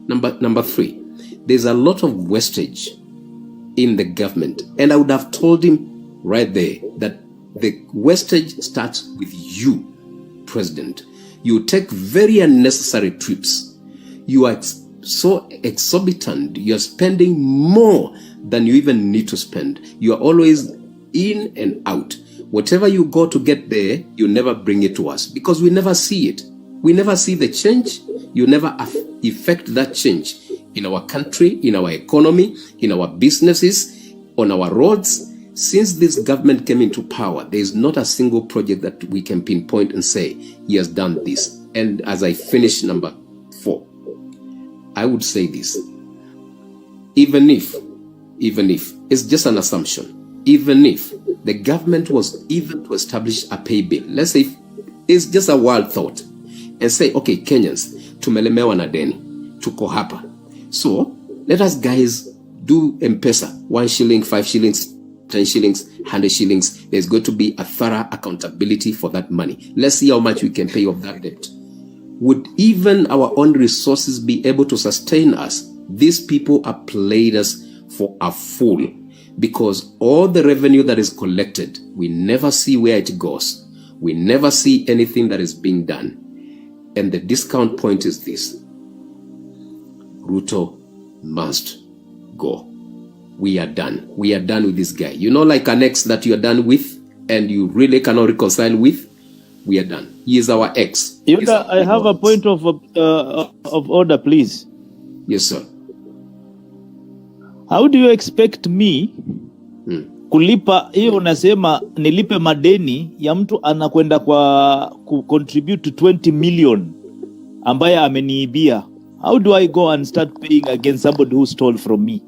Number three, there's a lot of wastage in the government. And I would have told him right there that the wastage starts with you, President. You take very unnecessary trips. You are so exorbitant. You're spending more than you even need to spend. You are always in and out. Whatever you go to get there, you never bring it to us because we never see it. We never see the change. You never effect that change in our country, in our economy, in our businesses, on our roads. Since this government came into power, there is not a single project that we can pinpoint and say, he has done this. And as I finish number 4, I would say this. Even if, it's just an assumption, even if the government was even to establish a pay bill, let's say it's just a wild thought, and say, okay, Kenyans, tumelemewa na deni, tuko hapa. So, let us guys do M-Pesa, 1 shilling, 5 shillings, 10 shillings, 100 shillings. There's going to be a thorough accountability for that money. Let's see how much we can pay off that debt. Would even our own resources be able to sustain us? These people have played us for a fool because all the revenue that is collected, we never see where it goes. We never see anything that is being done. And the discount point is this. Ruto must go. We are done. We are done with this guy. You know, like an ex that you are done with and you really cannot reconcile with? We are done. He is our ex. Yoda, I have a point of order, please. Yes, sir. How do you expect me kulipa hiyo unasema nilipe madeni ya mtu anakwenda kwa contribute 20 million ambaye ameniibia? How do I go and start paying against somebody who stole from me?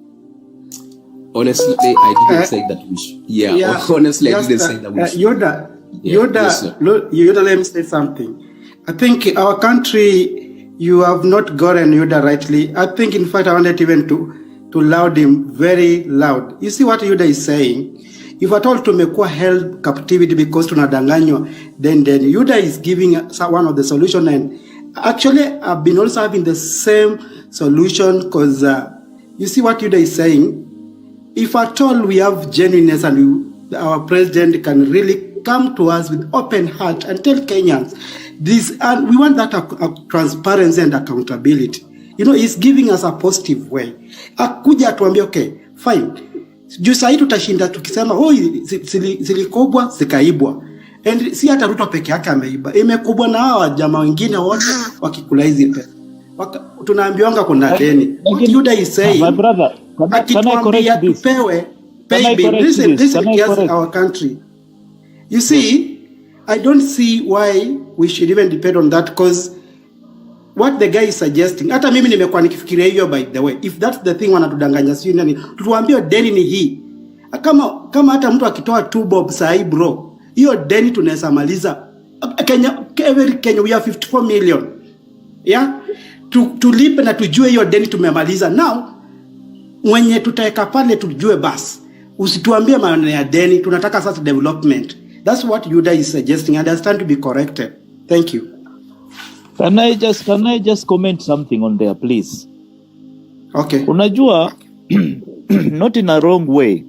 Honestly, I didn't say that we should. Yeah. Honestly, I didn't say that we should. Yoda, Yes, Yoda, let me say something. I think our country, you have not gotten Yoda rightly. I think, in fact, I wanted even to loud him very loud. You see what Yoda is saying? If at all tumekuwa held captivity because tunadanganywa, then Yoda is giving one of the solution. And actually, I've been also having the same solution because you see what Yoda is saying? If at all we have genuineness and our president can really come to us with open heart and tell Kenyans this, and we want that transparency and accountability. You know, he's giving us a positive way. Akuja atuambia, okay, fine. Juu sahi tutashinda tukisema, oh, zilikubwa, zikaibwa. And si hata Ruto peke yake ameiba. Imekubwa na hawa jamaa wengine wote wakikula hizi pesa. Tunaambiwanga kuna deni. What Yuda is saying, my brother, can I correct this? Pay bill. Listen cares our country. You see, I don't see why we should even depend on that because what the guy is suggesting, hata mimi nimekuwa nikifikiria hiyo by the way. If that's the thing wanatudanganya sio nani, tutuambie deni ni hii. Kama hata mtu akitoa 2 bob sahi bro, hiyo deni tunaweza maliza. Every Kenya we have 54 million. Yeah? Tulipe na tujue hiyo deni tumemaliza. Now, mwenye tutaweka pale tujue basi. Usituambie maneno ya deni, tunataka sasa development. That's what Yuda is suggesting and I stand to be corrected. Thank you. Can I just comment something on there, please? Okay. Unajua, not in a wrong way.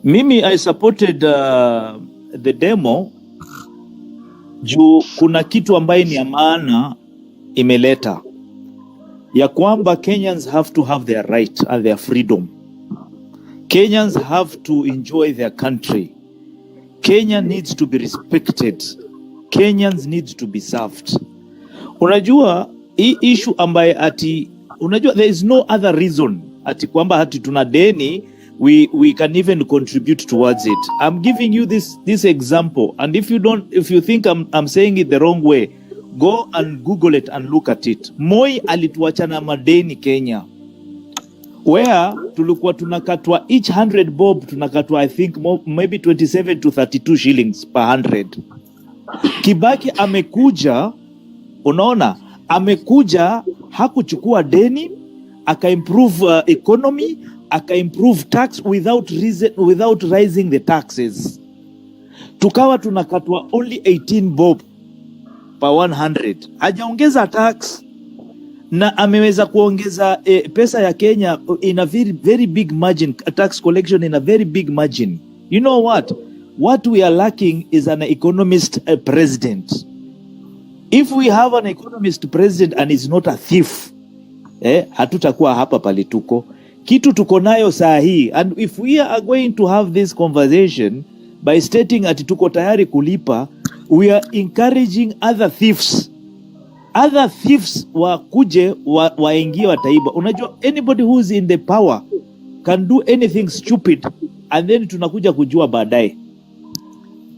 Mimi, I supported the demo juu kuna kitu ambaye ni ya maana imeleta ya kwamba Kenyans have to have their right and their freedom. Kenyans have to enjoy their country. Kenya needs to be respected. Kenyans need to be served. Unajua hii issue ambaye unajua there is no other reason ati kwamba hati tuna deni we can even contribute towards it. I'm giving you this example, and if you think I'm saying it the wrong way, go and Google it and look at it. Moi alituacha na madeni Kenya, where tulikuwa tunakatwa each 100 bob tunakatwa I think maybe 27 to 32 shillings per 100. Kibaki amekuja, unaona, amekuja hakuchukua deni, aka-improve economy, aka-improve tax without rising the taxes. Tukawa tunakatwa only 18 bob per 100. Hajaongeza tax. na ameweza kuongeza pesa ya Kenya in a very, very big margin, tax collection in a very big margin. You know what we are lacking is an economist president. If we have an economist president and is not a thief, hatutakuwa hapa palituko. Kitu tuko nayo saa hii, and if we are going to have this conversation by stating ati tuko tayari kulipa, we are encouraging other thieves wakuje waingie wataiba. Unajua, anybody who is in the power can do anything stupid, and then tunakuja kujua baadaye.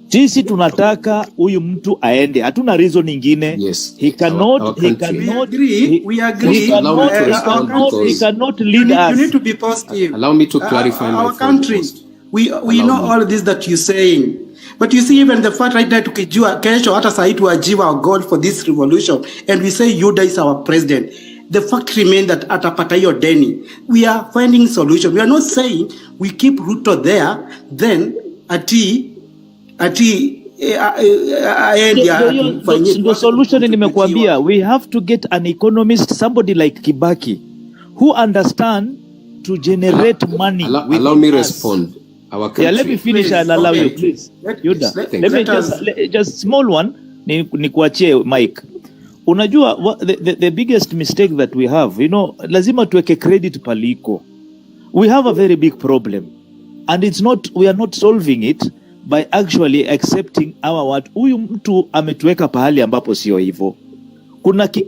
Sisi tunataka huyu mtu aende, hatuna reason nyingine. Yes. He cannot lead us. You need to be positive. Allow me to clarify our country. We know all this that you're saying. But you see, even the fact right now, tukijua kesho hata saa hii tuajiwa our God for this revolution, and we say Yuda is our president, the fact remains that atapata hiyo deni. We are finding solution. We are not saying we keep Ruto there, then the solution nimekuambia, we have to get an economist, somebody like Kibaki, who understand to generate money. Allow me respond. Let me finish. I'll allow you, please. Yuda, let me just small one. Nikuachie Mike. Unajua the biggest mistake that we have, lazima tuweke credit paliko. We have a very big problem, and we are not solving it by actually accepting huyu mtu ametuweka pahali ambapo sio hivyo.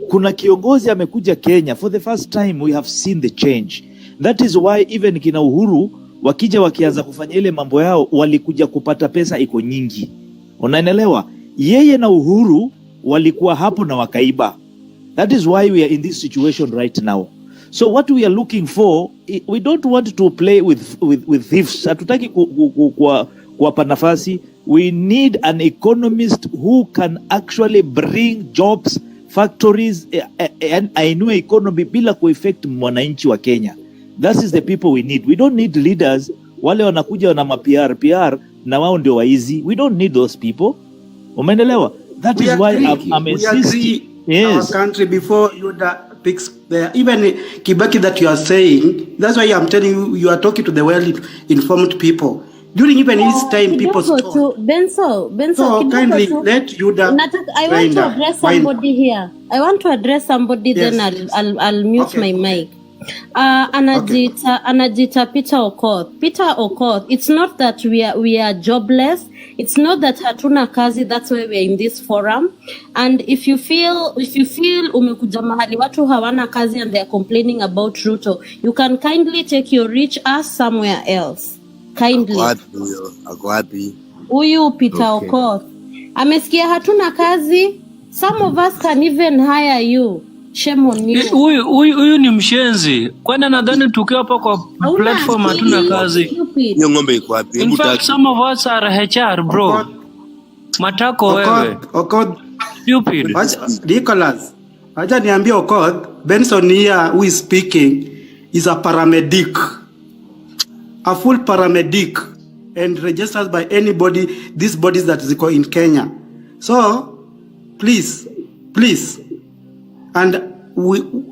Kuna kiongozi amekuja Kenya, for the first time we have seen the change. That is why even kina Uhuru wakianza kufanya ile mambo yao, walikuja kupata pesa iko nyingi. Unaelewa? Yeye na Uhuru walikuwa hapo na wakaiba. That is why we are in this situation right now. So what we are looking for, we don't want to play with thieves. Hatutaki kuwapa nafasi. We need an economist who can actually bring jobs, factories, and ainue economy bila kuaffect mwananchi wa Kenya. That is the people we need. We don't need leaders wale wanakuja na PR na wao ndio waizi. We don't need those people. Umeelewa? That is why I'm insisting. Yes. Our country before Yuda picks there. Even Kibaki that you are saying, that's why I'm telling you, you are talking to the well-informed people. During even his time, people spoke. Benso, so kindly let Yuda. I want to address somebody here. I want to address somebody. Yes. Then I'll mute my mic. Anajita Peter Okoth. It's not that we are jobless. It's not that hatuna kazi. That's why we're in this forum. And if you feel umekuja mahali watu hawana kazi and they're complaining about Ruto, you can kindly take your rich ass somewhere else. Kindly. Ako wapi? Huyu Peter Okoth amesikia hatuna kazi. Some of us can even hire you. Shame on you. Huyu ni mshenzi. Kwani nadhani tukiwa hapa kwa platform hatuna kazi. Hiyo ng'ombe iko wapi? In fact, some of us are HR, bro. Matako wewe. Okoth. Stupid. Nicholas. Acha niambie Okoth, Benson here who is speaking is a paramedic. A full paramedic and registered by anybody, these bodies that is in Kenya. So, please. And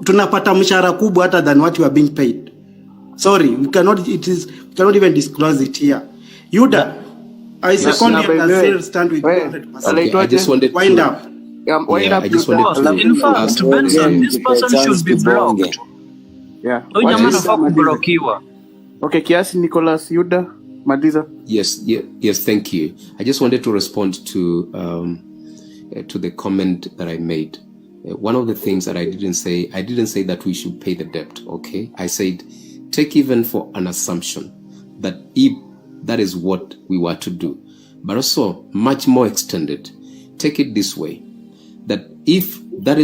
tunapata mshahara kubwa hata than what you are being paid. Sorry, we cannot even disclose it here. Yuda, I second you and still stand with 100%. Okay, I just wanted wind to up. I just wanted to in fact, Benson, this person should be blocked. Yeah. Okay, kiasi Nicholas, Yuda, Madiza. Yes, thank you. I just wanted to respond to the comment that I made. One of the things that I didn't say that we should pay the debt, okay? I said, take even for an assumption that if that is what we were to do, but also much more extended, take it this way, that if that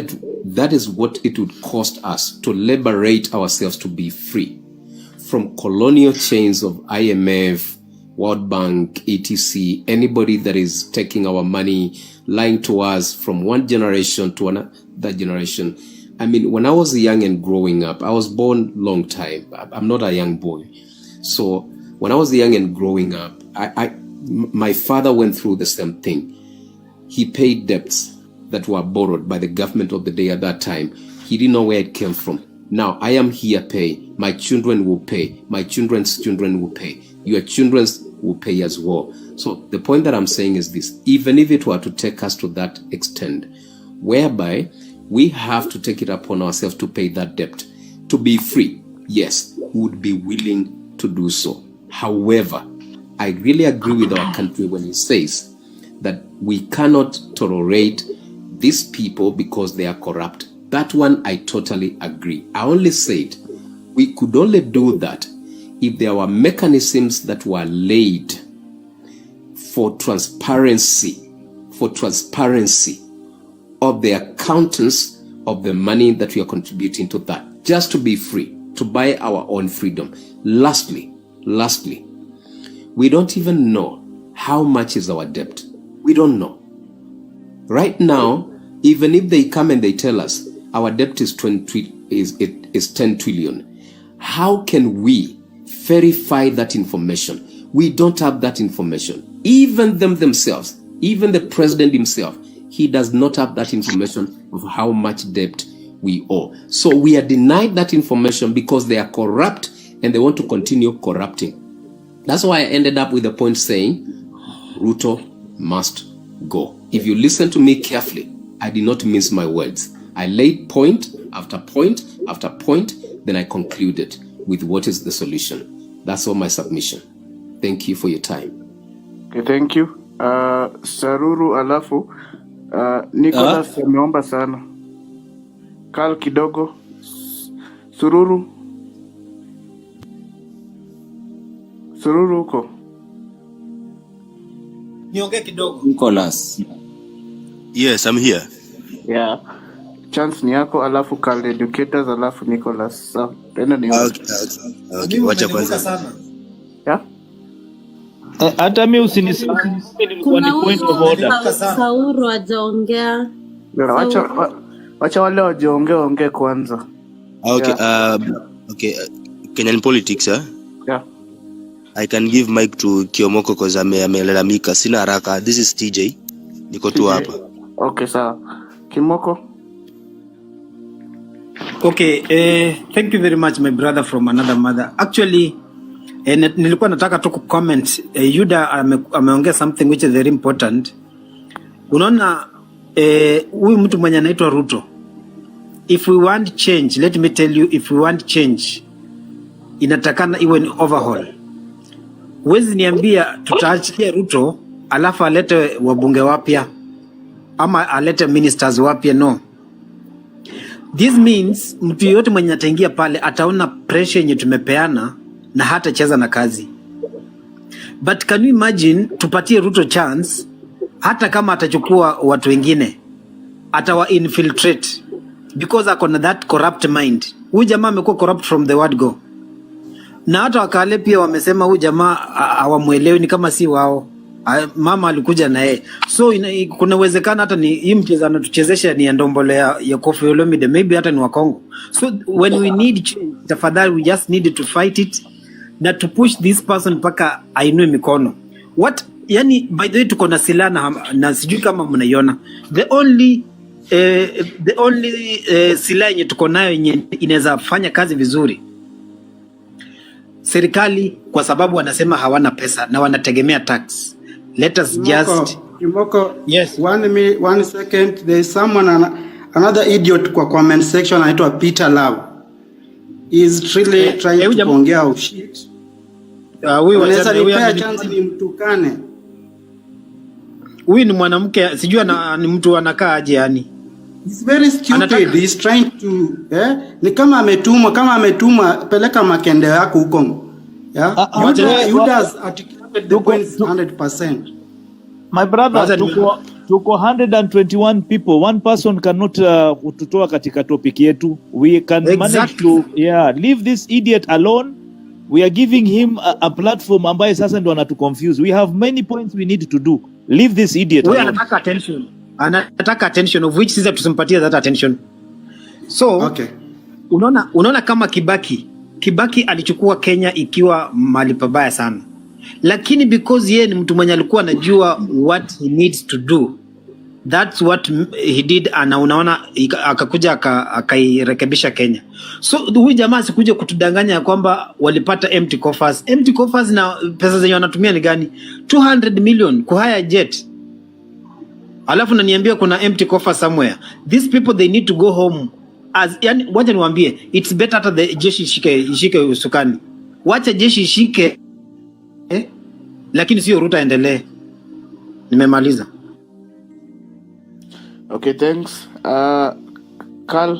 is what it would cost us to liberate ourselves to be free from colonial chains of IMF, World Bank, etc., anybody that is taking our money, lying to us from one generation to another generation. I mean, when I was young and growing up, I was born long time. I'm not a young boy. So when I was young and growing up, my father went through the same thing. He paid debts that were borrowed by the government of the day at that time. He didn't know where it came from. Now I am here paying. My children will pay. My children's children will pay. Your children's will pay as well. So the point that I'm saying is this: even if it were to take us to that extent, whereby we have to take it upon ourselves to pay that debt, to be free, yes, we would be willing to do so. However, I really agree with our country when it says that we cannot tolerate these people because they are corrupt. That one I totally agree. I only said we could only do that if there were mechanisms that were laid for transparency of the accountants of the money that we are contributing to that, just to be free, to buy our own freedom. Lastly, we don't even know how much is our debt. We don't know. Right now, even if they come and they tell us our debt is 10 trillion, how can we verify that information? We don't have that information. Even themselves, even the president himself, he does not have that information of how much debt we owe. So we are denied that information because they are corrupt and they want to continue corrupting. That's why I ended up with the point saying Ruto must go. If you listen to me carefully, I did not mince my words. I laid point after point after point, then I concluded with what is the solution. That's all my submission. Thank you for your time. Okay, thank you. Saruru alafu Nicholas ameomba sana. Kal kidogo. Sururu uko. Niongee kidogo. Nicholas. Yes, I'm here. Yeah. Chance ni yako, alafu Kal educators, alafu Nicholas. So, tena ni Okay, wacha kwanza. Yeah? Hata mimi usiniseme nilikuwa ni point of order. Sauru hajaongea. Wacha wale wajiongee kwanza. Okay, okay, Kenyan politics, Yeah. I can give mic to Kiomoko because amelalamika. Sina haraka. This is TJ. Niko tu hapa. Okay, sawa. Kimoko? Okay, thank you very much my brother from another mother. Actually, nilikuwa nataka tu comment. Yuda ameongea something which is very important. Unaona huyu mtu mwenye anaitwa Ruto. If we want change, let me tell you, if we want change, inatakana iwe ni overhaul. Huwezi niambia tutaachilia Ruto alafu alete wabunge wapya ama alete ministers wapya, no. This means mtu yote mwenye ataingia pale ataona pressure yenye tumepeana na hata cheza na kazi. But can you imagine tupatie Ruto chance, hata kama atachukua watu wengine atawa infiltrate because ako na that corrupt mind. Huyu jamaa amekuwa corrupt from the word go. Na hata wakale pia wamesema huyu jamaa hawamuelewi, ni kama si wao. Mama alikuja na yeye. So kuna uwezekano hata ni hii mchezo anatuchezesha ni ndombole ya Koffi Olomide, maybe hata ni wa Kongo. So when we need change, tafadhali we just need to fight it na to push this person mpaka ainue mikono. What yani, by the way tuko na silaha na sijui kama mnaiona. The only silaha yenye tuko nayo yenye inaweza fanya kazi vizuri, serikali, kwa sababu wanasema hawana pesa na wanategemea tax. Let us just Kimoko, yes. One second. There is someone, another idiot kwa comment section anaitwa Peter Love. Is really trying to kuongea shit. Unaweza nipea chance ni mtukane. Huyu ni mwanamke, sijui ni mtu anakaa aje yani. It's very stupid. He's trying to ni kama ametumwa peleka makende yako huko. Yeah. You does articulate the points 100%. My brother, tuko 121 people. One person cannot tutoa katika topic yetu. We can manage to leave this idiot alone. We are giving him a platform ambaye sasa ndo anatuconfuse. We have many points we need to do. Leave this idiot alone. Anataka attention of which sisi tusimpatie that attention. So okay. Unaona kama Kibaki alichukua Kenya ikiwa mali pabaya sana. Lakini because yeye ni mtu mwenye alikuwa anajua what he needs to do, That's what he did, na unaona akakuja akairekebisha Kenya. So huyu jamaa asikuje kutudanganya kwamba walipata empty coffers. Empty coffers, na pesa zenye wanatumia ni gani? 200 million kuhaya jet. Alafu naniambia kuna empty coffer somewhere. These people, they need to go home. Yani wacha niwaambie, it's better hata the jeshi ishike usukani. Wacha jeshi ishike, lakini sio Ruto endelee. Nimemaliza. Okay, thanks. Carl.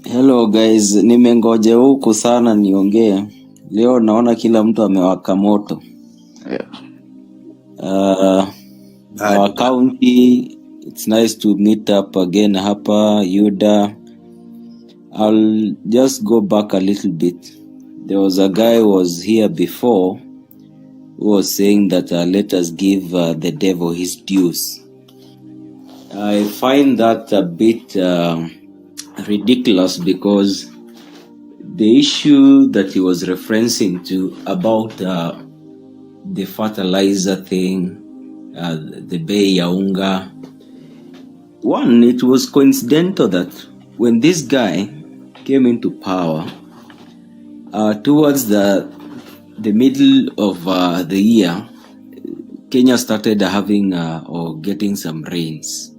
Hello guys, nimengoja huku sana niongee. Leo naona kila mtu amewaka moto. Our county, it's nice to meet up again hapa, Yuda. I'll just go back a little bit. There was a guy who was here before who was saying that let us give the devil his dues. I find that a bit ridiculous because the issue that he was referencing to about the fertilizer thing, the bei ya unga, one, it was coincidental that when this guy came into power, towards the middle of the year, Kenya started having or getting some rains,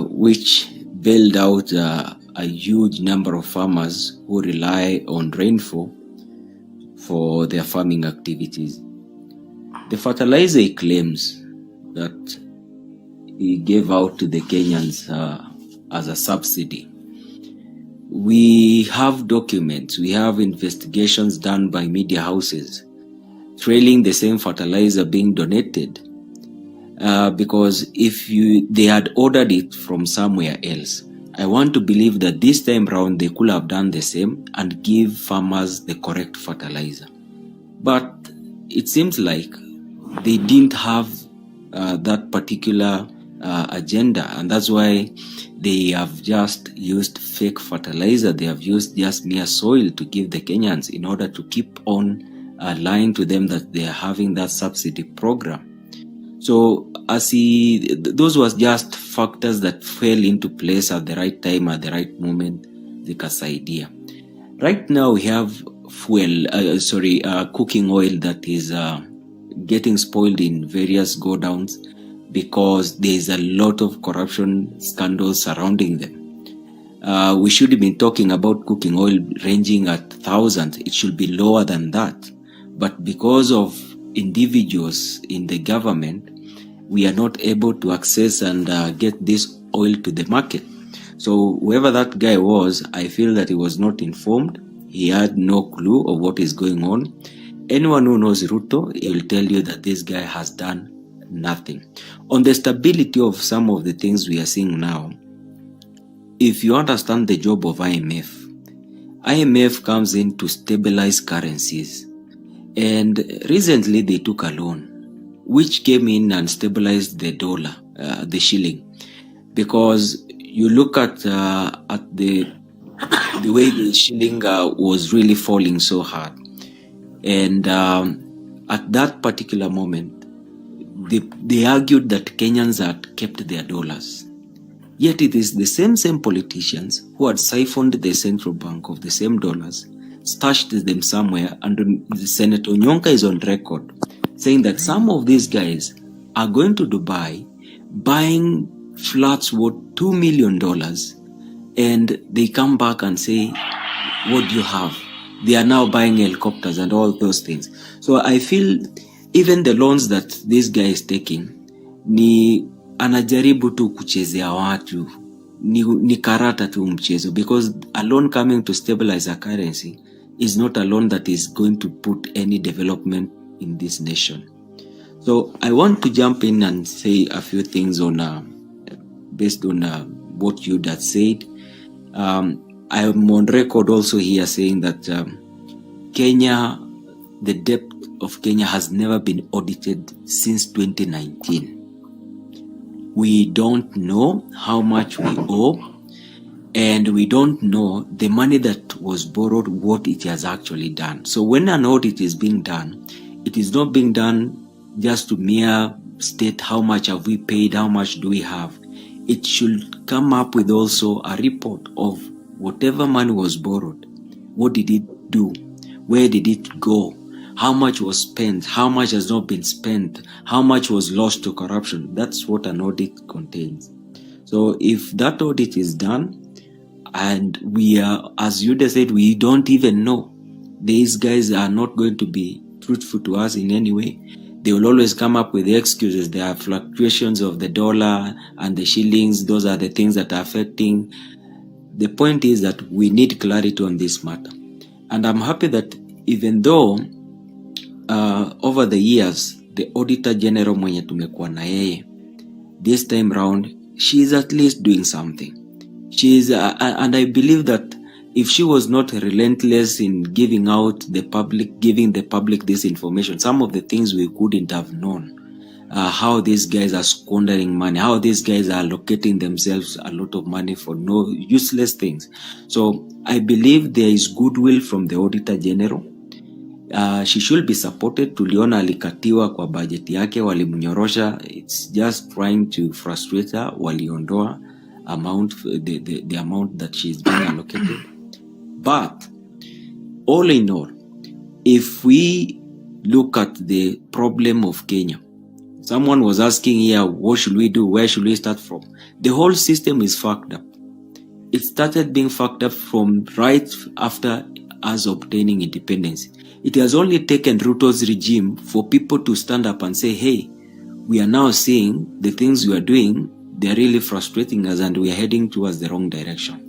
which bailed out a huge number of farmers who rely on rainfall for their farming activities. The fertilizer he claims that he gave out to the Kenyans as a subsidy. We have documents, we have investigations done by media houses trailing the same fertilizer being donated, because if they had ordered it from somewhere else, I want to believe that this time round they could have done the same and give farmers the correct fertilizer. But it seems like they didn't have that particular agenda, and that's why they have just used fake fertilizer. They have used just mere soil to give the Kenyans in order to keep on lying to them that they are having that subsidy program. So those was just factors that fell into place at the right time, at the right moment, zikasaidia. Right now we have cooking oil that is getting spoiled in various godowns because there is a lot of corruption scandals surrounding them. We should have been talking about cooking oil ranging at thousands. It should be lower than that. But because of individuals in the government, we are not able to access and get this oil to the market. So whoever that guy was, I feel that he was not informed. He had no clue of what is going on. Anyone who knows Ruto, he will tell you that this guy has done nothing. On the stability of some of the things we are seeing now, if you understand the job of IMF comes in to stabilize currencies. And recently they took a loan, which came in and stabilized the dollar, the shilling. Because you look at the way the shilling was really falling so hard. And at that particular moment, they argued that Kenyans had kept their dollars. Yet it is the same politicians who had siphoned the central bank of the same dollars, stashed them somewhere, and Senator Nyonka is on record saying that some of these guys are going to Dubai, buying flats worth $2 million, and they come back and say, what do you have? They are now buying helicopters and all those things. So I feel even the loans that this guy is taking, ni anajaribu tu kuchezea watu, ni karata tu mchezo, because a loan coming to stabilize a currency is not a loan that is going to put any development in this nation. So I want to jump in and say a few things on based on what you that said. I am on record also here saying that Kenya, the debt of Kenya has never been audited since 2019. We don't know how much we owe, and we don't know the money that was borrowed, what it has actually done. So when an audit is being done, it is not being done just to mere state how much have we paid, how much do we have. It should come up with also a report of whatever money was borrowed. What did it do? Where did it go? How much was spent? How much has not been spent? How much was lost to corruption? That's what an audit contains. So if that audit is done, and we are, as Yuda said, we don't even know. These guys are not going to be truthful to us in any way. They will always come up with the excuses. There are fluctuations of the dollar and the shillings. Those are the things that are affecting. The point is that we need clarity on this matter. And I'm happy that even though over the years, the Auditor General mwenye tumekuwa na yeye, this time round, she is at least doing something. She is, and I believe that if she was not relentless in giving the public this information, some of the things we couldn't have known. How these guys are squandering money, how these guys are allocating themselves a lot of money for no useless things. So I believe there is goodwill from the Auditor General. She should be supported. Tuliona alikatiwa kwa budget yake, walimnyorosha. It's just trying to frustrate her. Waliondoa the amount that she's being allocated. But all in all, if we look at the problem of Kenya, someone was asking here, what should we do? Where should we start from? The whole system is fucked up. It started being fucked up from right after us obtaining independence. It has only taken Ruto's regime for people to stand up and say, hey, we are now seeing the things we are doing, they're really frustrating us and we are heading towards the wrong direction.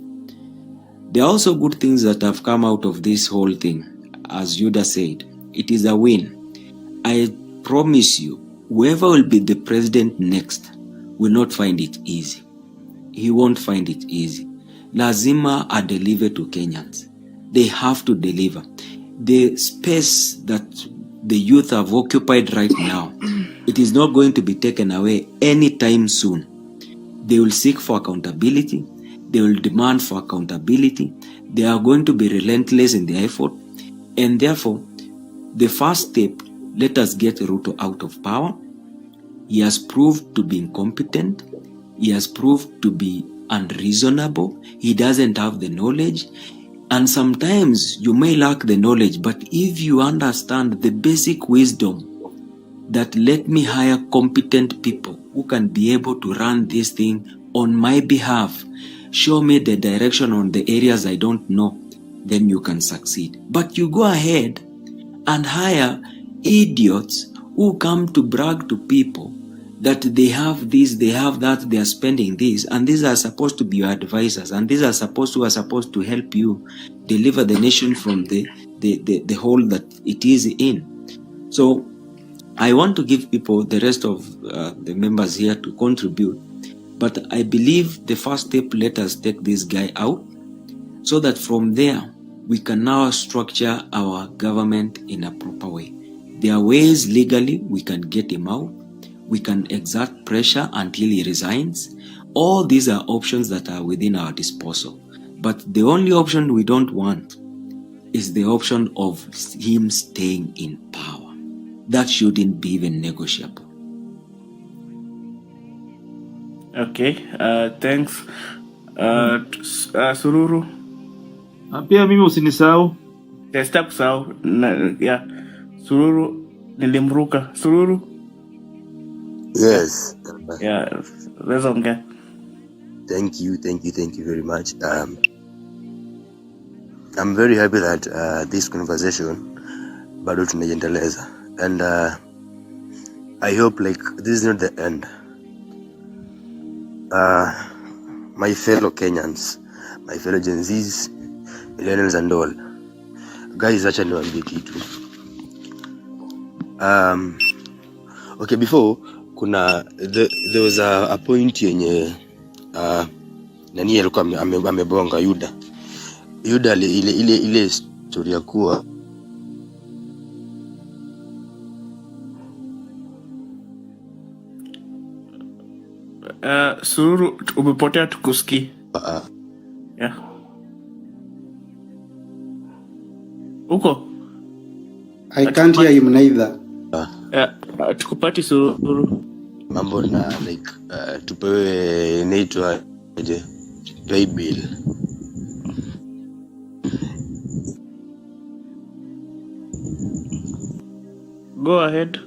There are also good things that have come out of this whole thing. As Yuda said, it is a win. I promise you, whoever will be the president next will not find it easy. He won't find it easy. Lazima deliver to Kenyans. They have to deliver. The space that the youth have occupied right now, it is not going to be taken away anytime soon. They will seek for accountability. They will demand for accountability. They are going to be relentless in their effort. And therefore, the first step, let us get Ruto out of power. He has proved to be incompetent. He has proved to be unreasonable. He doesn't have the knowledge. And sometimes you may lack the knowledge, but if you understand the basic wisdom that let me hire competent people who can be able to run this thing on my behalf, show me the direction on the areas I don't know, then you can succeed. But you go ahead and hire idiots who come to brag to people that they have this, they have that, they are spending this, and these are supposed to be your advisors, and these are supposed to help you deliver the nation from the hole that it is in. So I want to give people, the rest of the members here, to contribute, but I believe the first step, let us take this guy out, so that from there we can now structure our government in a proper way. There are ways legally we can get him out. We can exert pressure until he resigns. All these are options that are within our disposal. But the only option we don't want is the option of him staying in power. That shouldn't be even negotiable. Okay, thanks. Sururu. Pia mimi usinisahau. Sitakusahau. Yeah. Sururu nilimruka. Sururu. Yes. Yeah, let's okay. Thank you very much. I'm very happy that this conversation bado tunaendeleza, and I hope like this is not the end. My fellow Kenyans, my fellow Gen Zs, millennials and all, guys, acha niwaambie kitu. Okay, before there was a point yenye nani alikuwa amebonga Yuda ile story ya kuwa Sururu, umepotea tukuski. Yeah. Uko? I can't hear him neither. Tukupati Sururu. Mambo na like tupewe inaitwa aje playbill. Go ahead.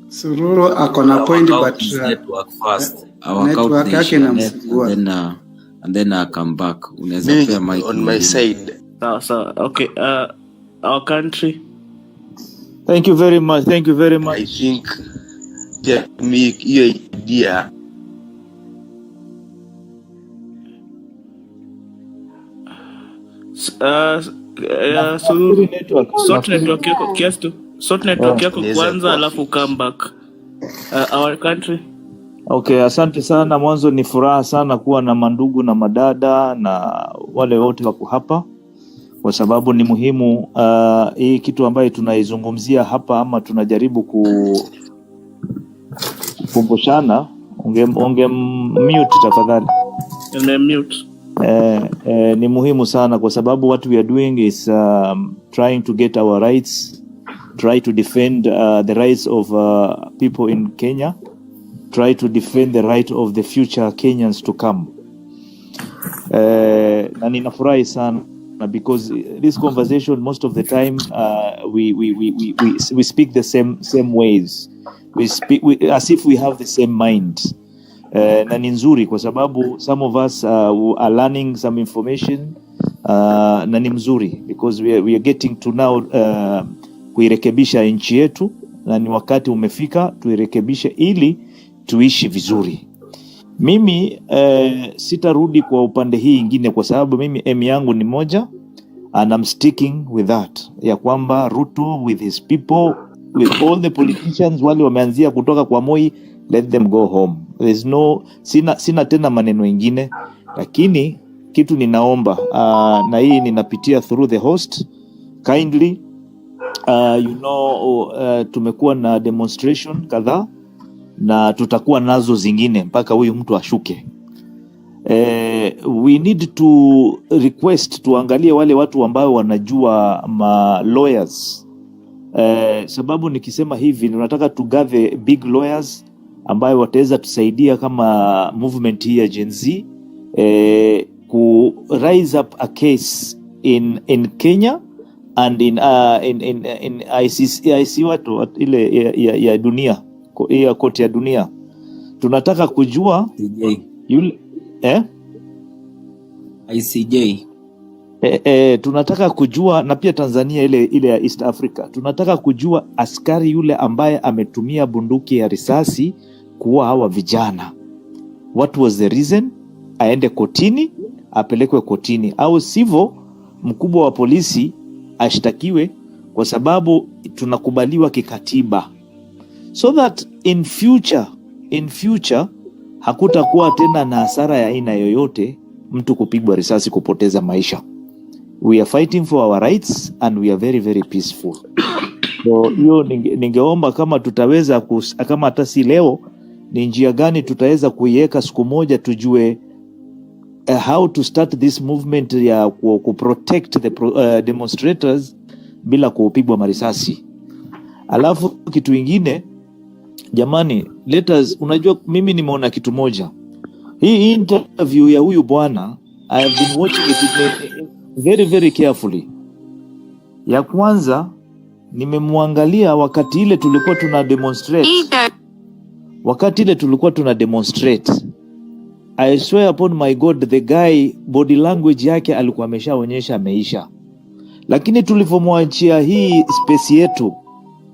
Sururu akona point Work out but his network first. Work out network the yake issue net, inamsumbua. and then I come back. Unaweza Mimi pea mic on my mwingine. side. Sawa. Okay. Our country. Thank you very much. Thank you very much. I think pia mi hiyo idea Sururu. Network. Sort network yako kiasi tu. Sort network yako inaweza kwanza kuwa alafu come back. Our country. Okay, asante sana. Mwanzo ni furaha sana kuwa na mandugu na madada na wale wote wako hapa, kwa sababu ni muhimu. Hii kitu ambayo tunaizungumzia hapa ama tunajaribu kukumbushana. Unge mute tafadhali. Mute. Ni muhimu sana kwa sababu what we are doing is trying to get our rights, try to defend the rights of people in Kenya, try to defend the right of the future Kenyans to come. Na ninafurahi sana because this conversation most of the time we speak the same ways. We speak as if we have the same mind. Na ni nzuri kwa sababu some of us are learning some information, na ni mzuri because we are getting to now kuirekebisha nchi yetu, na ni wakati umefika tuirekebishe ili tuishi vizuri. Mimi sitarudi kwa upande hii ingine kwa sababu mimi aim yangu ni moja, and I'm sticking with that, ya kwamba Ruto with his people, with all the politicians wale wameanzia kutoka kwa Moi, let them go home. There's no sina tena maneno ingine, lakini kitu ninaomba na hii ninapitia through the host kindly, tumekuwa na demonstration kadhaa na tutakuwa nazo zingine mpaka huyu mtu ashuke. We need to request tuangalie wale watu ambao wanajua ma lawyers, sababu nikisema hivi tunataka to gather big lawyers ambayo wataweza tusaidia kama movement hii ya Gen Z, ku raise up a case in Kenya and in ICC watu ile ya dunia, ya koti ya dunia. Tunataka kujua yule ICJ. Tunataka kujua, na pia Tanzania ile ya East Africa. Tunataka kujua askari yule ambaye ametumia bunduki ya risasi kuua hawa vijana, what was the reason? Aende kotini, apelekwe kotini, au sivyo mkubwa wa polisi ashtakiwe, kwa sababu tunakubaliwa kikatiba, so that in future hakutakuwa tena na hasara ya aina yoyote, mtu kupigwa risasi, kupoteza maisha. We are fighting for our rights and we are very very peaceful. So hiyo ningeomba kama tutaweza kama hata si leo, ni njia gani tutaweza kuiweka siku moja tujue how to start this movement ya ku protect the demonstrators bila kupigwa marisasi. Alafu kitu kingine, jamani, unajua mimi nimeona kitu moja. Hii interview ya huyu bwana, I have been watching it very very carefully. Ya kwanza nimemwangalia wakati ile tulikuwa tuna demonstrate. I swear upon my God, the guy body language yake alikuwa ameshaonyesha ameisha. Lakini tulivomwachia hii space yetu,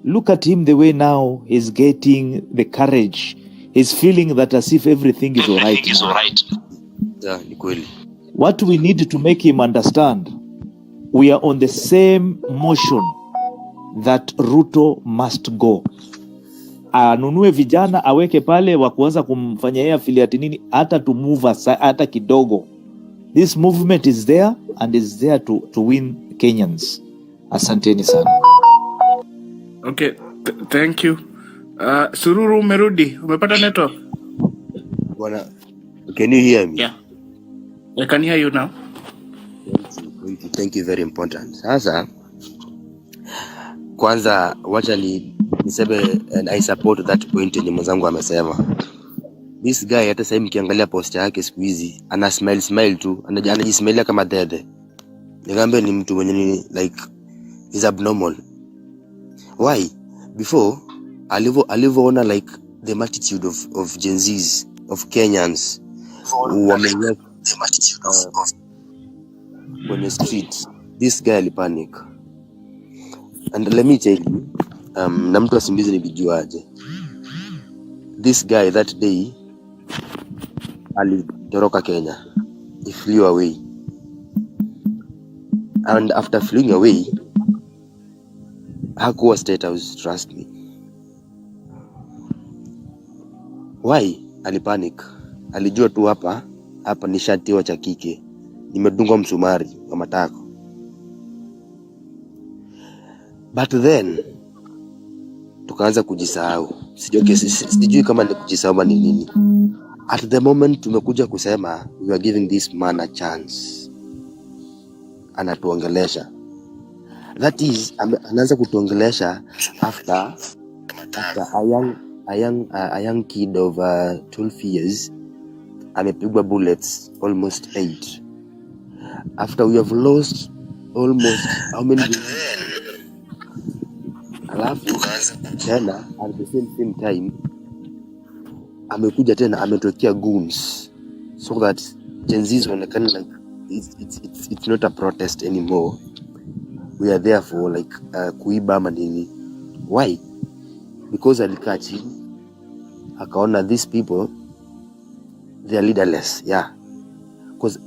look at him the way now he's getting the courage. He's feeling that as if everything is all right. Yeah, ni kweli. What we need to make him understand, we are on the same motion that Ruto must go. Anunue vijana aweke pale wa kuanza kumfanya yeye affiliate nini, hata to move hata kidogo. This movement is there and is there to win Kenyans. Asanteni sana. Okay, thank you. Sururu, umerudi? Umepata network? Bwana, can you hear me? Yeah. I can hear you now. Thank you very important. Sasa kwanza wacha niseme and I support that point yenye mwenzangu amesema. This guy hata sasa mkiangalia post yake siku hizi ana smile tu, anajismailia kama dede. Nikambe ni mtu mwenye like is abnormal. Why? Before alivyoona like the multitude of Gen Zs, of Kenyans wameweka the multitude of on the street, this guy alipanic. And let me tell you, na mtu asimbize nibijuaje. This guy that day alitoroka Kenya. He flew away. And after fleeing away, hakuwa State House, trust me. Why? Alipanic. Alijua tu hapa nishatiwa cha kike. Nimedungwa msumari wa matako. But then tukaanza kujisahau. Sijui kama ni kujisahau ni nini. At the moment tumekuja kusema we are giving this man a chance. Anatuongelesha. That is, anaanza kutuongelesha after a young kid of 12 years amepigwa bullets almost 8. After we have lost almost how many alafu tena at the same time amekuja tena ametokea goons so that Gen Z's onekana like it's not a protest anymore. We are there for like kuiba manini. Why? Because alikaa chini akaona these people they are leaderless. Yeah, because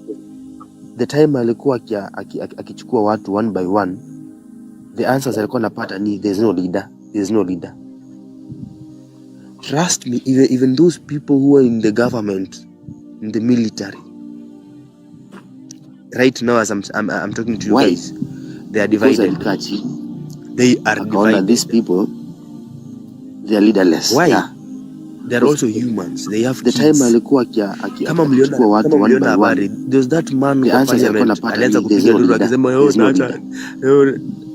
the time alikuwa akichukua watu one by one, the answers alikuwa napata ni there's no leader. Trust me, even those people who are in the government, in the military, right now as I'm talking to you guys, they are divided. They are divided. These people, they are leaderless. Why? Yeah. They are also humans. They have the time alikuwa kama mliona watu one by one. There's that man who alianza kupiga duru akisema naacha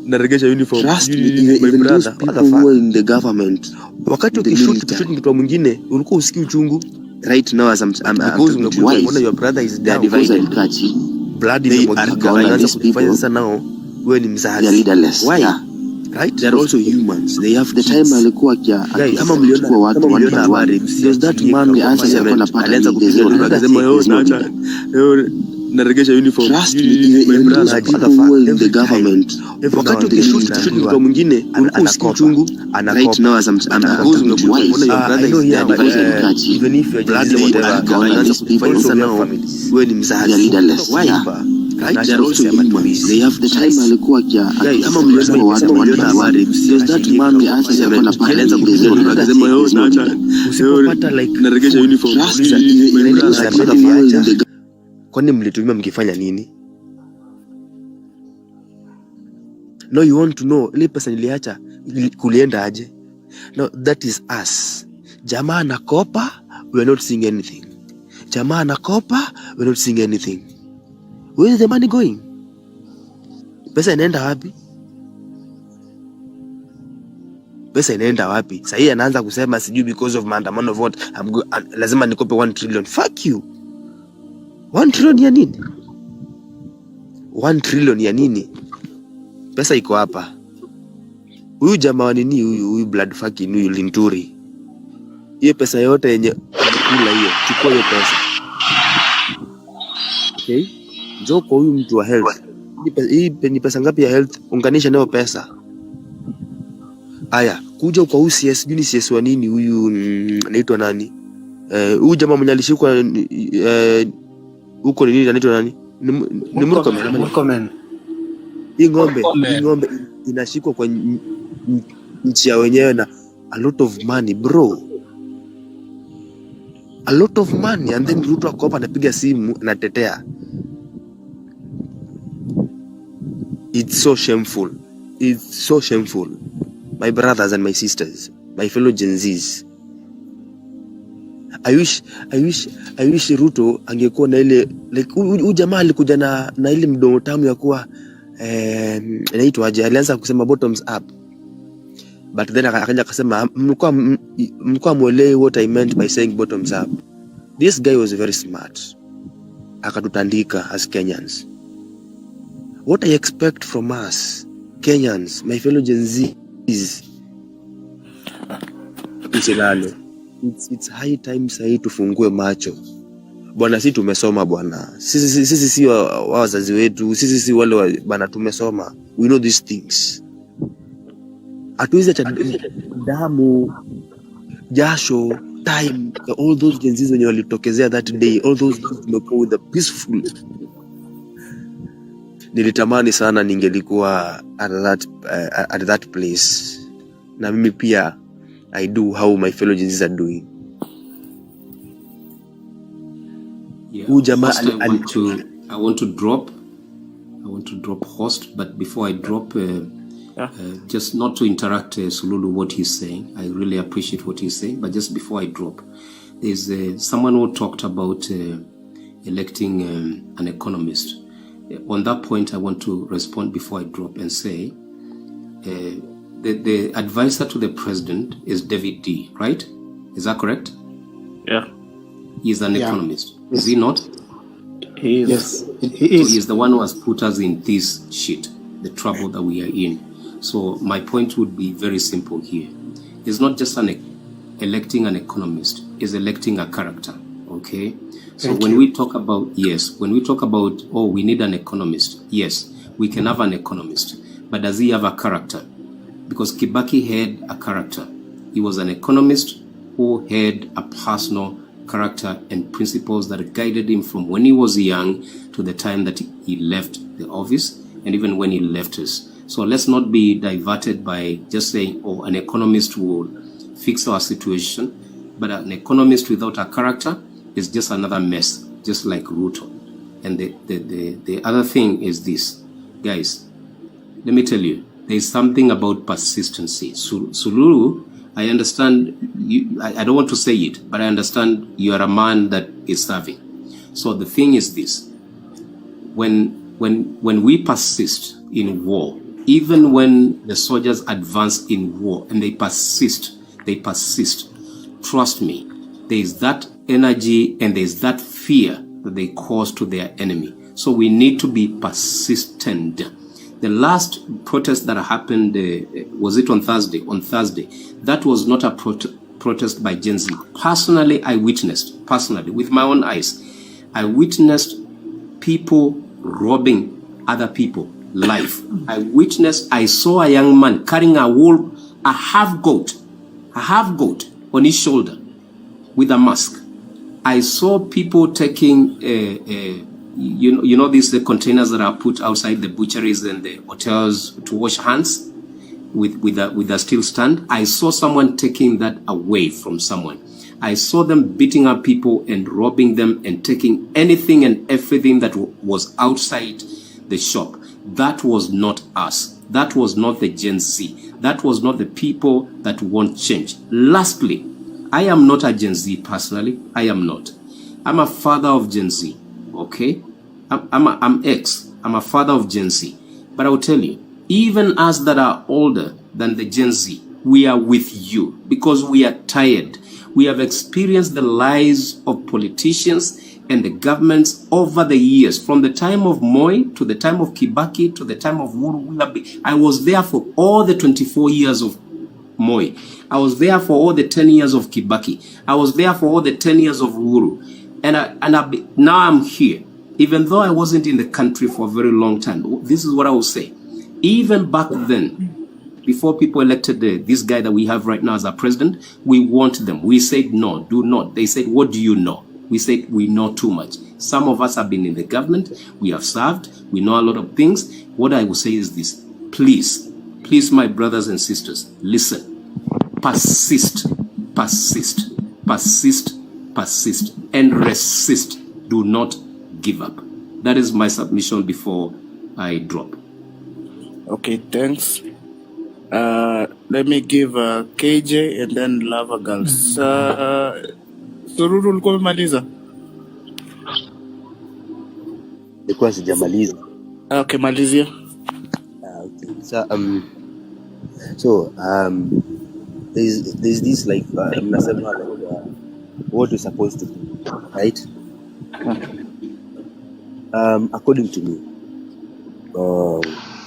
naregesha uniform. Trust me, even those people who are in the government, wakati ukishoot mtu mwingine ulikuwa usikii uchungu. Right now as I'm talking to you, your brother is there divided. Blood is anaanza kufanya sasa nao wewe ni mzazi. They are leaderless. Why? Yeah. Right? They are also humans. They have the time alikuwa kama mliona watu one by one. There's that man who alianza kupiga duru akisema naacha naregesha uniform. Trust me, my brother in the government, wakati ukishoot mtu mwingine ulikuwa usikii uchungu. Right now as I'm talking to you, your brother is there. Even if you're just whatever, anaanza kufanya sasa nao wewe ni mzazi. Leaderless. Why? Right? They are also humans. They have the time alikuwa kama mliona watu one by one. There's that man who alianza kupiga duru akisema naacha usipopata like naregesha uniform. My brother, kwani mlitumia mkifanya nini? No, you want to know ile pesa niliacha kulienda aje? No, that is us. Jamaa anakopa, we are not seeing anything. Jamaa anakopa, we are not seeing anything. Where is the money going? Pesa inaenda wapi? Pesa inaenda wapi? Sasa hii anaanza kusema sijui because of maandamano vote lazima nikope 1 trillion. Fuck you. 1 trillion ya nini? 1 trillion ya nini? Pesa iko hapa. Huyu jamaa wa nini huyu blood fucking huyu Linturi. Hiyo pesa yote yenye kula hiyo, chukua hiyo pesa. Okay? Njoo kwa huyu mtu wa health. Hii ni pesa ngapi ya health? Unganisha nayo pesa. Aya, kuja kwa CS, juni CS wa nini huyu anaitwa nani? Huyu jamaa mwenye alishikwa huko ni nini anaitwa nani? Ni Murkomen. Hii ng'ombe inashikwa kwa nchi ya wenyewe na a lot of money, bro. A lot of money, and then Ruto akopa anapiga simu anatetea. It's so shameful. It's so shameful. My brothers and my sisters, my fellow Gen Zs. I wish Ruto angekuwa na ile like huyu jamaa alikuja na ile mdomo tamu ya kuwa inaitwa aje, alianza kusema bottoms up. but then akaja akasema mlikuwa muelewi what I meant by saying bottoms up. This guy was very smart. Akatutandika as Kenyans. What I expect from us Kenyans, my fellow Gen Z, is it's high time sahi tufungue macho. Bwana, sisi tumesoma bwana. Sisi si wazazi wetu, sisi si wale bwana, tumesoma. We know these things. Atuiza cha damu, jasho, time, all those Gen Zs wenye walitokezea that day, all those tumekuwa with the peaceful. Nilitamani sana ningelikuwa at that place. Na mimi pia I do how my fellow Gen Zs are doing. Yeah. First, I want to drop host, but before I drop, just not to interact Sululu what he's saying. I really appreciate what he's saying, but just before I drop, there's someone who talked about electing an economist. On that point, I want to respond before I drop and say the advisor to the president is David D, right? Is that correct? Yeah. He is an economist. Is he not? He is. Yes, he is. So he is the one who has put us in this shit, the trouble that we are in. So my point would be very simple here. It's not just electing an economist, it's electing a character, okay? So when we talk about, oh, we need an economist, yes, we can have an economist, but does he have a character? Because Kibaki had a character. He was an economist who had a personal character and principles that guided him from when he was young to the time that he left the office and even when he left us. So let's not be diverted by just saying, oh, an economist will fix our situation, but an economist without a character is just another mess, just like Ruto. And the other thing is this, guys, let me tell you, there's something about persistency. Sululu, I understand you. I don't want to say it, but I understand you are a man that is serving. So the thing is this: when we persist in war, even when the soldiers advance in war and they persist. Trust me, there is that energy and there is that fear that they cause to their enemy. So we need to be persistent. The last protest that happened, was it on Thursday? On Thursday, that was not a protest by Gen Z. Personally, I witnessed, with my own eyes, I witnessed people robbing other people life. I saw a young man carrying a half goat on his shoulder with a mask. I saw people taking you know these containers that are put outside the butcheries and the hotels to wash hands with a steel stand. I saw someone taking that away from someone. I saw them beating up people and robbing them and taking anything and everything that was outside the shop. That was not us. That was not the Gen Z. That was not the people that want change. Lastly, I am not a Gen Z personally. I am not. I'm a father of Gen Z. Okay, I'm a father of Gen Z. But I will tell you, even us that are older than the Gen Z, we are with you because we are tired. We have experienced the lies of politicians and the governments over the years, from the time of Moi to the time of Kibaki to the time of Uhuru. I was there for all the 24 years of Moi. I was there for all the 10 years of Kibaki. I was there for all the 10 years of Uhuru. Now I'm here. Even though I wasn't in the country for a very long time, this is what I will say. Even back then, before people elected this guy that we have right now as our president, we want them. We said, no, do not. They said, what do you know? We said, we know too much. Some of us have been in the government. We have served. We know a lot of things. What I will say is this. Please, my brothers and sisters, listen. Persist, and resist. Do not give up. That is my submission before I drop. Okay, thanks. Let me give KJ and then Lava Girls. Sururu, ulikuwa umemaliza? Nilikuwa sijamaliza. Okay, malizia. Okay. So, So there's this like mnasema like what we're supposed to do, right? According to me,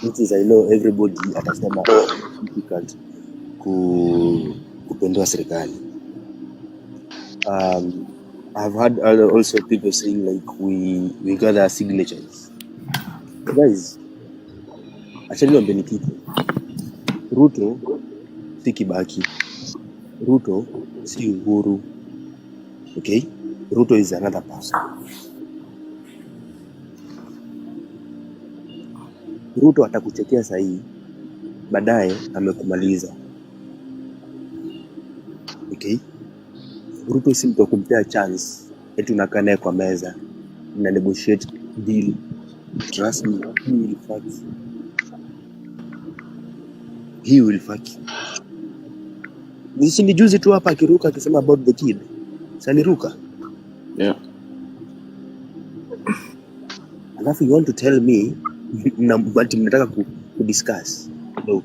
which is I know everybody atasema it's difficult kupendua serikali. I've had also people saying like we gather signatures. Guys, actually niambeni kitu. Ruto si Kibaki. Ruto si Uhuru. Okay? Ruto is another person. Ruto atakuchekea sahi, baadaye amekumaliza. Okay? Ruto si mtu kumpea chance eti unakaa naye kwa meza na negotiate deal. Trust me, he will fuck you. Ni juzi tu hapa akiruka akisema about the kid. Saliruka. Yeah. Alafu you want to tell me na but mnataka discuss. No.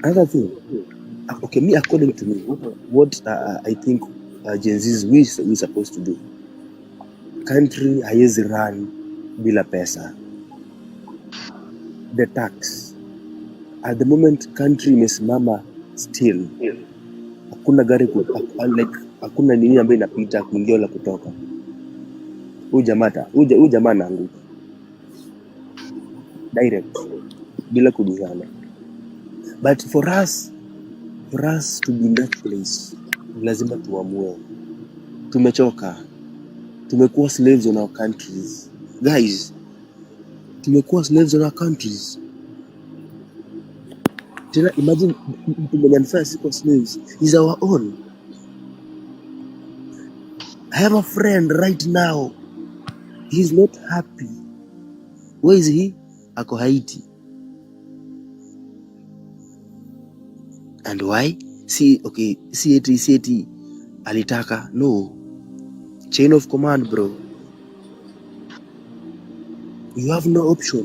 Another thing. Okay, me according to me, what I think Gen Z's we supposed to do. Country haiwezi run bila pesa. The tax. At the moment country imesimama still. Hakuna gari like hakuna nini ambayo inapita kuingia wala kutoka. Huyu jamaa anaanguka. Direct bila kudizana. But for us to be in that place, lazima tuamue. Tumechoka. Tumekuwa slaves on our countries. Guys, tumekuwa slaves on our countries. Tena imagine mtu mwenye anafanya siko slaves is our own. I have a friend right now. He's not happy. Where is he? Ako Haiti. And why? See eti alitaka. No. Chain of command, bro. You have no option.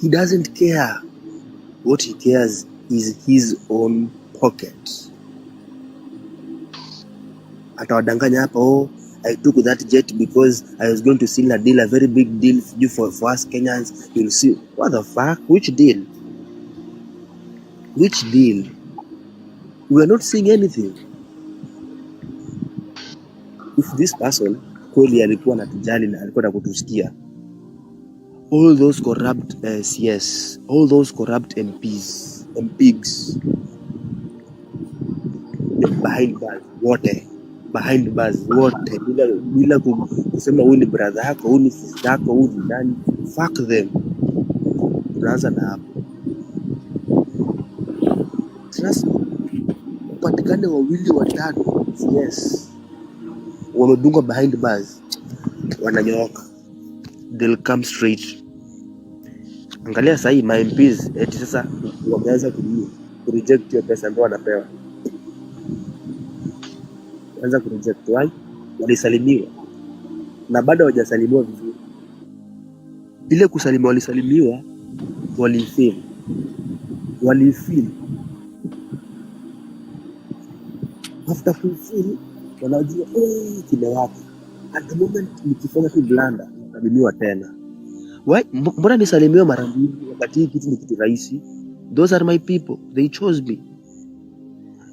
He doesn't care. What he cares is his own pocket. Atawadanganya hapa, oh, I took that jet because I was going to seal a deal, a very big deal for us Kenyans. You'll see. What the fuck? Which deal? Which deal? We are not seeing anything. If this person kweli alikuwa anatujali na alikuwa anakutusikia, all those corrupt CS, all those corrupt MPs, MPs behind bars wote bila kusema huyu ni brother yako, huyu ni sister yako, huyu ni nani, fuck them. Tunaanza na hapo. Trust me, upatikane wawili watatu CS wamedungwa behind bars, wananyooka, they'll come straight. Angalia sahi my MPs eti sasa wameanza kureject hiyo pesa ndio wanapewa. Waanza kureject, why? Walisalimiwa na bado hawajasalimiwa vizuri. Ile kusalimiwa walisalimiwa, walifeel after fulfill wanajua kimewaka. At the moment nikifanya tu blanda nasalimiwa tena. Why? Mbona nisalimiwe mara mbili wakati hii kitu ni kitu rahisi? Those are my people, they chose me.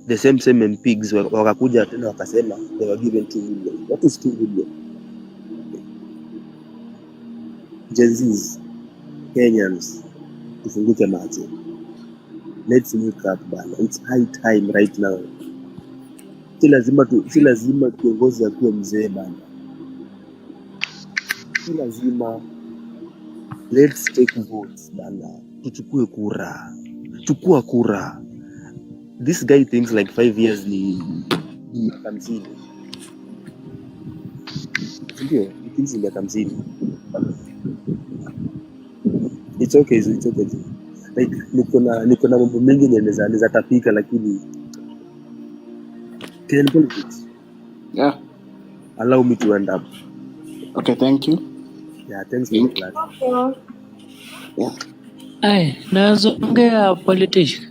The same MPs wakakuja tena wakasema they were given 2 million. What is 2 million? Gen Z's, Kenyans, tufunguke macho. Let's wake up bana. It's high time right now. Si lazima kiongozi akuwe mzee bana. Si lazima. Let's take votes bana. Tuchukue kura. Chukua kura. This guy thinks like 5 years ni kamsini. Ndio, he thinks ni kamsini. It's okay. Like niko na mambo mengi naweza tapika lakini Kenyan politics. Yeah. Allow me to end up. Okay, thank you. Yeah, thanks for the class. Yeah. Ai, nazoongea politics.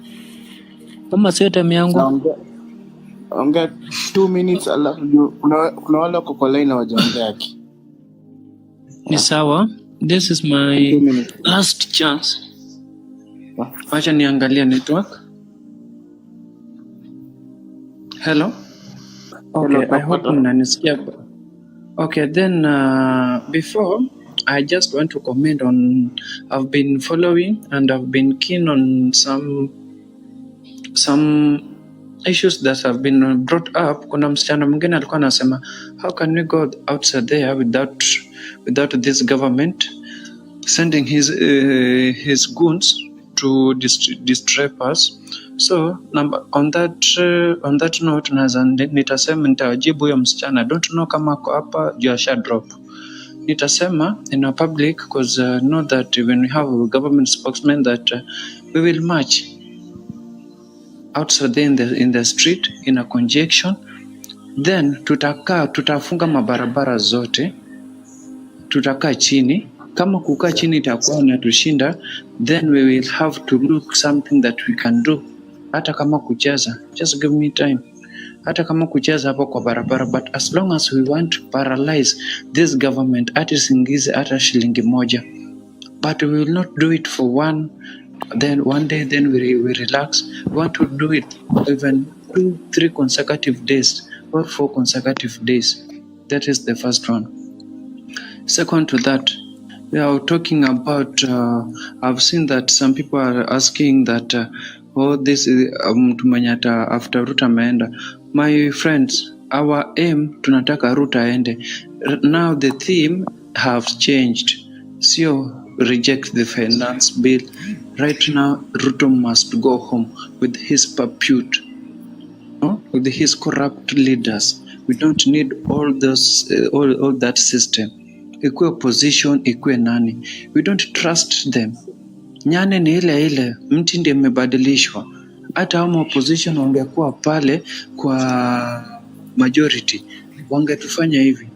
Kama sio time yangu. Ongea 2 minutes, alafu kuna wale wako kwa line hawajaongea haki. Ni sawa. This is my last chance. Wacha niangalia network. Hello? Okay, I hope mnanisikia. Okay, then before, I just want to comment on, I've been following and I've been keen on some issues that have been brought up. Kuna msichana mwingine alikuwa anasema, how can we go outside there without this government sending his goons to disturb us? So on that note, nitasema nitajibu huyo msichana. I don't know kama ako hapa juu asha drop. Nitasema in a public because know that when we have a government spokesman that we will march outside there in the street in a conjunction, then tutafunga mabarabara zote, tutakaa chini. Kama kukaa chini itakuwa inatushinda, then we will have to look something that we can do. Hata kama kucheza, just give me time. Hata kama kucheza hapo kwa barabara, but as long as we want to paralyze this government, hata singize hata shilingi moja. But we will not do it for one day, then we relax. We want to do it even 2-3 consecutive days or 4 consecutive days. That is the first one. Second to that, we are talking about, I've seen that some people are asking that, this is Mtumanyata after Ruta ameenda. My friends, our aim, tunataka Ruta aende. Now the theme has changed. So reject the finance bill. Right now, Ruto must go home with his puppet, with his corrupt leaders. We don't need all those, all that system. Ikuwe opposition, ikuwe nani. We don't trust them. Nyane ni ile, mti ndiye imebadilishwa. Hata hao opposition wangekuwa pale kwa majority, wangetufanya hivi.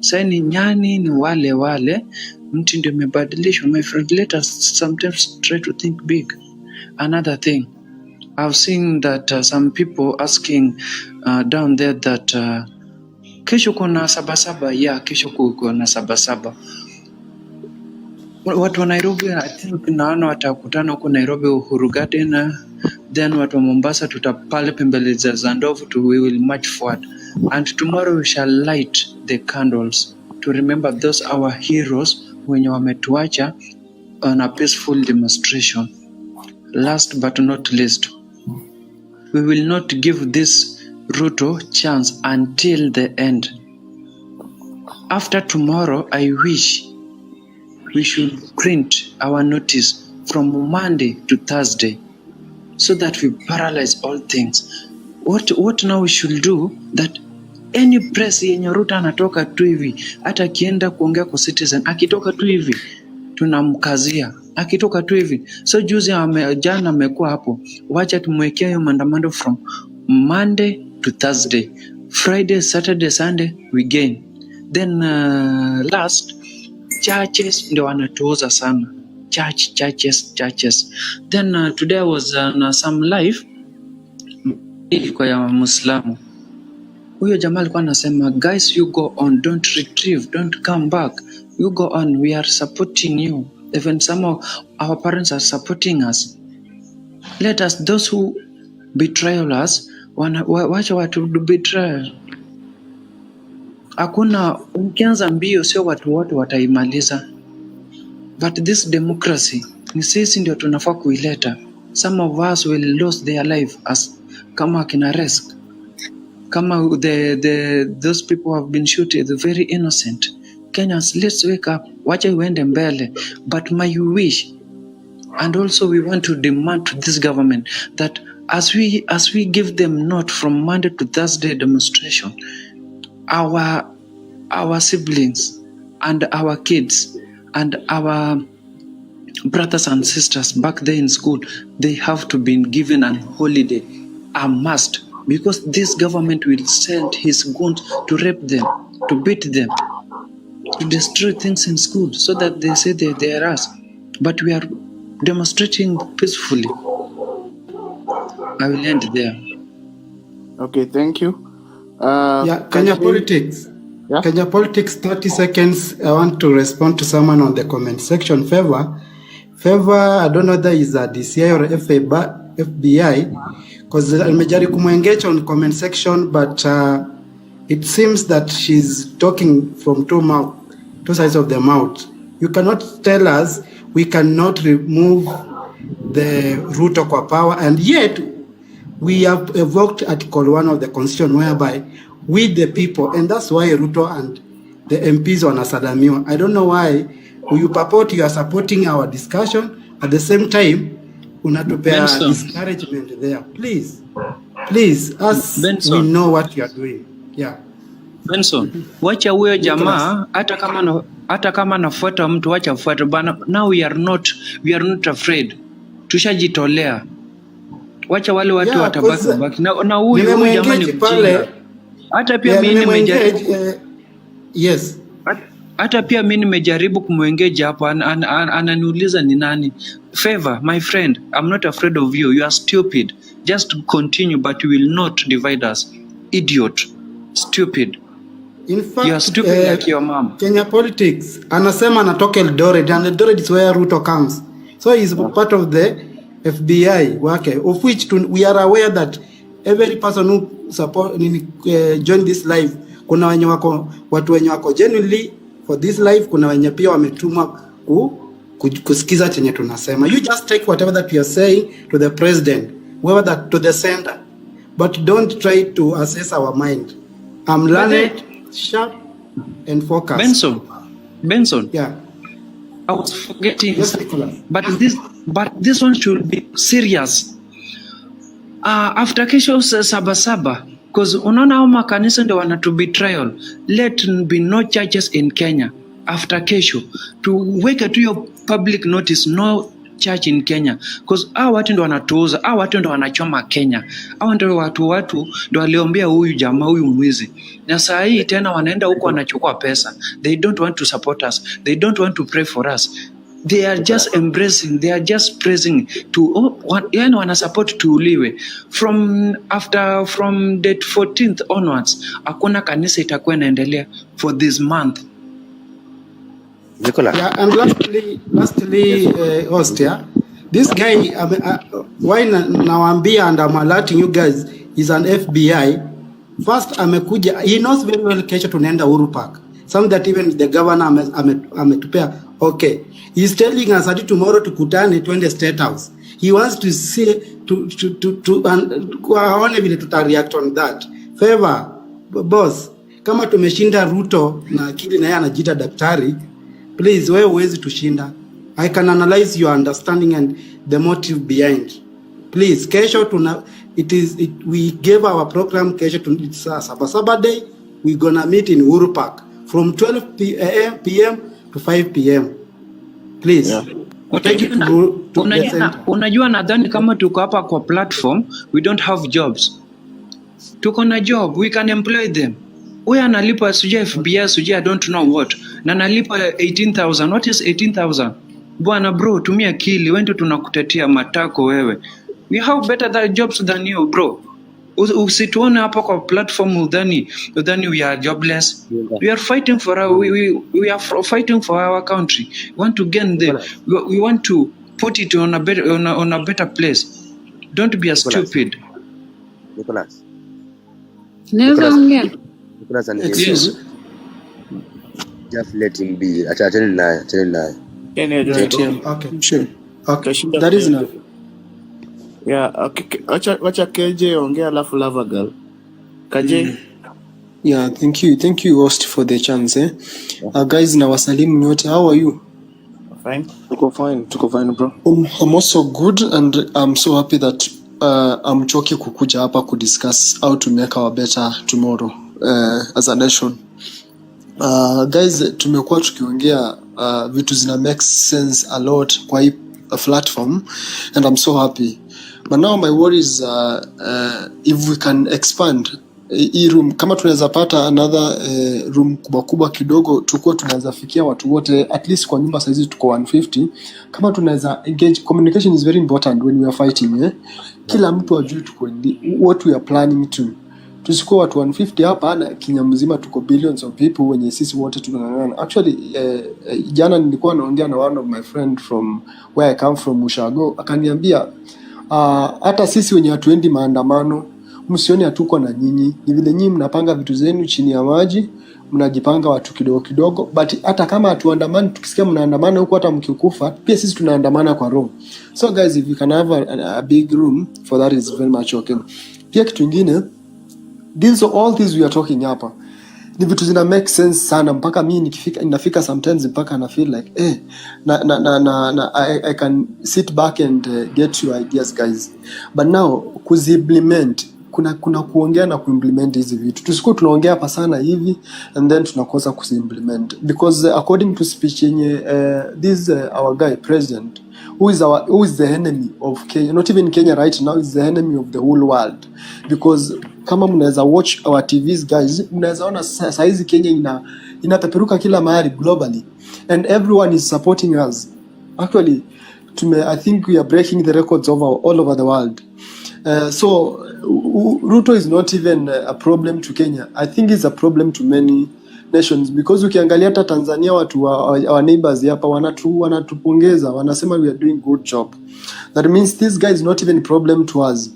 Sasa ni nyani ni wale, mti ndiye imebadilishwa. My friend, let us sometimes try to think big. Another thing, I've seen that some people asking down there that kesho kuna sabasaba. Yeah, kesho kuna sabasaba. Watu wa Nairobi, I think naona watakutana huko Nairobi Uhuru Garden, then watu wa Mombasa tutapale pembele za ndovu, we will march forward. And tomorrow we shall light the candles to remember those our heroes wenye wametuacha on a peaceful demonstration. Last but not least, we will not give this Ruto chance until the end. After tomorrow, I wish we should print our notice from Monday to Thursday so that we paralyze all things. What now we should do, that any press yenye Ruto anatoka tu hivi, hata akienda kuongea kwa Citizen, akitoka tu hivi tunamkazia, akitoka tu hivi. So jana amekuwa hapo, wacha tumwekea hiyo maandamano from Monday to Thursday, Friday, Saturday, Sunday we gain. Then last, churches ndio wanatuuza sana. Churches. Then today I was on some live kwa ya Muislamu. Huyo jamaa alikuwa anasema, guys, you go on, don't retrieve, don't come back. You go on, we are supporting you. Even some of our parents are supporting us. Let us, those who betray us, wacha watu betray. Hakuna, ukianza mbio sio watu wote wataimaliza. But this democracy, ni sisi ndio tunafaa kuileta. Some of us will lose their life as kama kina risk. Kama those people have been shot, they're very innocent. Kenyans, let's wake up. Wacha uende mbele. But my wish, and also we want to demand to this government that as we give them note from Monday to Thursday demonstration, our siblings and our kids and our brothers and sisters back there in school, they have to be given a holiday, a must, because this government will send his goons to rape them, to beat them, to destroy things in school, so that they say they are us. But we are demonstrating peacefully. I will end there. Okay, thank you. Kenya politics. Yeah. Kenya politics, 30 seconds. I want to respond to someone on the comment section. Favor, I don't know whether is a DCI or FBI, because nimejaribu kumengage on comment section, but it seems that she's talking from two sides of the mouth. You cannot tell us we cannot remove the Ruto kwa power, and yet we have evoked Article 1 of the Constitution whereby we the people, and that's why Ruto and the MPs wanasadamiwa. I don't know why you are supporting our discussion at the same time unatupea discouragement there. Please, us we know what you are doing. Yeah. Benson, wacha huyo jamaa hata kama nafuata mtu wacha fuata bana. Now we are not afraid. Tushajitolea. Wacha wale watu watabaki na huyu jamaa ni pale. Hata pia mimi nimejaribu. Yes. Hata pia mimi nimejaribu kumengage hapo, ananiuliza ni nani. Favor, my friend, I'm not afraid of you. You are stupid. Just continue, but you will not divide us. Idiot. Stupid. In fact, you are stupid like your mom. Kenya politics, anasema anatoka Eldoret, and Eldoret is where Ruto comes. So he's part of the FBI wake, of which we are aware that every person who join this live, kuna wenye watu wenye wako genuinely for this live, kuna wenye pia wametumwa kusikiza chenye tunasema. You just take whatever that you are saying to the president, whoever that to the center, but don't try to assess our mind. I'm learned, sharp, and focused. Benson. Yeah. I was forgetting. Yes, Nicholas. But this one should be serious. After kesho Sabasaba, because unaona hao makanisa ndio wana to betrayal. Let be no churches in Kenya after kesho. Tuweke tu hiyo public notice, no church in Kenya, because hao watu ndio wanatuuza, hao watu ndio wanachoma Kenya, hao ndio watu ndio waliombea huyu jamaa huyu mwizi, na saa hii tena wanaenda huko wanachukua pesa. They don't want to support us, they don't want to pray for us. They are just embracing, they are just praising to yani wana support tuuliwe. From date 14th onwards hakuna kanisa itakuwa inaendelea for this month. Nicola. Yeah, and lastly, host, yeah, this guy, why nawaambia and I'm alerting you guys, is an FBI. First, amekuja, he knows very well kesho tunaenda Uhuru Park. Something that even the governor ametupea. Okay, he's telling us that tomorrow tukutane twende State House. He wants to see kuaone vile tutareact on that. Favor, boss, kama tumeshinda Ruto na akili na yeye anajiita daktari, please, wewe huwezi tushinda. I can analyze your understanding and the motive behind. Please, kesho we gave our program kesho it's Sabasaba day. We're gonna meet in Uhuru Park from 12 p.m. to 5 p.m. Please. Yeah. Unajua nadhani kama tuko hapa kwa platform, we don't have jobs. Tuko na job, we can employ them. Huyu analipa sujia FBI sujia I don't know what. Na analipa 18,000. What is 18,000? Bwana bro, tumia akili, wende tunakutetea matako wewe. We have better jobs than you, bro. Usituone hapa kwa platform udhani we are jobless. We are fighting for fighting for our country. We want to gain we want to put it on a better place. Don't be a stupid. Nicholas. Nicholas, excuse. Just let him be. Achana naye. Okay, sure. Okay, that is enough. Yeah, okay. Wacha KJ ongea alafu Lava Girl. KJ. Yeah, thank you host for the chance. Guys, na wasalimu nyote. How are you? Fine. Tuko fine bro. I'm also good and I'm so happy that I'm choki kukuja hapa kudiscuss how to make our better tomorrow as a nation. Guys, tumekuwa tukiongea vitu zina make sense a lot kwa hii platform and I'm so happy. But now my worry is if we can expand hii room kama tunaweza pata another room kubwa kubwa kidogo, tukua tunaweza fikia watu wote, at least kwa nyumba saizi tuko 150. Kama tunaweza engage, communication is very important when we are fighting, kila mtu ajue tuko what we are planning to. Tusikuwa watu 150 hapa na Kenya mzima tuko billions of people wenye sisi wote tunang'ang'ana. Actually jana nilikuwa naongea na one of my friend from where I come from, Ushago, akaniambia hata sisi wenye hatuendi maandamano msioni hatuko na nyinyi, ni vile nyinyi mnapanga vitu zenu chini ya maji, mnajipanga watu kidogo kidogo, but hata kama hatuandamani, tukisikia mnaandamana huko hata mkikufa pia sisi tunaandamana kwa roho. So guys, if you can have a big room for that is very much okay. Pia kitu kingine, all these we are talking hapa ni vitu zina make sense sana, mpaka mimi inafika sometimes mpaka na feel like I can sit back and get your ideas guys, but now kuzimplement kuna kuongea na kuimplement hizi vitu. Tusikuwa tunaongea hapa sana hivi and then tunakosa kuzimplement, because according to speech yenye this our guy president who is the enemy of Kenya, not even Kenya right now, is the enemy of the whole world, because kama mnaweza watch our TVs guys, mnaweza ona saizi Kenya inapeperuka kila mahali globally and everyone is supporting us. Actually I think we are breaking the records all over the world. So Ruto is not even a problem to Kenya. I think it's a problem to many nations, because ukiangalia hata Tanzania watu wa neighbors hapa wanatupongeza, wanasema we are doing good job. That means this guy is not even a problem to us.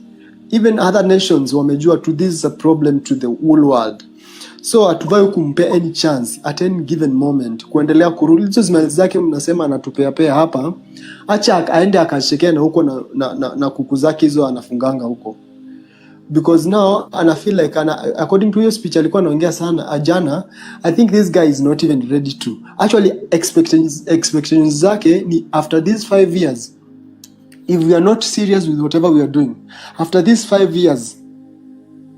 Even other nations wamejua to this is a problem to the whole world. So atufai kumpe any chance at any given moment kuendelea kurudi hizo zimali zake. Mnasema anatupea hapa, acha aende akashekea na huko na kuku zake hizo anafunganga huko, because now ana feel like according to your speech alikuwa anaongea sana ajana. I think this guy is not even ready to actually expectations zake ni after these 5 years, if we are not serious with whatever we are doing, after these 5 years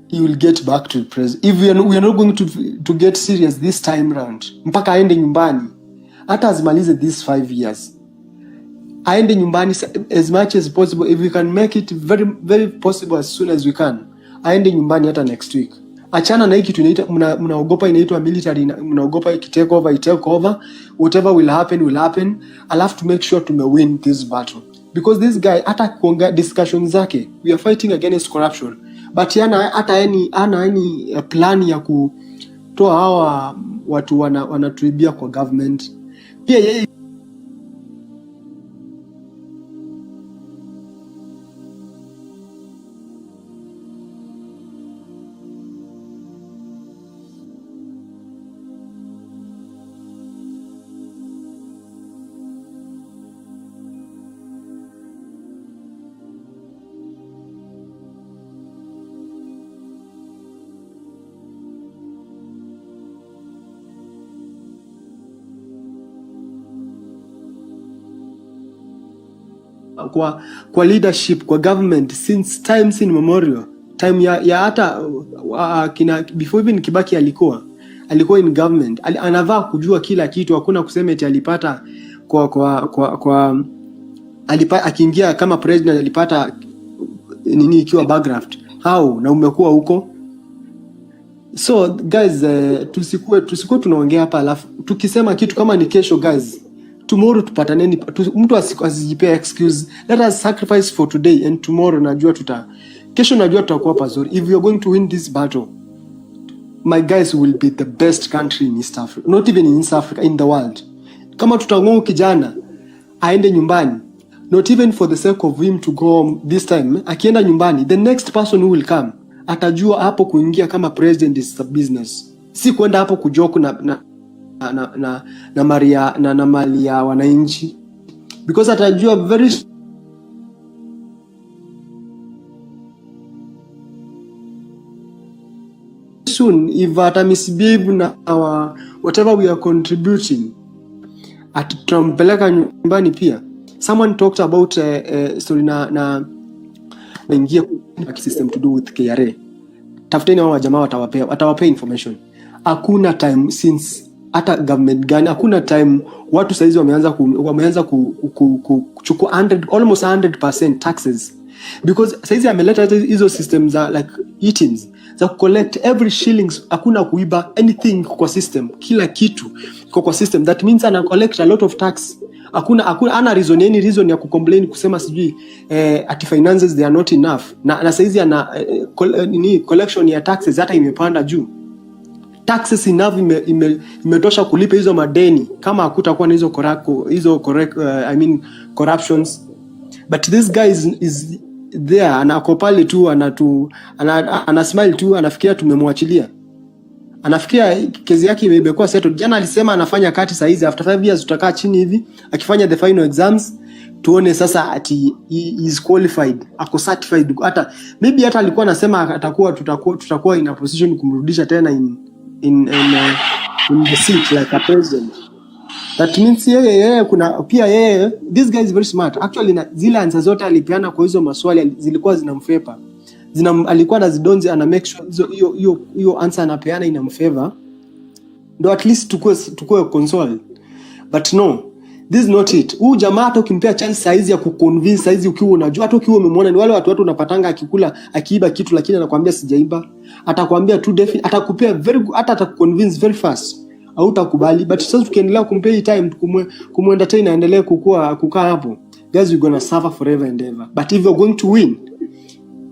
he will get back to the president. If we are not going to get serious this time round, mpaka aende nyumbani, hata azimalize these 5 years, aende nyumbani as much as possible. If we can make it very very possible as soon as we can, aende nyumbani hata next week. Achana na hiki kitu inaita mnaogopa inaitwa military, mnaogopa take over, whatever will happen. I'll have to make sure to win this battle, because this guy hata kuongea discussion zake, we are fighting against corruption, but hata any plan ya kutoa hawa watu wanatuibia kwa government. Pia yeye kwa leadership kwa government since times in memorial time ya hata before even Kibaki alikuwa in government, anavaa kujua kila kitu. Hakuna kusema eti alipata akiingia kama president alipata nini ikiwa background how na umekuwa huko. So guys, tusikuwe tunaongea hapa alafu tukisema kitu kama ni kesho guys, tomorrow tupataneni. Mtu asijipea excuse. Let us sacrifice for today and tomorrow kesho najua tutakuwa pazuri. If we are going to win this battle, my guys, will be the best country in East Africa, not even in East Africa, in the world. Kama tutangonga kijana aende nyumbani, not even for the sake of him to go home this time, akienda nyumbani, the next person who will come atajua hapo kuingia kama president is a business, si kwenda hapo kujoku na mali ya wananchi, because atajua very soon if misbehave na whatever we are contributing atutampeleka nyumbani pia. Someone talked about story na ingia system to do with KRA. Tafuteni hao jamaa watawapea information. Hakuna time since hata government gani, hakuna time watu saizi wameanza kuchukua almost 100% taxes because saizi ameleta hizo systems za like eatings za collect every shillings, hakuna kuiba anything kwa system, kila kitu kwa system. That means ana collect a lot of tax. Hakuna ana reason ya kucomplain kusema sijui ati finances they are not enough, na saizi ana collection ya taxes hata imepanda juu. Taxes enough imetosha kulipa hizo madeni kama hakutakuwa na corruptions. But this guy is there, anako pale tu ana smile tu, anafikiria tumemwachilia, anafikiria kesi yake imekuwa settled. Jana alisema anafanya kati saa hizi, after 5 years tutakaa chini hivi akifanya the final exams tuone sasa ati he is qualified, ako certified. Hata maybe hata alikuwa anasema tutakuwa in a position kumrudisha tena in the seat like a president. That means yeye kuna pia yeye, this guy is very smart actually. Na zile answers zote alipeana kwa hizo maswali zilikuwa zinamfavor, alikuwa anazidonzi, ana make sure hiyo answer anapeana inamfavor, ndo at least tukue console. But no, this is not it. Huyu jamaa hata ukimpea chance saizi ya kuconvince, saizi ukiwa unajua, hata ukiwa umemwona, ni wale watu unapatanga akikula akiiba kitu lakini anakuambia sijaiba, atakwambia tu definitely, atakupea very good, hata atakuconvince very fast, au utakubali. But sasa tukiendelea kumpea time kumentertain aendelee kukaa hapo, guys, we're going to suffer forever and ever. But if you're going to win,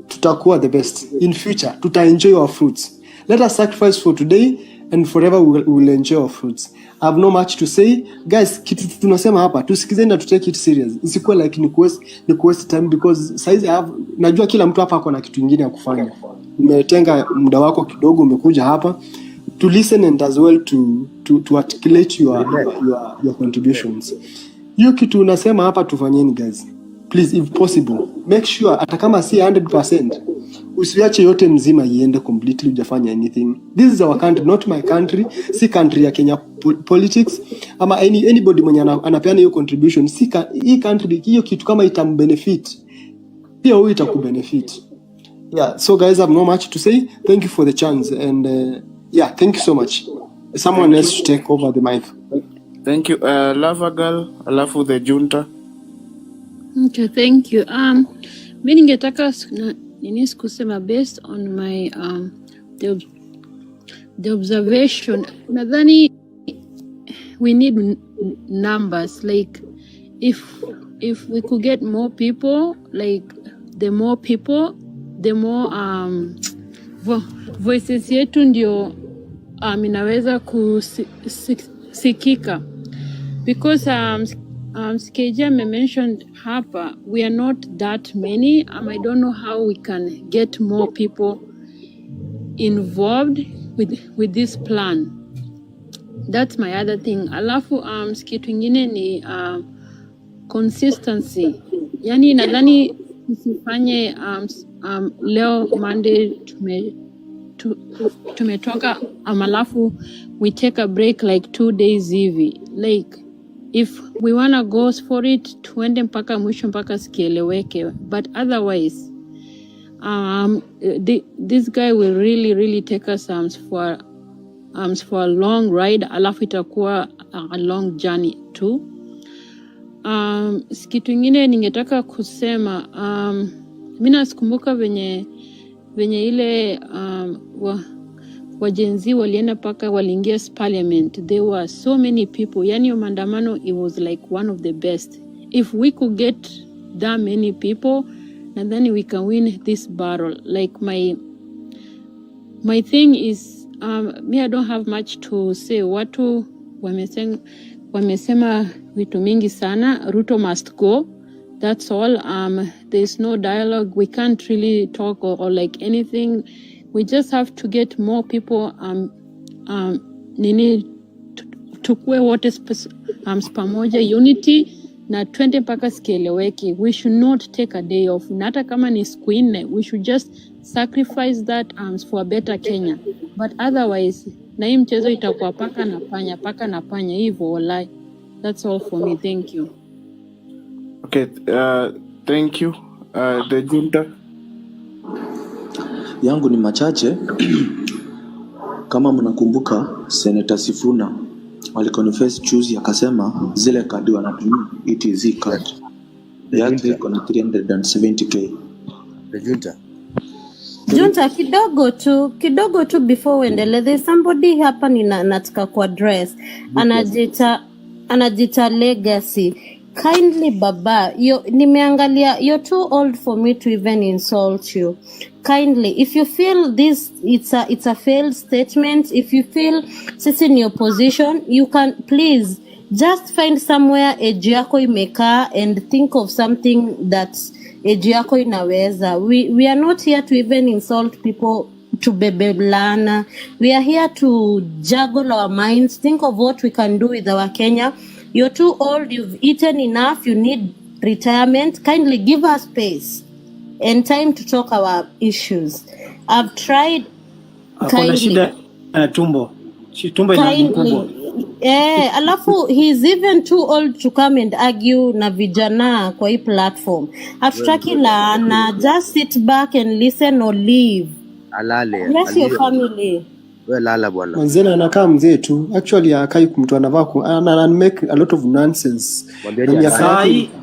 tutakuwa the best in future, enjoy our fruits. Let us sacrifice for today and forever we will enjoy our fruits. I have no much to say, guys. Kitu tunasema hapa tusikizeni na tutake it serious, isikuwe like ni waste time, because size najua kila mtu hapa ako na kitu kingine ya kufanya. Umetenga muda wako kidogo, umekuja hapa to listen and as well to articulate your contributions. Hiyo kitu unasema hapa tufanyeni, guys, please, if possible make sure hata kama si 100% usiache yote mzima iende completely, hujafanya anything. This is our country, not my country. Si country ya Kenya politics ama anybody mwenye anapeana hiyo contribution. Hii country, hiyo kitu kama itambenefit pia wewe itakubenefit. Yeah, so guys, I have no much to say. Thank you for the chance and yeah, thank you so much. Someone else to take over the mic. Thank you. Lava Girl, alafu the junta. Okay, thank you. Mimi ningetaka kusema based on my the observation, nadhani we need numbers. Like if we could get more people, like the more people, the more voices yetu ndio inaweza kusikika, because Skeja mentioned hapa, we are not that many. I don't know how we can get more people involved with this plan. That's my other thing. Alafu kitu ingine ni consistency. Yani nadhani usifanye leo Monday tumetoka alafu we take a break like 2 days hivi. Like if we wanna go for it, tuende mpaka mwisho mpaka sikieleweke. But otherwise, this guy will really take us for a long ride. Alafu itakuwa a long journey too. Kitu ingine ningetaka kusema, mimi nasikumbuka venye ile wajenzi walienda paka waliingia parliament, there were so many people. Yani maandamano, it was like one of the best. If we could get that many people, and then we can win this battle. Like my thing is, me, I don't have much to say. Watu wamesema vitu mingi sana. Ruto must go. That's all. There's no dialogue. We can't really talk or like anything. We just have to get more people. Tukue wote pamoja, unity na twende mpaka sikieleweki. We should not take a day off. Na hata kama ni siku 4, we should just sacrifice that for a better Kenya. But otherwise, na hii mchezo itakuwa paka na panya hivyo walai. That's all for me. Thank you. Okay, thank you. The junta. Yangu ni machache. Kama mnakumbuka, Senator Sifuna aliconfess juzi akasema zile kadi wanatumia ETZ card yake iko na 370k. The junta. Junta, kidogo tu before uendelee. There's somebody hapa nataka ku address. Anajita Legacy. Kindly baba, nimeangalia, you're too old for me to even insult you. Kindly, if you feel this it's a failed statement, if you feel sisi in your position, you can please just find somewhere age yako imekaa and think of something that age yako inaweza. We are not here to even insult people to bebelana. We are here to juggle our minds, think of what we can do with our Kenya. You're too old, you've eaten enough, you need retirement. Kindly give us space and time to talk our issues. I've tried Akona shida tumbo. Tumbo inamukumbo. Alafu he's even too old to come and argue na vijana kwa hii platform. Hatutaki laana, just sit back and listen or leave. Alale. Bless your family. Wewe lala bwana. Mzee anakaa mzee tu. Actually akai kumtu anavaa ana make a lot of nonsense.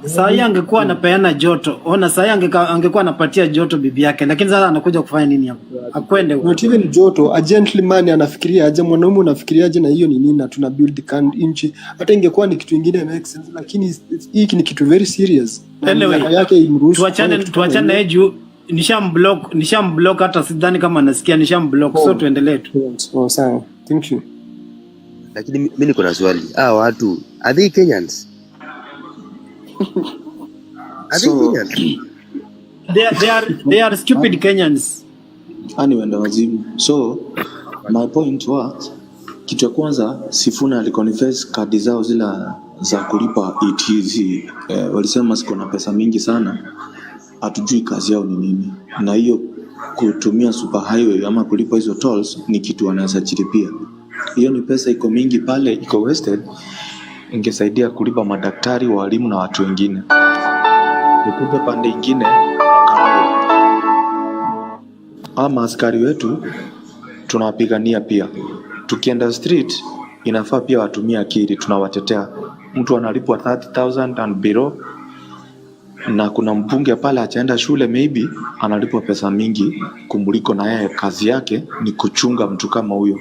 Sai angekuwa anapeana joto. Ona sai angekuwa anapatia joto bibi yake, lakini sasa anakuja kufanya nini hapo? Akwende huko. Not even joto, a gentleman anafikiria aje, mwanaume unafikiriaje na hiyo ni nini, na tuna build inchi. Hata ingekuwa ni kitu kingine make sense, lakini hiki ni kitu very serious. Anyway, yake imruhusu. Tuachane na juu. Nishamblock hata sidhani kama nasikia, nishamblock. So tuendelee tu. Oh, sawa. Thank you. Lakini mimi niko na swali. Watu are they Kenyans? They are stupid Kenyans. Wenda wazimu. So my point was, kitu ya kwanza Sifuna aliconfess kadi zao zila za kulipa ETZ. Walisema siko na pesa mingi sana, hatujui kazi yao ni nini. Na hiyo kutumia super highway ama kulipa hizo tolls ni kitu wanaweza chilipia. Hiyo ni pesa iko mingi pale, iko wasted. Ingesaidia kulipa madaktari, walimu na watu wengine. Nikupe pande ingine, ama askari wetu tunawapigania pia. Tukienda street inafaa pia watumie akili, tunawatetea. Mtu analipwa 30,000 and below, na kuna mbunge pale achaenda shule maybe analipwa pesa mingi kumuliko, na yeye kazi yake ni kuchunga mtu kama huyo.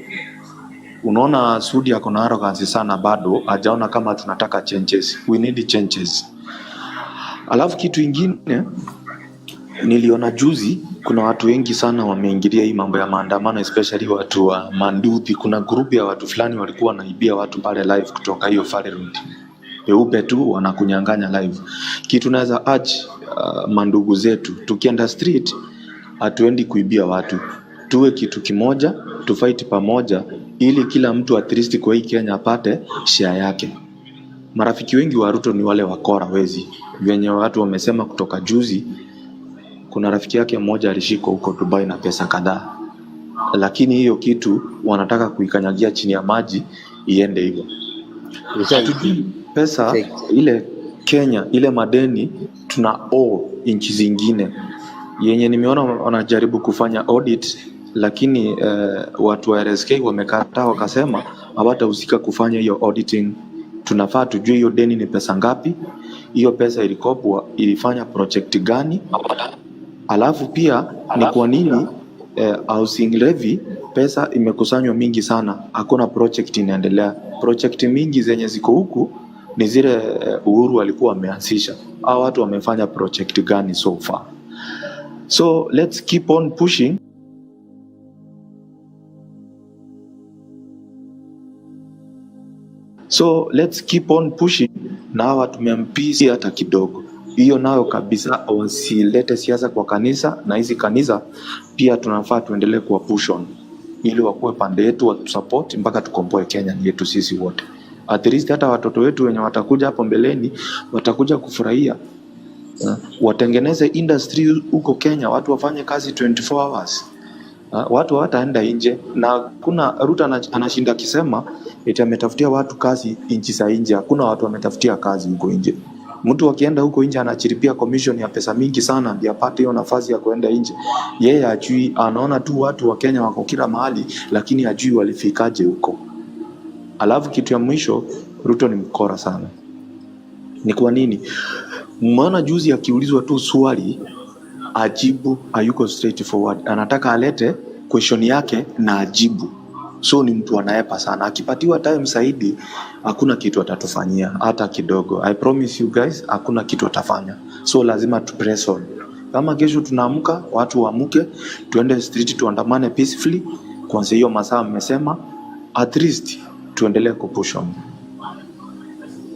Unaona Sudi yako na arrogance sana, bado hajaona kama tunataka changes. We need changes. Alafu kitu ingine niliona juzi, kuna watu wengi sana wameingilia hii mambo ya maandamano, especially watu wa Manduthi. Kuna group ya watu fulani walikuwa wanaibia watu pale live kutoka hiyo Fare Road. Weupe tu wanakunyanganya live. Kitu naweza urge mandugu zetu, tukienda street hatuendi kuibia watu. Tuwe kitu kimoja, tufight pamoja, ili kila mtu at least kwa hii Kenya apate share yake. Marafiki wengi wa Ruto ni wale wakora wezi. Wenye watu wamesema kutoka juzi, kuna rafiki yake mmoja alishikwa huko Dubai na pesa kadhaa. Lakini hiyo kitu wanataka kuikanyagia chini ya maji iende hivyo. Pesa ile Kenya, ile madeni tuna nchi zingine. Yenye nimeona wanajaribu kufanya audit, lakini watu wa RSK wamekataa, wakasema hawatahusika kufanya hiyo auditing. Tunafaa tujue hiyo deni ni pesa ngapi, hiyo pesa ilikopwa ilifanya project gani, alafu pia ni kwa nini housing levy pesa imekusanywa mingi sana, hakuna project inaendelea. Project mingi zenye ziko huku ni zile Uhuru alikuwa ameanzisha. Hao watu wamefanya project gani so far? So let's keep on pushing. Na watu tumempisi hata kidogo. Hiyo nayo kabisa, wasilete siasa kwa kanisa, na hizi kanisa pia tunafaa tuendelee kuwa push on ili wakuwe pande yetu, watu support mpaka tukomboe Kenya yetu sisi wote. At least hata watoto wetu wenye watakuja hapo mbeleni watakuja kufurahia. Watengeneze industry huko Kenya, watu wafanye kazi 24 hours. Watu hataenda nje, na kuna Ruto anashinda kisema eti ametafutia watu kazi nchi za nje. Hakuna watu wametafutia kazi huko nje. Mtu akienda huko nje anachiripia commission ya pesa mingi sana ndio apate hiyo nafasi ya kuenda nje. Yeye hajui, anaona tu watu wa Kenya wako kila mahali, lakini hajui walifikaje huko. Alafu kitu ya mwisho, Ruto ni mkora sana. Ni kwa nini? Maana juzi akiulizwa tu swali ajibu, hayuko straightforward. Anataka alete question yake na ajibu. So ni mtu anaepa sana. Akipatiwa time zaidi, hakuna kitu atatufanyia hata kidogo. I promise you guys, hakuna kitu atafanya. So lazima tu press on. Kama kesho tunaamka, watu waamuke, tuende street tuandamane peacefully. Kwanza hiyo masaa mmesema, at least tuendelee kupush on.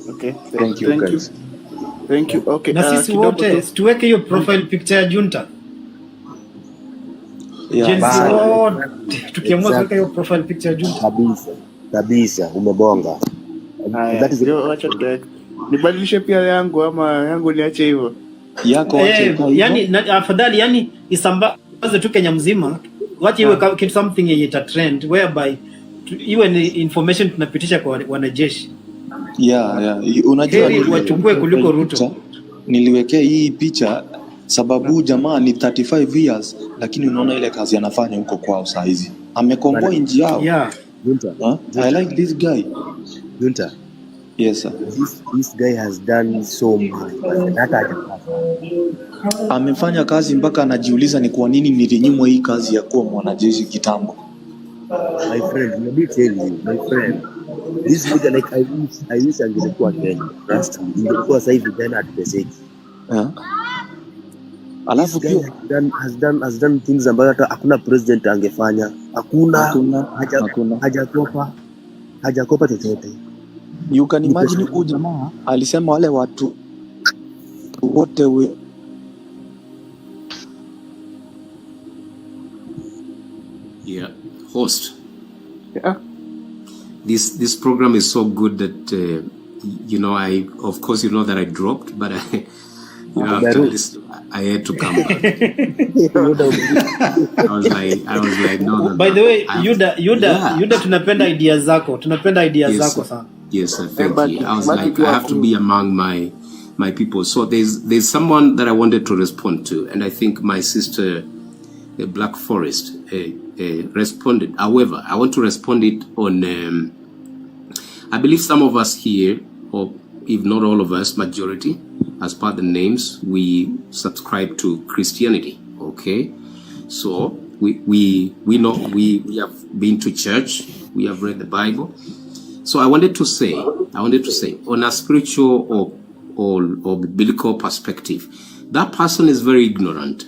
Okay. Thank you guys. Thank you. Okay. Na sisi wote tuweke hiyo profile picture ya junta. Yeah, tukiamua kuweka hiyo profile picture ya junta. Kabisa umebonga. That is nibadilishe pia yangu ama yangu niache hivyo. Yako wache. Yani afadhali yani isambaze tu Kenya mzima. Wache iwe kitu something yenye ita trend whereby iwe ni information tunapitisha kwa wanajeshi. Yeah. Unajua wachukue kuliko Ruto. Niliwekea hii picha sababu jamaa ni 35 years lakini unaona ile kazi anafanya huko kwao saa hizi. Amekomboa nchi yao. Yeah. Junta. I like this guy. Junta. Yes sir. This guy has done so much. Amefanya kazi mpaka anajiuliza ni kwa nini nilinyimwa hii kazi ya kuwa mwanajeshi kitambo. My friend, let me tell you, my friend. This nigga like I wish angekuwa Kenya. Trust me. Ingekuwa sasa hivi tena ateseki. Alafu pia has done things ambazo hata hakuna president angefanya. Hajakopa chochote. You can imagine huyu jamaa alisema wale watu wote Yeah, host. Yeah. This program is so good that I of course that I dropped, but after this I had to come back. I was like no. By the way, Yuda tunapenda ideas zako. Sana. Yes, thank you. I was like, I have to be among my people. So there's someone that I wanted to respond to, and I think my sister, the Black Forest, responded. However, I want to respond it on. I believe some of us here, or if not all of us, majority, as per the names, we subscribe to Christianity. Okay, so we know we have been to church, we have read the Bible. So I wanted to say, on a spiritual or biblical perspective, that person is very ignorant.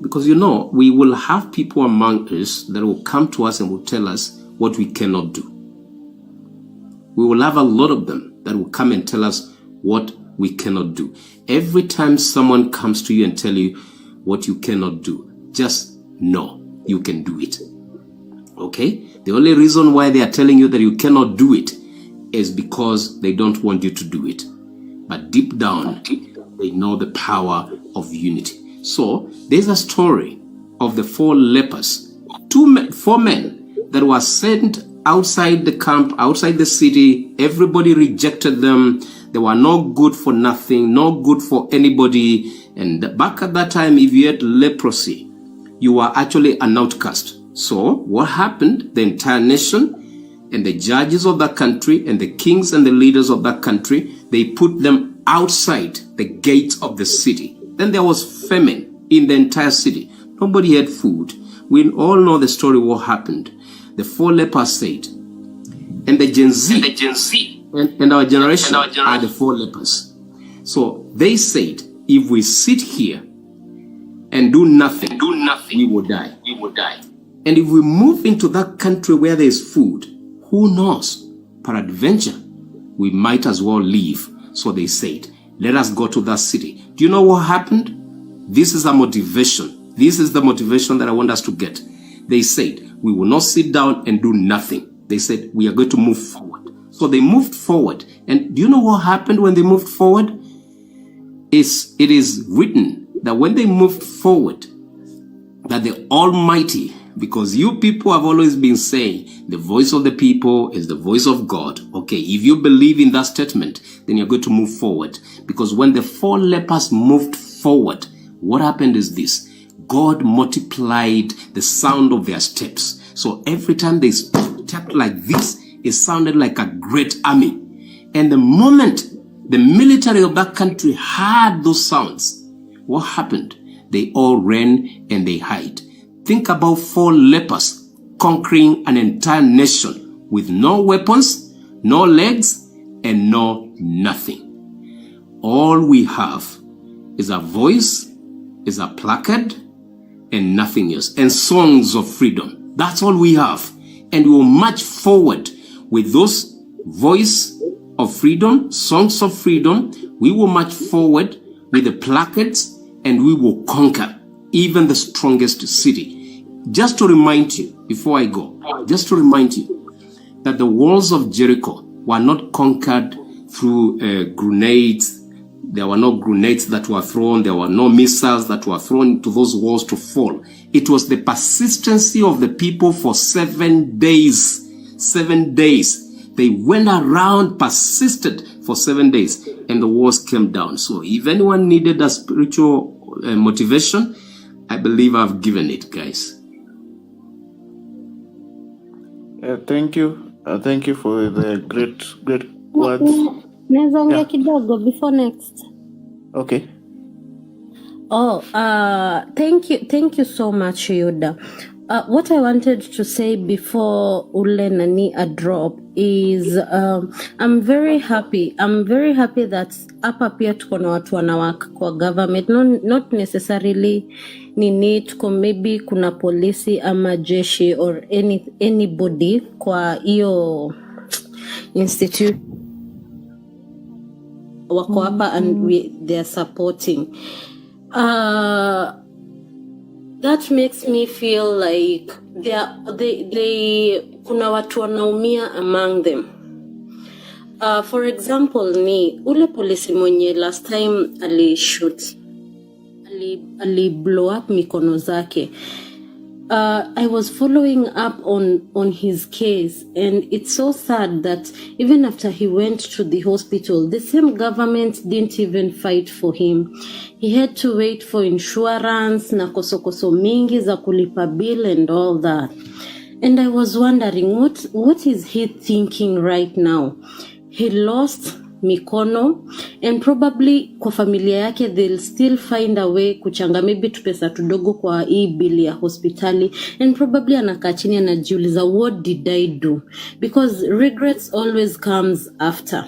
Because we will have people among us that will come to us and will tell us what we cannot do. We will have a lot of them that will come and tell us what we cannot do. Every time someone comes to you and tell you what you cannot do, just know you can do it. Okay? The only reason why they are telling you that you cannot do it is because they don't want you to do it. But deep down, they know the power of unity. So, there's a story of the 4 lepers, 4 men that were sent outside the camp, outside the city. Everybody rejected them. They were not good for nothing, not good for anybody. And back at that time, if you had leprosy, you were actually an outcast. So, what happened? The entire nation and the judges of that country and the kings and the leaders of that country, they put them outside the gates of the city. Then there was famine in the entire city. Nobody had food. We all know the story, what happened. The 4 lepers said, and the Gen Z, and our generation are the 4 lepers. So they said, if we sit here and do nothing, we will die. And if we move into that country where there is food, who knows? Peradventure, we might as well leave. So they said, let us go to that city. Do you know what happened? This is a motivation. This is the motivation that I want us to get. They said, we will not sit down and do nothing. They said, we are going to move forward. So they moved forward. And do you know what happened when they moved forward? It is written that when they moved forward, that the Almighty, because you people have always been saying the voice of the people is the voice of God. Okay, if you believe in that statement, then you're going to move forward. Because when the 4 lepers moved forward, what happened is this. God multiplied the sound of their steps. So every time they stepped like this, it sounded like a great army. And the moment the military of that country heard those sounds, what happened? they all ran and they hid. Think about 4 lepers conquering an entire nation with no weapons, no legs, and no nothing. All we have is a voice, is a placard, and nothing else, and songs of freedom. That's all we have. And we will march forward with those voice of freedom, songs of freedom. We will march forward with the placards, and we will conquer even the strongest city. Just to remind you, before I go, just to remind you that the walls of Jericho were not conquered through grenades. There were no grenades that were thrown. There were no missiles that were thrown to those walls to fall. It was the persistency of the people for 7 days. 7 days. They went around, persisted for 7 days, and the walls came down. So if anyone needed a spiritual motivation, I believe I've given it, guys. Thank you. Thank you for the great words. Naweza ongea kidogo before next. Okay. Thank you so much, Yuda. What I wanted to say before Ule Nani a drop is I'm very happy that hapa pia tuko na watu wanawaka kwa government, not necessarily nini tuko, maybe kuna polisi ama jeshi or anybody kwa hiyo institute wako hapa and they are supporting. That makes me feel like they kuna watu wanaumia among them. For example, ni ule polisi mwenye last time ali blow up mikono zake. I was following up on his case, and it's so sad that even after he went to the hospital, the same government didn't even fight for him. He had to wait for insurance na koso mingi za kulipa bill and all that. And I was wondering, what is he thinking right now? He lost mikono, and probably kwa familia yake they'll still find a way kuchanga maybe tupesa tudogo kwa hii bill ya hospitali, and probably anakaa chini anajiuliza, what did I do? Because regrets always comes after.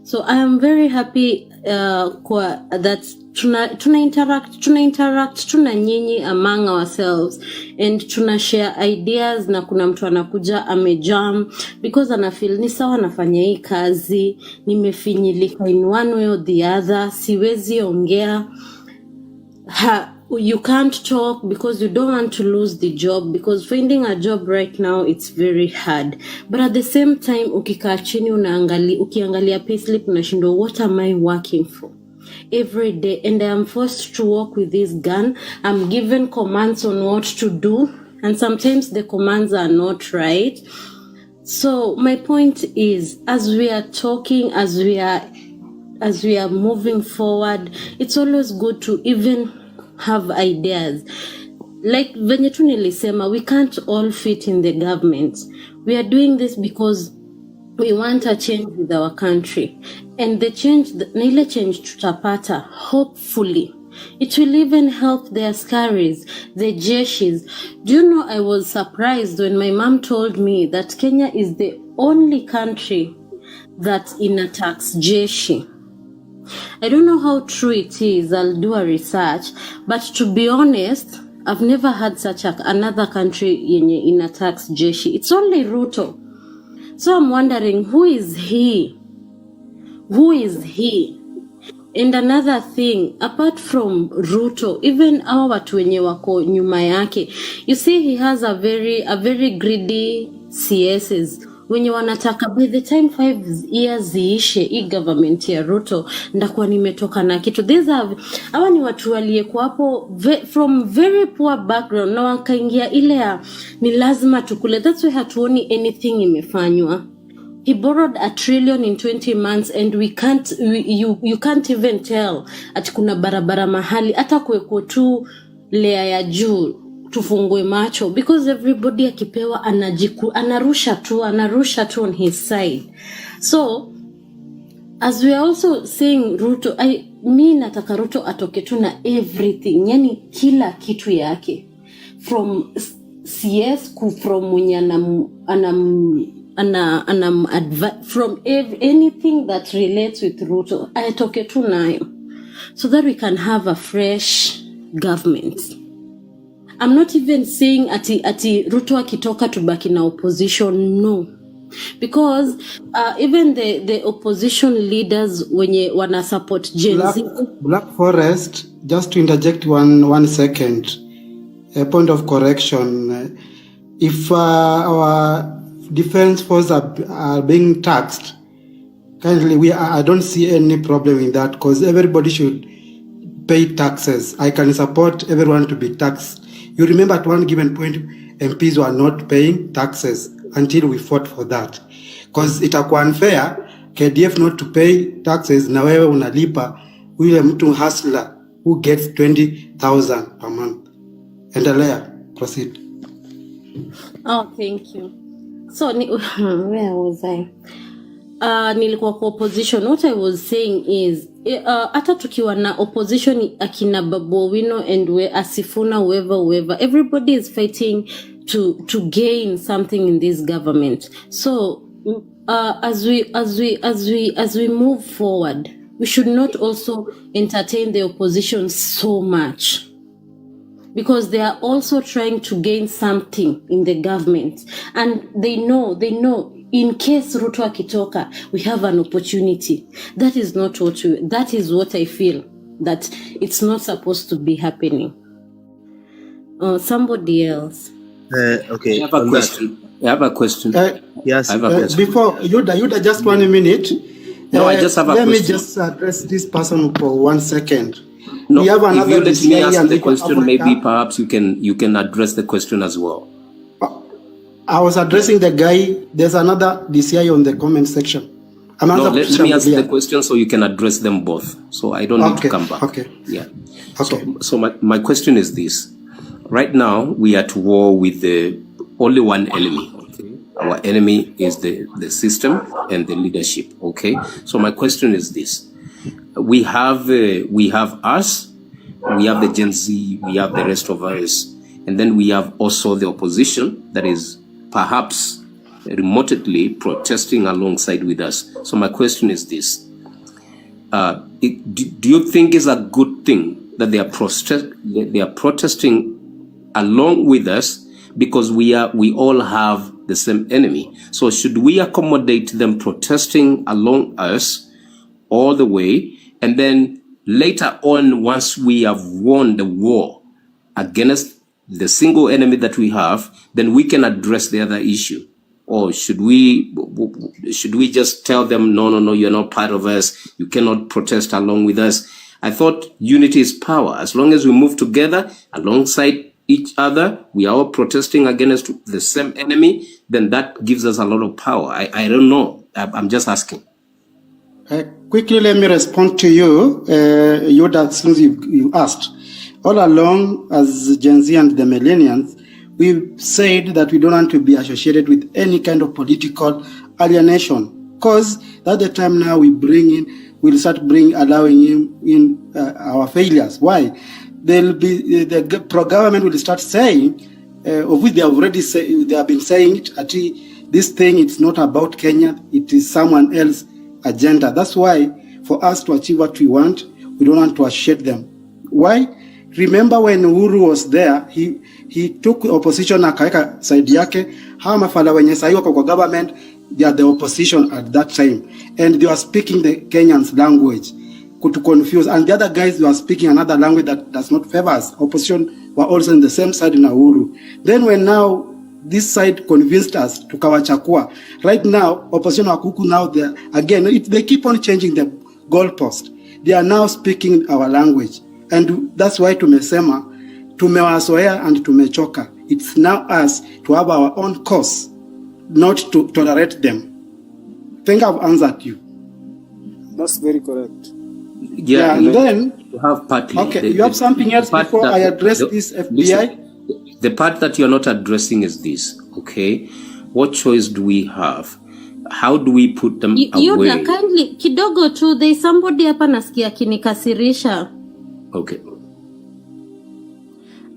So I am very happy that tuna interact tuna nyinyi among ourselves, and tuna share ideas, na kuna mtu anakuja amejam because anafeel ni sawa nafanya hii kazi, nimefinyilika in one way or the other, siwezi ongea. You can't talk because you don't want to lose the job, because finding a job right now it's very hard. But at the same time ukikaa chini ukiangalia payslip unashindwa, what am I working for every day? And I am forced to work with this gun. I'm given commands on what to do, and sometimes the commands are not right. So my point is, as we are talking, as we are moving forward, it's always good to even have ideas. Like venye tu nilisema, we can't all fit in the government. We are doing this because we want a change with our country, and the change, na ile change tutapata, hopefully it will even help the askaris, the jeshis. Do you know, I was surprised when my mom told me that Kenya is the only country that attacks jeshi. I don't know how true it is. I'll do a research, but to be honest, I've never had such another country in attacks jeshi. It's only Ruto. So I'm wondering, who is he? Who is he? And another thing, apart from Ruto, even our watu wenye wako nyuma yake, you see he has a very greedy CSs. Wenye wanataka by the time 5 years ziishe hii government ya Ruto ndakuwa nimetoka na kitu. Hawa ni watu waliyekuwa hapo from very poor background, na wakaingia ile ya ni lazima tukule. That's why hatuoni anything imefanywa. He borrowed $1 trillion in 20 months, and you can't even tell ati kuna barabara mahali hata kuweko tu layer ya juu tufungue macho, because everybody akipewa anarusha tu on his side. So as we are also saying Ruto, mi nataka Ruto atoke tu na everything, yani kila kitu yake, from CS from mwenye from anything that relates with Ruto, atoke tu nayo, so that we can have a fresh government. I'm not even saying ati Ruto akitoka tubaki na opposition, no. Because even the opposition leaders wenye wana support Gen Z. Black Forest, just to interject one second, a point of correction. If our defense forces are being taxed, currently I don't see any problem in that, because everybody should pay taxes. I can support everyone to be taxed. You remember at one given point, MPs were not paying taxes until we fought for that, because itakuwa unfair KDF not to pay taxes na wewe unalipa yule mtu hustler who gets 20,000 per month. Endelea, proceed. Oh, thank you. So where was I? Nilikuwa kwa opposition. What I was saying is hata tukiwa na opposition akina Babu Owino and Asifuna, whoever, everybody is fighting to gain something in this government. So as we move forward, we should not also entertain the opposition so much, because they are also trying to gain something in the government, and they know in case Ruto akitoka, we have an opportunity. That is what I feel that it's not supposed to be happening. Somebody else. Okay. I have a question. Yes. I have a question. Before Yuda, just 1 minute. No, I just have a let question. Let me just address this person for 1 second. No, we have if another you let me DCI ask the and question, Africa. maybe perhaps you can address the question as well. I was addressing the guy. There's another DCI on the comment section. No, let me ask the question so you can address them both. So I don't need to come back. Okay. Yeah. Okay. So my question is this. Right now, we are at war with only one enemy. Okay? Our enemy is the system and the leadership. Okay. So my question is this. We have us, we have the Gen Z, we have the rest of us, and then we have also the opposition that is perhaps remotely protesting alongside with us. So my question is this. Do you think it's a good thing that they are protesting along with us, because we all have the same enemy? So should we accommodate them protesting along us all the way, and then later on, once we have won the war against the single enemy that we have, then we can address the other issue? Or should we just tell them, no, you're not part of us, you cannot protest along with us? I thought unity is power. As long as we move together alongside each other, we are all protesting against the same enemy, then that gives us a lot of power. I don't know. I'm just asking. Quickly, let me respond to you. Yoda, since you asked. All along, as Gen Z and the millennials, we've said that we don't want to be associated with any kind of political alienation, because at the time now we'll start allowing him in our failures. Why? The pro-government will start saying, of which they have been saying it, this thing, it's not about Kenya, it is someone else's agenda. That's why, for us to achieve what we want, we don't want to associate them. Why? Remember when Uhuru was there, he took opposition akaweka side yake. Hawa mafala wenye sahi wako kwa government, they are the opposition at that time, and they were speaking the Kenyans language to confuse, and the other guys were speaking another language that does not favor us. Opposition were also in the same side in Uhuru. Then when now this side convinced us to kawachakua, right now opposition wakuku now they keep on changing the goalpost. They are now speaking our language. And that's why tumesema, tumewazoea and tumechoka. It's now us to have our own course, not to tolerate them. I think I've answered you. That's very correct. Yeah, and then you have partly. Okay, you have something else before I address this FBI? Listen, the part that you're not addressing is this, okay? What choice do we have? how do we put them Yuda, away? kindly kidogo tu, there is somebody hapa nasikia kinikasirisha. Okay.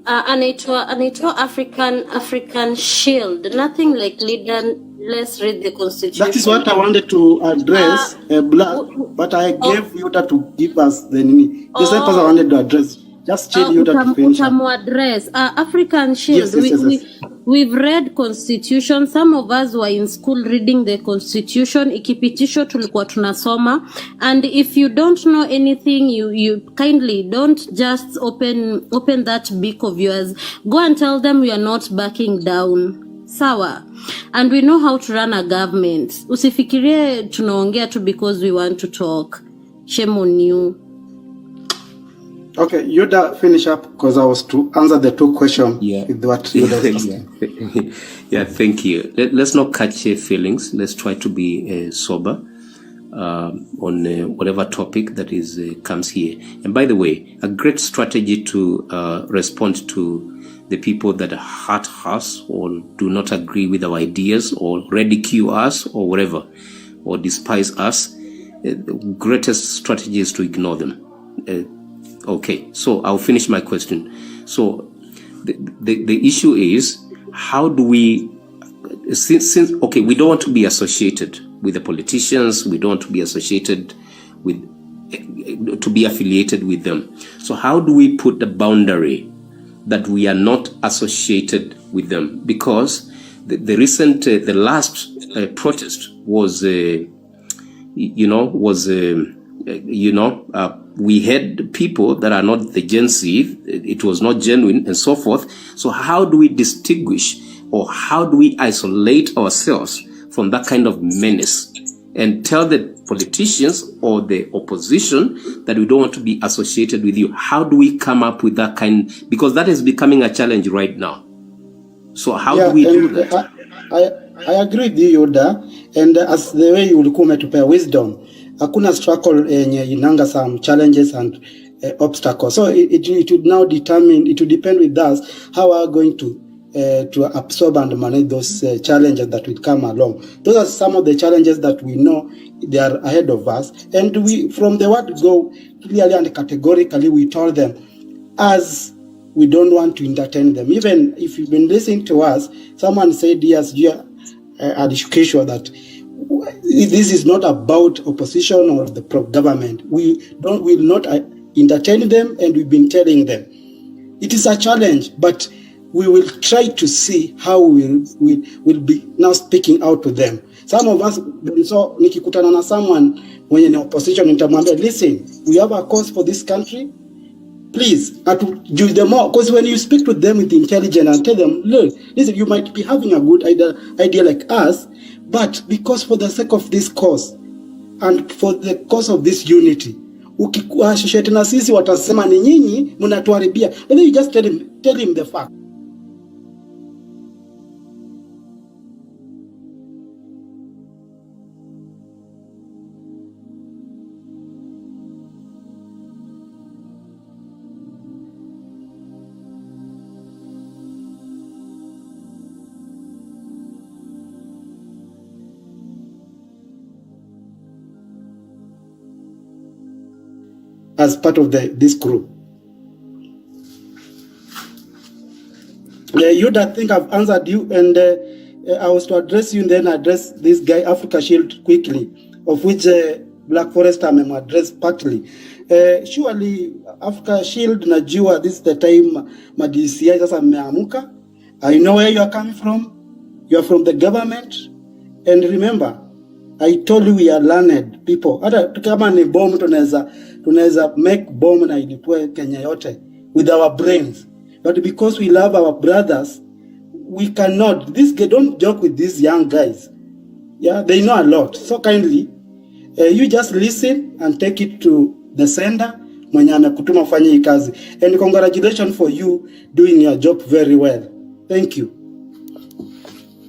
Anaitwa African Shield. Nothing like leader. Let's read the constitution. That is what I wanted to address, Black, but I gave Yuda to give us the nini. The same person I wanted to address. Just chill Yuda to finish. Address African Shield. Yes. We've read constitution. Some of us were in school reading the constitution. Ikipitisho tulikuwa tunasoma. And if you don't know anything, you kindly don't just open that book of yours. Go and tell them we are not backing down. Sawa. And we know how to run a government. Usifikirie tunaongea tu because we want to talk. Shame on you. Okay, Yuda, finish up because I was to answer the two questions with what Yuda was asking. Yeah, thank you. Let's not catch feelings. Let's try to be sober on whatever topic that is comes here. And by the way, a great strategy to respond to the people that hurt us or do not agree with our ideas or ridicule us or whatever, or despise us, the greatest strategy is to ignore them. Okay, so I'll finish my question. So the issue is, how do we, since okay, we don't want to be associated with the politicians, we don't want to be associated with, to be affiliated with them. So how do we put the boundary that we are not associated with them? Because the recent, the last protest was, we had people that are not the Gen Z, it was not genuine and so forth. So how do we distinguish, or how do we isolate ourselves from that kind of menace and tell the politicians or the opposition that we don't want to be associated with you? How do we come up with that kind? Because that is becoming a challenge right now. So how do we do that? I agree with you, Yoda, and as the way you will come to pay wisdom, hakuna struggle inanga some challenges and obstacles. So it would now determine, it would depend with us how we are going to absorb and manage those challenges that will come along. Those are some of the challenges that we know they are ahead of us, and we, from the word go, clearly and categorically, we told them as we don't want to entertain them. Even if you've been listening to us, someone said yes, education, that this is not about opposition or the government. We will not entertain them, and we've been telling them it is a challenge, but we will try to see how we will be now speaking out to them. Some of us, so nikikutana na someone when in opposition, nitamwambia, listen, we have a cause for this country. Please, do them more, because when you speak to them with intelligence and tell them, look, listen, you might be having a good idea like us, but because for the sake of this cause and for the cause of this unity, ukikuashishete na sisi watasema ni nyinyi mnatuharibia. And then you just tell him the fact. As part of this group. You'd think I've answered you, and I was to address you and then address this guy, Africa Shield, quickly, of which Black Forest I'm addressed partly. Surely, Africa Shield, najua, this is the time ma-DCI sasa mmeamuka. I know where you are coming from. You are from the government. And remember, I told you we are learned people. Hata kama ni bomb tunaweza make bomb na ilipue Kenya yote with our brains. But because we love our brothers, we cannot. Don't joke with these young guys. Yeah, they know a lot. So kindly, you just listen and take it to the sender mwenye amekutuma ufanye hii kazi. And congratulations for you doing your job very well. Thank you.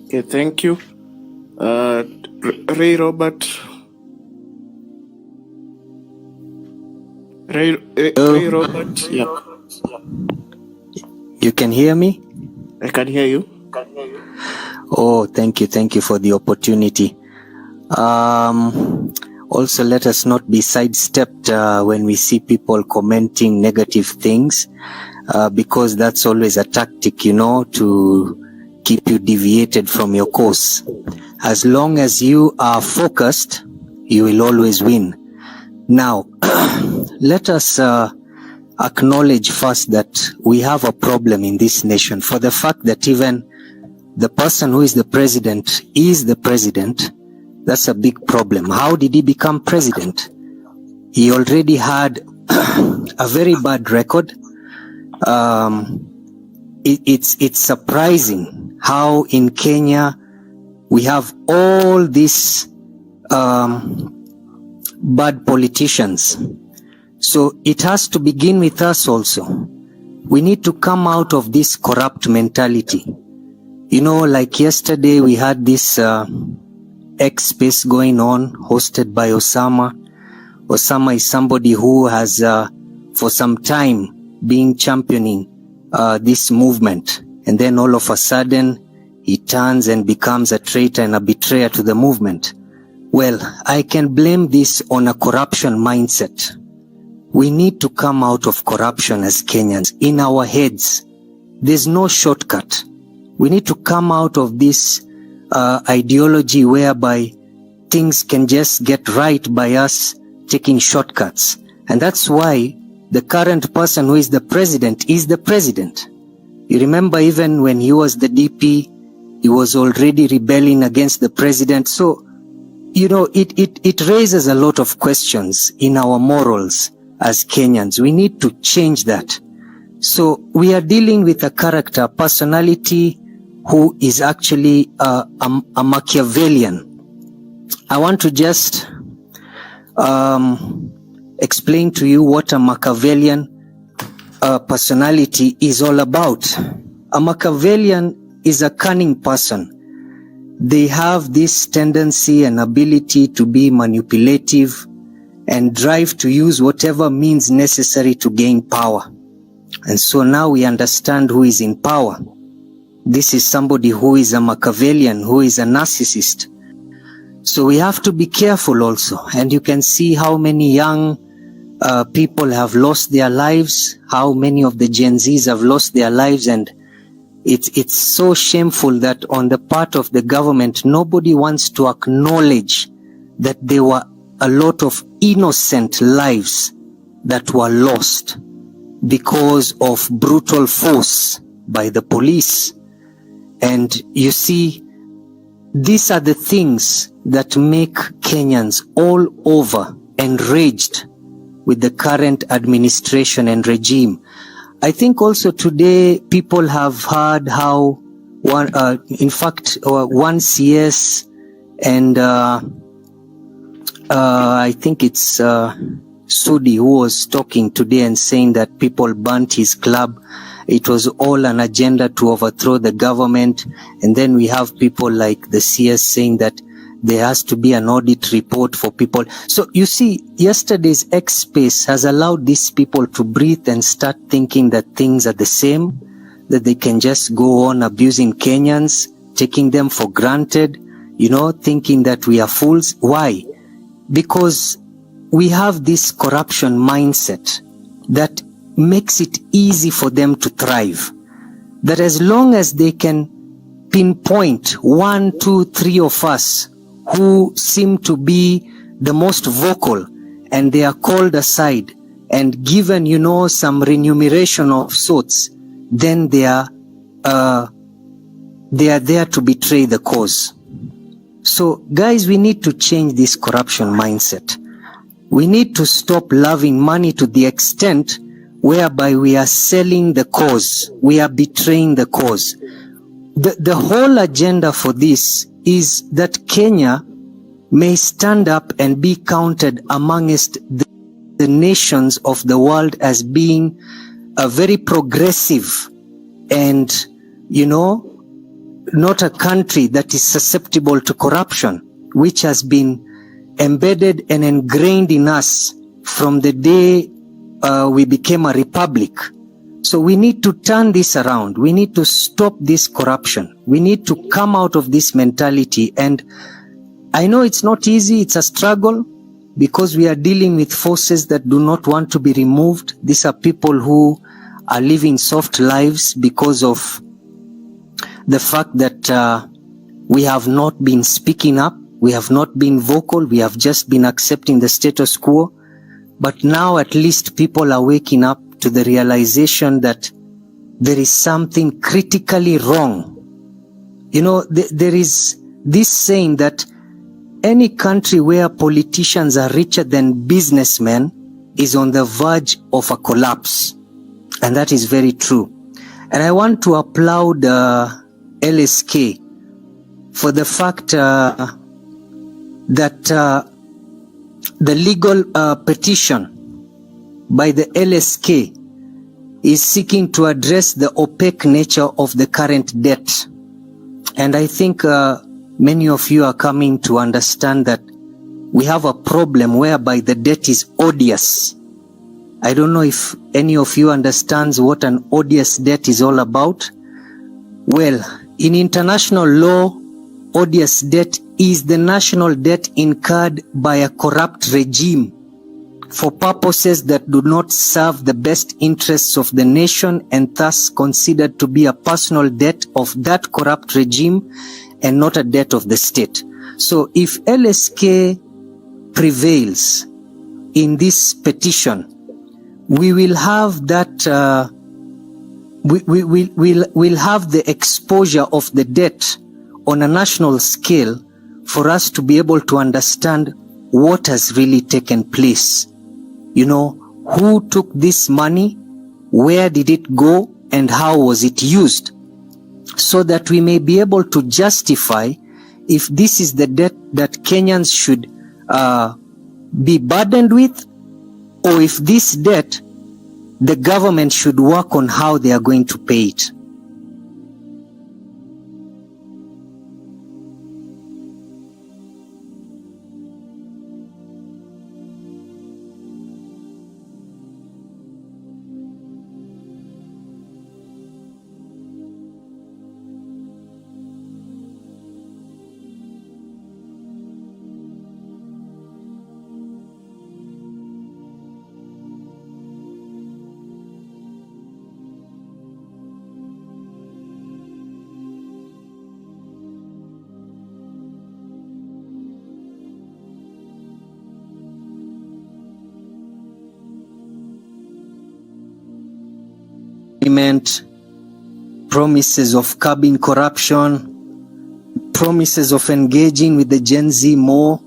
Okay, thank you. Ray Robert. Ray Robert. Yeah. You can hear me? I can hear you. Oh, thank you for the opportunity. Also, let us not be sidestepped when we see people commenting negative things, because that's always a tactic, to keep you deviated from your course. As long as you are focused, you will always win. Now, let us acknowledge first that we have a problem in this nation, for the fact that even the person who is the president, that's a big problem. How did he become president? He already had a very bad record. It's surprising how in Kenya we have all these bad politicians. So it has to begin with us also. We need to come out of this corrupt mentality. Like yesterday we had this X space going on, hosted by Osama. Osama is somebody who has for some time been championing this movement, and then all of a sudden he turns and becomes a traitor and a betrayer to the movement. Well, I can blame this on a corruption mindset. We need to come out of corruption as Kenyans in our heads. There's no shortcut. We need to come out of this ideology whereby things can just get right by us taking shortcuts. And that's why the current person who is the president is the president. You remember even when he was the DP, he was already rebelling against the president. So, it raises a lot of questions in our morals as Kenyans. We need to change that. So we are dealing with a character, personality who is actually a Machiavellian. I want to just explain to you what a Machiavellian personality is all about. A Machiavellian is a cunning person. They have this tendency and ability to be manipulative and drive to use whatever means necessary to gain power. And so now we understand who is in power. This is somebody who is a Machiavellian, who is a narcissist. So we have to be careful also. And you can see how many young people have lost their lives, how many of the Gen Zs have lost their lives. And it's so shameful that on the part of the government, nobody wants to acknowledge that there were a lot of innocent lives that were lost because of brutal force by the police. And you see, these are the things that make Kenyans all over enraged with the current administration and regime. I think also today people have heard how one CS and I think it's Sudi who was talking today and saying that people burnt his club. It was all an agenda to overthrow the government. And then we have people like the CS saying that there has to be an audit report for people. So you see, yesterday's X space has allowed these people to breathe and start thinking that things are the same, that they can just go on abusing Kenyans, taking them for granted, thinking that we are fools. Why? Because we have this corruption mindset that makes it easy for them to thrive. That as long as they can pinpoint 1, 2, 3 of us who seem to be the most vocal, and they are called aside and given, some remuneration of sorts, then they are there to betray the cause. So guys, we need to change this corruption mindset. We need to stop loving money to the extent whereby we are selling the cause. We are betraying the cause. The whole agenda for this is that Kenya may stand up and be counted amongst the nations of the world as being a very progressive and, not a country that is susceptible to corruption, which has been embedded and ingrained in us from the day we became a republic. So we need to turn this around. We need to stop this corruption. We need to come out of this mentality and I know it's not easy, it's a struggle, because we are dealing with forces that do not want to be removed. These are people who are living soft lives because of the fact that we have not been speaking up, we have not been vocal, we have just been accepting the status quo. But now at least people are waking up to the realization that there is something critically wrong. You know, there is this saying that any country where politicians are richer than businessmen is on the verge of a collapse. And that is very true. And I want to applaud LSK for the fact that the legal petition by the LSK is seeking to address the opaque nature of the current debt. And I think many of you are coming to understand that we have a problem whereby the debt is odious. I don't know if any of you understands what an odious debt is all about. Well, in international law, odious debt is the national debt incurred by a corrupt regime for purposes that do not serve the best interests of the nation, and thus considered to be a personal debt of that corrupt regime and not a debt of the state. So if LSK prevails in this petition, we will have that, we'll have the exposure of the debt on a national scale for us to be able to understand what has really taken place. You know, who took this money, where did it go, and how was it used? So that we may be able to justify if this is the debt that Kenyans should be burdened with, or if this debt, the government should work on how they are going to pay it. Promises of curbing corruption, promises of engaging with the Gen Z more,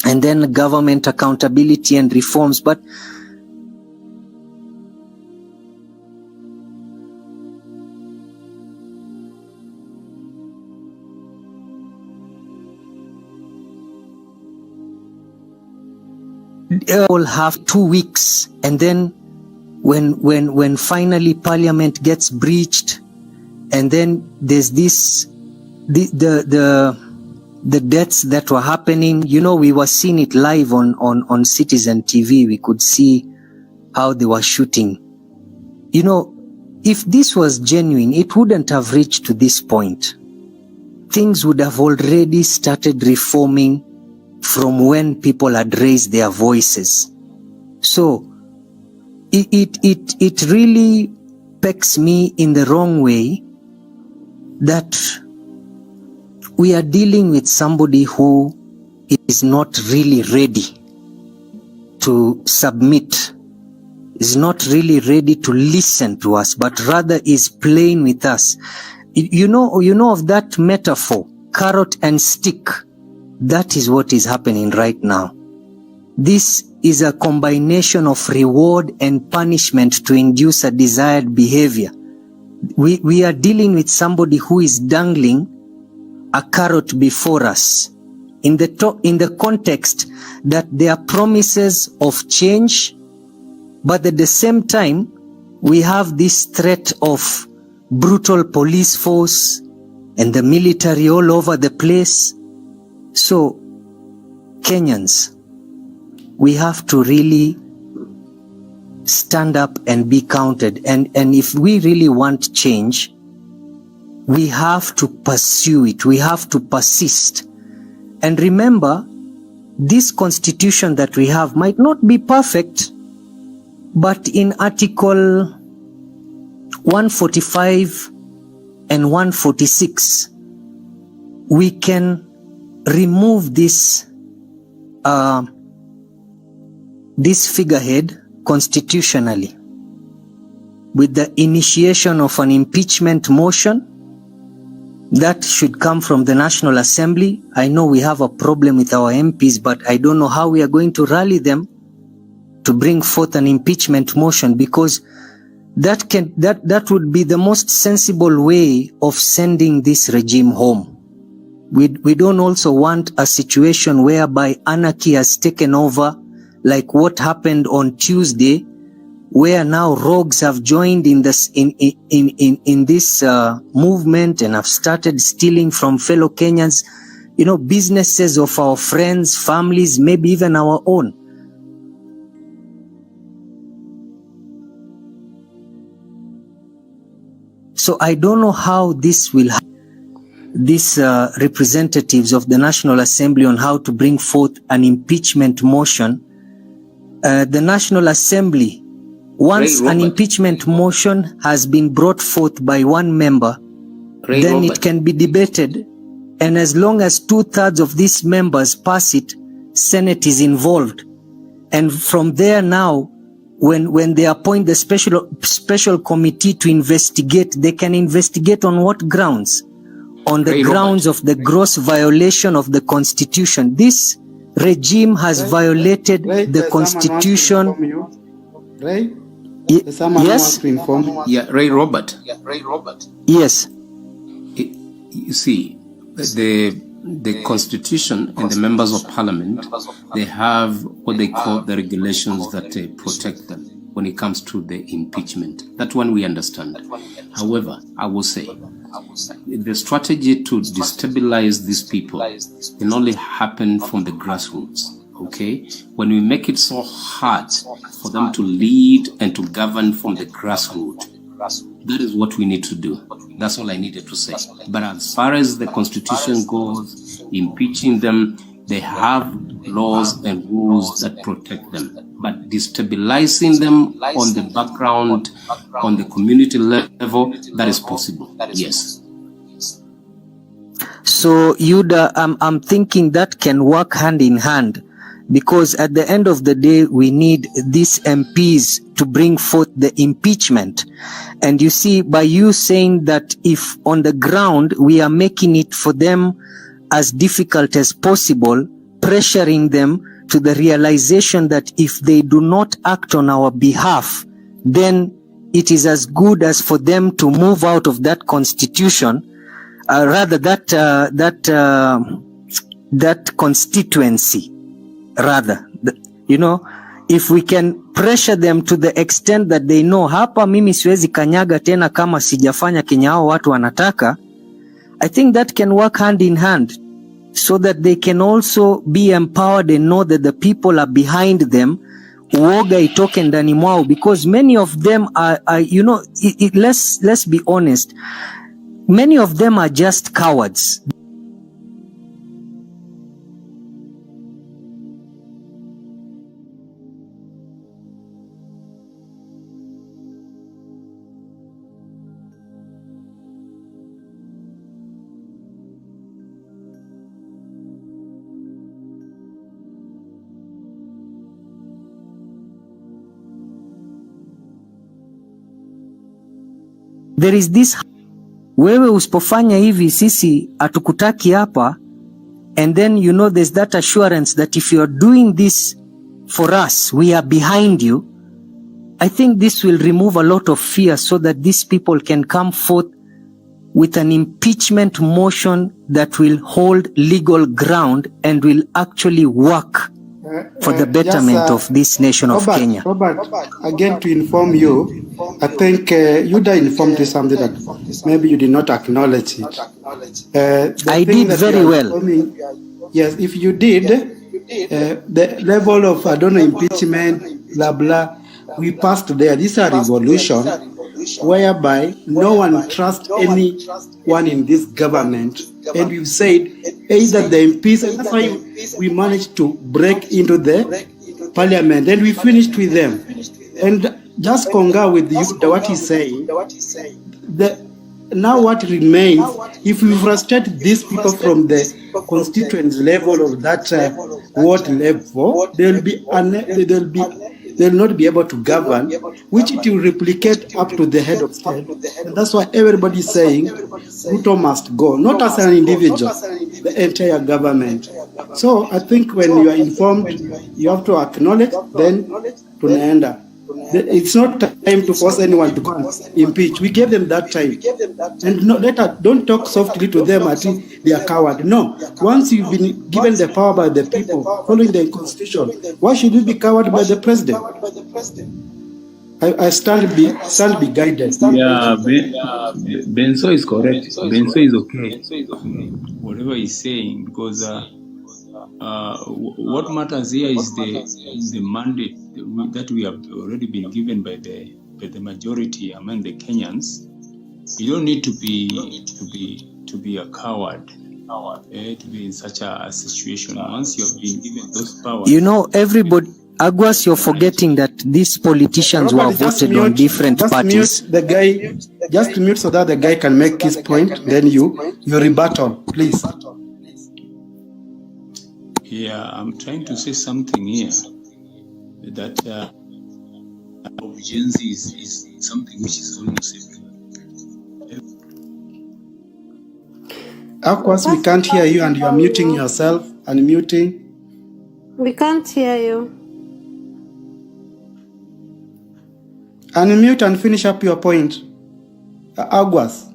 and then government accountability and reforms. But they will have 2 weeks, and then when finally Parliament gets breached, and then there's this the deaths that were happening. You know, we were seeing it live on Citizen TV. We could see how they were shooting. You know, if this was genuine, it wouldn't have reached to this point. Things would have already started reforming from when people had raised their voices. So it really pecks me in the wrong way that we are dealing with somebody who is not really ready to submit, is not really ready to listen to us, but rather is playing with us. You know of that metaphor, carrot and stick. That is what is happening right now. This is a combination of reward and punishment to induce a desired behavior. We are dealing with somebody who is dangling a carrot before us in the context that there are promises of change, but at the same time, we have this threat of brutal police force and the military all over the place. So, Kenyans, we have to really stand up and be counted. And if we really want change, we have to pursue it. We have to persist. And remember, this constitution that we have might not be perfect, but in Article 145 and 146, we can remove this figurehead constitutionally with the initiation of an impeachment motion that should come from the National Assembly. I know we have a problem with our MPs, but I don't know how we are going to rally them to bring forth an impeachment motion, because that would be the most sensible way of sending this regime home. We don't also want a situation whereby anarchy has taken over, like what happened on Tuesday, where now rogues have joined in this movement and have started stealing from fellow Kenyans, businesses of our friends, families, maybe even our own. So I don't know how this will happen. These representatives of the National Assembly on how to bring forth an impeachment motion. The National Assembly, once an impeachment motion has been brought forth by one member, then it can be debated, and as long as 2/3 of these members pass it, Senate is involved. And from there now, when they appoint the special committee to investigate, they can investigate on what grounds? On the grounds of the gross violation of the Constitution. This regime has violated the Constitution. Ray? Someone Yes? wants to inform you. Yeah, Ray Robert. Yes. You see, the Constitution and the members of Parliament, they have what they call the regulations that protect them when it comes to the impeachment. That one we understand. However, I will say, the strategy to destabilize these people can only happen from the grassroots. Okay, when we make it so hard for them to lead and to govern from the grassroots, that is what we need to do. That's all I needed to say. But as far as the Constitution goes, impeaching them, they have laws and rules that protect them. But destabilizing them on the background, on the community level, that is possible. Yes. So, Yuda, I'm thinking that can work hand in hand, because at the end of the day, we need these MPs to bring forth the impeachment. And you see, by you saying that if on the ground we are making it for them as difficult as possible, pressuring them to the realization that if they do not act on our behalf, then it is as good as for them to move out of that constitution, that constituency. If we can pressure them to the extent that they know, hapa mimi siwezi kanyaga tena kama sijafanya kenye hao watu wanataka, I think that can work hand in hand, so that they can also be empowered and know that the people are behind them. Uoga itoke ndani mwao, because many of them are let's be honest, many of them are just cowards. There is this, wewe usipofanya hivi sisi atukutaki hapa, and then there's that assurance that if you are doing this for us, we are behind you. I think this will remove a lot of fear, so that these people can come forth with an impeachment motion that will hold legal ground and will actually work for the betterment of this nation of Kenya. Robert, again to inform you, I think Yuda informed you something that maybe you did not acknowledge it. I did very well. Yes, if you did, the level of, impeachment, blah, blah, we passed there. This is a revolution. whereby no one trusts anyone in this government. And we've said either they impeach, and that's why we managed to break into the parliament, and we finished with them. And just concur with you what he's saying. Now what remains, if we frustrate these people from the constituent level of that ward level, they'll not be able to govern, which it will replicate up to the head of state. And that's why everybody is saying Ruto must go, not as an individual, the entire government. So I think when you are informed, you have to acknowledge, then tunaenda. It's not time to force anyone to go and impeach. We gave them that time. And don't talk softly to them as if they are coward. No. Once you've been given the power by the people, following the constitution, why should you be cowed by the president? I stand be guided. Yeah, Benso is correct. Benso is okay. Whatever he's saying, because what matters here is the mandate that we have already been given by the majority among the Kenyans. You don't need to be a coward to be in such a situation. Once you have been given those powers, everybody. Aguas, you're forgetting that these politicians were voted on different parties. Mute the guy. Just mute so that the guy can make his point. Then you rebuttal, please. Yeah, I'm trying to say something here that obedience is something which is almost Aquas, we can't hear you, and you are muting yourself. Unmuting. We can't hear you. Unmute and finish up your point. Aguas.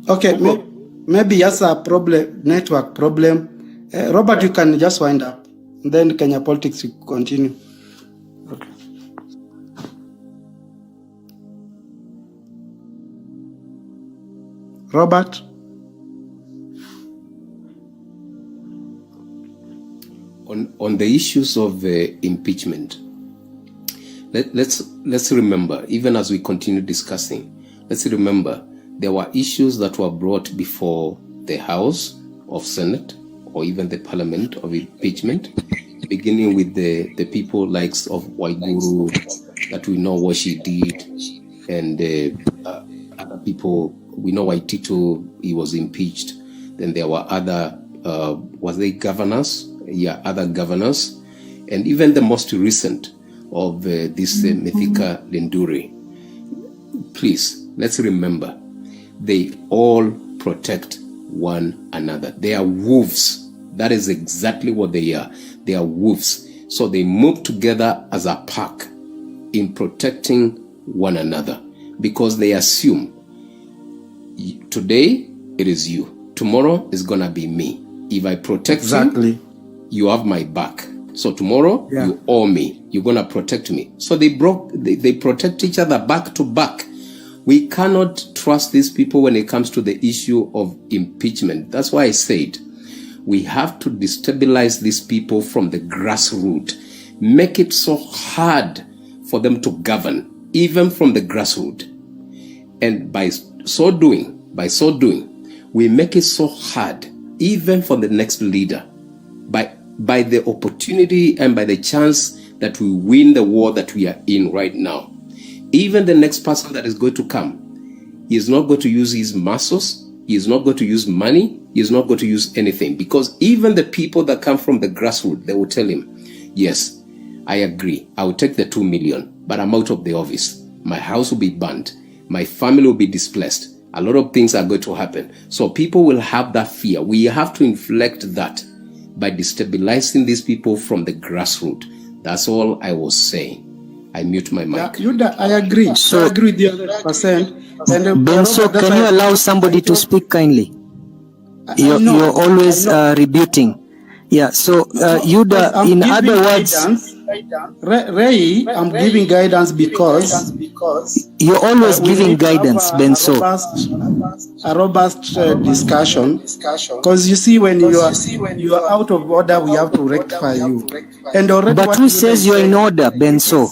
Okay, maybe yes, a problem, network problem. Robert, you can just wind up. And then Kenya politics will continue. Okay. Robert? On the issues of impeachment, let's remember, even as we continue discussing, let's remember there were issues that were brought before the House of Senate or even the Parliament of impeachment, beginning with the people likes of Waiguru, that we know what she did, and other people, we know Waitito, he was impeached. Then there were other, was they governors? Yeah, other governors, and even the most recent of this Mithika Linduri. Please, let's remember, they all protect one another. They are wolves. That is exactly what they are. They are wolves. So they move together as a pack in protecting one another, because they assume today it is you, tomorrow is gonna be me. If I protect you, you have my back. So tomorrow you owe me. You're gonna protect me. So they protect each other back to back. We cannot trust these people when it comes to the issue of impeachment. That's why I said we have to destabilize these people from the grassroots. Make it so hard for them to govern, even from the grassroots. And by so doing, we make it so hard, even for the next leader, by the opportunity and by the chance that we win the war that we are in right now. Even the next person that is going to come, he is not going to use his muscles, he is not going to use money, he is not going to use anything. Because even the people that come from the grassroots, they will tell him, yes, I agree, I will take the 2 million, but I'm out of the office. My house will be burnt, my family will be displaced. A lot of things are going to happen. So people will have that fear. We have to inflict that by destabilizing these people from the grassroots. That's all I was saying. I mute my mic. I agree. So, I agree with the other percent. Benso, can you allow somebody to speak kindly? You're always rebuting. Yeah, so Yuda, in other words, Ray, I'm giving guidance because you're always we giving need to have guidance, Benso. a robust discussion. Because you see, when you are out of order, we have to rectify you. And already, But what who you says guys you're in say, order, Benso?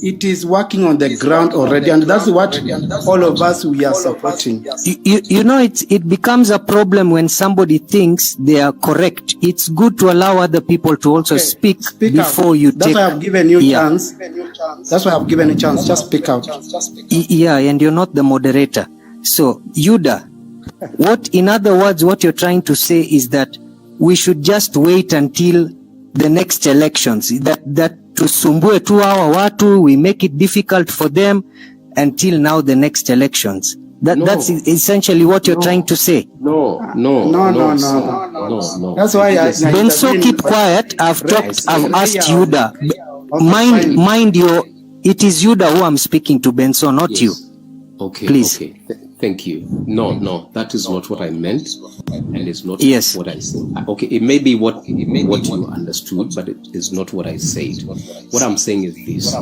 it is working on the ground already, and that's what all of us we are supporting. You know, it becomes a problem when somebody thinks they are correct. It's good to allow other people to also speak before out. you That's take. why I've given you chance. That's why I've given a chance. Just speak out. Yeah, and you're not the moderator. So, Yuda, in other words, what you're trying to say is that we should just wait until the next elections. That tusumbue tu hawa watu, we make it difficult for them until now the next elections. That's essentially what you're trying to say. No. That's why Benso, keep quiet. I've asked Yuda. Mind your, it is Yuda who I'm speaking to, Benso, not you. Okay, please. Okay. Thank you. No, that is not what I meant, and it's not what I said. Okay, it may be what you understood, but it is not what I said. What I'm saying is this.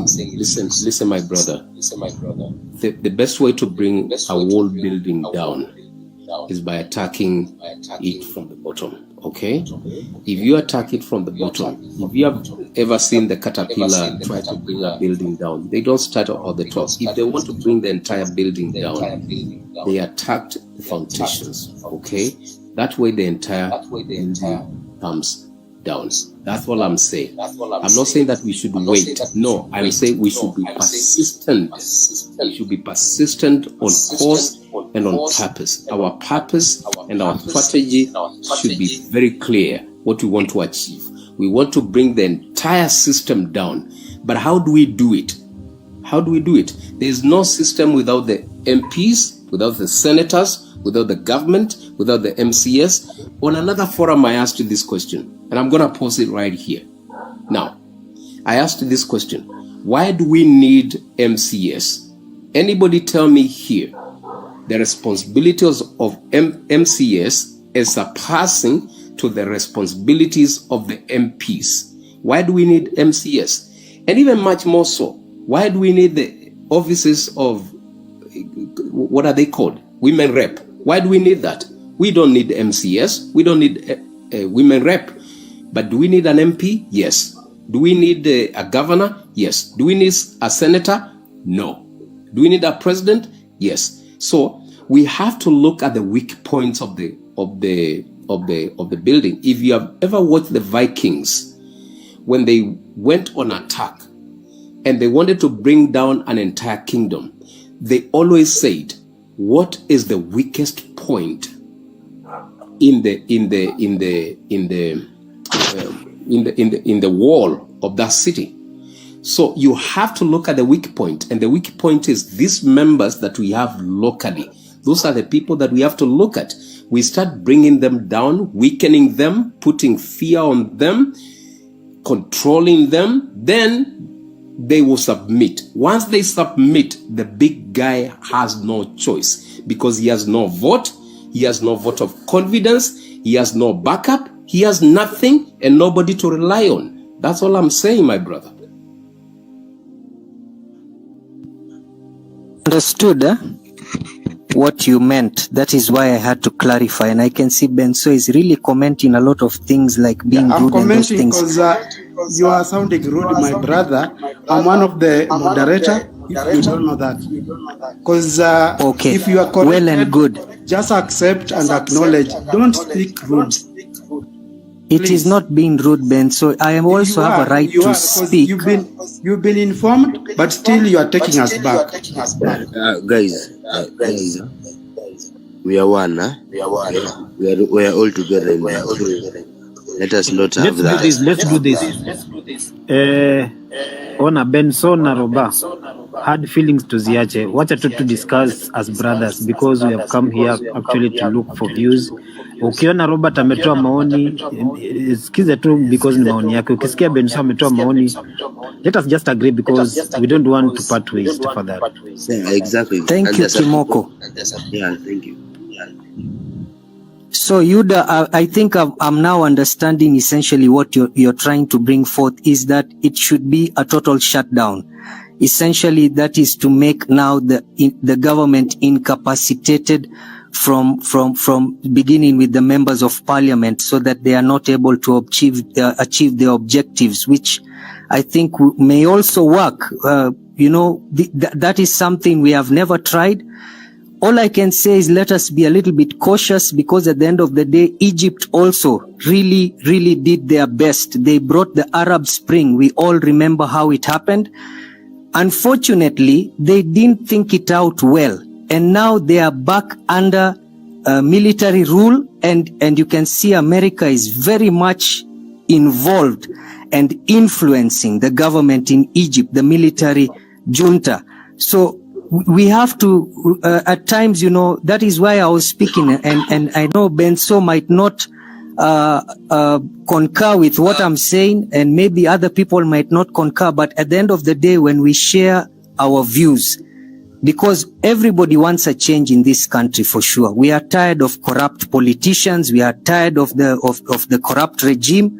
Listen, my brother. The best way to bring a wall building down is by attacking it from the bottom. Okay? If you attack it from the bottom, if you have ever seen the caterpillar try to bring a building down, they don't start at the top. If they want to bring the entire building down, they attacked the foundations. Okay? That way the entire building comes down. That's all I'm saying. I'm not saying that we should wait. No, I'm saying we should be persistent. We should be persistent on course and on purpose. Our purpose and our strategy should be very clear what we want to achieve. We want to bring the entire system down. But how do we do it? How do we do it? There is no system without the MPs, without the senators, without the government, without the MCS. On another forum, I asked you this question, and I'm going to pose it right here. Now, I asked you this question. Why do we need MCS? Anybody tell me here the responsibilities of MCS is surpassing to the responsibilities of the MPs. Why do we need MCS? And even much more so, why do we need the offices of, what are they called? Women rep. Why do we need that? We don't need MCS. We don't need a women rep. But do we need an MP? Yes. Do we need a governor? Yes. Do we need a senator? No. Do we need a president? Yes. So we have to look at the weak points of the building. If you have ever watched the Vikings, when they went on attack and they wanted to bring down an entire kingdom, they always said, what is the weakest point in the wall of that city? So you have to look at the weak point, and the weak point is these members that we have locally. Those are the people that we have to look at. We start bringing them down, weakening them, putting fear on them, controlling them, then they will submit. Once they submit, the big guy has no choice because he has no vote, he has no vote of confidence, he has no backup, he has nothing and nobody to rely on. That's all I'm saying, my brother. Understood what you meant. That is why I had to clarify, and I can see Benso is really commenting a lot of things like being rude and those things. Because you are sounding rude, my brother. I'm one of the moderator. If you don't know that, because okay, if you are corrected, well and good, just accept and acknowledge. Don't speak rude. It is not being rude, Benso. I am also have a right to speak. You've been informed, but still you are taking us back. Guys, we are one. We are all together in one. Let us not have that. Let's do this. Ona Benso na Roba, hard feelings to ziache. Wacha tu to discuss as brothers, because we have come here actually to look for views. Ukiona Robert ametoa maoni, sikize tu because ni maoni yake. Ukisikia Benso ametoa maoni, let us just agree because we don't want to part ways for that. Yeah, exactly. Thank you, Kimoko. Yeah, thank you. So Yuda, I think I'm now understanding essentially what you're trying to bring forth is that it should be a total shutdown. Essentially, that is to make now the government incapacitated from beginning with the members of parliament, so that they are not able to achieve their objectives, which I think may also work. That is something we have never tried. All I can say is let us be a little bit cautious, because at the end of the day, Egypt also really, really did their best. They brought the Arab Spring. We all remember how it happened. Unfortunately, they didn't think it out well. And now they are back under military rule. And you can see America is very much involved and influencing the government in Egypt, the military junta. So we have to, at times, that is why I was speaking, and I know Benso might not concur with what I'm saying, and maybe other people might not concur, but at the end of the day, when we share our views, because everybody wants a change in this country for sure. We are tired of corrupt politicians. We are tired of the corrupt regime,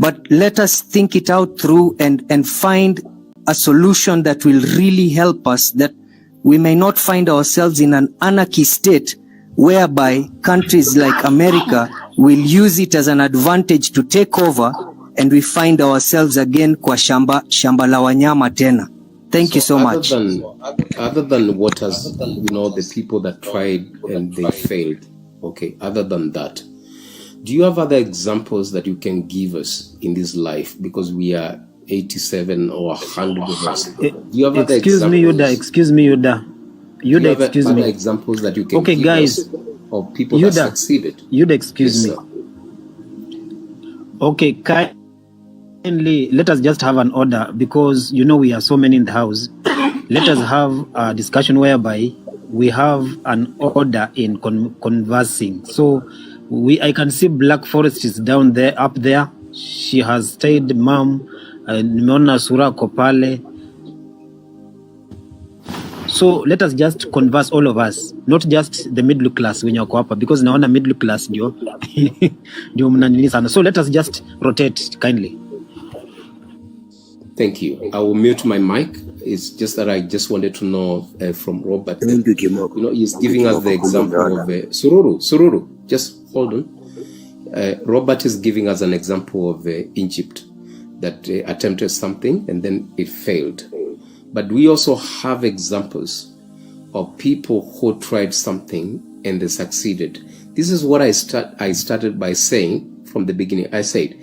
but let us think it out through and find a solution that will really help us, that we may not find ourselves in an anarchy state whereby countries like America will use it as an advantage to take over, and we find ourselves again kwa shamba la wanyama tena. Thank you so much. Other than what has, the people that tried and they failed, okay, other than that, do you have other examples that you can give us in this life? Because we are 87 or 100 of us. Do you have other Excuse me, Yuda. Excuse me. Other examples that you can give guys, us of people that succeeded? Yuda, excuse me. Okay, kindly, let us just have an order, because we are so many in the house. Let us have a discussion whereby we have an order in conversing. So I can see Black Forest is down there, up there. She has stayed, mom. Nimeona Sura Kopale. So let us just converse, all of us, not just the middle class when you're hapa, because naona middle class ndio mnanili sana. So let us just rotate kindly. Thank you. I will mute my mic. It's just that I just wanted to know from Robert. He's giving us the example of Sururu. Just hold on. Robert is giving us an example of Egypt that attempted something and then it failed. But we also have examples of people who tried something and they succeeded. This is what I started by saying from the beginning. I said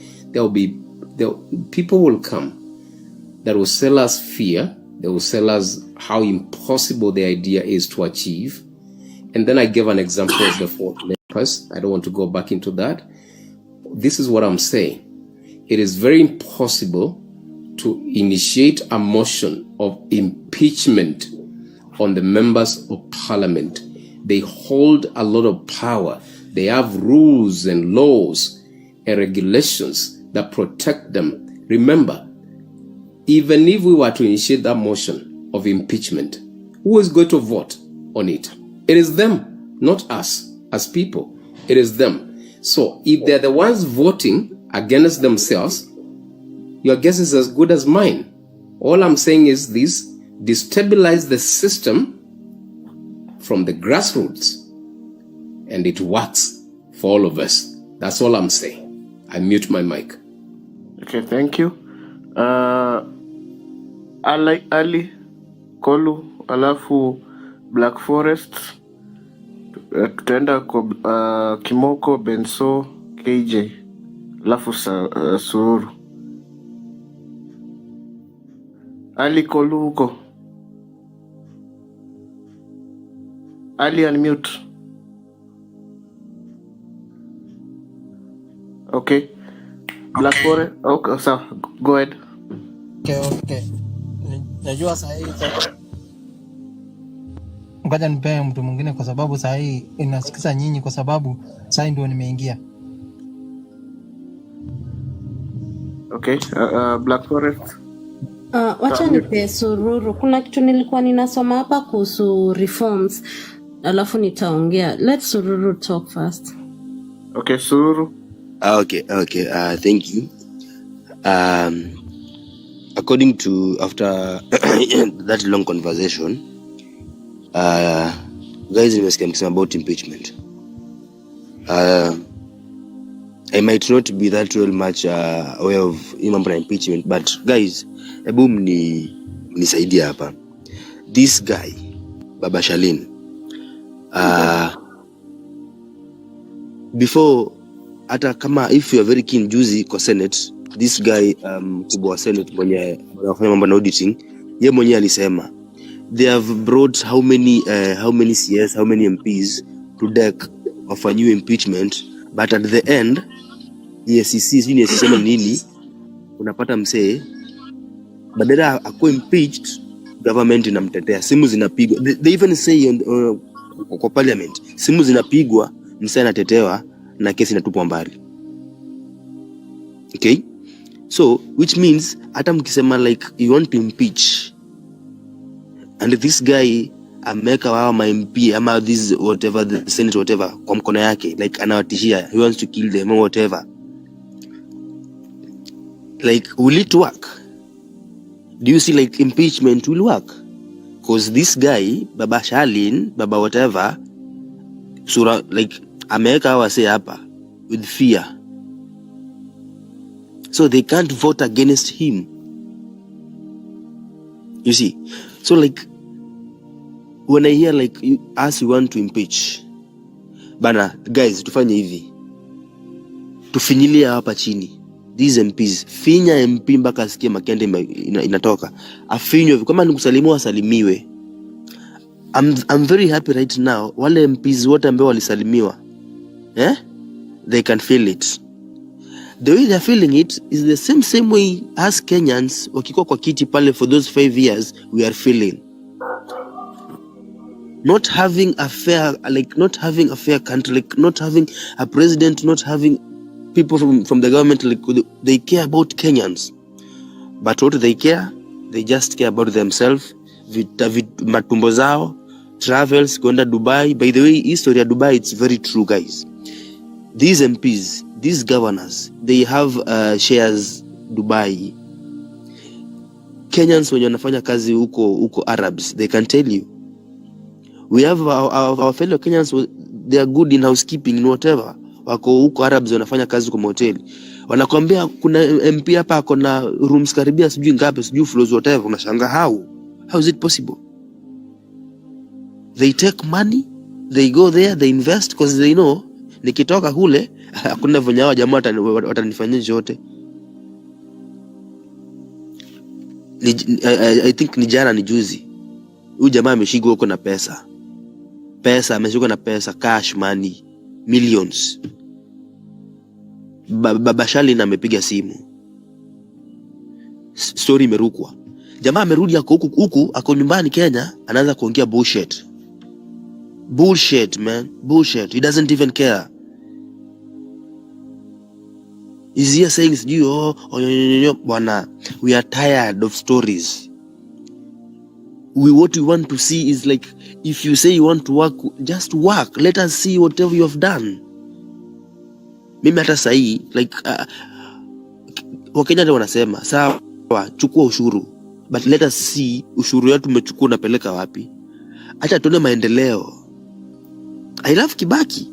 people will come that will sell us fear. They will sell us how impossible the idea is to achieve. And then I gave an example of the fourth lepers. I don't want to go back into that. This is what I'm saying. It is very impossible to initiate a motion of impeachment on the members of parliament. They hold a lot of power. They have rules and laws and regulations that protect them. Remember, even if we were to initiate that motion of impeachment, who is going to vote on it? It is them, not us as people. It is them. So if they're the ones voting against themselves, your guess is as good as mine. All I'm saying is this: destabilize the system from the grassroots, and it works for all of us. That's all I'm saying. I mute my mic. Okay, thank you. Ali Kolu, alafu Black Forest, tutaenda kwa Kimoko, Benso, KJ, alafu Sururu. Ali Kolu huko. Ali, unmute. Okay. Black Forest. Okay, so go ahead. Okay. Najua sahi ngoja nipe mtu mwingine kwa sababu sahi inasikiza nyinyi kwa sababu sahi ndio nimeingia. Okay, Black Forest. Wacha nipe Sururu. Kuna kitu nilikuwa ninasoma hapa kuhusu reforms, alafu nitaongea. Let Sururu talk first. Okay, Suru. Okay. Thank you. According to after that long conversation, guys, nimesikia mkisema about impeachment. I might not be that well much aware of mambo na impeachment, but guys, hebu mnisaidia hapa. This guy, Baba Shalin, before hata kama if you are very keen juzi kwa Senate, this guy kubwa wa Senate mwenye anafanya mambo na auditing, ye mwenye alisema they have brought how many CS, how many MPs to deck of a new impeachment, but at the end EACC sema nini, unapata msee badala akuwe impeached, government inamtetea, simu zinapigwa. They even say kwa parliament, simu zinapigwa, msee anatetewa na kesi inatupwa mbali. Okay, so which means hata mkisema like you want to impeach and this guy ameka wao ma MP ama this whatever the Senate whatever kwa mkono yake, like anawatishia, he wants to kill them or whatever, like will it work? Do you see like impeachment will work? Because this guy Baba Shalin, Baba whatever, sura like ameweka wase hapa with fear, so they can't vote against him. You see, so like when I hear like you want to impeach bana, guys, tufanye hivi, tufinyilia hapa chini these MPs, finya MP mpaka asikie makende inatoka, afinywe kama ni kusalimiwa asalimiwe. I'm very happy right now wale MPs wote ambao walisalimiwa, they can feel it. The way they're feeling it is the same way as Kenyans wakikuwa kwa kiti pale for those 5 years we are feeling. Not having a fair country, like not having a president, not having people from the government, like they care about Kenyans. But what do they care? They just care about themselves, matumbo zao, travels, kwenda Dubai. By the way, history ya Dubai, it's very true, guys. These MPs, these governors, they have shares Dubai. Kenyans wenye wanafanya kazi huko Arabs, they can tell you. We have our fellow Kenyans, they are good in housekeeping and whatever. Wako huko Arabs wanafanya kazi kwa hoteli. Wanakuambia kuna MP hapa kuna rooms karibia sijui ngapi, sijui floors whatever. Unashangaa how is it possible? They take money, they go there, they invest because they know nikitoka kule hakuna venye hao jamaa watanifanyia chochote. I think ni jana ni juzi, huyu jamaa ameshikwa huko na pesa, ameshikwa na pesa, cash money, millions. Baba Shalin amepiga simu, story imerukwa, jamaa amerudi huku ako nyumbani Kenya, anaanza kuongea bullshit, man, bullshit. He doesn't even care. Is he saying bwana, we are tired of stories. What we want to see is like, if you say you want to work, just work. Let us see whatever you have done. Mimi hata sahi like Wakenya ndio wanasema sawa, chukua ushuru, but let us see ushuru yetu umechukua unapeleka wapi. Acha tuone maendeleo. I love Kibaki.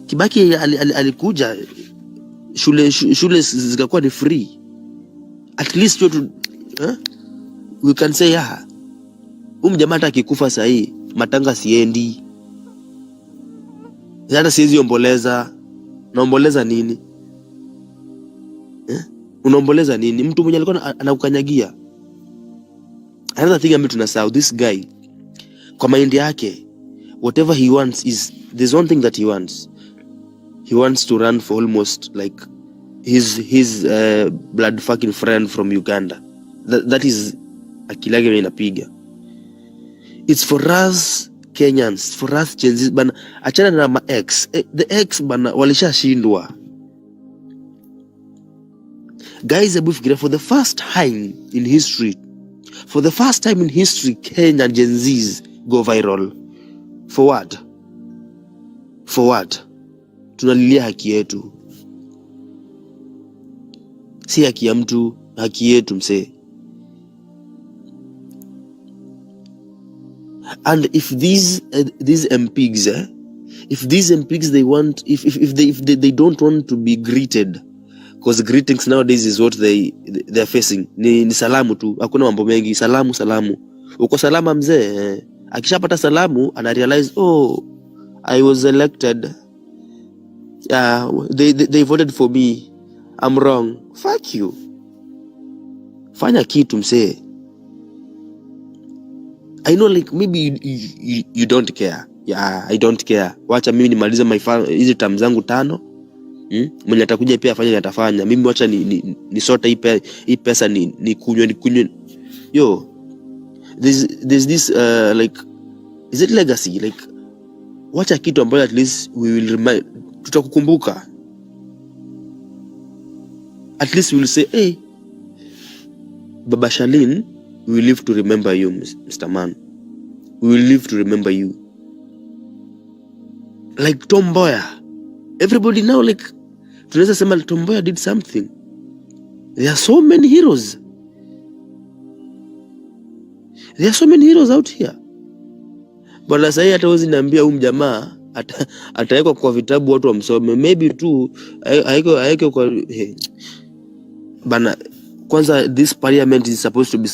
Kibaki alikuja shule zikakuwa ni free. At least we can say jamaa hata akikufa sahi matanga siendi. Hata siwezi omboleza. Naomboleza nini? Unaomboleza nini? Mtu mwenye alikuwa anakukanyagia. Another thing tunasahau, this guy kwa mind yake, whatever he wants is, there's one thing that he wants. He wants to run for almost like his blood fucking friend from Uganda. That is akilage inapiga. It's for us Kenyans, for us Gen Z, bana achana na ma ex. The ex bana walishashindwa. Guys, for the first time in history, Kenya Gen Zs go viral. For what? tunalilia haki yetu, si haki ya mtu, haki yetu msee. And if these MPs, if these MPs they want, if they don't want to be greeted, because greetings nowadays is what they are facing, ni salamu tu, hakuna mambo mengi, salamu. Uko salama mzee, akishapata salamu ana realize, oh, I was elected, they voted for me, I'm wrong. Fuck you. Fanya kitu msee. I know like maybe you don't care. Yeah, I don't care. Wacha mimi nimalize hizi term zangu 5. Mwenye atakuja pia afanye atafanya. Mimi wacha ni sort hii pesa ni kunywe. Yo, there's this like, is it legacy? Like, wacha kitu ambayo at least we will remind, tutakukumbuka. At least we will say, hey, Baba Shalin, we will live to remember you, Mr. Man. We will live to remember you. Like Tom Mboya. Everybody now, like, tunaweza sema Tom Mboya did something. There are so many heroes. There are so many heroes out here. Bwana sahi hata wezi niambia jamaa atawekwa kwa vitabu watu wamsome. Maybe tu haiko kwa bana. Kwanza this parliament is supposed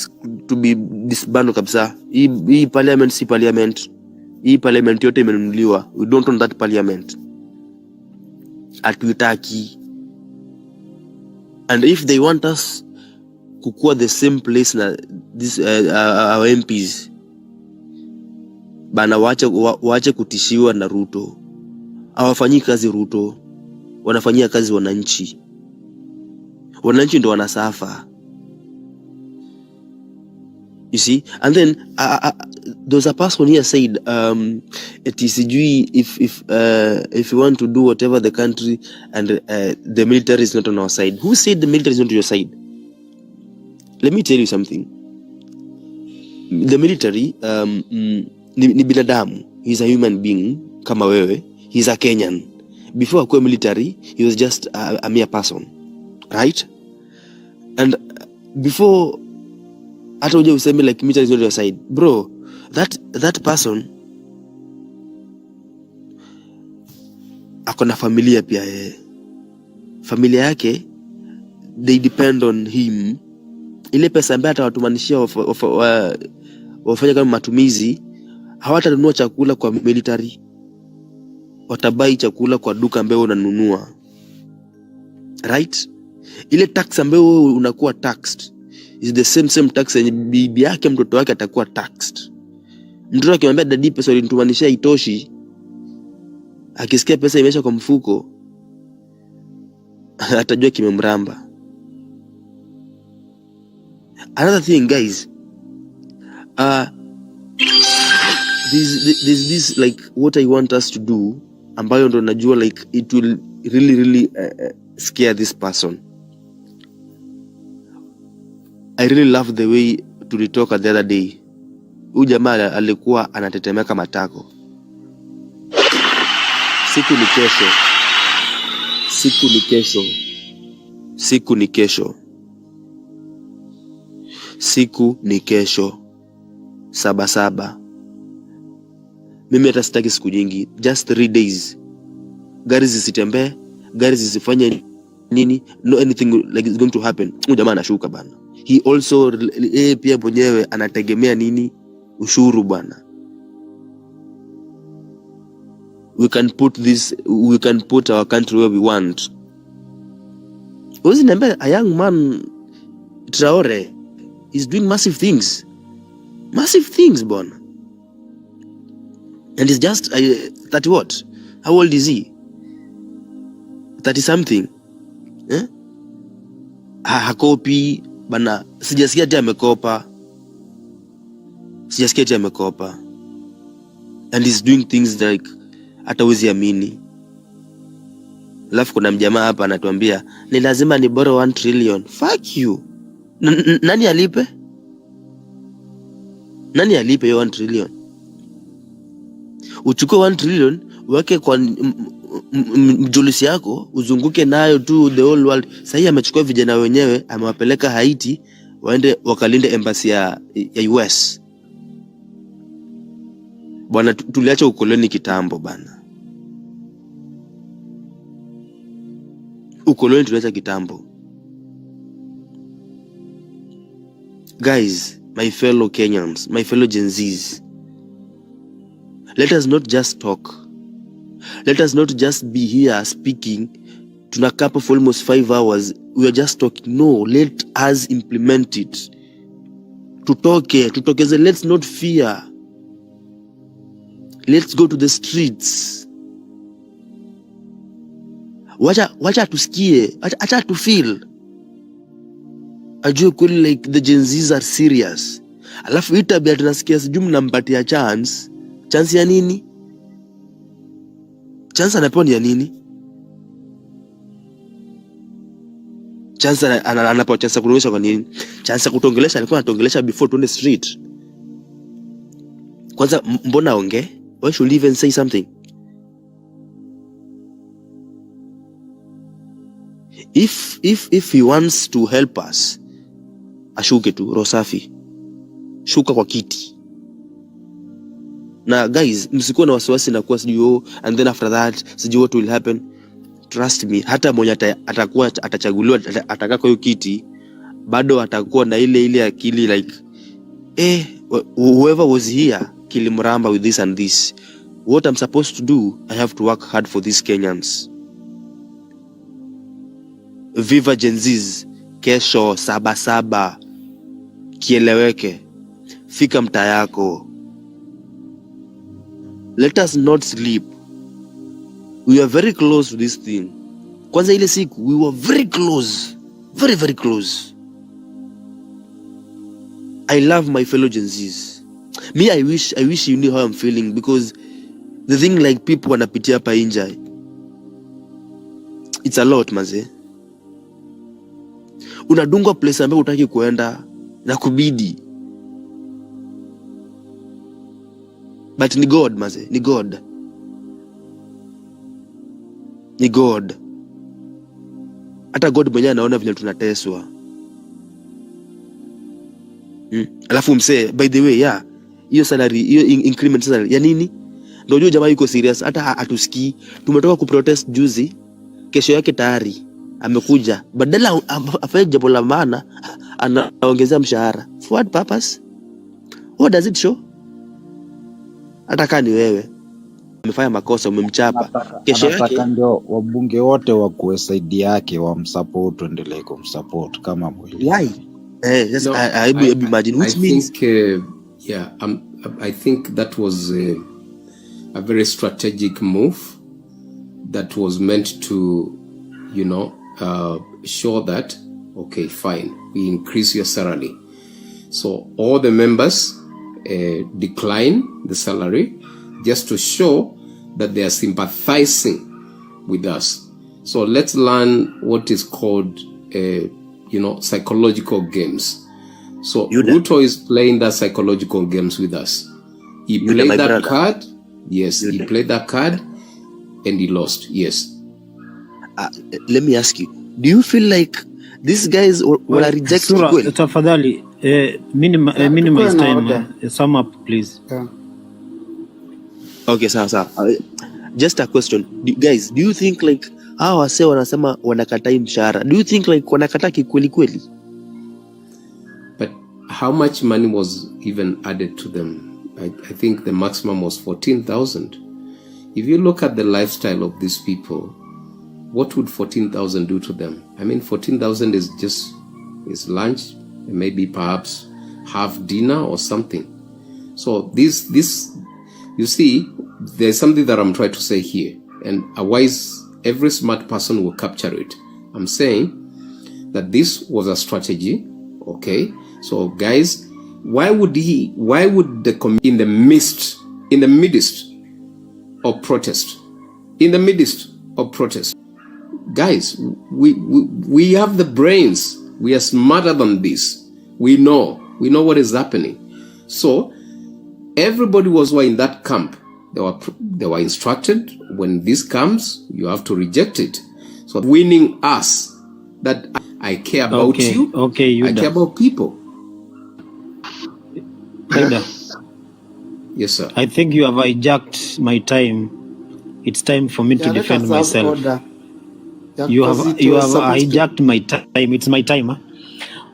to be disbanded kabisa. Hii parliament si parliament. Hii parliament yote imenunuliwa. We don't want that parliament. Atuitaki. And if they want us kukua the same place na this our MPs, bana waache kutishiwa na Ruto. Hawafanyi kazi Ruto, wanafanyia kazi wananchi. Wananchi ndo wanasafa. You see? And then there's a person here said if you want to do whatever the country and the military is not on our side. Who said the military is not on your side? Let me tell you something. The military ni binadamu. He's a human being kama wewe. He's a Kenyan. Before akuwe military, he was just a mere person. Right? And before hata uje useme like military is not your side, bro, that person akona familia pia yeye. Familia yake, they depend on him. Ile pesa ambayo atawatumanishia wafanya kama matumizi, hawatanunua chakula kwa military. Watabai chakula kwa duka ambayo unanunua. Right? Ile tax ambayo unakuwa taxed is the same tax yenye bibi yake mtoto wake atakuwa taxed. Mtoto akimwambia dadi pesa ulinitumanishia itoshi, akisikia pesa imesha kwa mfuko, atajua kimemramba. Another thing, guys, there's this like what I want us to do, ambayo ndo najua like it will really scare this person. I really love the way tulitoka the other day. Huyu jamaa alikuwa anatetemeka matako. Siku ni kesho. 7. Mimi hata sitaki siku nyingi. Just 3 days. Gari zisitembee, gari zisifanye nini, no anything like is going to happen. Huyu jamaa anashuka bana. He also pia mwenyewe anategemea nini? Ushuru bwana. We can put our country where we want. Who's niambia a young man Traore is doing massive things bwana. And he's just 30 what? How old is he? 30 something. Hakopi bana, sijasikia ati amekopa. And he's doing things like hata wezi amini. Alafu kuna mjamaa hapa anatuambia ni lazima ni borrow 1 trillion. Fuck you. Nani alipe? Hiyo 1 trillion? Uchukue 1 trillion weke kwa mjulisi yako uzunguke nayo tu the whole world. Sasa amechukua vijana wenyewe amewapeleka Haiti waende wakalinde embassy ya US. Bwana, tuliacha ukoloni kitambo bana. Ukoloni tuliacha kitambo. Guys, my fellow Kenyans, my fellow Gen Zs, let us not just talk. Let us not just be here speaking. Tunakapa for almost 5 hours. We are just talking. No, let us implement it. Tutokeze, let's not fear. Let's go to the streets. Wacha tusikie, wacha to feel. Ajue kweli like the Gen Zs are serious. Alafu hii tabia tunasikia sijui mnampatia chance. Chance ya nini? Chance anapewa ni ya nini? Chance anapewa chance kuongelesha kwa nini? Chance kutongelesha alikuwa anatongelesha before to the street. Kwanza mbona onge? Why should he even say something? If he wants to help us, ashuke tu Rosafi. Shuka kwa kiti. Na guys, msikuwa na wasiwasi na kuwa sijui and then after that sijui what will happen. Trust me, hata mwenye atakuwa atachaguliwa atakaa kwa hiyo kiti, bado atakuwa na ile akili like whoever was here kilimramba with this and this. What I'm supposed to do, I have to work hard for these Kenyans. Viva Gen Zs, kesho saba kieleweke. Fika mtaa yako. Let us not sleep. We are very close to this thing. Kwanza ile siku we were very close. Very, very close. I love my fellow Gen Zs. Me, I wish you knew how I'm feeling, because the thing like people wanapitia hapa nje, it's a lot maze. Unadungwa place ambayo hutaki kuenda na kubidi. But ni God maze, ni God. Ni God. Hata God mwenyewe anaona vile tunateswa. Alafu msee, by the way, hiyo salary, hiyo increment salary ya nini? Ndio unajua jamaa yuko serious, hata hatusikii. Tumetoka kuprotest juzi, kesho yake tayari amekuja. Badala afanye jambo la maana, anaongezea mshahara. For what purpose? What does it show? Hata kama ni wewe umefanya makosa, umemchapa, kesho yake anataka ndio wabunge wote wakuwe side yake, wamsupport, endelee kumsupport kama mwili. Why? Yes, I imagine, which means I think that was a very strategic move that was meant to, show that, okay, fine, we increase your salary. So all the members decline the salary just to show that they are sympathizing with us. So let's learn what is called, psychological games. So Ruto is playing that psychological games with us. He played that brother. Card. Yes, he played that card and he lost. Yes. Let me ask you, do you feel like these guys were rejected? Tafadhali, minimize time. Sum up, please. Okay, sawa. Just a question. Guys, do you think like hawa wase wanasema wanakatai mshahara? Do you think like wanakataa kikweli kweli? But how much money was even added to them? I think the maximum was 14,000. If you look at the lifestyle of these people, what would 14,000 do to them? I mean, 14,000 is lunch, maybe perhaps half dinner or something. So this, you see, there's something that I'm trying to say here, and every smart person will capture it. I'm saying that this was a strategy. Okay, so guys, why would the committee in the midst of protest, guys, we have the brains, we are smarter than this, we know what is happening. So everybody was in that camp they were instructed, when this comes, you have to reject it. So winning us, that I care about you, Okay, I care Yuda. about people. Yuda, Yes, sir. I think you have hijacked my time. It's time for me to Yeah, let defend us have myself. order. Yeah, You because have it was supposed to. hijacked my time. It's my time. Huh?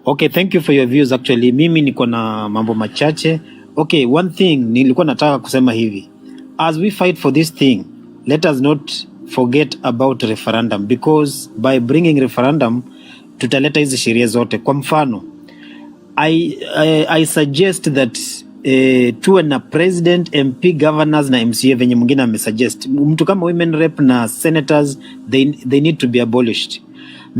Okay, thank you for your views actually. Mimi niko na mambo machache. Okay, one thing nilikuwa nataka kusema hivi. As we fight for this thing, let us not forget about referendum, because by bringing referendum tutaleta hizi sheria zote. Kwa mfano, I suggest that tuwe na president, MP, governors na MCA venye mwingine amesuggest. Mtu kama women rep na senators, they need to be abolished.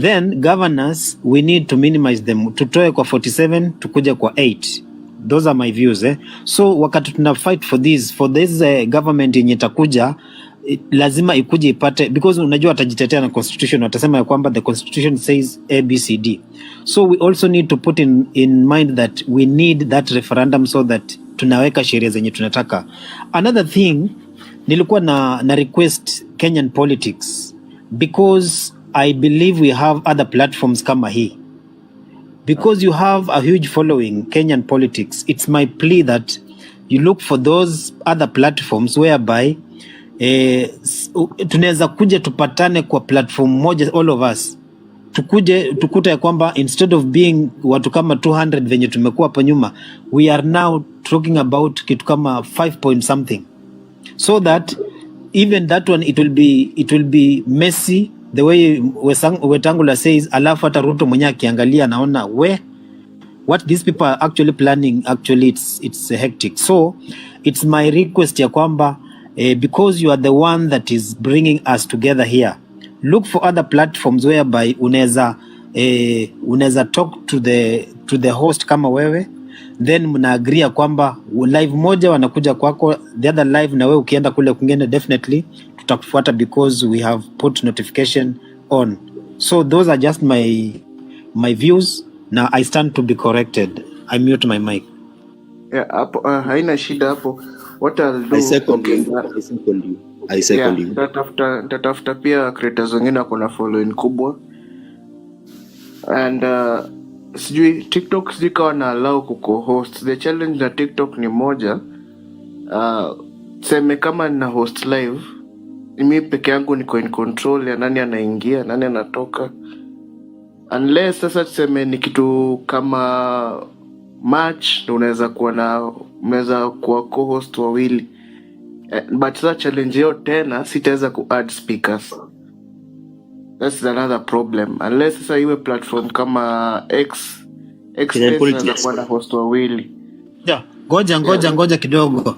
Then governors, we need to minimize them. Tutoe kwa 47 tukuje kwa 8. Those are my views. So wakati tuna fight for this government yenye takuja, lazima ikuje ipate, because unajua watajitetea na constitution, watasema ya kwamba the constitution says ABCD. So we also need to put in mind that we need that referendum so that tunaweka sheria zenye tunataka. Another thing, nilikuwa na request Kenyan politics, because I believe we have other platforms kama hii. Because you have a huge following, Kenyan politics, it's my plea that you look for those other platforms whereby tunaweza kuja tupatane kwa platform moja, all of us tukuta ya kwamba instead of being watu kama 200 venye tumekuwa hapa nyuma, we are now talking about kitu kama 5 point something, so that even that one it will be messy the way Wetangula says, alafu hata Ruto mwenye akiangalia naona what these people are actually planning, actually it's hectic. So it's my request ya kwamba because you are the one that is bringing us together here, look for other platforms whereby unaweza talk to the host kama wewe, then mna agree kwamba live moja wanakuja kwako, the other live na wewe ukienda kule kwingine, definitely tutakufuata because we have put notification on. So those are just my views. Now I stand to be corrected. I mute my mic. Yeah, hapo haina shida hapo. What I'll do, I second you. Tatafuta pia creators wengine wako na following kubwa, and sijui TikTok zikawa na allow kuco-host. The challenge na TikTok ni moja, seme kama na host live, mimi peke yangu niko in control ya nani anaingia, nani anatoka, unless sasa tuseme ni kitu kama match, unaweza kuwa co-host wawili, but that challenge yo tena sitaweza ku-add speakers. That's another problem, unless sasa iwe platform kama X unaweza kuwa na host wawili. Yeah, ngoja kidogo.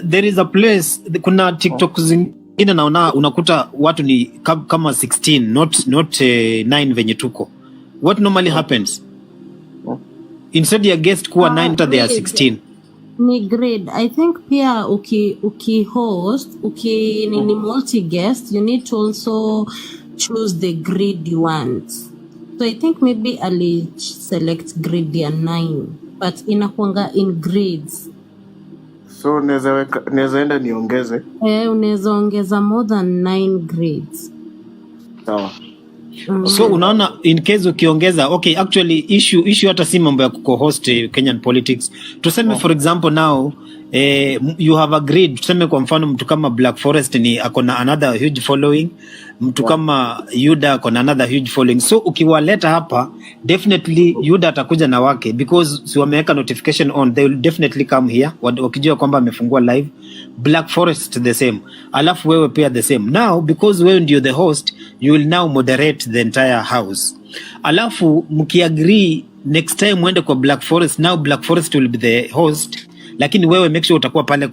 There is a place, kuna TikTok zingine naona unakuta watu ni kama 16, not 9 venye tuko. What normally happens? Instead ya guest kuwa 9 they are 16. Ni grade. I think pia uki host, ni multi guest, you need to also choose the grade you want. So I think maybe I'll select grade ya 9, but inakuanga in grades. So naweza enda niongeze. Unaweza ongeza more than 9 grades. Sawa. So unaona, in case ukiongeza, okay, actually issue hata si mambo ya kuhost Kenyan politics. Tuseme for example now, you have agreed, tuseme kwa mfano mtu kama Black Forest ni akona another huge following, mtu kama Yuda akona another huge following. So ukiwaleta hapa, definitely Yuda atakuja na wake, because si wameweka notification on, they will definitely come here wakijua kwamba amefungua live. Black Forest the same, alafu wewe pia the same. Now because wewe ndio the host, you will now moderate the entire house. Alafu mkiagree next time mwende kwa Black Forest, now Black Forest will be the host, lakini wewe make sure utakuwa pale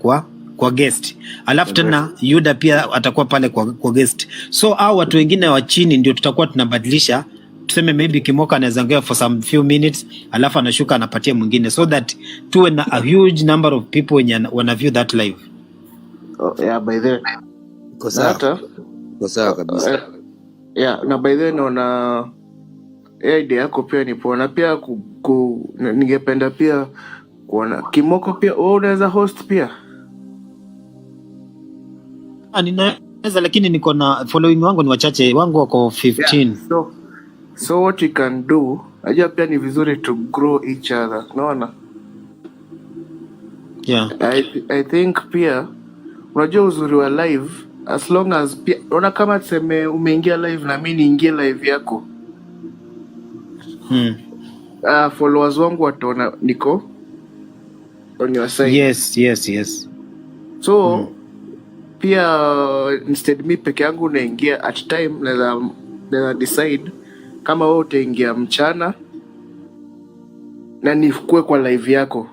kwa guest. Alafu tena Yuda pia atakuwa pale kwa guest. So hao watu wengine wa chini ndio tutakuwa tunabadilisha. Tuseme maybe Kimoka anaweza ongea for some few minutes, alafu anashuka anapatia mwingine, so that tuwe na a huge number of people wenye wana view that live. Yeah, by the way. Kwa sawa kabisa. Yeah, na by the way naona idea yako pia ni poa, na pia ningependa pia kuona Kimoko pia unaweza host pia. ninaweza, lakini niko na following wangu ni wachache, wangu wako 15. Yeah. So what we can do, ajua pia ni vizuri to grow each other. Unaona? Yeah. I think pia unajua uzuri wa live, as long as pia unaona kama tuseme umeingia live na mimi niingie live yako. Followers wangu wataona niko on your side. Yes. So pia instead me peke yangu naingia at time naweza decide kama wewe utaingia mchana na nikue kwa live yako.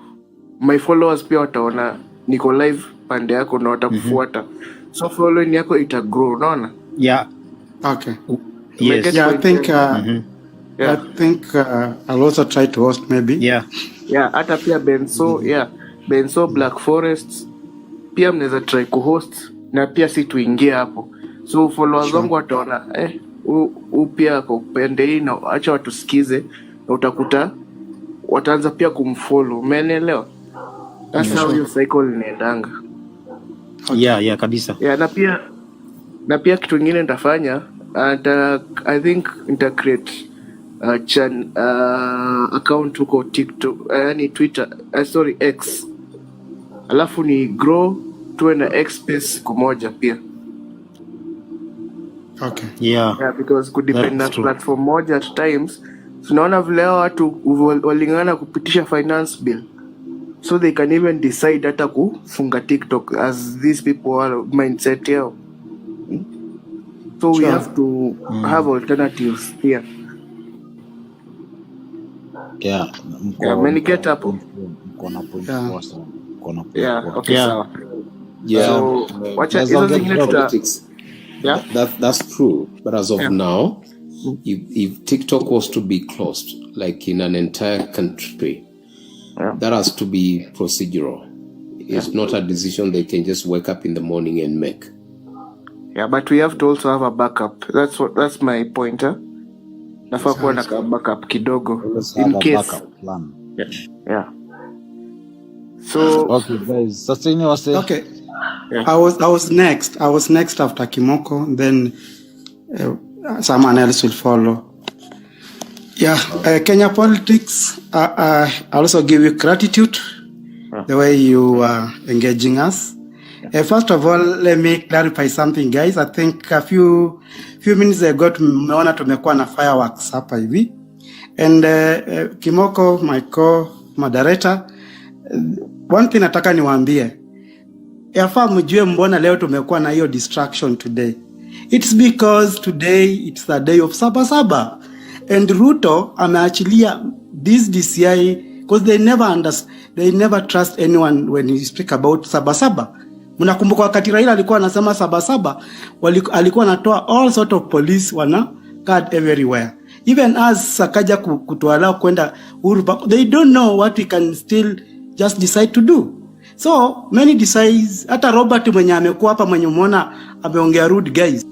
My followers pia wataona niko live pande yako na watakufuata. So following yako ita grow, unaona? Yeah. Okay. Yes. Yeah, I think I think I'll also try to host maybe. Yeah. Hata pia Benso Black Forest pia mnaweza try kuhost na pia si tuingie hapo. So followers wangu wataona pia kupende hii na acha watusikize na utakuta wataanza pia kumfollow. Umeelewa? That's how your cycle inaendanga. Yeah, kabisa. Yeah, na pia kitu kingine nitafanya, I think nita create account huko TikTok, yani Twitter, X. Alafu ni grow tuwe na X space kumoja pia. Okay. Yeah, because could depend na platform moja at times. Tunaona vile watu walingana kupitisha finance bill. So they can even decide hata kufunga TikTok as these people are mindset yao. So we have to have alternatives here. Yeah. Umeniketa hapo? Mkono point poa sana. Okay, sawa. Yeah. So wacha hizo zingine politics. Yeah. That's true. But as of now, if TikTok was to be closed, like in an entire country, that has to be procedural. It's not a decision they can just wake up in the morning and make. Yeah, but we have to also have a backup. That's my pointer. Nafaa kuwa na backup kidogo in case. Yeah. So okay guys, sasa ini wase. Okay. Yeah. I was next after Kimoko, then someone else will follow. Yeah, Kenya politics, I also give you gratitude the way you are engaging us. First of all, let me clarify something, guys. I think a few minutes ago tumeona tumekuwa na fireworks hapa hivi. And Kimoko, my co-moderator, one thing nataka niwaambie. Yafaa mjue mbona leo tumekuwa na hiyo distraction today. It's because today it's the day of Sabasaba. And Ruto ameachilia this DCI because they never trust anyone when you speak about Sabasaba. Mnakumbuka wakati Raila alikuwa anasema Sabasaba, alikuwa anatoa all sort of police wana guard everywhere. Even as Sakaja kutualao kwenda Urupa, they don't know what we can still just decide to do. So many decides, hata Robert mwenye amekuwa hapa mwenye umeona ameongea rude guys.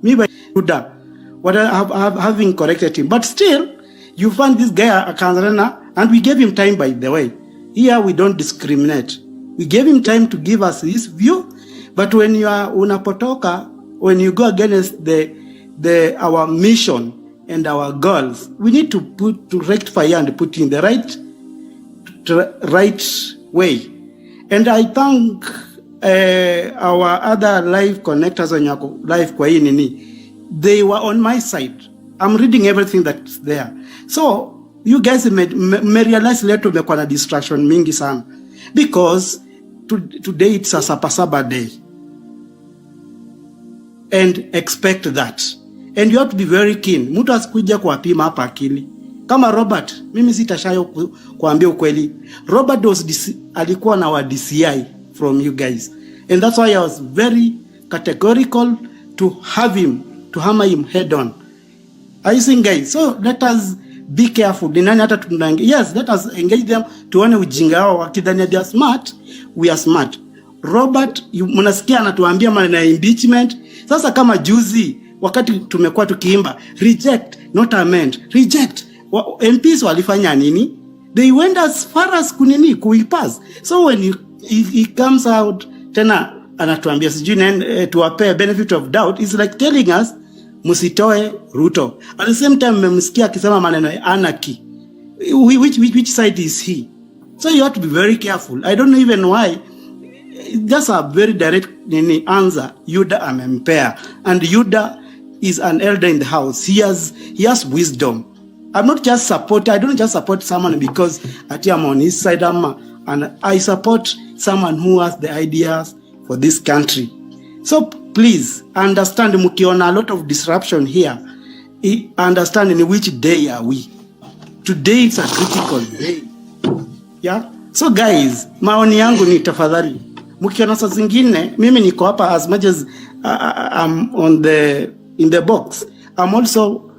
Me by Buddha, what I have having corrected him, but still you find this guy Akanzarena, and we gave him time, by the way. Here we don't discriminate. We gave him time to give us his view, but when you are unapotoka, when you go against our mission and our goals, we need to rectify and put in the right way. And I thank our other live connectors on your live kwa hii nini. They were on my side. I'm reading everything that's there. So you guys may realize later tumekuwa na distraction mingi sana, because today it's a Sabasaba day, and expect that, and you have to be very keen. Mtu asikuja kuwapima hapa akili kama Robert. Mimi sitashayo kuambia ukweli. Robert alikuwa na wa DCI from you guys, and that's why I was very categorical to hammer him head on. I think, guys, so let us be careful. Yes, let us engage them. Tuone ujinga wao wakidhania they are smart. We are smart. Robert, mnasikia anatuambia maneno ya impeachment. Sasa kama juzi wakati tumekuwa tukiimba reject not amend, reject, MPs walifanya nini? They went as far as kunini kuipass. So when he comes out tena anatuambia sijui tuwape benefit of doubt, is like telling us musitoe Ruto. At the same time mmemsikia akisema maneno ya anarchy. Which side is he? So you have to be very careful. I don't know even why. Just a very direct answer. Yuda amempea, and Yuda is an elder in the house. He has wisdom. I don't just support someone because I'm on his side, and I support someone who has the ideas for this country. So please understand, mukiona a lot of disruption here. Understand in which day are we. Today is a critical day. Yeah. So guys, maoni yangu ni tafadhali, mukiona saa zingine mimi niko hapa, as much as I'm in the box, I'm also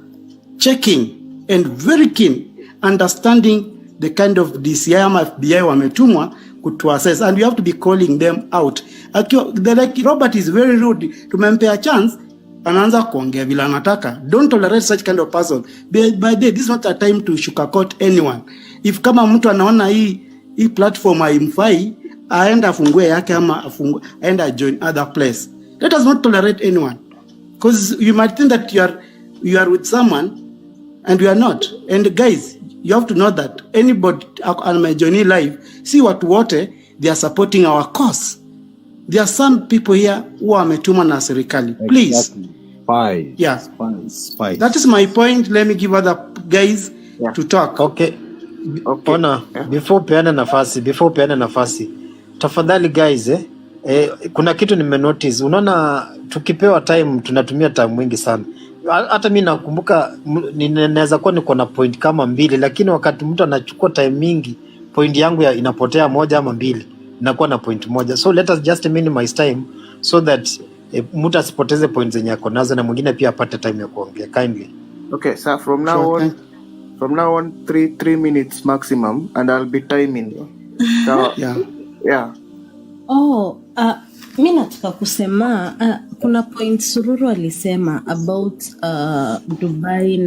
checking and very keen understanding the kind of DCI ama FBI wametumwa to assess, and we have to be calling them out. Like Robert is very rude. Tumempea chance, anaanza kuongea vile anataka. Don't tolerate such kind of person. By the way, this is not a time to sugarcoat anyone. If kama mtu anaona hii platform haimfai, aenda afungue yake ama aenda join other place. Let us not tolerate anyone, because you might think that you are with someone and you are not. And guys, you have to know that anybody on my journey live, see what water they are supporting our cause. There are some people here who are metuma na serikali. Please. Spies. Yeah. Spies. That is my point. Let me give other guys to talk. Okay. Ona, before peana nafasi. Tafadhali guys, kuna kitu nimenotice. Unaona tukipewa time tunatumia time mwingi sana. Hata mimi nakumbuka ninaweza kuwa niko na point kama 2, lakini wakati mtu anachukua time mingi, point yangu inapotea 1 ama 2, inakuwa na point 1. So let us just minimize time so that mtu asipoteze points zenye yako nazo na mwingine pia apate time ya kuongea kindly. Okay, so from now on 3 minutes maximum, and I'll be timing. So yeah. Mi nataka kusema kuna point Sururu alisema about Dubai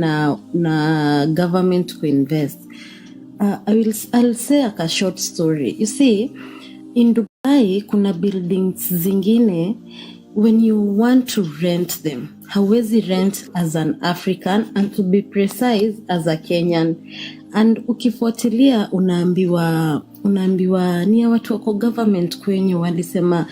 na government to invest. I'll say a short story. You see, in Dubai kuna buildings zingine, when you want to rent them, hawezi rent as an African, and to be precise as a Kenyan. And ukifuatilia unaambiwa ni watu wako government kwenye walisema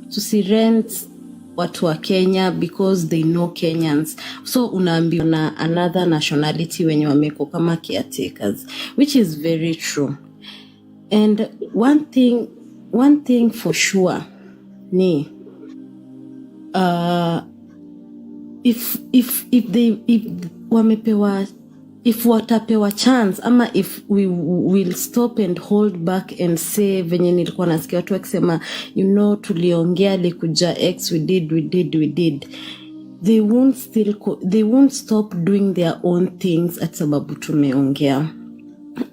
tusirent watu wa Kenya because they know Kenyans. So unaambiwa na another nationality wenye wameko kama caretakers, which is very true. And one thing for sure ni if watapewa chance, ama if we will stop and hold back and say venye nilikuwa nasikia watu wakisema tuliongea likuja X, we did, they won't stop doing their own things at sababu tumeongea.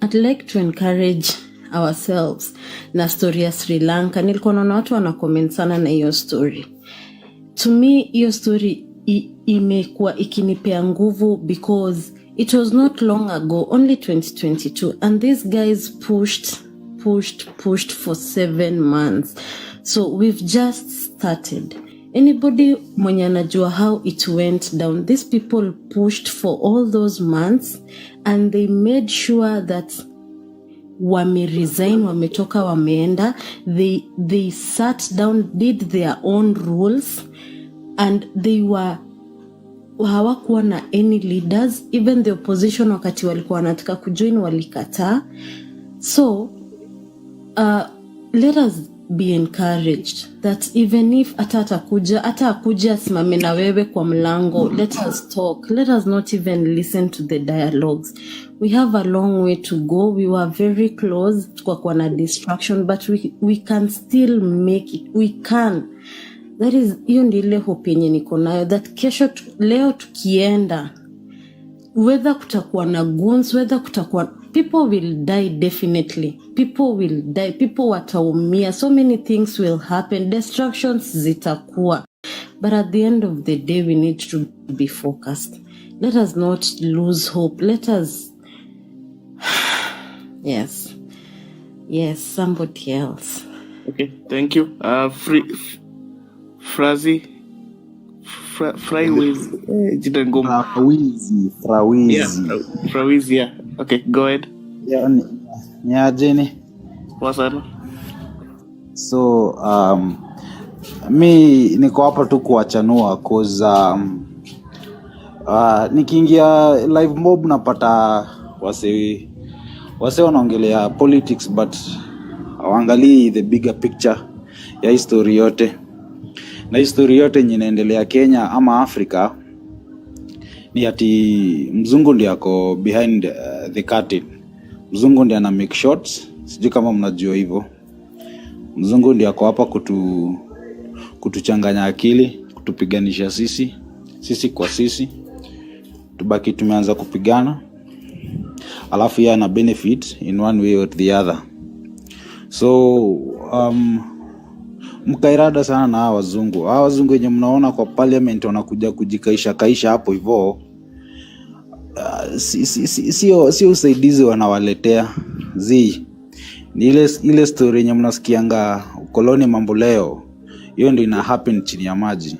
I'd like to encourage ourselves na story ya Sri Lanka. Nilikuwa naona watu wana comment sana na hiyo story. To me hiyo story imekuwa ikinipea nguvu because it was not long ago, only 2022, and these guys pushed for 7 months. So we've just started. Anybody mwenye anajua how it went down, these people pushed for all those months, and they made sure that resign, wametoka, wameenda. They sat down, did their own rules, and they were hawakuwa na any leaders. Even the opposition wakati walikuwa wanataka kujoin walikataa. So let us be encouraged that even if atakuja simame na wewe kwa mlango, let us talk. Let us not even listen to the dialogues. We have a long way to go. We were very close kwa na distraction, but we can still make it. We can. That is, hiyo ndio ile hope yenye niko nayo, that leo tukienda, whether kutakuwa na guns, whether kutakuwa, people will die definitely. People will die. People wataumia. So many things will happen. Destructions zitakuwa. But at the end of the day, we need to be focused. Let us not lose hope. Let us... Yes. Yes, somebody else. Okay, thank you. Frazi, Fraiwiz, jina ngumu. Yeah, Frawiz, yeah. Okay, go ahead. Nyajeni. Poa sana. So mi niko hapa tu kuwachanua cause nikiingia live mob napata wase wanaongelea politics but hawaangalii the bigger picture ya history yote. Na history yote yenye inaendelea Kenya ama Africa ni ati mzungu ndiye ako behind the curtain. Mzungu ndiye ana make shots, sijui kama mnajua hivyo. Mzungu ndiye ako hapa kutuchanganya akili, kutupiganisha sisi kwa sisi. Tubaki tumeanza kupigana. Alafu yeye ana benefit in one way or the other. So mkairada sana na hawa wazungu. Hawa wazungu wenye mnaona kwa parliament wanakuja kujikaisha hapo hivyo. Sio usaidizi wanawaletea. Ni ile story yenye mnasikianga ukoloni mambo leo. Hiyo ndio ina happen chini ya maji.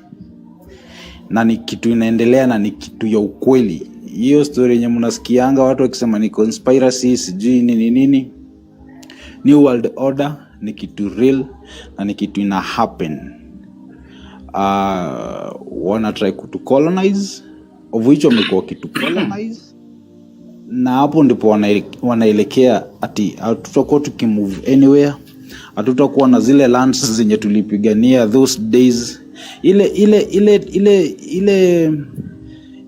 Na ni kitu inaendelea na ni kitu ya ukweli. Hiyo story yenye mnasikianga watu wakisema ni conspiracy, sijui nini. New World Order ni kitu real na ni kitu ina happen. Wana try to colonize, of which wamekuwa kitu colonize. Na hapo ndipo wanaelekea ati hatutakuwa tukimove anywhere. Hatutakuwa na zile lands zenye tulipigania those days.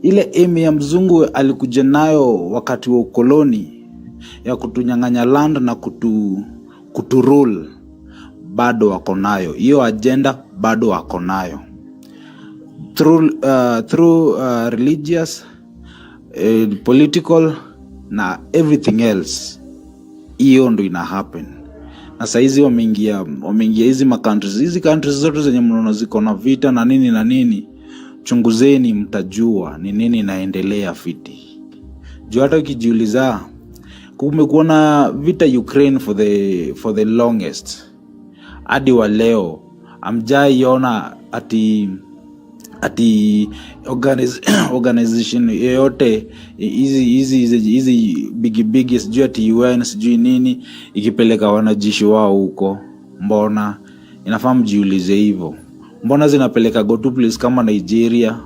Ile aim ya mzungu alikuja nayo wakati wa ukoloni ya kutunyang'anya land na kuturule bado wako nayo. Hiyo agenda bado wako nayo. Through religious, political na everything else. Hiyo ndo ina happen. Na saizi wameingia hizi countries. Hizi countries zote zenye mnaona ziko na vita na nini. Chunguzeni mtajua ni nini inaendelea fiti. Juu hata ukijiuliza kumekuwa na vita Ukraine for the longest. Hadi wa leo amjaiona ati organization yoyote hizi big sijui ati UN sijui nini ikipeleka wanajeshi wao huko. Mbona inafahamu jiulize hivyo? Mbona zinapeleka go to place kama Nigeria,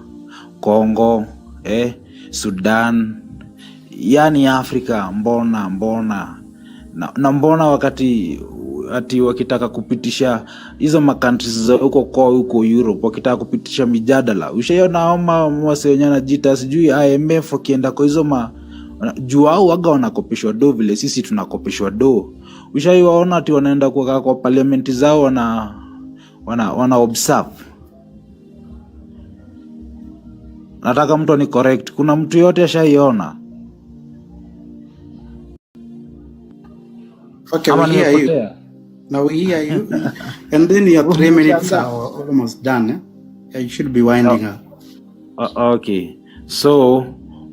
Congo, Sudan, yani Afrika? Mbona na mbona wakati ati wakitaka kupitisha hizo countries za huko Europe, wakitaka kupitisha mijadala, ushaona waseonyana jita sijui IMF wakienda kwa hizo juu au waga wanakopeshwa do vile sisi tunakopeshwa do. Ushaiwaona ati wanaenda kwa parliament zao wana observe. Nataka mtu ni correct. Kuna mtu yote ashaiona? Okay, we hear you. Now we hear you. And then your 3 minutes are almost done. You should be winding up. Okay. So,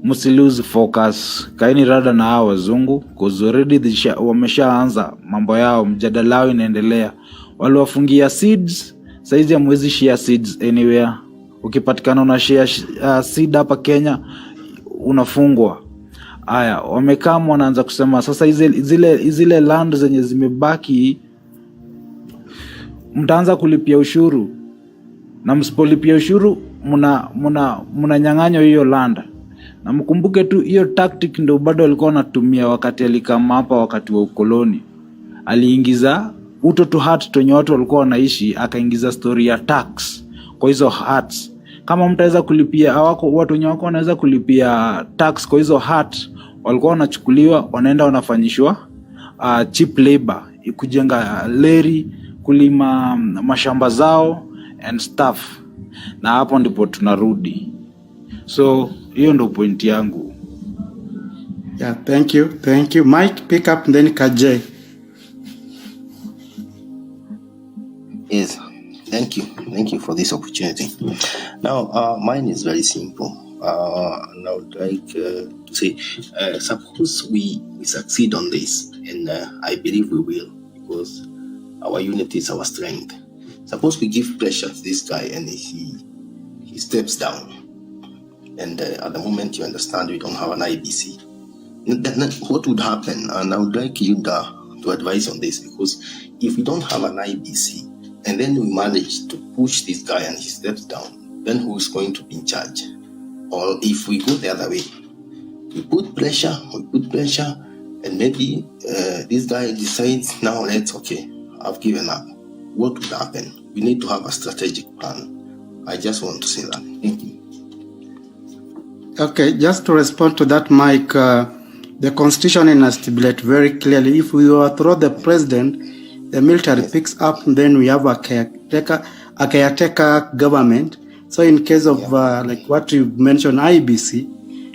must lose focus. Kaini rada na hawa wazungu. Because already wameshaanza mambo yao. Mjadala yao inaendelea. Wale wafungia seeds. Saizi ya mwezi share seeds anywhere. Ukipatikana una share seed hapa Kenya, unafungwa. Aya, wamekaa wanaanza kusema sasa zile land zenye zimebaki mtaanza kulipia ushuru. Na msipolipia ushuru mnanyang'anywa hiyo land. Na mkumbuke tu hiyo tactic ndio bado walikuwa wanatumia wakati alikama hapa wakati wa ukoloni. Aliingiza uto to heart tonyo watu walikuwa wanaishi, akaingiza story ya tax kwa hizo hearts. Kama mtaweza kulipia watu wenye wako wanaweza kulipia tax kwa hizo heart, walikuwa wanachukuliwa wanaenda wanafanyishwa cheap labor, kujenga leri, kulima mashamba zao and stuff. Na hapo ndipo tunarudi. So hiyo ndio point yangu. Yeah, thank you. Thank you. Mike, pick up, and then Kajay. Yes, thank you. Thank you for this opportunity. Now, mine is very simple. And I would like to say, suppose we succeed on this, and I believe we will, because our unity is our strength. Suppose we give pressure to this guy and he steps down, and at the moment you understand we don't have an IBC, then what would happen? And I would like you to advise on this, because if we don't have an IBC and then we manage to push this guy and he steps down, then who is going to be in charge? Or if we go the other way, we put pressure, and maybe this guy decides now, I've given up. What would happen? We need to have a strategic plan. I just want to say that. Thank you. Okay, just to respond to that, Mike, the Constitution has stipulated very clearly, if we overthrow the president, the military picks up, and then we have a caretaker government. So in case of like what you mentioned, IBC,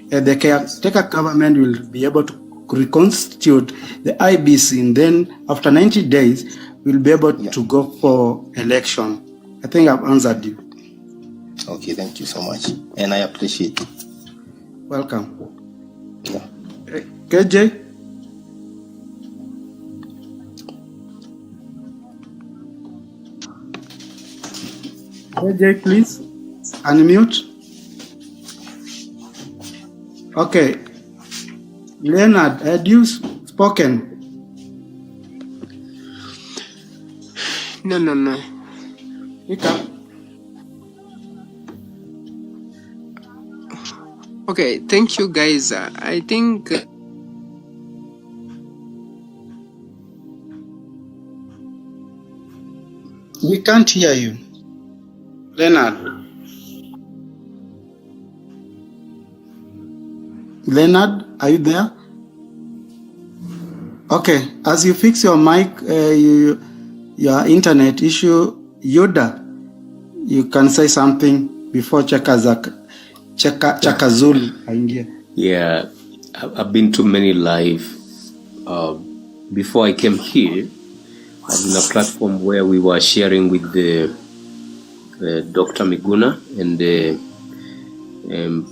the caretaker government will be able to reconstitute the IBC, and then after 90 days, we'll be able to go for election. I think I've answered you. Okay, thank you so much. And I appreciate it. Welcome. Yeah. KJ? KJ, please unmute. Okay. Leonard, had you spoken? No. Pick up. Okay, thank you guys. I think we can't hear you. Leonard, are you there? Okay, as you fix your mic, your internet issue, Yoda, you can say something before Chakazulu aingia. Yeah, I've been to many live. Before I came here, I was in a platform where we were sharing with the Dr. Miguna and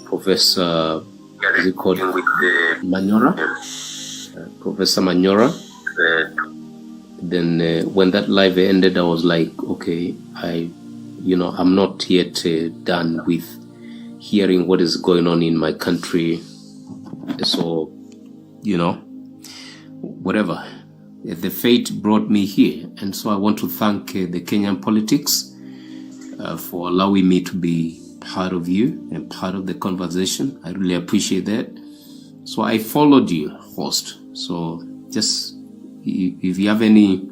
Professor Manyora, Professor Manyora. Then when that live ended, I was like, okay, I'm not yet done with hearing what is going on in my country. So, whatever. The fate brought me here. And so I want to thank the Kenyan politics for allowing me to be part of you and part of the conversation. I really appreciate that. So I followed you, host. So just if you have any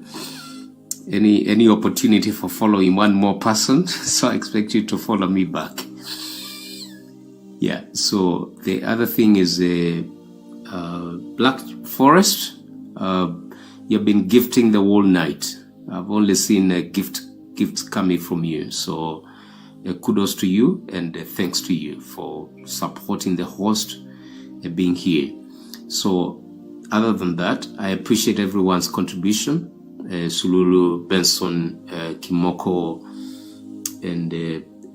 opportunity for following one more person, so I expect you to follow me back. Yeah, so the other thing is Black Forest. You've been gifting the whole night. I've only seen gifts coming from you. So kudos to you and thanks to you for supporting the host and being here. So other than that, I appreciate everyone's contribution. Sululu, Benson, Kimoko, and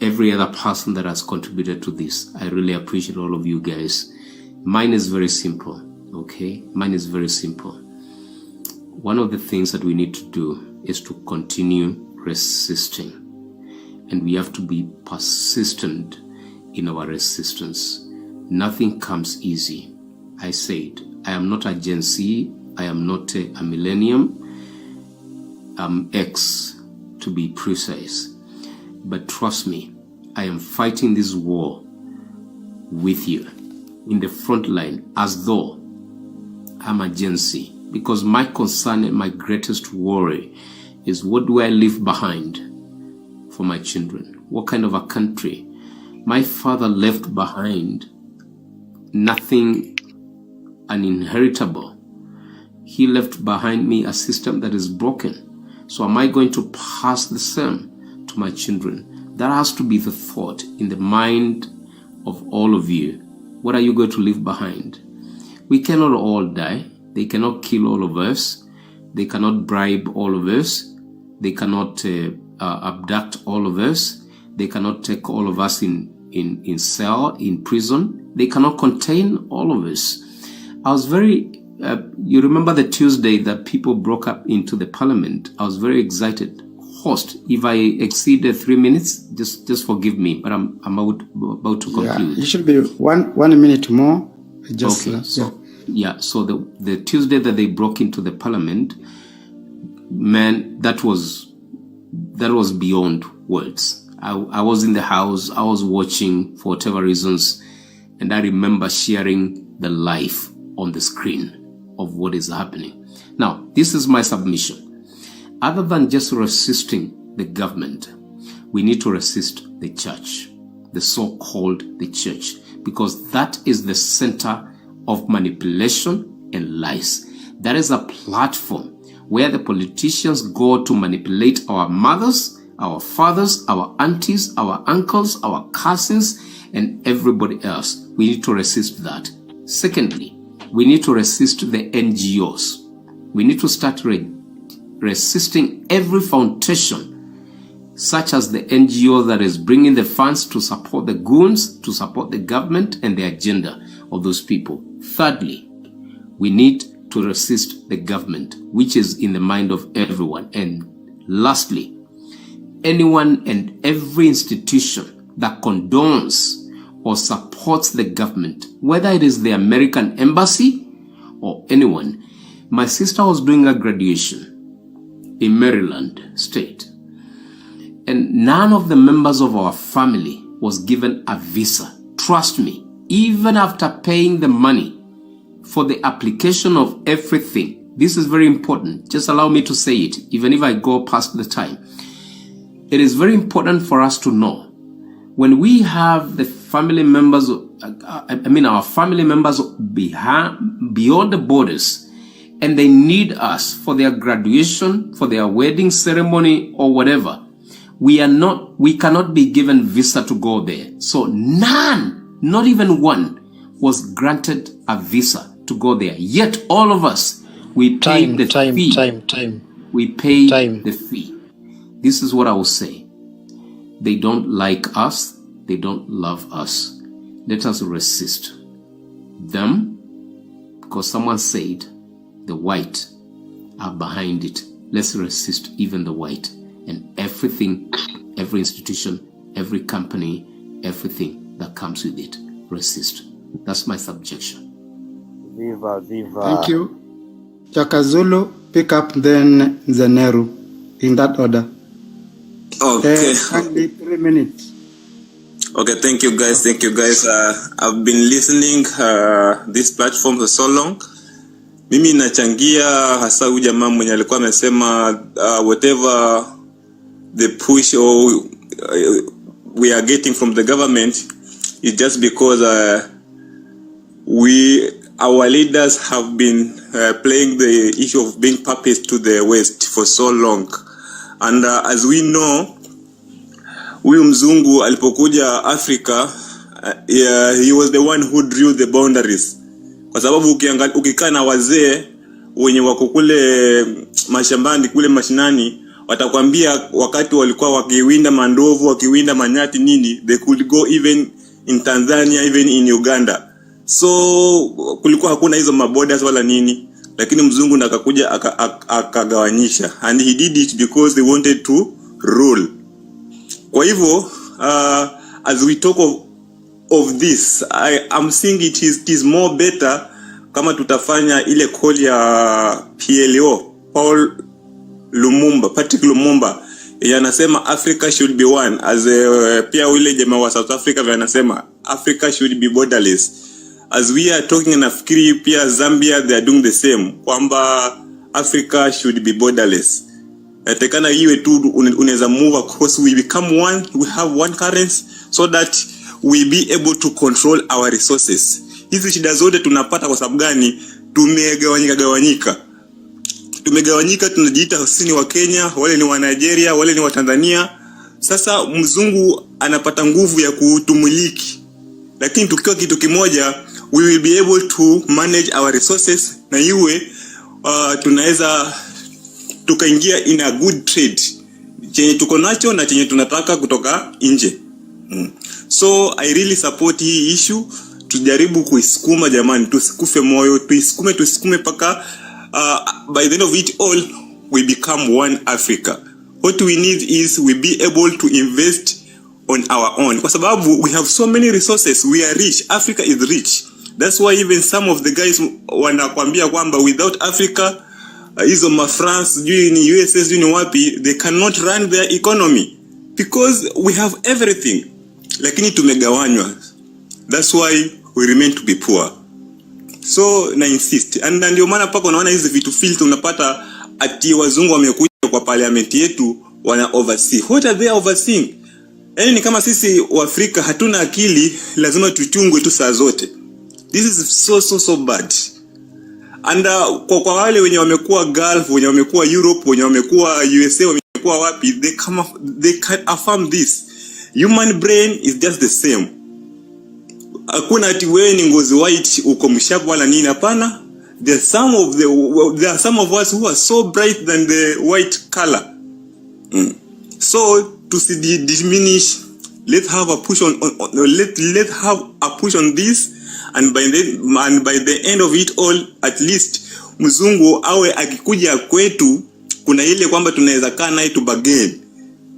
every other person that has contributed to this. I really appreciate all of you guys. Mine is very simple, okay? Mine is very simple. One of the things that we need to do is to continue resisting. And we have to be persistent in our resistance. Nothing comes easy. I said, I am not a Gen Z. I am not a millennium. I'm X, to be precise. But trust me, I am fighting this war with you in the front line as though I'm a Gen Z. Because my concern and my greatest worry is, what do I leave behind for my children? What kind of a country? My father left behind nothing uninheritable. He left behind me a system that is broken. So am I going to pass the same to my children? That has to be the thought in the mind of all of you. What are you going to leave behind? We cannot all die. They cannot kill all of us. They cannot bribe all of us. They cannot abduct all of us. They cannot take all of us in cell, in prison. They cannot contain all of us. I was very, you remember the Tuesday that people broke up into the parliament. I was very excited. Host, if I exceeded 3 minutes, just forgive me, but I'm about to conclude. Yeah, it should be one minute more. Just, okay, so the Tuesday that they broke into the parliament, man, that was beyond words. I was in the house, I was watching for whatever reasons, and I remember sharing the live on the screen of what is happening. Now, this is my submission. Other than just resisting the government, we need to resist the church, the so-called the church, because that is the center of manipulation and lies. That is a platform where the politicians go to manipulate our mothers, our fathers, our aunties, our uncles, our cousins, and everybody else. We need to resist that. Secondly, we need to resist the NGOs. We need to start resisting every foundation, such as the NGO that is bringing the funds to support the goons, to support the government and the agenda of those people. Thirdly, we need to resist the government, which is in the mind of everyone. And lastly, anyone and every institution that condones or supports the government, whether it is the American embassy or anyone. My sister was doing a graduation in Maryland State, and none of the members of our family was given a visa. Trust me, even after paying the money for the application of everything. This is very important. Just allow me to say it, even if I go past the time. It is very important for us to know when we have the family members, our family members beyond the borders, and they need us for their graduation, for their wedding ceremony or whatever, we cannot be given visa to go there. So none, not even one, was granted a visa to go there. Yet all of us, we paid the fee. We paid the fee. This is what I will say. They don't like us. They don't love us. Let us resist them, because someone said the white are behind it. Let's resist even the white and everything, every institution, every company, everything that comes with it. Resist. That's my subjection. Viva, viva. Thank you. Chakazulu, pick up then Zeneru, in that order. Okay. Only 3 minutes. Okay, thank you guys. I've been listening this platform for so long. Mimi nachangia hasa huyu jamaa mwenye alikuwa amesema whatever the push or we are getting from the government is just because our leaders have been playing the issue of being puppets to the West for so long. And as we know, huyu mzungu alipokuja Africa, he was the one who drew the boundaries. Kwa sababu ukikaa na wazee wenye wako kule mashambani, kule mashinani, watakwambia wakati walikuwa wakiwinda mandovu, wakiwinda manyati nini, they could go even in Tanzania, even in Uganda. So kulikuwa hakuna hizo maborders wala nini, lakini mzungu nakakuja akagawanyisha, and he did it because they wanted to rule. Kwa hivyo as we talk of this, I am saying it is more better kama tutafanya ile call ya PLO, Patrick Lumumba, yanasema Africa should be one, as pia ule jamaa wa South Africa yanasema Africa should be borderless. As we are talking, nafikiri pia Zambia they are doing the same, kwamba Africa should be borderless. Tekana iwe tu unaweza move across, we become one, we have one currency, so that we be able to control our resources. Hizi shida zote tunapata kwa sababu gani? Tumegawanyika, tunajiita sisi ni wa Kenya, wale ni wa Nigeria, wale ni wa Tanzania. Sasa mzungu anapata nguvu ya kutumiliki, lakini tukiwa kitu kimoja, we will be able to manage our resources na iwe tunaweza tukaingia in a good trade chenye tuko nacho na chenye tunataka kutoka nje. So I really support hii issue. Tujaribu kuisukuma jamani, tusikufe moyo, tuisikume paka by the end of it all we become one Africa. What we need is we be able to invest on our own. Kwa sababu we have so many resources, we are rich, Africa is rich. That's why even some of the guys wanakwambia kwamba without Africa, hizo France, ni USA, ni wapi, they cannot run their economy because we have everything. Lakini tumegawanywa. That's why we remain to be poor. So na insist. And ndio maana pako unaona hizi vitu filter unapata ati wazungu wamekuja kwa parliament yetu wana oversee. What are they overseeing? Yaani ni kama sisi wa Afrika hatuna akili, lazima tuchungwe tu saa zote. This is so bad. And kwa wale wenye wamekuwa Gulf, wenye wamekuwa Europe, wenye wamekuwa USA, wamekuwa wapi, they can affirm this. Human brain is just the same. Hakuna ati wewe ni ngozi white uko mshapu wala nini, hapana. There are some of us who are so bright than the white color. So to diminish, let's have a push on let's have a push on this, and by the end of it all, at least mzungu awe akikuja kwetu kuna ile kwamba tunaweza kaa naye to bargain.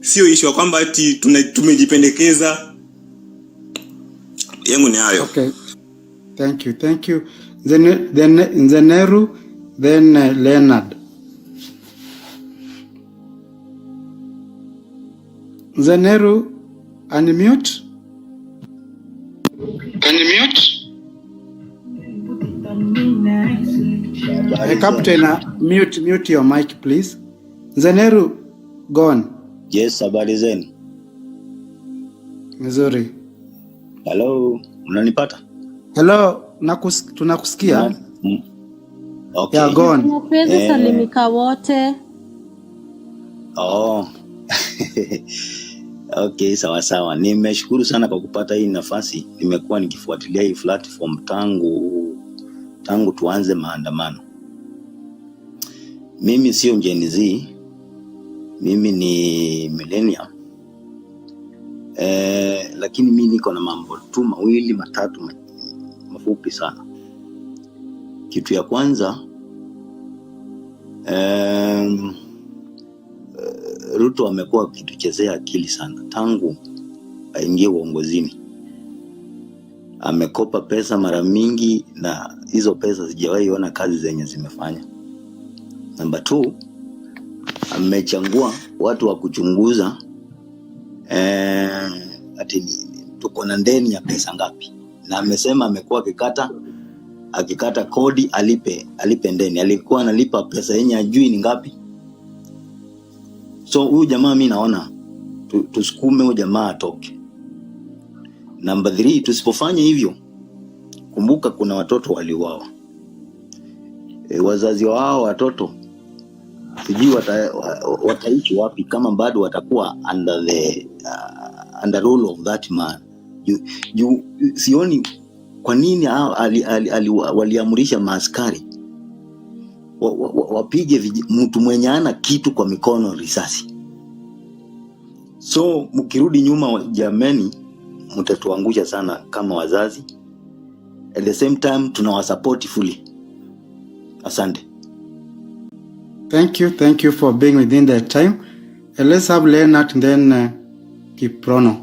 Sio issue kwamba ati tumejipendekeza. Yangu ni hayo. Okay. Thank you. Then Nzeneru, then Leonard. Nzeneru, unmute. Captain, mute your mic, please. Nzeneru, go on. Yes, habari zenu. Nzuri. Hello, unanipata? Hello, tunakusikia. Okay. Yeah, go on. Tunapenda salimika wote. Oh. Okay, sawa. Nimeshukuru sana kwa kupata hii nafasi. Nimekuwa nikifuatilia hii platform tangu tuanze maandamano. Mimi sio Gen Z. Mimi ni millennial. Lakini mimi niko na mambo tu mawili matatu mafupi sana. Kitu ya kwanza, Ruto amekuwa akituchezea akili sana tangu aingie uongozini. Amekopa pesa mara mingi na hizo pesa sijawahi ona kazi zenye zimefanya. Number 2, amechangua watu wa kuchunguza ati tuko na ndeni ya pesa ngapi, na amesema amekuwa akikata kodi alipe ndeni. Alikuwa analipa pesa yenye ajui ni ngapi. So huyu jamaa mimi naona tusukume huyu jamaa atoke. Number 3, tusipofanya hivyo, kumbuka kuna watoto waliuawa. Wazazi wao watoto sijui wataishi wapi kama bado watakuwa under rule of that man. Sioni kwa nini waliamrisha maaskari wapige mtu mwenye ana kitu kwa mikono risasi. So mkirudi nyuma jameni, mtatuangusha sana kama wazazi. At the same time tunawasupport fully. Asante. Thank you for being within the time. Let's have Leonard and then Kiprono.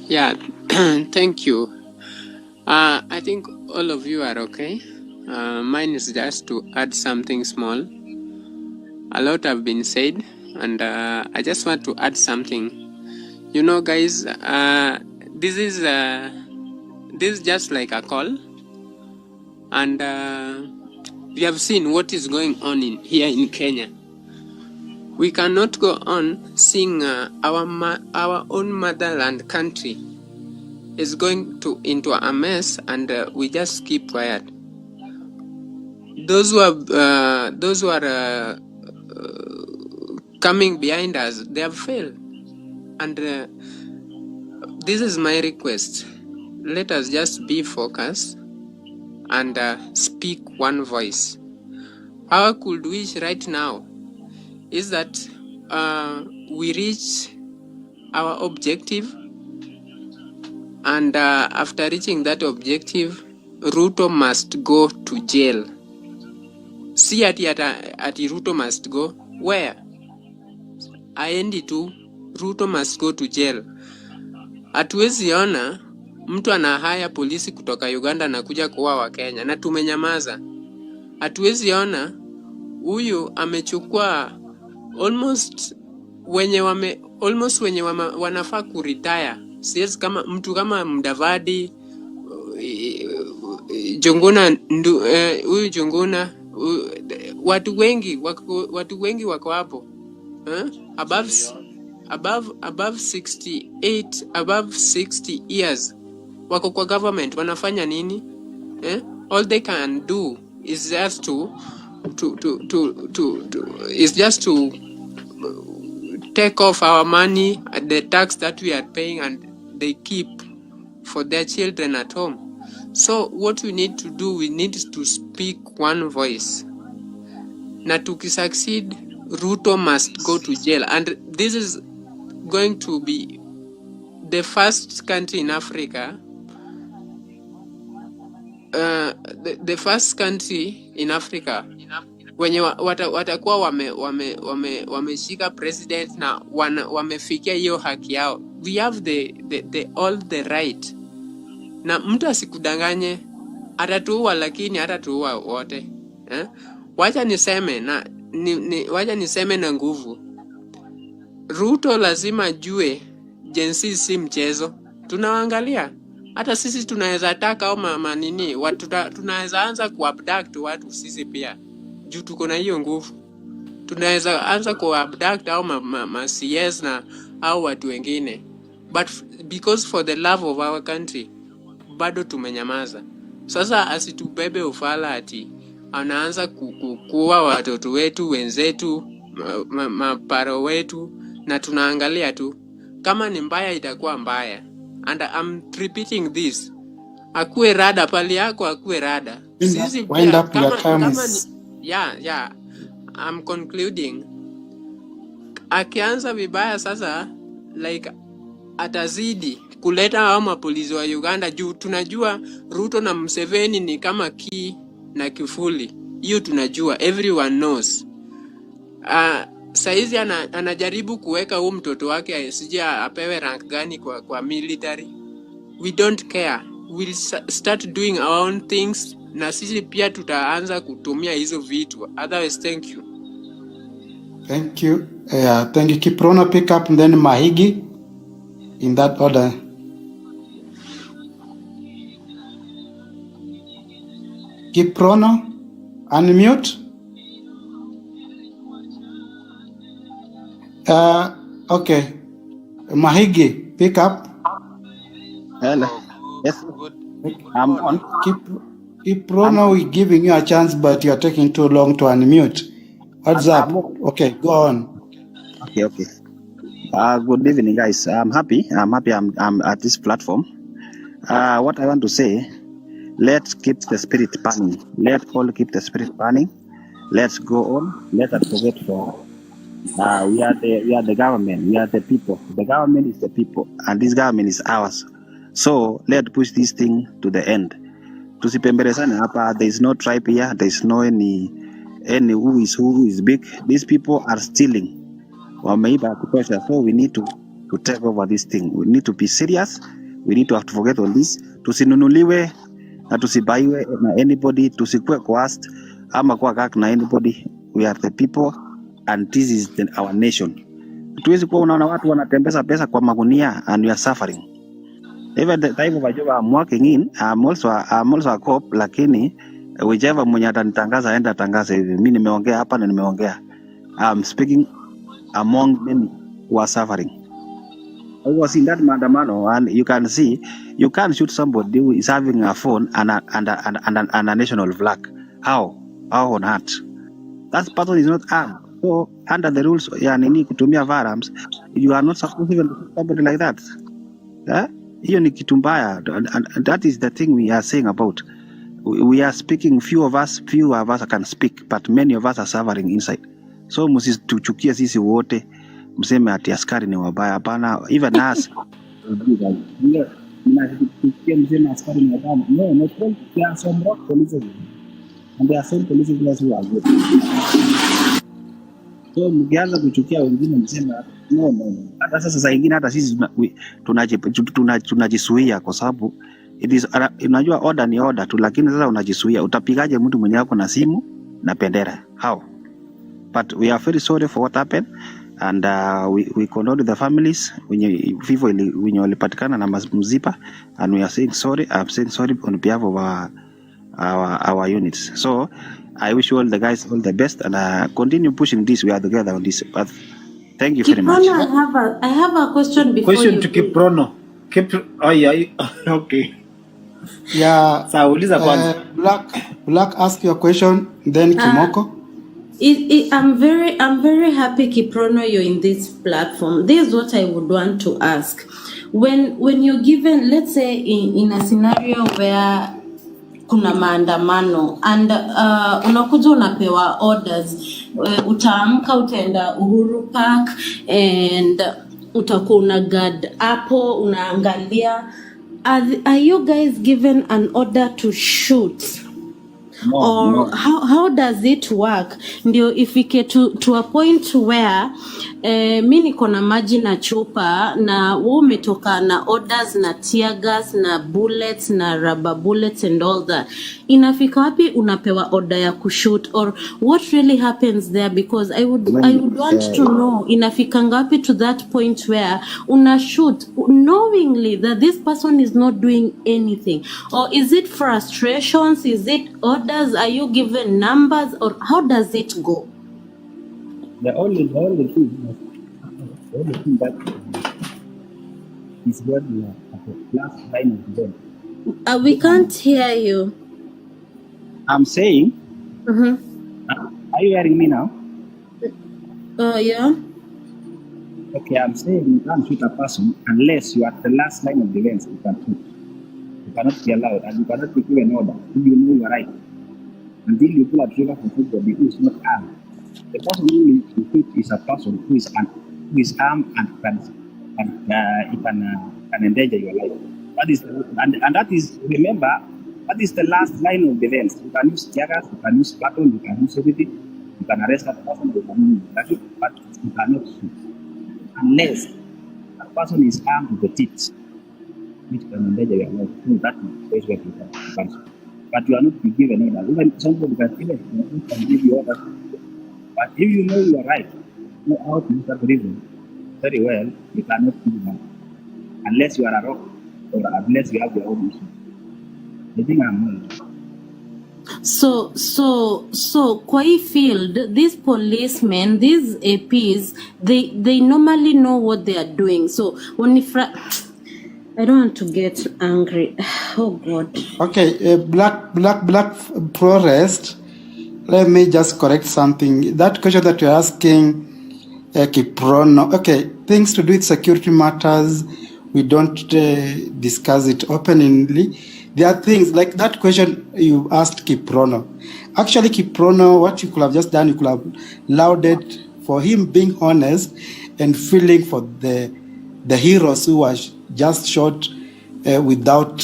Yeah, thank you. I think all of you are okay. Mine is just to add something small. A lot have been said, and I just want to add something. You know, guys, this is just like a call, and we have seen what is going on here in Kenya. We cannot go on seeing our own motherland country is going into a mess, and we just keep quiet. Those who are coming behind us, they have failed, and this is my request. Let us just be focused and speak one voice. Our could wish right now is that we reach our objective, and after reaching that objective, Ruto must go to jail. See ati Ruto must go where? Aendi tu, Ruto must go to jail. Hatuwezi ona mtu anahaya polisi kutoka Uganda na kuja kuua wa Kenya na tumenyamaza. Hatuwezi ona huyu amechukua almost wenye wanafaa kuretire. Siwezi kama mtu kama Mdavadi, Junguna, huyu Junguna, watu wengi wako hapo. Above 68, above 60 years wako kwa government, wanafanya nini? All they can do is just to take off our money, the tax that we are paying, and they keep for their children at home. So what we need to do, we need to speak one voice. Na tukisucceed, Ruto must go to jail, and this is going to be the first country in Africa, the first country in Africa wenye watakuwa wameshika president na wamefikia hiyo haki yao. We have all the right. Na mtu asikudanganye atatuua, lakini atatuua wote. Wacha niseme na nguvu. Ruto lazima jue jinsi si mchezo. Tunaangalia hata sisi tunaweza taka au manini watu tunaweza anza kuabduct watu sisi pia. Juu tuko na hiyo nguvu. Tunaweza anza kuabduct au CS na au watu wengine. But because for the love of our country bado tumenyamaza. Sasa asitubebe ufala ati anaanza kuua watoto wetu, wenzetu, maparo wetu, na tunaangalia tu. Kama ni mbaya itakuwa mbaya. And I'm repeating this. Akue rada pali yako, akue rada. Sisi pia kama yeah, I'm concluding. Akianza vibaya sasa, like atazidi kuleta hao mapolisi wa Uganda juu tunajua Ruto na Museveni ni kama kii na kifuli. Hiyo tunajua, everyone knows. Saizi anajaribu kuweka huyu mtoto wake asije apewe rank gani kwa military. We don't care. We'll start doing our own things, na sisi pia tutaanza kutumia hizo vitu. Otherwise, thank you. Thank you. Thank you. Kiprono pick up, and then Mahigi in that order. Kiprono, unmute. Okay. Mahigi, pick up. Hello. Yes. I'm on. Kiprono, we're giving you a chance, but you're taking too long to unmute. What's up? Okay, go on. Okay. Good evening, guys. I'm happy I'm at this platform. What I want to say, let's keep the spirit burning. Let's all keep the spirit burning. Let's go on. Let us forget for we are the government. We are the people. The government is the people, and this government is ours. So let's push this thing to the end. Tusipembelezane hapa. There is no tribe here. There is no any who is big. These people are stealing. Wameiba kutosha. So we need to take over this thing. We need to be serious. We need to have to forget all this. Tusinunuliwe na tusibaiwe na anybody. Tusikue coerced ama kwa kak na anybody. We are the people, and this is our nation. Tuwezi kuwa unaona watu wanatembeza pesa kwa magunia and we are suffering. Even the type of a job I'm working in, I'm also a cop, lakini whichever mwenye atanitangaza aenda tangaza hivi. Mimi nimeongea hapa na nimeongea. I'm speaking among many who are suffering. I was in that maandamano, and you can see, you can't shoot somebody who is having a phone and a national flag. How on earth? That person is not armed. So under the rules, kutumia firearms, you are not supposed to even shoot somebody like that. Hiyo ni kitu mbaya, and that is the thing we are saying about. We are speaking, few of us can speak, but many of us are suffering inside. So msituchukie sisi wote mseme ati askari ni wabaya. Hapana, even us mnatuchukia mseme askari ni wabaya. No, not all. There are some rock police and there are some police who are good. So mkianza kuchukia wengine mseme no. Hata sasa saa ingine hata sisi tunajisuia kwa sababu it is, unajua order ni order tu, lakini sasa unajisuia. Utapigaje mtu mwenye wako na simu na bendera? How? But we are very sorry for what happened, and we condole the families wenye vifo wenye walipatikana na mzipa, and we are saying sorry. I'm saying sorry on behalf of our units. So I wish you all the guys all the best, and continue pushing this. We are together on this. But thank you very much. Kiprono, I have a question before Question you to Kiprono. Okay. Yeah. Sawa, uliza kwanza. Black, ask your question, then Kimoko. I'm very happy, Kiprono, you're in this platform. This is what I would want to ask. When you're given, let's say in a scenario where kuna maandamano and unakuja unapewa orders, utaamka utaenda Uhuru Park and utakuwa una guard hapo unaangalia. Are you guys given an order to shoot? No. How does it work? Ndio ifike to a point where mi niko na maji na chupa na wewe umetoka na orders na tear gas na bullets na rubber bullets and all that. Inafika wapi unapewa order ya kushoot, or what really happens there? Because I would want to know, inafika ngapi to that point where una shoot knowingly that this person is not doing anything? Or is it frustrations? Is it orders? Are you given numbers, or how does it go? The only thing that is what we are at the last line of the game. We can't hear you. I'm saying, Mm-hmm. Are you hearing me now? Yeah. Okay, I'm saying you can't shoot a person unless you are at the last line of defense. You can shoot. You cannot be allowed, and you cannot be given an order if you know you are right. Until you pull a trigger for somebody who is not armed. The person who you shoot is a person who is armed and can endanger your life. That is, and that is, remember, that is the last line of defense. You can use tear gas, you can use baton, you can use everything. You can arrest that person, you can use that, but you cannot shoot unless that person is armed with the teeth, which can endanger your life. So that is what you can shoot. But you are not be given order. Even somebody can give you order. But if you know you are right, know how to use that reason very well, you cannot do that unless you are a rock or unless you have your own issue. The thing I'm So kwa hii field, these policemen, these APs, they normally know what they are doing. So when I don't want to get angry. Oh God. Okay, Black Forest. Let me just correct something. That question that you're asking, Kiprono. Okay, things to do with security matters, we don't discuss it openly. There are things like that question you asked Kiprono. Actually, Kiprono, what you could have just done, you could have lauded for him being honest and feeling for the heroes who were just shot without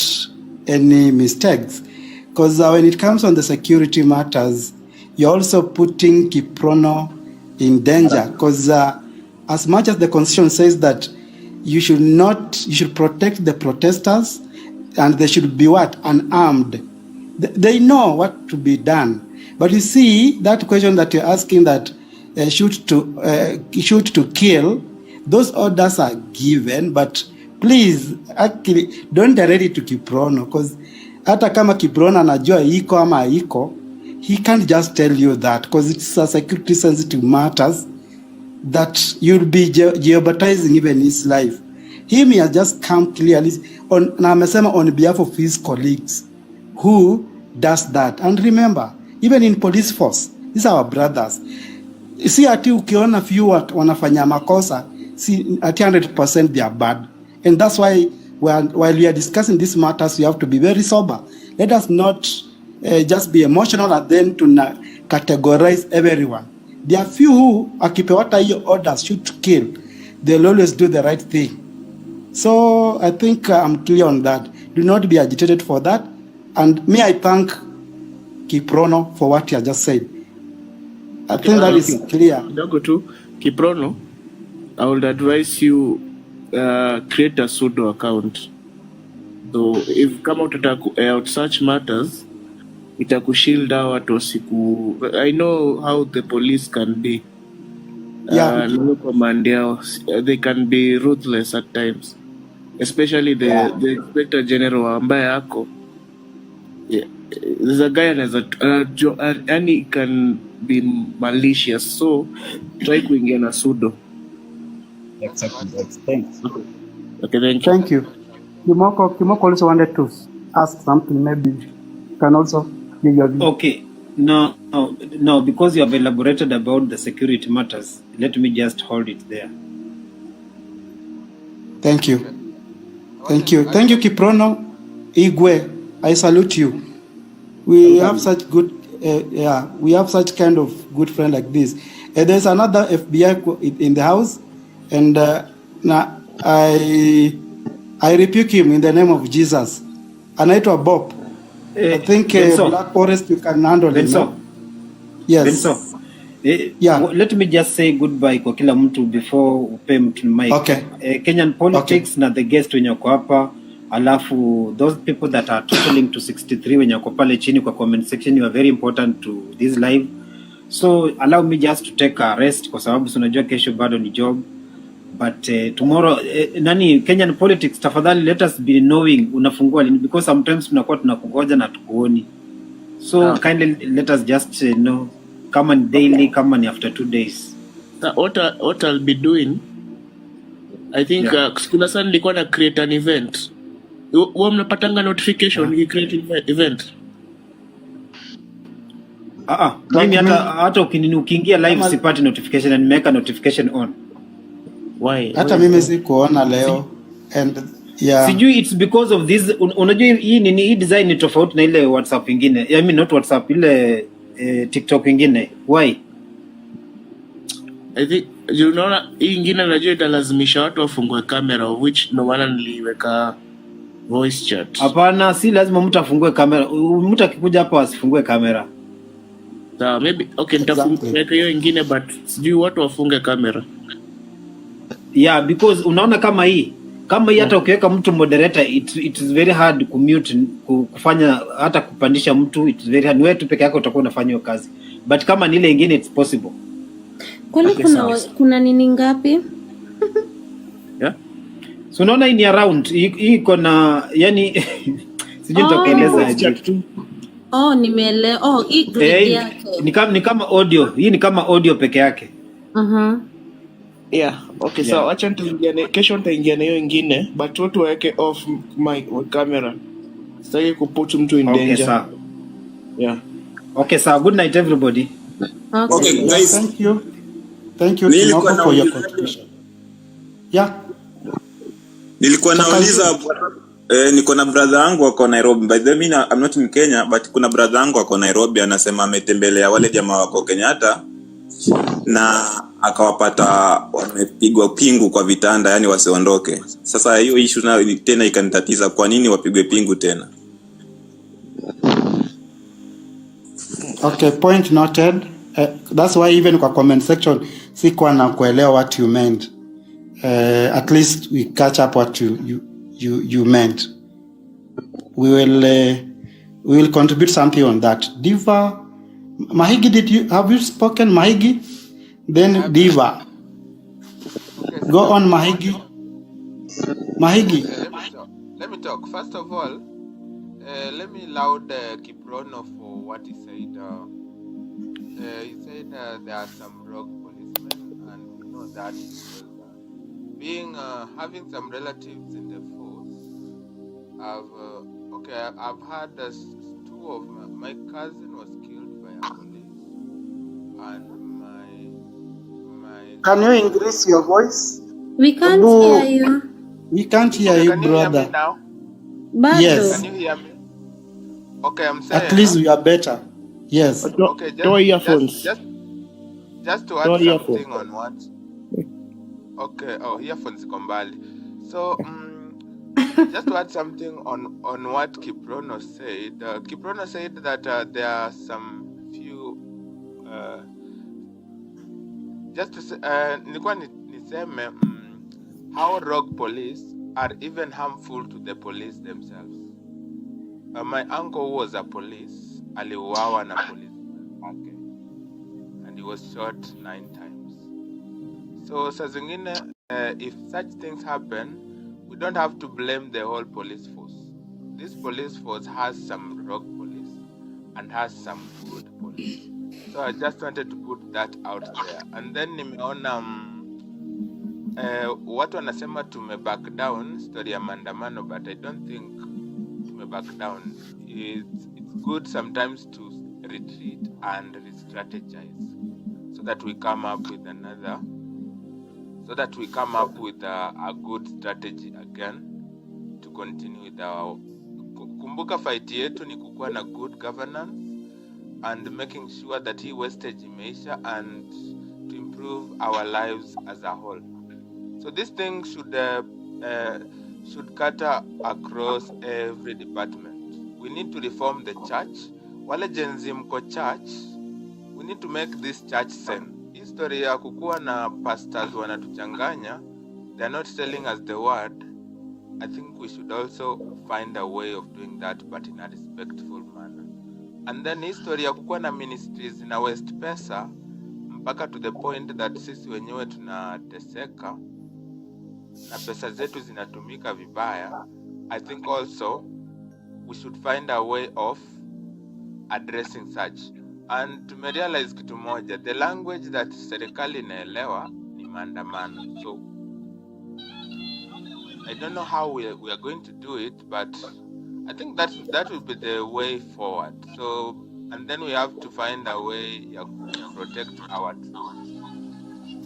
any mistakes. Because when it comes on the security matters, you're also putting Kiprono in danger. Because as much as the Constitution says that you should protect the protesters, and they should be unarmed. They know what to be done. But you see, that question that you're asking, that shoot to kill, those orders are given, but please, actually, don't direct it to Kiprono, because hata kama Kiprono anajua iko ama iko, he can't just tell you that, because it's a security sensitive matters that you'll be jeopardizing even his life. He has just come clearly on behalf of his colleagues who does that. And remember, even in police force, these are our brothers. See, ati ukiona few wanafanya makosa, see, at 100% they are bad. And that's why while we are discussing these matters, we have to be very sober. Let us not just be emotional and then to categorize everyone. There are few who, akipewata hiyo orders, shoot to kill. They'll always do the right thing. So I think I'm clear on that. Do not be agitated for that. And may I thank Kiprono for what he has just said. I think that is clear. Kidogo tu, Kiprono, I would advise you create a pseudo account. So if kama utataka out such matters, itakushield out wasiku. I know how the police can be. Yeah. Command they can be ruthless at times, especially the inspector general ambaye ako. Yeah. There's a guy and he can be malicious, so try kuingia na pseudo. Exactly. Thanks. Okay, thank you. Kimoko also wanted to ask something. Maybe you can also give your view. Okay. No, because you have elaborated about the security matters, let me just hold it there. Thank you. Thank you, Kiprono. Igwe, I salute you. We have such good, we have such kind of good friend like this. There's another FBI in the house, and now I rebuke him in the name of Jesus. Anaitwa Bob. I think Black Forest, you can handle it. No? Yes. Let me just say goodbye kwa kila mtu before upe mtu mic. Okay. Kenyan politics na the guest wenye wako hapa, alafu those people that are totaling to 63 wenye wako pale chini kwa comment section, you are very important to this live. So allow me just to take a rest kwa sababu unajua kesho bado ni job. But tomorrow, Kenyan politics, tafadhali let us be knowing unafungua lini, because sometimes tunakuwa tunakungoja na tukuoni. So kindly let us just know, come on daily, come on after 2 days. What I'll be doing, I think kuna sana nilikuwa na create an event. Huwa mnapatanga notification you create event. Mimi hata ukiingia live sipati notification, and nimeweka notification on. Why? Hata mimi sikuona leo, and sijui it's because of this. Unajua hii design ni tofauti na ile WhatsApp ingine. I mean not WhatsApp, ile TikTok ingine. Why? I think unaona hii ingine najua italazimisha watu wafungue kamera, which no maana niliweka voice chat. Hapana, si lazima mtu afungue kamera. Mtu akikuja hapa asifungue kamera. So maybe nitafunga hiyo ingine, but sijui watu wafunge kamera. Yeah, because unaona kama hii hata ukiweka mtu moderator, it is very hard kumute, kufanya hata kupandisha mtu, it is very hard. Wewe tu peke yako utakuwa unafanya hiyo kazi, but kama ni ile ingine it's possible. Kwani kuna nini ngapi? Yeah, so unaona hii ni around hii iko na yani sijui nitakueleza aje. Nimeelewa. Hii grade yake ni kama audio, hii ni kama audio peke yake. Yeah, okay, so acha nitaingia kesho, nitaingia na hiyo ingine, but watu waweke off mic camera. Sitaki kuput mtu in danger. Okay, sir. Yeah. Okay, sir. Good night everybody. Okay, guys. Thank you for your contribution. Yeah. Nilikuwa nauliza niko na brother wangu wako Nairobi. By the way, I'm not in Kenya, but kuna brother wangu wako Nairobi, anasema ametembelea wale jamaa wako Kenyatta na akawapata wamepigwa pingu kwa vitanda, yani wasiondoke. Sasa hiyo issue na tena ikanitatiza, kwa nini wapigwe pingu tena? Okay, point noted. That's why even kwa comment section sikuwa na kuelewa what you meant. At least we catch up what you meant. We will contribute something on that. Diva Mahigi, have you spoken, Mahigi? Then Diva. Go on, Mahigi. Mahigi. Let me talk. First of all, let me laud Kiprono for what he said. He said there are some rogue policemen, and we know that having some relatives in the force. I've had two of my cousin was killed by a police, and my. Can you increase your voice? We can't hear you. We can't hear Okay, you, can you hear me brother. now? Yes. Can you hear me? Okay, I'm At saying. least we are better. Yes. Okay, Your earphones. just to Your add earphones. something on what. Okay. Oh, earphones kombali. So just to add something on what Kiprono said. Kiprono said that there are some few. Just to say, nilikuwa niseme how rogue police are even harmful to the police themselves. My uncle who was a police, aliuawa na police wake, and he was shot 9 times. So saa zingine, if such things happen, we don't have to blame the whole police force. This police force has some rogue police and has some good police. So I just wanted to put that out there. And then nimeona watu wanasema tume back down story ya maandamano, but I don't think tume back down. It's good sometimes to retreat and re-strategize so that we come up with a good strategy again to continue with our. Kumbuka fight yetu ni kukuwa na good governance and making sure that hii wastage imeisha and to improve our lives as a whole. So this thing should cater across every department. We need to reform the church. Wale jenzi mko church, we need to make this church sane. History ya kukuwa na pastors wanatuchanganya, they are not telling us the word. I think we should also find a way of doing that, but in a respectful manner. And then history ya kukuwa na ministries na waste pesa mpaka to the point that sisi wenyewe tunateseka na pesa zetu zinatumika vibaya. I think also we should find a way of addressing such. And tumerealize kitu moja, the language that serikali inaelewa ni maandamano. So I don't know how we are going to do it, but I think that will be the way forward. So, and then we have to find a way to protect our troops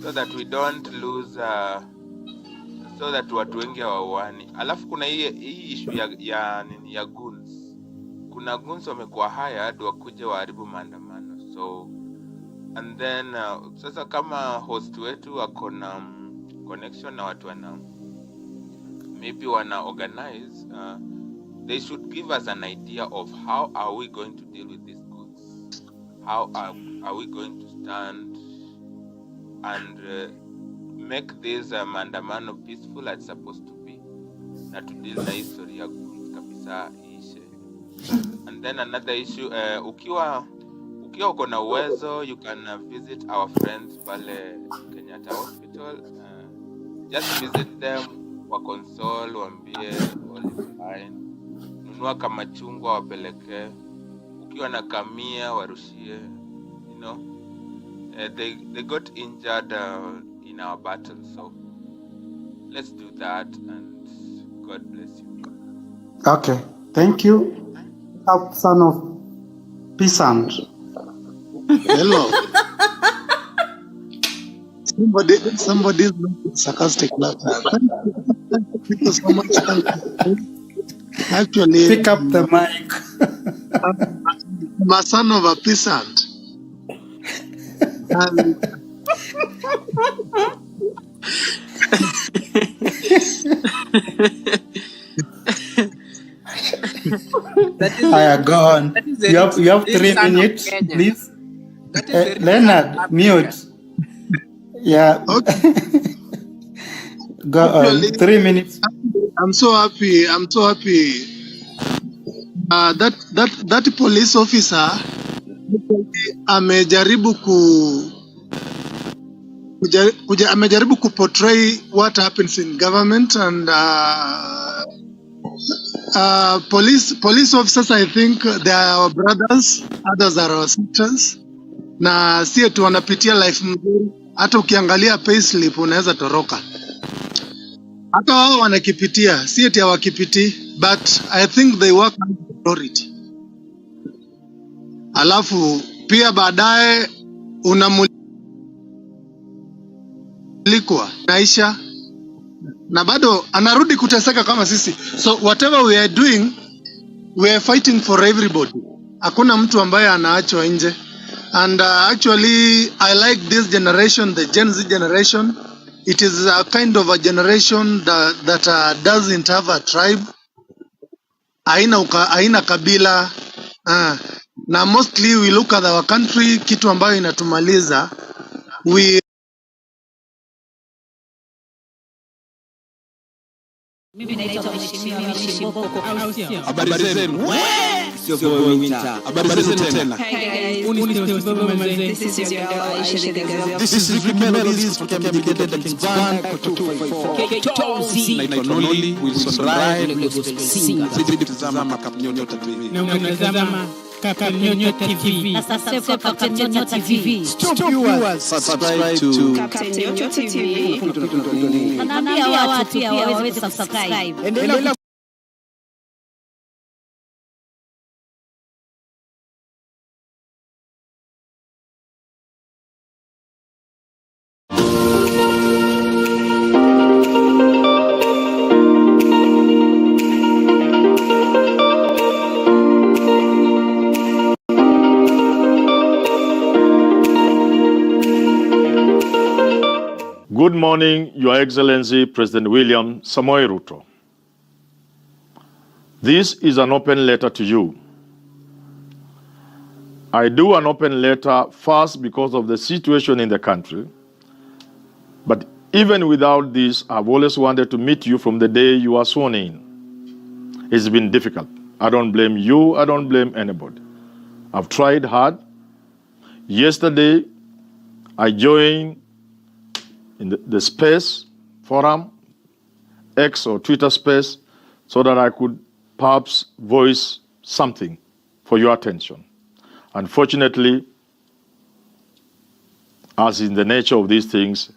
so that we don't lose, so that watu wengi hawauani. Alafu kuna hii issue ya goons. Kuna goons wamekuwa hired wakuje waharibu maandamano. So, and then sasa kama host wetu wako na connection na watu maybe wana organize, they should give us an idea of how are we going to deal with these goods. How are we going to stand and make this maandamano peaceful as supposed to be, na to deal na history ya goods kabisa ishe. And then another issue, ukiwa uko na uwezo, you can visit our friends pale Kenyatta Hospital. Just visit them, wa console, waambie all is fine. Nunua kama chungwa wapeleke. Ukiwa na kamia warushie. You know, they got injured in our battle, so let's do that, and God bless you. Okay. Thank you. Son of peasant. Hello. Somebody's sarcastic laughter. Thank you so much. Actually, pick up the mic. I'm a son of a peasant. And I am gone. You have 3 minutes, please. Leonard, mute. Yeah. Okay. Go on. 3 minutes. I'm so happy. That police officer amejaribu ku portray what happens in government, and police officers, I think they are our brothers, others are our sisters, na sie tu wanapitia life mzuri. Hata ukiangalia payslip unaweza toroka. Hata wao wanakipitia, si eti hawakipiti, but I think they work on authority. Alafu pia baadaye unamulikwa naisha na bado anarudi kuteseka kama sisi. So whatever we are doing, we are fighting for everybody. Hakuna mtu ambaye anaachwa nje. And actually, I like this generation, the Gen Z generation. It is a kind of a generation that doesn't have a tribe, haina kabila. Na mostly we look at our country, kitu ambayo inatumaliza. We Mimi naitwa Mheshimiwa Shiboko au sio? Habari zenu. Sio kwa winter. Habari zenu tena. Hi guys. This is your girl Aisha the Gazelle. This is Ricky Melodies from Kemigete the King's Band kwa 254. Naitwa Noli Wilson Rai Gospel Singer. Sisi tutazama Kapnyota TV. Na unatazama Kapnyota TV. Na sasa Kapnyota TV. Stop viewers. Subscribe to Kapnyota TV. Anaambia watu pia waweze subscribe. Endelea Good morning, Your Excellency President William Samoei Ruto. This is an open letter to you. I do an open letter first because of the situation in the country. But even without this, I've always wanted to meet you from the day you were sworn in. It's been difficult. I don't blame you. I don't blame anybody. I've tried hard. Yesterday, I joined in the space forum, X or Twitter space, so that I could perhaps voice something for your attention. Unfortunately, as in the nature of these things,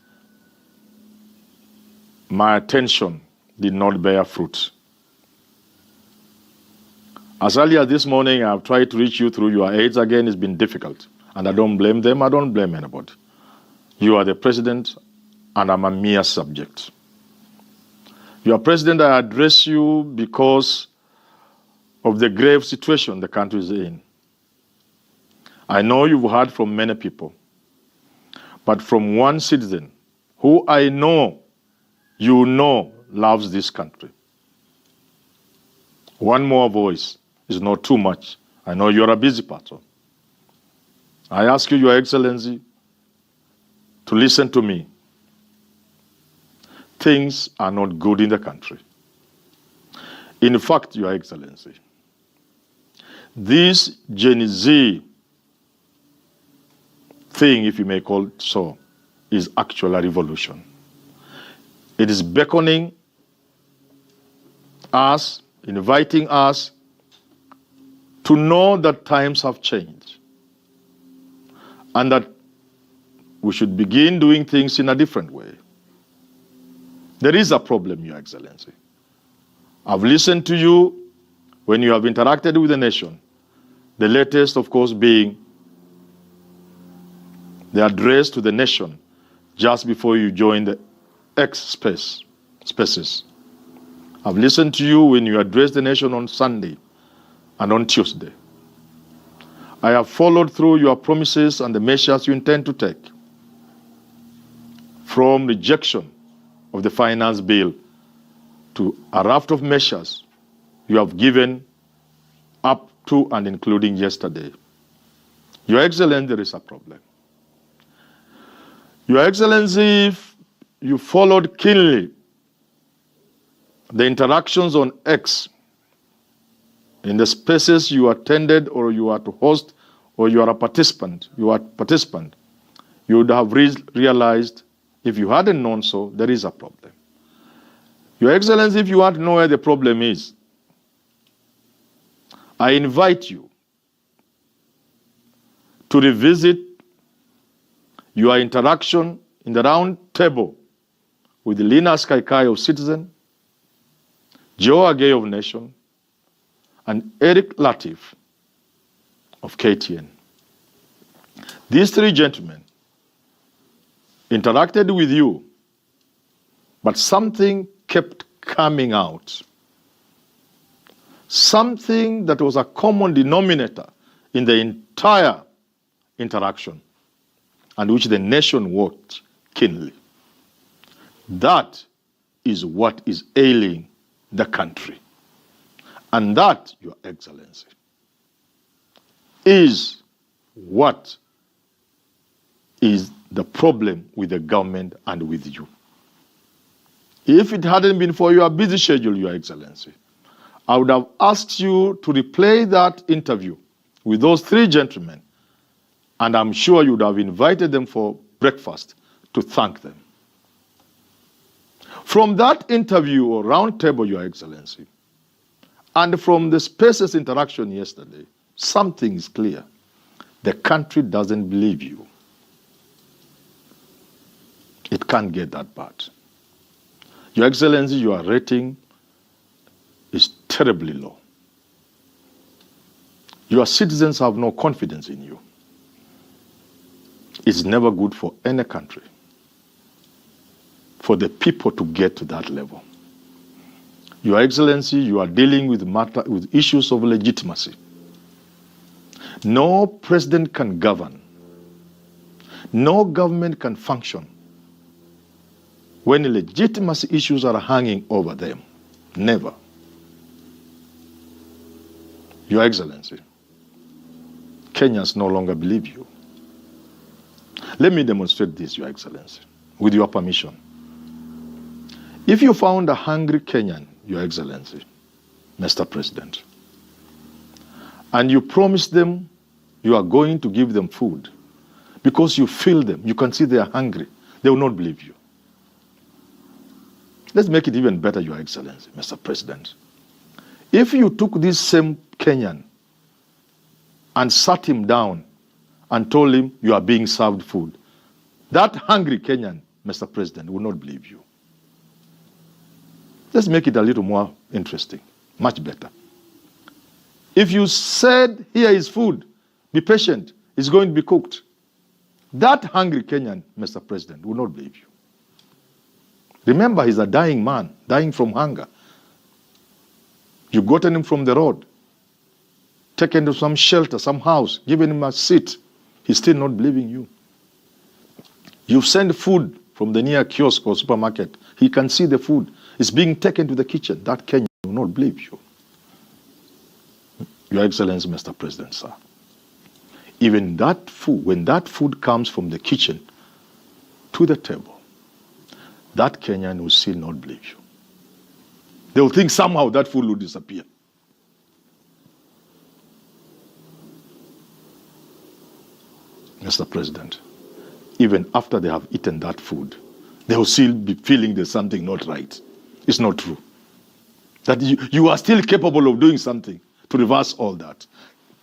my attention did not bear fruit. As early as this morning, I've tried to reach you through your aides again. It's been difficult. And I don't blame them. I don't blame anybody. You are the president, and I'm a mere subject. Your president, I address you because of the grave situation the country is in. I know you've heard from many people, but from one citizen who I know you know loves this country. One more voice is not too much. I know you're a busy person. I ask you, Your Excellency, to listen to me. Things are not good in the country. In fact, Your Excellency, this Gen Z thing, if you may call it so, is actually a revolution. It is beckoning us, inviting us to know that times have changed and that we should begin doing things in a different way. There is a problem, Your Excellency. I've listened to you when you have interacted with the nation, the latest, of course, being the address to the nation just before you joined the X spaces. I've listened to you when you addressed the nation on Sunday and on Tuesday. I have followed through your promises and the measures you intend to take, from rejection of the finance bill to a raft of measures you have given up to and including yesterday. Your Excellency, there is a problem. Your Excellency, you followed keenly the interactions on X in the spaces you attended or you are to host or you are a participant, you would have realized, if you hadn't known so, there is a problem. Your Excellency, if you want to know where the problem is, I invite you to revisit your interaction in the round table with Linus Kaikai of Citizen, Joe Agay of Nation, and Eric Latif of KTN. These three gentlemen interacted with you, but something kept coming out. Something that was a common denominator in the entire interaction and which the nation watched keenly. That is what is ailing the country. And that, Your Excellency, is what is the problem with the government and with you. If it hadn't been for your busy schedule, Your Excellency, I would have asked you to replay that interview with those three gentlemen, and I'm sure you would have invited them for breakfast to thank them. From that interview or round table, Your Excellency, and from the Spaces interaction yesterday, something is clear. The country doesn't believe you. It can't get that bad. Your Excellency, your rating is terribly low. Your citizens have no confidence in you. It's never good for any country for the people to get to that level. Your Excellency, you are dealing with issues of legitimacy. No president can govern. No government can function when legitimacy issues are hanging over them. Never. Your Excellency, Kenyans no longer believe you. Let me demonstrate this, Your Excellency, with your permission. If you found a hungry Kenyan, Your Excellency, Mr. President, and you promise them you are going to give them food because you feel them, you can see they are hungry, they will not believe you. Let's make it even better, Your Excellency, Mr. President. If you took this same Kenyan and sat him down and told him you are being served food, that hungry Kenyan, Mr. President, will not believe you. Let's make it a little more interesting, much better. If you said, here is food, be patient, it's going to be cooked, that hungry Kenyan, Mr. President, will not believe you. Remember, he's a dying man, dying from hunger. You've gotten him from the road, taken to some shelter, some house, given him a seat. He's still not believing you. You've sent food from the near kiosk or supermarket. He can see the food. It's being taken to the kitchen. That Kenyan will not believe you. Your Excellency, Mr. President, sir. Even that food, when that food comes from the kitchen to the table, that Kenyan will still not believe you. They will think somehow that food will disappear. Mr. President, even after they have eaten that food, they will still be feeling there's something not right. It's not true. That you are still capable of doing something to reverse all that.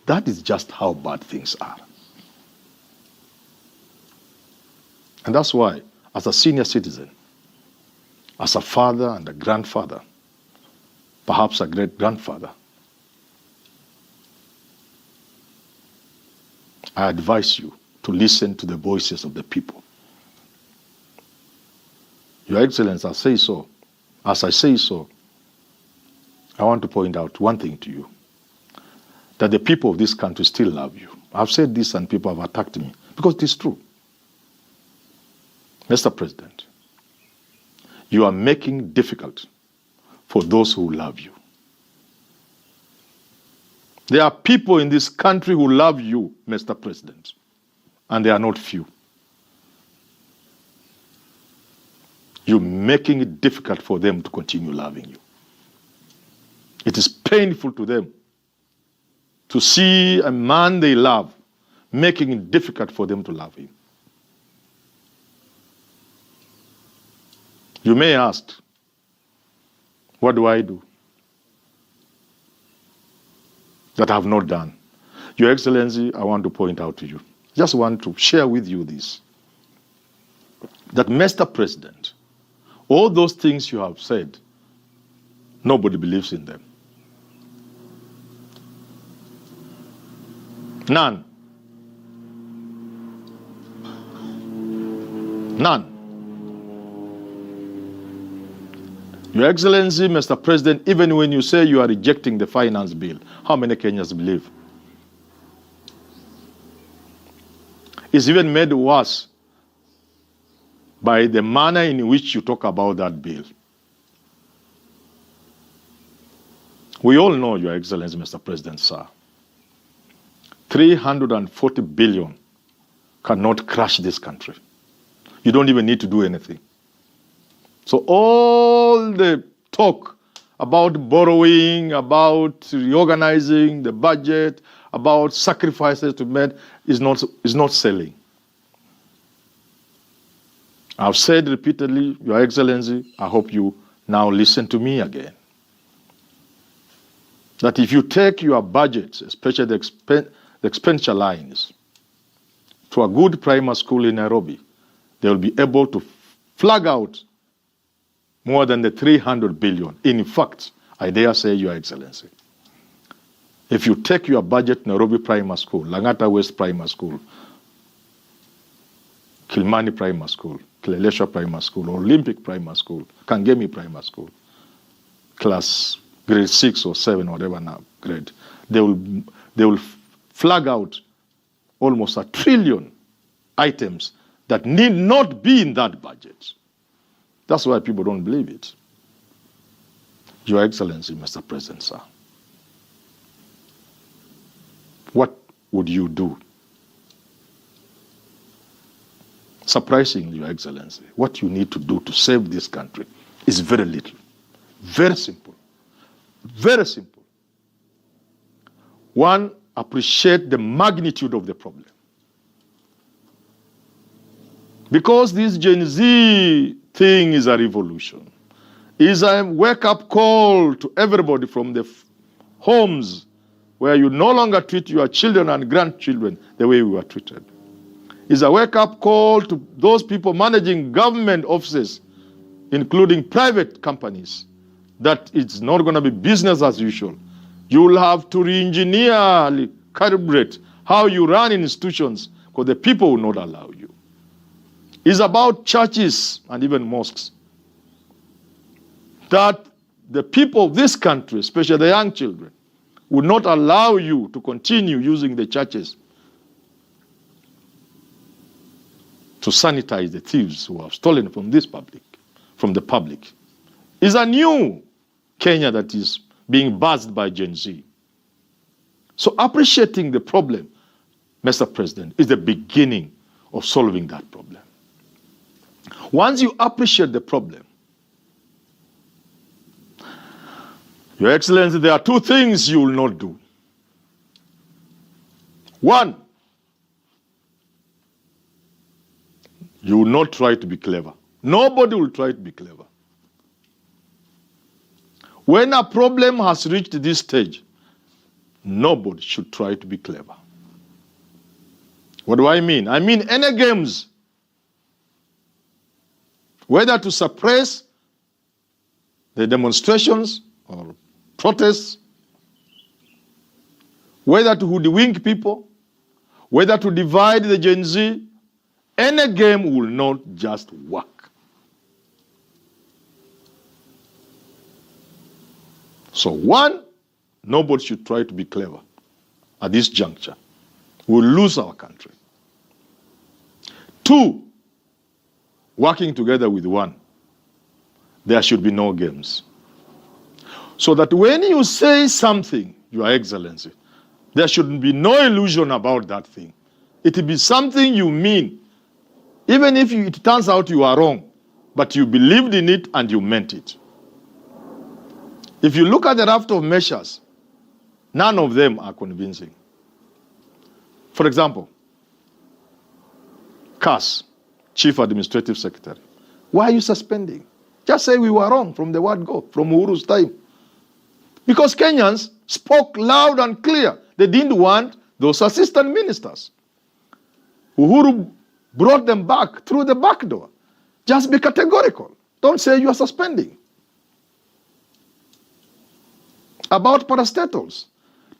That is just how bad things are. And that's why, as a senior citizen, as a father and a grandfather, perhaps a great-grandfather, I advise you to listen to the voices of the people. Your Excellency, as I say so, I want to point out one thing to you, that the people of this country still love you. I've said this and people have attacked me because it is true. Mr. President, you are making it difficult for those who love you. There are people in this country who love you, Mr. President, and they are not few. You're making it difficult for them to continue loving you. It is painful to them to see a man they love making it difficult for them to love him. You may ask, what do I do that I have not done? Your Excellency, I want to point out to you, just want to share with you this, that Mr. President, all those things you have said, nobody believes in them. None. None. Your Excellency, Mr. President, even when you say you are rejecting the finance bill, how many Kenyans believe? It's even made worse by the manner in which you talk about that bill. We all know, Your Excellency, Mr. President, sir, 340 billion cannot crash this country. You don't even need to do anything. So all the talk about borrowing, about reorganizing the budget, about sacrifices to be made is not selling. I've said repeatedly, Your Excellency, I hope you now listen to me again, that if you take your budgets, especially the expenditure lines, to a good primary school in Nairobi, they will be able to flag out more than the 300 billion. In fact, I dare say, Your Excellency, if you take your budget, Nairobi Primary School, Langata West Primary School, Kilmani Primary School, Kileleshwa Primary School, Olympic Primary School, Kangemi Primary School, class grade 6 or 7, whatever now grade, they will flag out almost 1 trillion items that need not be in that budget. That's why people don't believe it. Your Excellency, Mr. President, sir, what would you do? Surprisingly, Your Excellency, what you need to do to save this country is very little. Very simple. Very simple. One, appreciate the magnitude of the problem. Because this Gen Z thing is a revolution, is a wake-up call to everybody from the homes where you no longer treat your children and grandchildren the way we were treated. Is a wake-up call to those people managing government offices, including private companies, that it's not going to be business as usual. You'll have to re-engineer, calibrate how you run institutions, because the people will not allow you. It's about churches and even mosques, that the people of this country, especially the young children, would not allow you to continue using the churches to sanitize the thieves who have stolen from the public. It's a new Kenya that is being buzzed by Gen Z. So appreciating the problem, Mr. President, is the beginning of solving that problem. Once you appreciate the problem, Your Excellency, there are 2 things you will not do. One, you will not try to be clever. Nobody will try to be clever. When a problem has reached this stage, nobody should try to be clever. What do I mean? I mean any games, whether to suppress the demonstrations or protests, whether to hoodwink people, whether to divide the Gen Z, any game will not just work. So one, nobody should try to be clever at this juncture. We'll lose our country. 2, working together with one, there should be no games. So that when you say something, Your Excellency, there should be no illusion about that thing. It will be something you mean, even if it turns out you are wrong, but you believed in it and you meant it. If you look at the raft of measures, none of them are convincing. For example, CAS, Chief Administrative Secretary. Why are you suspending? Just say we were wrong from the word go, from Uhuru's time. Because Kenyans spoke loud and clear. They didn't want those assistant ministers. Uhuru brought them back through the back door. Just be categorical. Don't say you are suspending. About parastatals,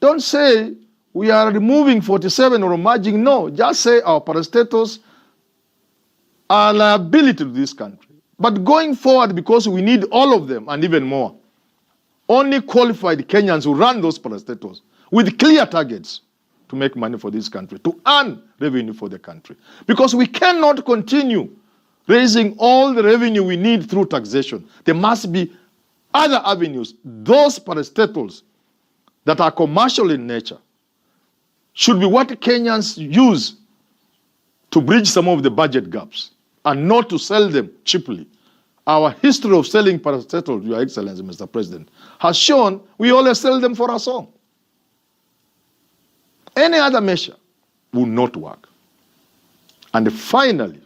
don't say we are removing 47 or merging. No, just say our parastatals are a liability to this country. But going forward, because we need all of them and even more, only qualified Kenyans who run those parastatals with clear targets to make money for this country, to earn revenue for the country. Because we cannot continue raising all the revenue we need through taxation. There must be other avenues. Those parastatals that are commercial in nature should be what Kenyans use to bridge some of the budget gaps and not to sell them cheaply. Our history of selling parastatals, Your Excellency, Mr. President, has shown we always sell them for a song. Any other measure will not work. And finally,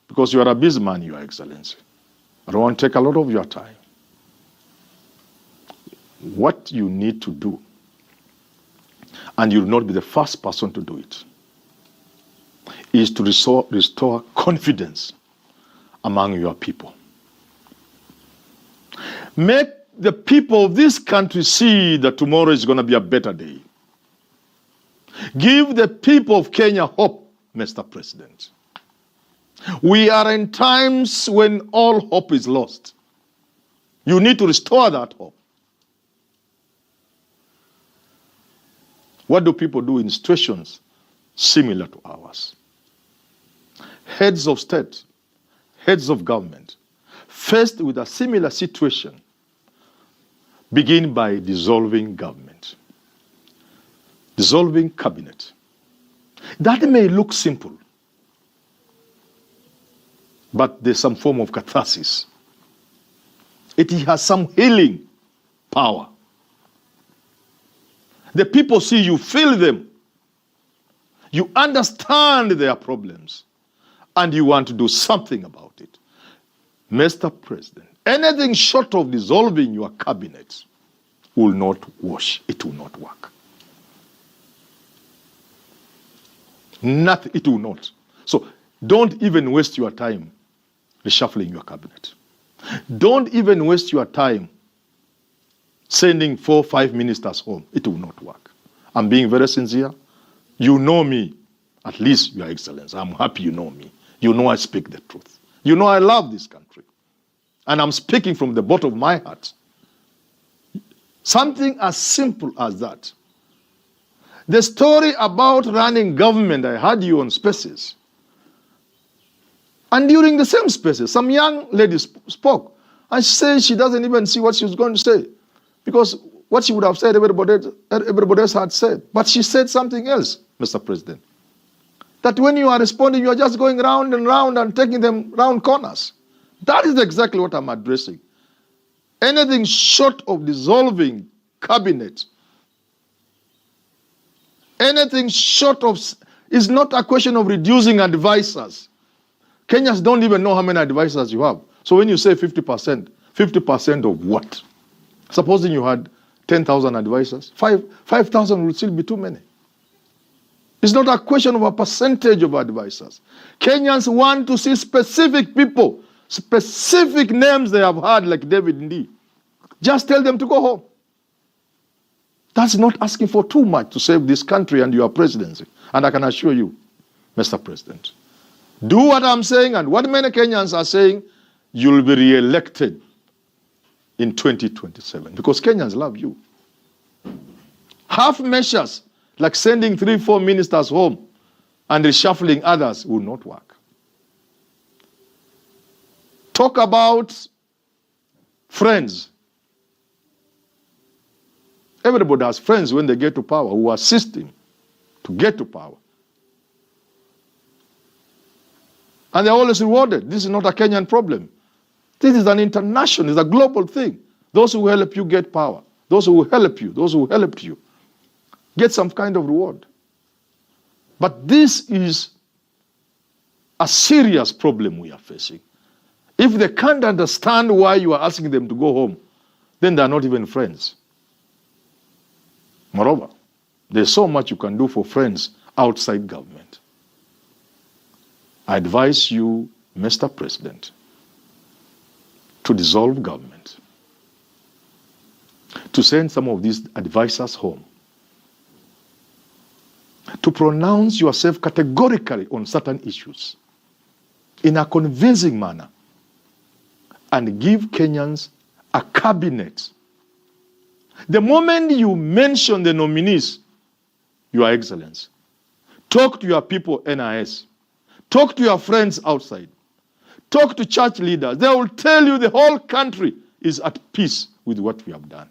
because you are a busy man, Your Excellency, I don't want to take a lot of your time. What you need to do, and you will not be the first person to do it, is to restore confidence among your people. Make the people of this country see that tomorrow is going to be a better day. Give the people of Kenya hope, Mr. President. We are in times when all hope is lost. You need to restore that hope. What do people do in situations similar to ours? Heads of state, heads of government, faced with a similar situation, begin by dissolving government, dissolving cabinet. That may look simple, but there's some form of catharsis. It has some healing power. The people see you, feel them. You understand their problems, and you want to do something about it. Mr. President, anything short of dissolving your cabinet will not wash. It will not work. Nothing, it will not. So don't even waste your time reshuffling your cabinet. Don't even waste your time sending 4 or 5 ministers home. It will not work. I'm being very sincere. You know me, at least, Your Excellency. I'm happy you know me. You know I speak the truth. You know I love this country. And I'm speaking from the bottom of my heart. Something as simple as that. The story about running government, I heard you on Spaces. And during the same Spaces, some young lady spoke. And she said she doesn't even see what she was going to say. Because what she would have said, everybody else had said. But she said something else, Mr. President. That when you are responding, you are just going round and round and taking them round corners. That is exactly what I'm addressing. Anything short of dissolving cabinet, anything short of, is not a question of reducing advisors. Kenyans don't even know how many advisors you have. So when you say 50%, 50% of what? Supposing you had 10,000 advisors, 5,000 would still be too many. It's not a question of a percentage of advisors. Kenyans want to see specific people, specific names they have heard, like David Ndii. Just tell them to go home. That's not asking for too much to save this country and your presidency. And I can assure you, Mr. President, do what I'm saying and what many Kenyans are saying, you'll be re-elected in 2027 because Kenyans love you. Half measures like sending 3 or 4 ministers home and reshuffling others will not work. Talk about friends. Everybody has friends when they get to power who assist him to get to power. And they're always rewarded. This is not a Kenyan problem. This is an international, it's a global thing. Those who help you get power, those who help you, those who helped you, get some kind of reward. But this is a serious problem we are facing. If they can't understand why you are asking them to go home, then they're not even friends. Moreover, there's so much you can do for friends outside government. I advise you, Mr. President, to dissolve government, to send some of these advisors home, to pronounce yourself categorically on certain issues in a convincing manner, and give Kenyans a cabinet. The moment you mention the nominees, Your Excellency, talk to your people, NIS, talk to your friends outside, talk to church leaders. They will tell you the whole country is at peace with what we have done.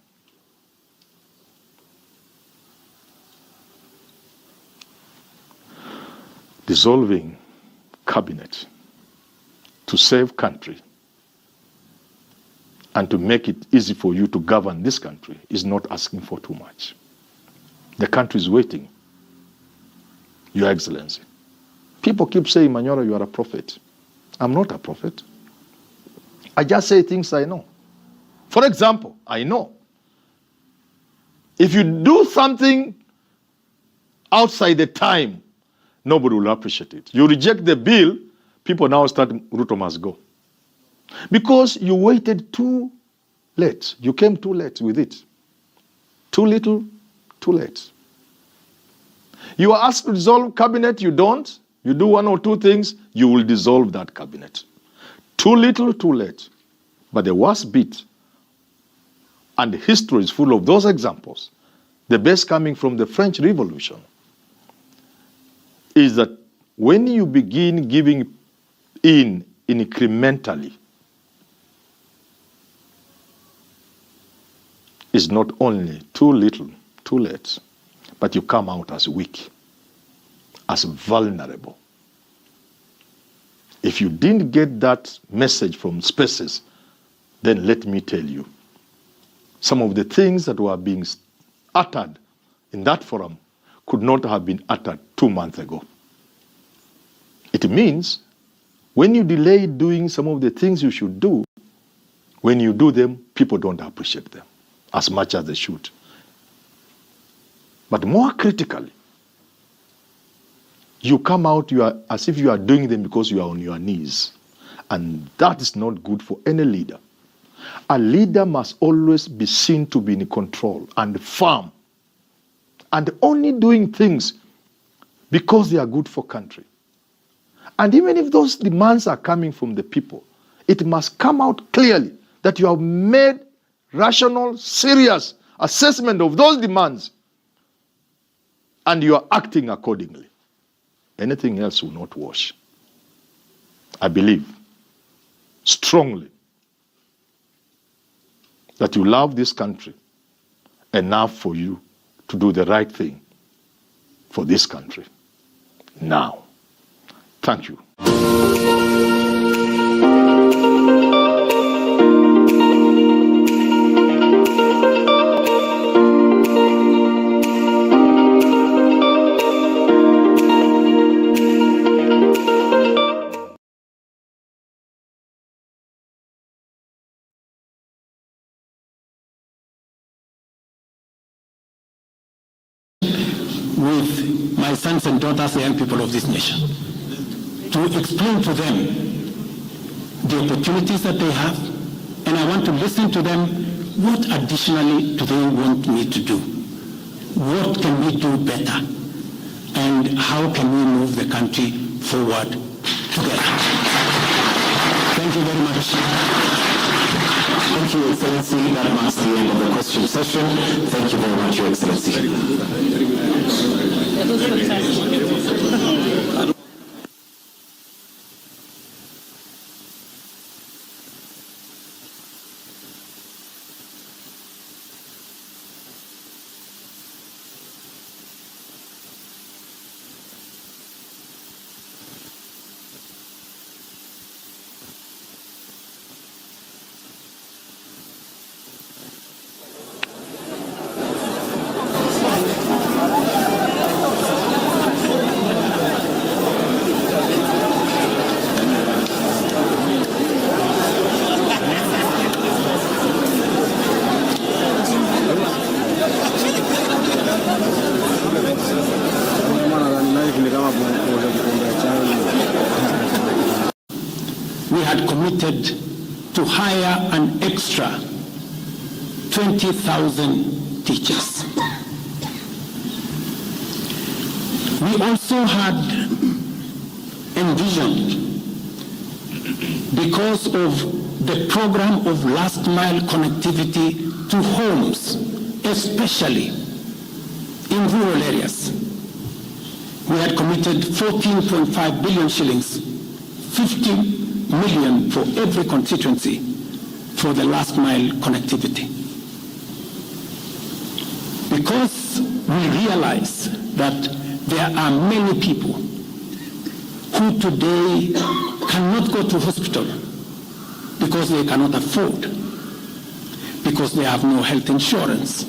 Dissolving cabinet to save country and to make it easy for you to govern this country is not asking for too much. The country is waiting. Your Excellency. People keep saying, Manyora, you are a prophet. I'm not a prophet. I just say things I know. For example, I know if you do something outside the time, nobody will appreciate it. You reject the bill, people now start, Ruto must go. Because you waited too late. You came too late with it. Too little, too late. You are asked to dissolve cabinet, you don't. You do one or two things, you will dissolve that cabinet. Too little, too late. But the worst bit, and history is full of those examples, the best coming from the French Revolution, is that when you begin giving in incrementally, it's not only too little, too late, but you come out as weak, as vulnerable. If you didn't get that message from spaces, then let me tell you, some of the things that were being uttered in that forum could not have been uttered 2 months ago. It means when you delay doing some of the things you should do, when you do them, people don't appreciate them as much as they should. But more critically, you come out as if you are doing them because you are on your knees. And that is not good for any leader. A leader must always be seen to be in control and firm, and only doing things because they are good for country. And even if those demands are coming from the people, it must come out clearly that you have made rational, serious assessment of those demands and you are acting accordingly. Anything else will not wash. I believe strongly that you love this country enough for you to do the right thing for this country now. Thank you. With my sons and daughters, the young people of this nation, to explain to them the opportunities that they have, and I want to listen to them. What additionally do they want me to do? What can we do better? And how can we move the country forward together? Thank you very much. Thank you, Excellency. That marks the end of the question session. Thank you very much, Your Excellency. We had committed to hire an extra 20,000 teachers. We also had envisioned, because of the program of last mile connectivity to homes, especially in rural areas. We had committed 14.5 billion shillings, 50 million for every constituency for the last mile connectivity. Because we realize that there are many people who today cannot go to hospital because they cannot afford, because they have no health insurance.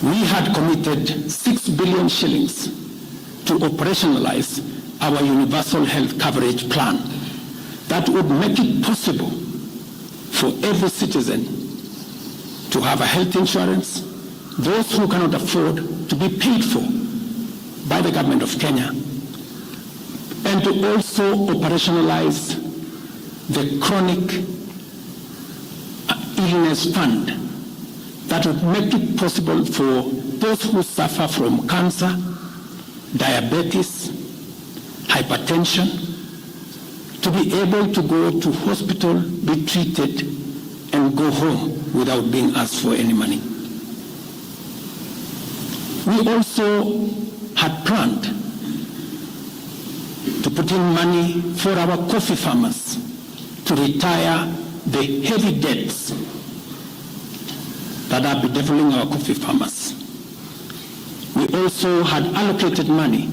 We had committed 6 billion shillings to operationalize our universal health coverage plan that would make it possible for every citizen to have a health insurance, those who cannot afford to be paid for by the government of Kenya, and to also operationalize the chronic illness fund that would make it possible for those who suffer from cancer, diabetes, hypertension, to be able to go to hospital, be treated, and go home without being asked for any money. We also had planned to put in money for our coffee farmers to retire the heavy debts that are bedeviling our coffee farmers. We also had allocated money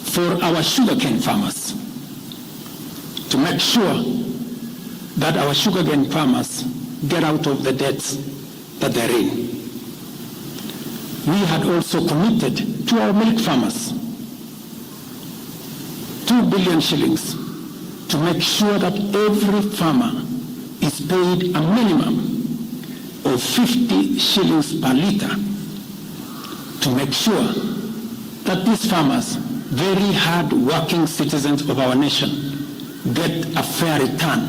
for our sugarcane farmers to make sure that our sugarcane farmers get out of the debts that they're in. We had also committed to our milk farmers 2 billion shillings to make sure that every farmer is paid a minimum of 50 shillings per litre to make sure that these farmers, very hard-working citizens of our nation, get a fair return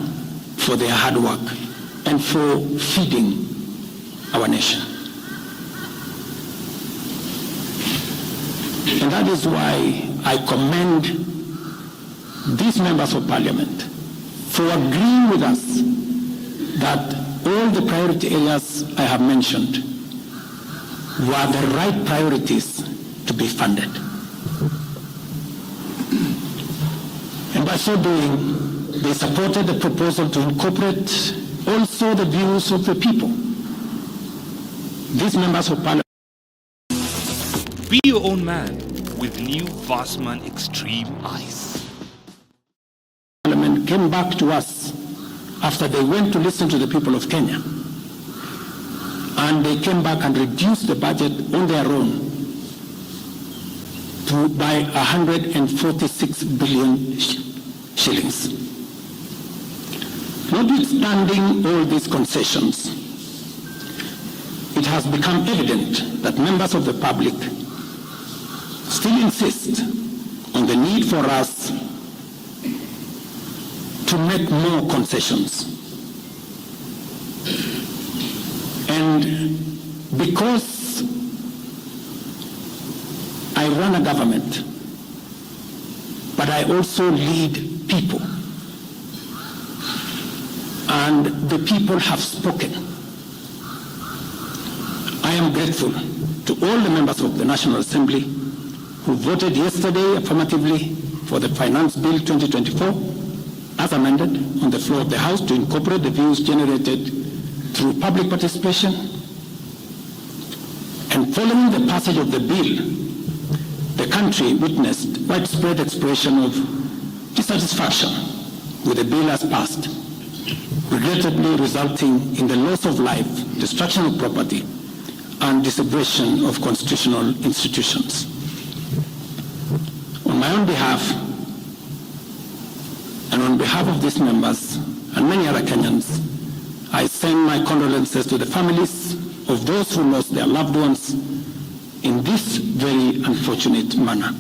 for their hard work and for feeding our nation. And that is why I commend these members of parliament for agreeing with us that all the priority areas I have mentioned were the right priorities to be funded. And by so doing, they supported the proposal to incorporate also the views of the people. These members of parliament. Be your own man with new Vassman Extreme Ice. Parliament came back to us after they went to listen to the people of Kenya. And they came back and reduced the budget on their own by 146 billion shillings. Notwithstanding all these concessions, it has become evident that members of the public still insist on the need for us to make more concessions. And because I run a government, but I also lead people, and the people have spoken, I am grateful to all the members of the National Assembly who voted yesterday affirmatively for the Finance Bill 2024 as amended on the floor of the House to incorporate the views generated through public participation. And following the passage of the bill, the country witnessed widespread expression of dissatisfaction with the bill as passed, regrettably resulting in the loss of life, destruction of property, and dissemination of constitutional institutions. On my own behalf, and on behalf of these members and many other Kenyans, I send my condolences to the families of those who lost their loved ones in this very unfortunate manner.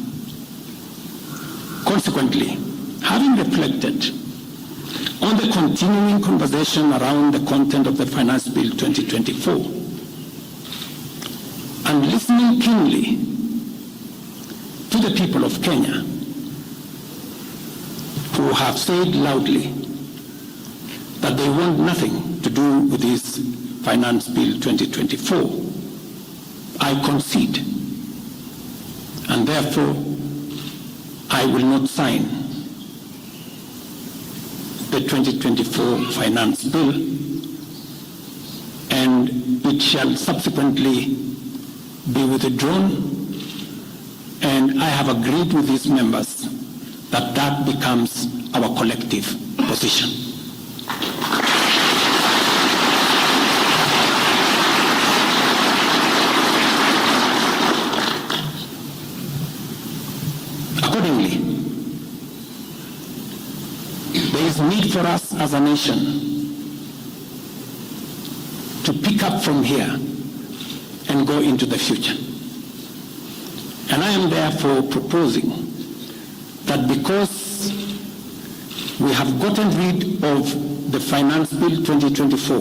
Consequently, having reflected on the continuing conversation around the content of the Finance Bill 2024, and listening keenly to the people of Kenya, who to have said loudly that they want nothing to do with this Finance Bill 2024, I concede, and therefore I will not sign the 2024 Finance Bill, and it shall subsequently be withdrawn, and I have agreed with these members that that becomes our collective position. Accordingly, there is need for us as a nation to pick up from here and go into the future. And I am therefore proposing that because we have gotten rid of the Finance Bill 2024,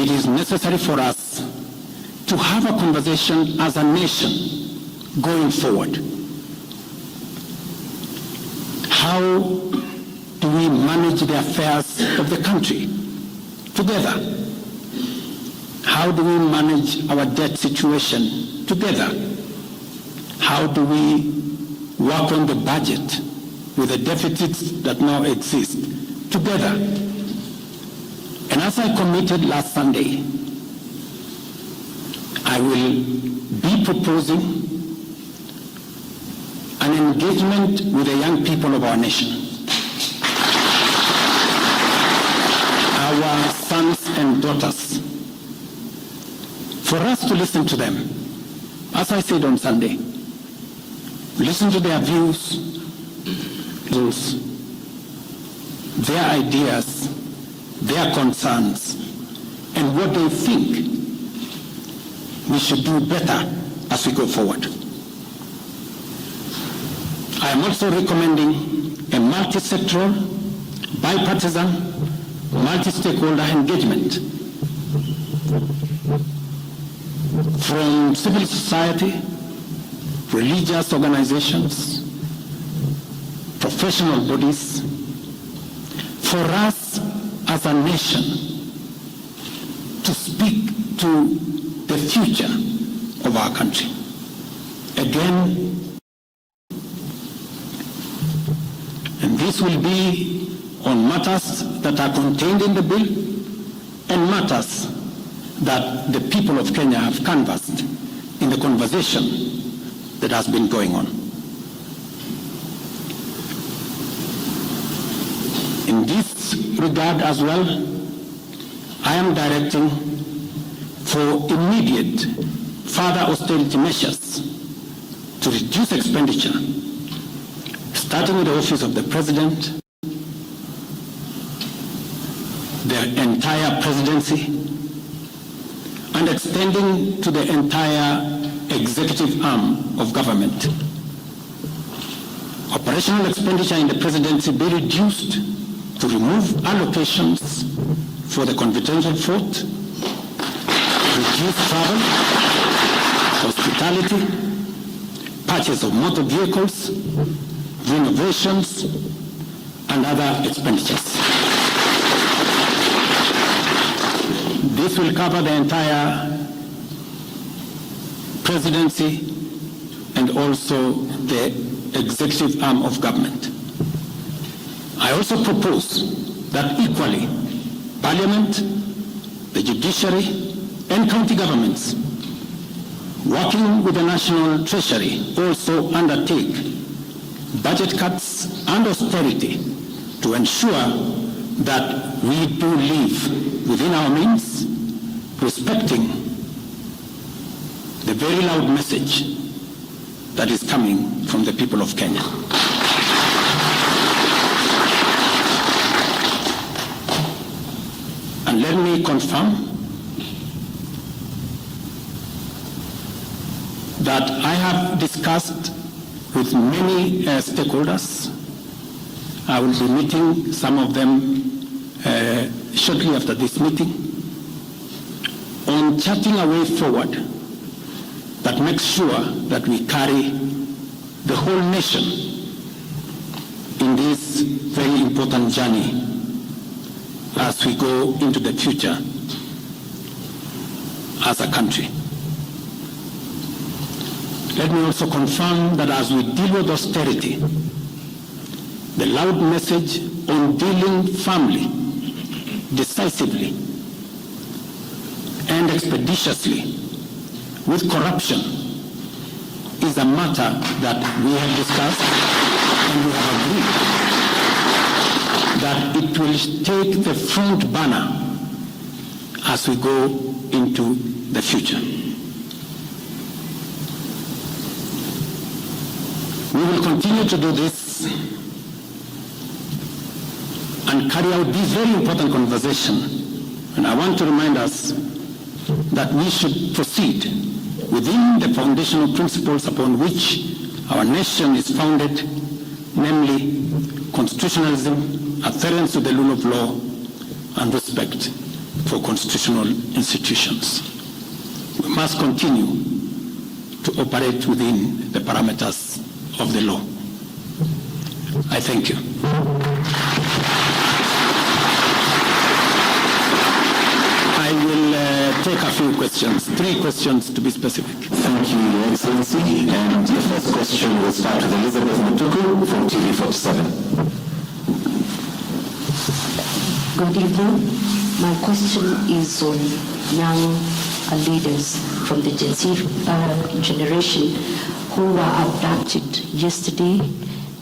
it is necessary for us to have a conversation as a nation going forward. How do we manage the affairs of the country together? How do we manage our debt situation together? How do we work on the budget with the deficits that now exist together? And as I committed last Sunday, I will be proposing an engagement with the young people of our nation, our sons and daughters, for us to listen to them. As I said on Sunday, listen to their views, their ideas, their concerns, and what they think we should do better as we go forward. I am also recommending a multi-sectoral, bipartisan, multi-stakeholder engagement from civil society, religious organizations, professional bodies, for us as a nation to speak to the future of our country. Again, and this will be on matters that are contained in the bill and matters that the people of Kenya have canvassed in the conversation that has been going on. In this regard as well, I am directing for immediate further austerity measures to reduce expenditure, starting with the Office of the President, the entire presidency, and extending to the entire executive arm of government. Operational expenditure in the presidency be reduced to remove allocations for the confidential fort, reduce travel, hospitality, purchase of motor vehicles, renovations, and other expenditures. This will cover the entire presidency and also the executive arm of government. I also propose that equally, Parliament, the judiciary, and county governments, working with the National Treasury, also undertake budget cuts and austerity to ensure that we do live within our means, respecting the very loud message that is coming from the people of Kenya. And let me confirm that I have discussed with many stakeholders. I will be meeting some of them shortly after this meeting on charting a way forward that makes sure that we carry the whole nation in this very important journey as we go into the future as a country. Let me also confirm that as we deal with austerity, the loud message on dealing firmly, decisively, and expeditiously with corruption is a matter that we have discussed and we have agreed that it will take the front banner as we go into the future. We will continue to do this and carry out this very important conversation. And I want to remind us that we should proceed within the foundational principles upon which our nation is founded, namely constitutionalism, adherence to the rule of law, and respect for constitutional institutions. We must continue to operate within the parameters of the law. I thank you. I will take a few questions, 3 questions to be specific. Thank you, Your Excellency. And the first question will start with Elizabeth Mutuku from TV47. Good evening. My question is on young leaders from the Gen Z generation who were abducted yesterday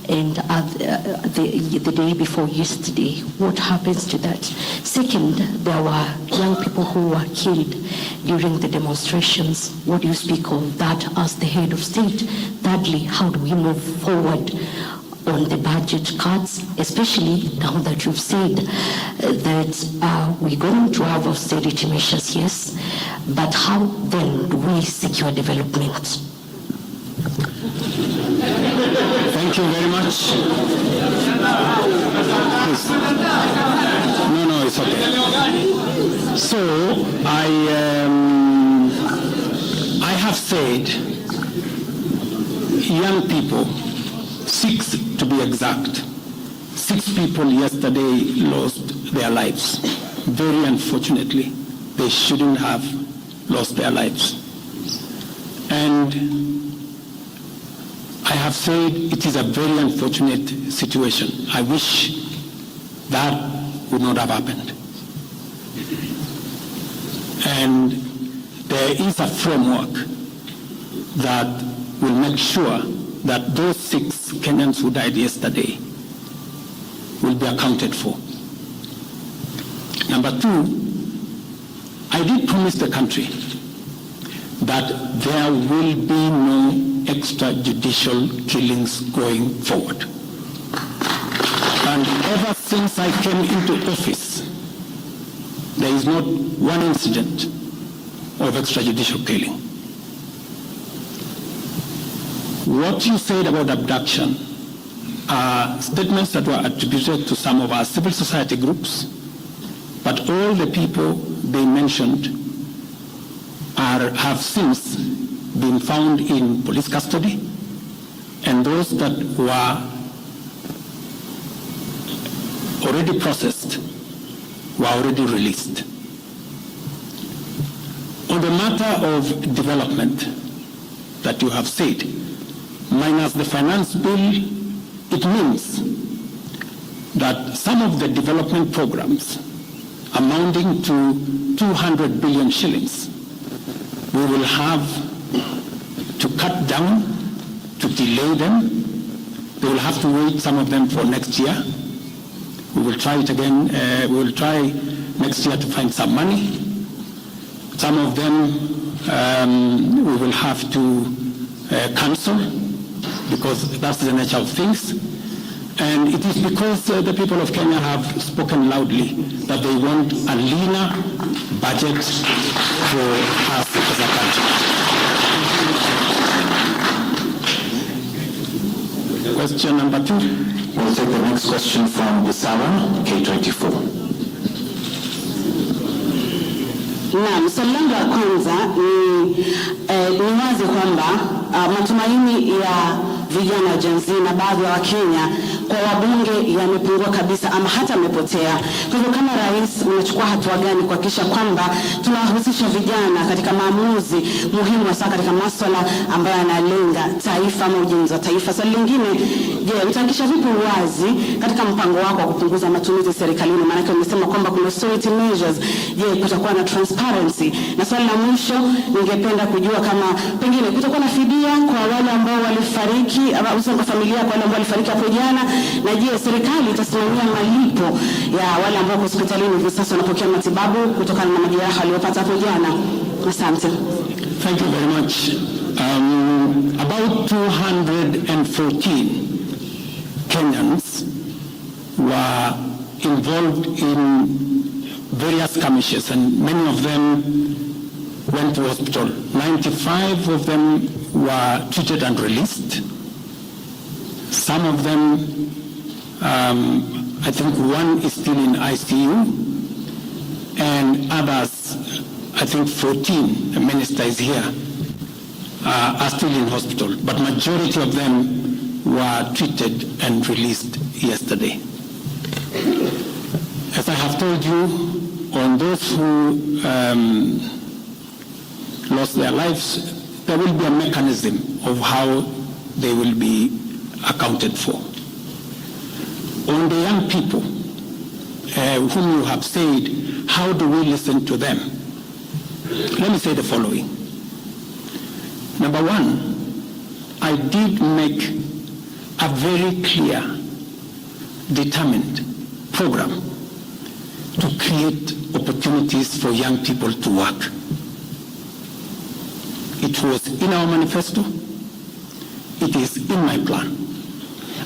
and the day before yesterday. What happens to that? Second, there were young people who were killed during the demonstrations. What do you speak of that as the head of state? Thirdly, how do we move forward on the budget cuts, especially now that you've said that we're going to have austerity measures, yes, but how then do we secure development? Thank you very much. Please. No, it's okay. So I have said young people, 6 to be exact, 6 people yesterday lost their lives. Very unfortunately, they shouldn't have lost their lives. And I have said it is a very unfortunate situation. I wish that would not have happened. And there is a framework that will make sure that those 6 Kenyans who died yesterday will be accounted for. Number 2, I did promise the country that there will be no extrajudicial killings going forward. And ever since I came into office, there is not one incident of extrajudicial killing. What you said about abduction are statements that were attributed to some of our civil society groups, but all the people they mentioned have since been found in police custody, and those that were already processed were already released. On the matter of development that you have said, minus the finance bill, it means that some of the development programs amounting to 200 billion shillings, we will have to cut down, to delay them. They will have to wait, some of them, for next year. We will try it again. We will try next year to find some money. Some of them we will have to cancel because that's the nature of things. And it is because the people of Kenya have spoken loudly that they want a leaner budget for us as a country. Question number 2. We'll take the next question from Busara, K24. Naam, swali langu la kwanza ni wazi kwamba matumaini ya vijana Gen Z na baadhi ya Wakenya kwa wabunge yamepungua kabisa ama hata yamepotea. Kwa hivyo kama rais, unachukua hatua gani kuhakikisha kwamba tunawahusisha vijana katika maamuzi muhimu hasa katika masuala ambayo yanalenga taifa ama ujenzi wa taifa? Swali lingine, je, utahakikisha vipi uwazi katika mpango wako wa kupunguza matumizi serikalini? Maana umesema kwamba kuna austerity measures. Je, kutakuwa na transparency? Na swali la mwisho, ningependa kujua kama pengine kutakuwa na fidia kwa wale ambao walifariki au kwa familia kwa wale ambao walifariki hapo jana, na je, serikali itasimamia malipo ya wale ambao hospitalini hivi sasa wanapokea matibabu kutokana na majeraha waliyopata hapo jana? Asante. Thank you very much. About 214 Kenyans were involved in various skirmishes, and many of them went to hospital. 95 of them were treated and released. Some of them, I think one is still in ICU, and others, I think 14, the minister is here, are still in hospital, but majority of them were treated and released yesterday. As I have told you, on those who lost their lives, there will be a mechanism of how they will be accounted for. On the young people whom you have said, how do we listen to them? Let me say the following. Number one, I did make a very clear, determined program to create opportunities for young people to work. It was in our manifesto. It is in my plan.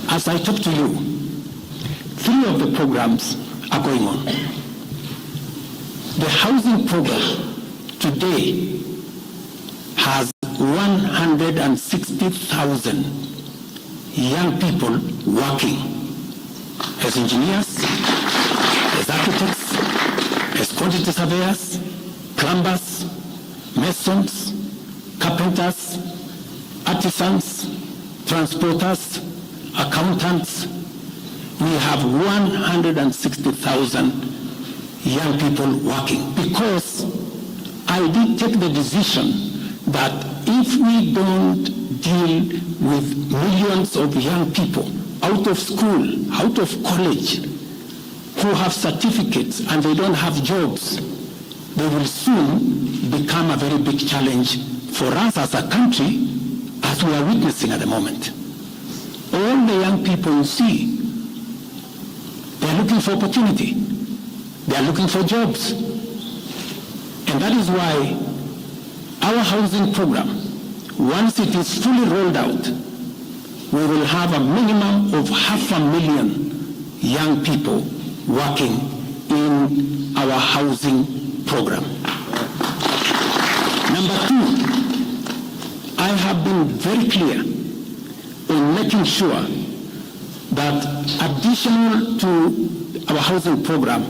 As I talk to you, 3 of the programs are going on. The housing program today has 160,000 young people working as engineers, as architects, as quantity surveyors, plumbers, masons, carpenters, artisans, transporters, accountants. We have 160,000 young people working, because I did take the decision that if we don't deal with millions of young people out of school, out of college, who have certificates and they don't have jobs, they will soon become a very big challenge for us as a country, as we are witnessing at the moment. All the young people you see, they are looking for opportunity. They are looking for jobs. And that is why our housing program, once it is fully rolled out, we will have a minimum of 500,000 young people working in our housing program. Number 2, I have been very clear in making sure that additional to our housing program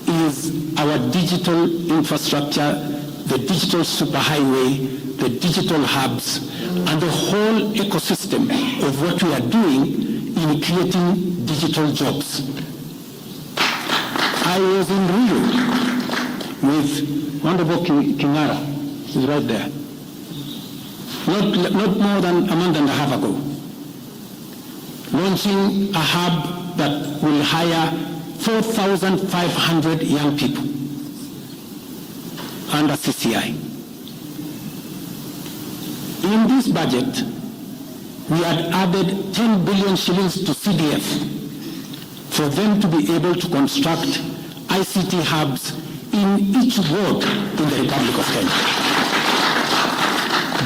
is our digital infrastructure, the digital superhighway, the digital hubs, and the whole ecosystem of what we are doing in creating digital jobs. I was in Rio with Wonderful Kingara, who's right there, not more than a month and a half ago, launching a hub that will hire 4,500 young people under CCI. In this budget, we had added 10 billion shillings to CDF for them to be able to construct ICT hubs in each ward in the Republic of Kenya.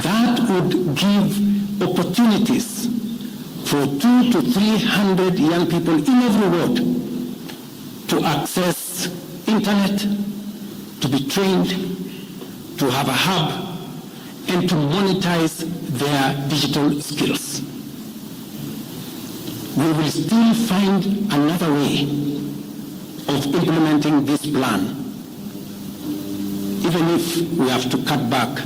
That would give opportunities for 200 to 300 young people in every ward to access internet, to be trained, to have a hub, and to monetize their digital skills. We will still find another way of implementing this plan, even if we have to cut back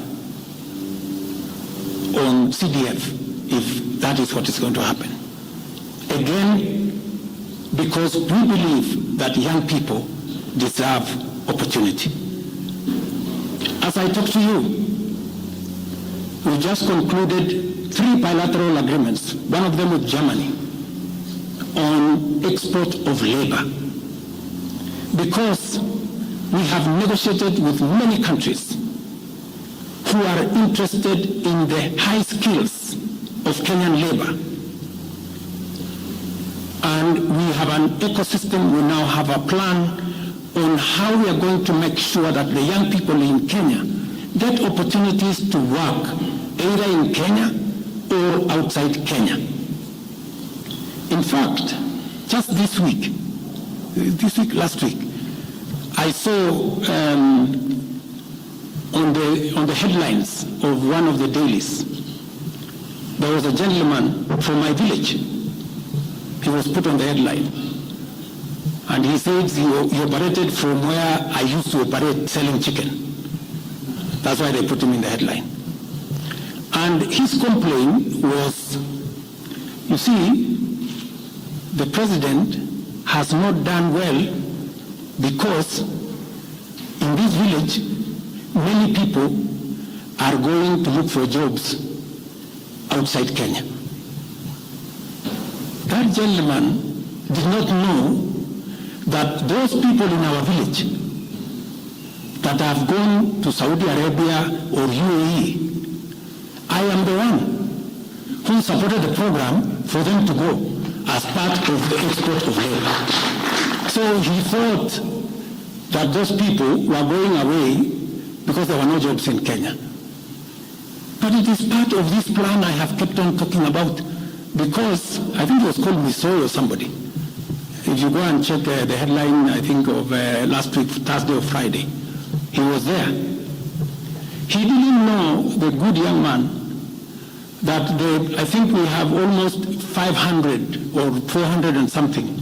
on CDF, if that is what is going to happen. Again, because we believe that young people deserve opportunity. As I talk to you, we just concluded 3 bilateral agreements, one of them with Germany, on export of labor. Because we have negotiated with many countries who are interested in the high skills of Kenyan labor. And we have an ecosystem, we now have a plan on how we are going to make sure that the young people in Kenya get opportunities to work either in Kenya or outside Kenya. In fact, just last week, I saw on the headlines of one of the dailies, there was a gentleman from my village. He was put on the headline. And he said he operated from where I used to operate selling chicken. That's why they put him in the headline. And his complaint was, you see, the president has not done well because in this village, many people are going to look for jobs outside Kenya. That gentleman did not know that those people in our village that have gone to Saudi Arabia or UAE, I am the one who supported the program for them to go as part of the export of labor. So he thought that those people were going away because there were no jobs in Kenya. But it is part of this plan I have kept on talking about, because I think it was called Misoy or somebody. If you go and check the headline, I think of last week, Thursday or Friday, he was there. He didn't know, the good young man, that I think we have almost 500 or 400 and something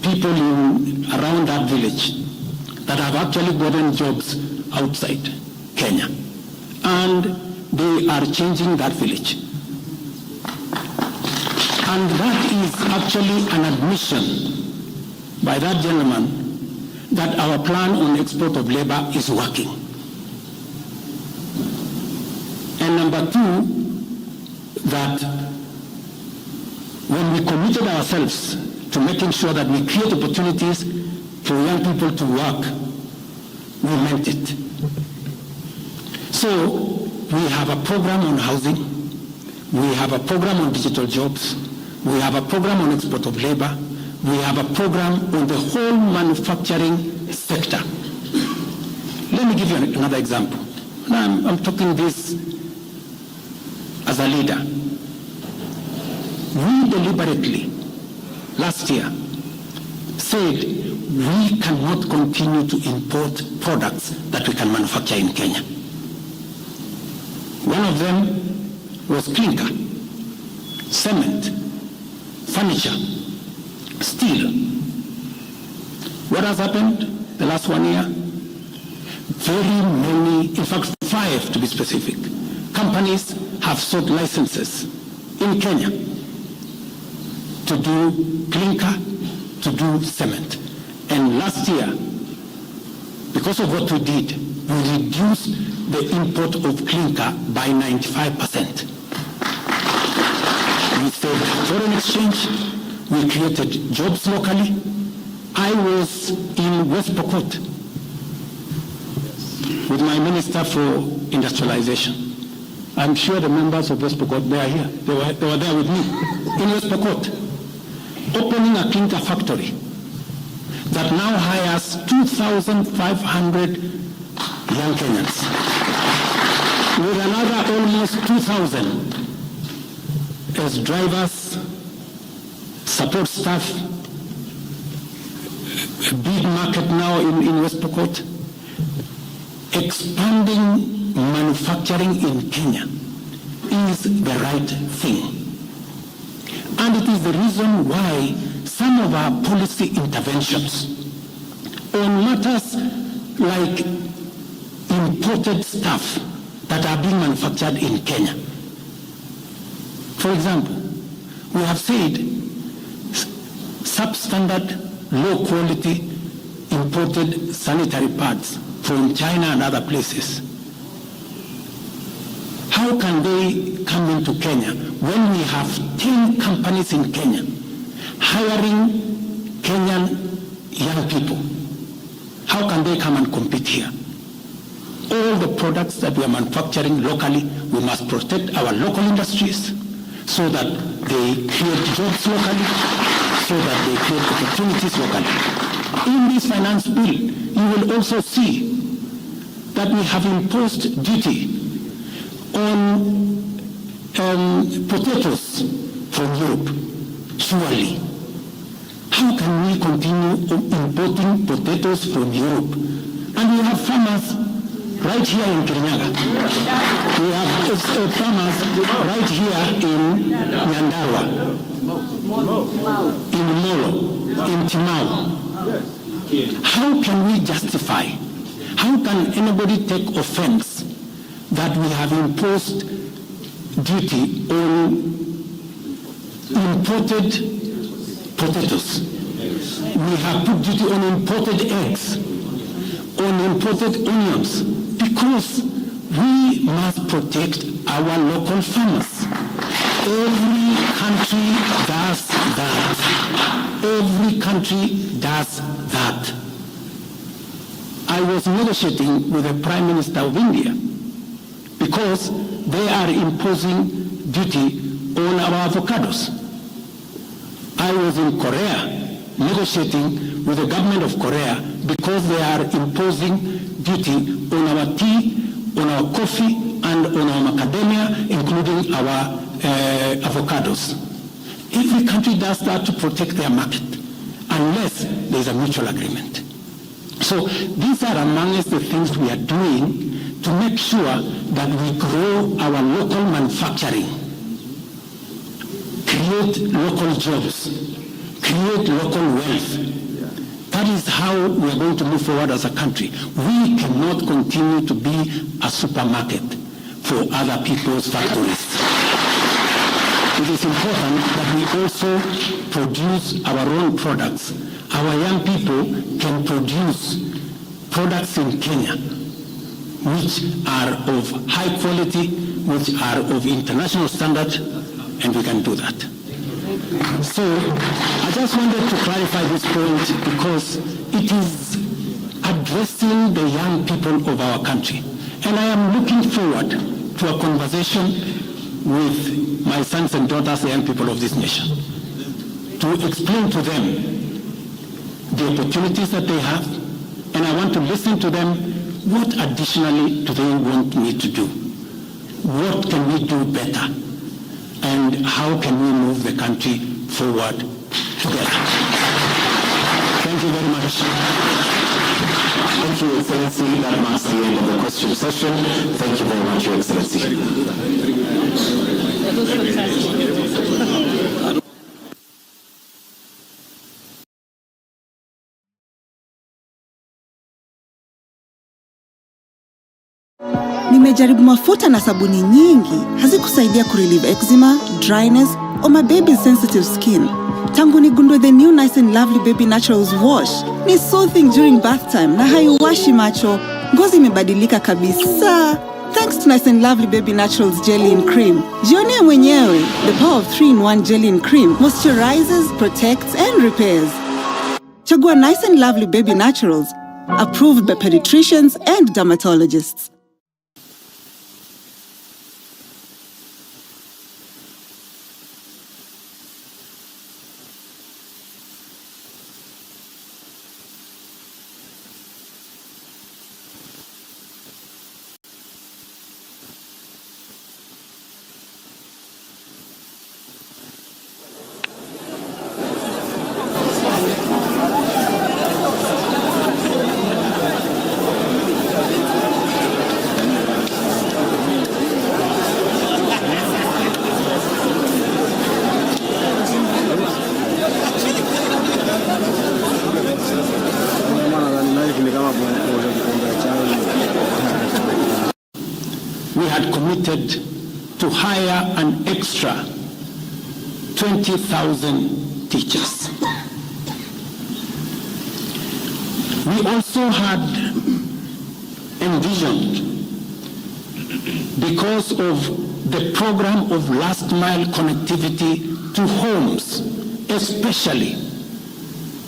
people around that village that have actually gotten jobs outside Kenya. And they are changing that village. And that is actually an admission by that gentleman that our plan on export of labor is working. And number two, that when we committed ourselves to making sure that we create opportunities for young people to work, we meant it. So we have a program on housing, we have a program on digital jobs, we have a program on export of labor, we have a program on the whole manufacturing sector. Let me give you another example. Now I'm talking this as a leader. We deliberately, last year, said we cannot continue to import products that we can manufacture in Kenya. One of them was clinker, cement, furniture, steel. What has happened the last 1 year? Very many, in fact 5 to be specific, companies have sought licenses in Kenya to do clinker, to do cement. And last year, because of what we did, we reduced the import of clinker by 95%. We saved foreign exchange, we created jobs locally. I was in West Pokot with my Minister for Industrialization. I'm sure the members of West Pokot, they are here. They were there with me in West Pokot, opening a clinker factory that now hires 2,500 young Kenyans, with another almost 2,000 as drivers, support staff. A big market now in West Pokot. Expanding manufacturing in Kenya is the right thing. And it is the reason why some of our policy interventions on matters like imported stuff that are being manufactured in Kenya. For example, we have said substandard, low-quality imported sanitary pads from China and other places. How can they come into Kenya when we have 10 companies in Kenya hiring Kenyan young people? How can they come and compete here? All the products that we are manufacturing locally, we must protect our local industries so that they create jobs locally, so that they create opportunities locally. In this finance bill, you will also see that we have imposed duty on potatoes from Europe. Surely, how can we continue importing potatoes from Europe? And we have farmers right here in Kirinyaga. We have farmers right here in Nyandarua, in Molo, in Timau. How can we justify? How can anybody take offense that we have imposed duty on imported potatoes? We have put duty on imported eggs, on imported onions, because we must protect our local farmers. Every country does that. Every country does that. I was negotiating with the Prime Minister of India because they are imposing duty on our avocados. I was in Korea negotiating with the government of Korea because they are imposing duty on our tea, on our coffee, and on our macadamia, including our avocados. Every country does that to protect their market, unless there is a mutual agreement. So these are amongst the things we are doing to make sure that we grow our local manufacturing, create local jobs, create local wealth. That is how we are going to move forward as a country. We cannot continue to be a supermarket for other people's factories. It is important that we also produce our own products. Our young people can produce products in Kenya which are of high quality, which are of international standard, and we can do that. So I just wanted to clarify this point because it is addressing the young people of our country. And I am looking forward to a conversation with my sons and daughters, the young people of this nation, to explain to them the opportunities that they have, and I want to listen to them. What additionally do they want me to do? What can we do better? And how can we move the country forward together? Thank you very much. Thank you, Excellency. That marks the end of the question session. Thank you very much, Your Excellency. Nimejaribu mafuta na sabuni nyingi, hazikusaidia kurelieve eczema, dryness, or my baby's sensitive skin. Tangu nigundue the new Nice and Lovely Baby Naturals wash. Ni soothing during bath time na haiwashi macho. Ngozi imebadilika kabisa. Thanks to Nice and Lovely Baby Naturals Jelly and Cream. Jionee mwenyewe, the power of 3-in-1 Jelly and Cream moisturizes, protects, and repairs. Chagua Nice and Lovely Baby Naturals, approved by pediatricians and dermatologists. We had committed to hire an extra 20,000 teachers. We also had envisioned, because of the program of last mile connectivity to homes, especially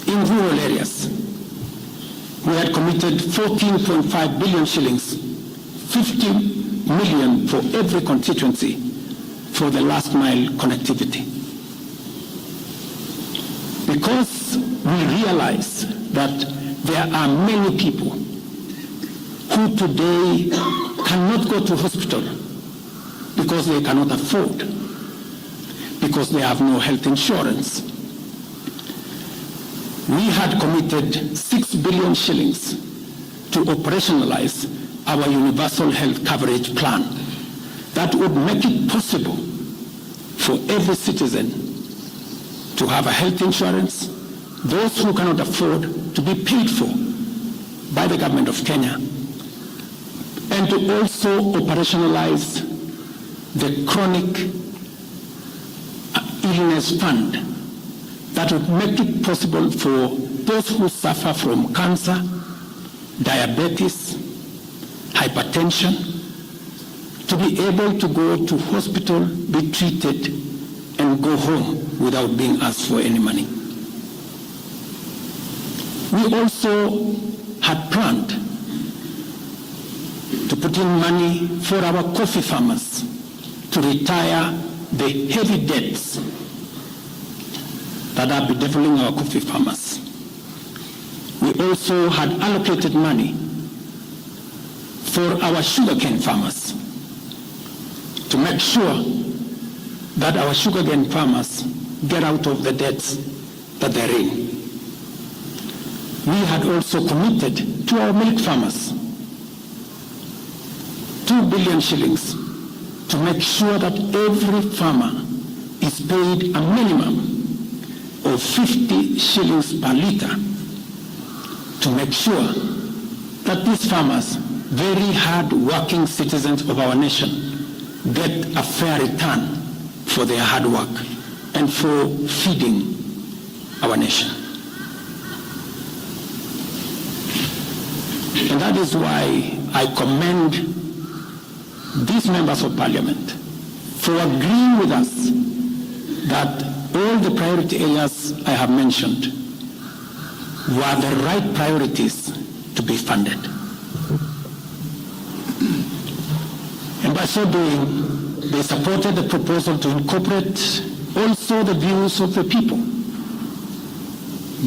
in rural areas, we had committed 14.5 billion shillings, 50 million for every constituency for the last mile connectivity. Because we realize that there are many people who today cannot go to hospital because they cannot afford, because they have no health insurance. We had committed 6 billion shillings to operationalize our universal health coverage plan that would make it possible for every citizen to have a health insurance, those who cannot afford to be paid for by the government of Kenya, and to also operationalize the chronic illness fund that would make it possible for those who suffer from cancer, diabetes, hypertension, to be able to go to hospital, be treated, and go home without being asked for any money. We also had planned to put in money for our coffee farmers to retire the heavy debts that are bedeviling our coffee farmers. We also had allocated money for our sugarcane farmers to make sure that our sugarcane farmers get out of the debts that they're in. We had also committed to our milk farmers 2 billion shillings to make sure that every farmer is paid a minimum of 50 shillings per litre, to make sure that these farmers, very hard-working citizens of our nation, get a fair return for their hard work and for feeding our nation. And that is why I commend these members of parliament for agreeing with us that all the priority areas I have mentioned were the right priorities to be funded. And by so doing, they supported the proposal to incorporate also the views of the people.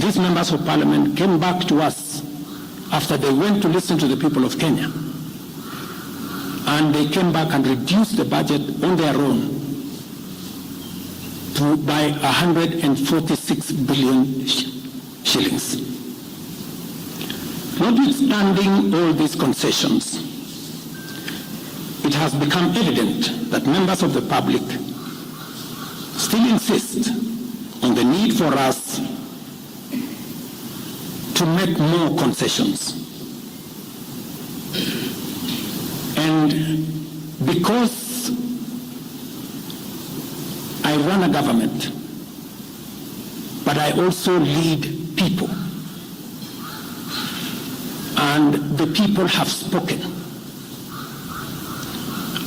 These members of parliament came back to us after they went to listen to the people of Kenya. And they came back and reduced the budget on their own by 146 billion shillings. Notwithstanding all these concessions, it has become evident that members of the public still insist on the need for us to make more concessions. And because I run a government, but I also lead people, and the people have spoken,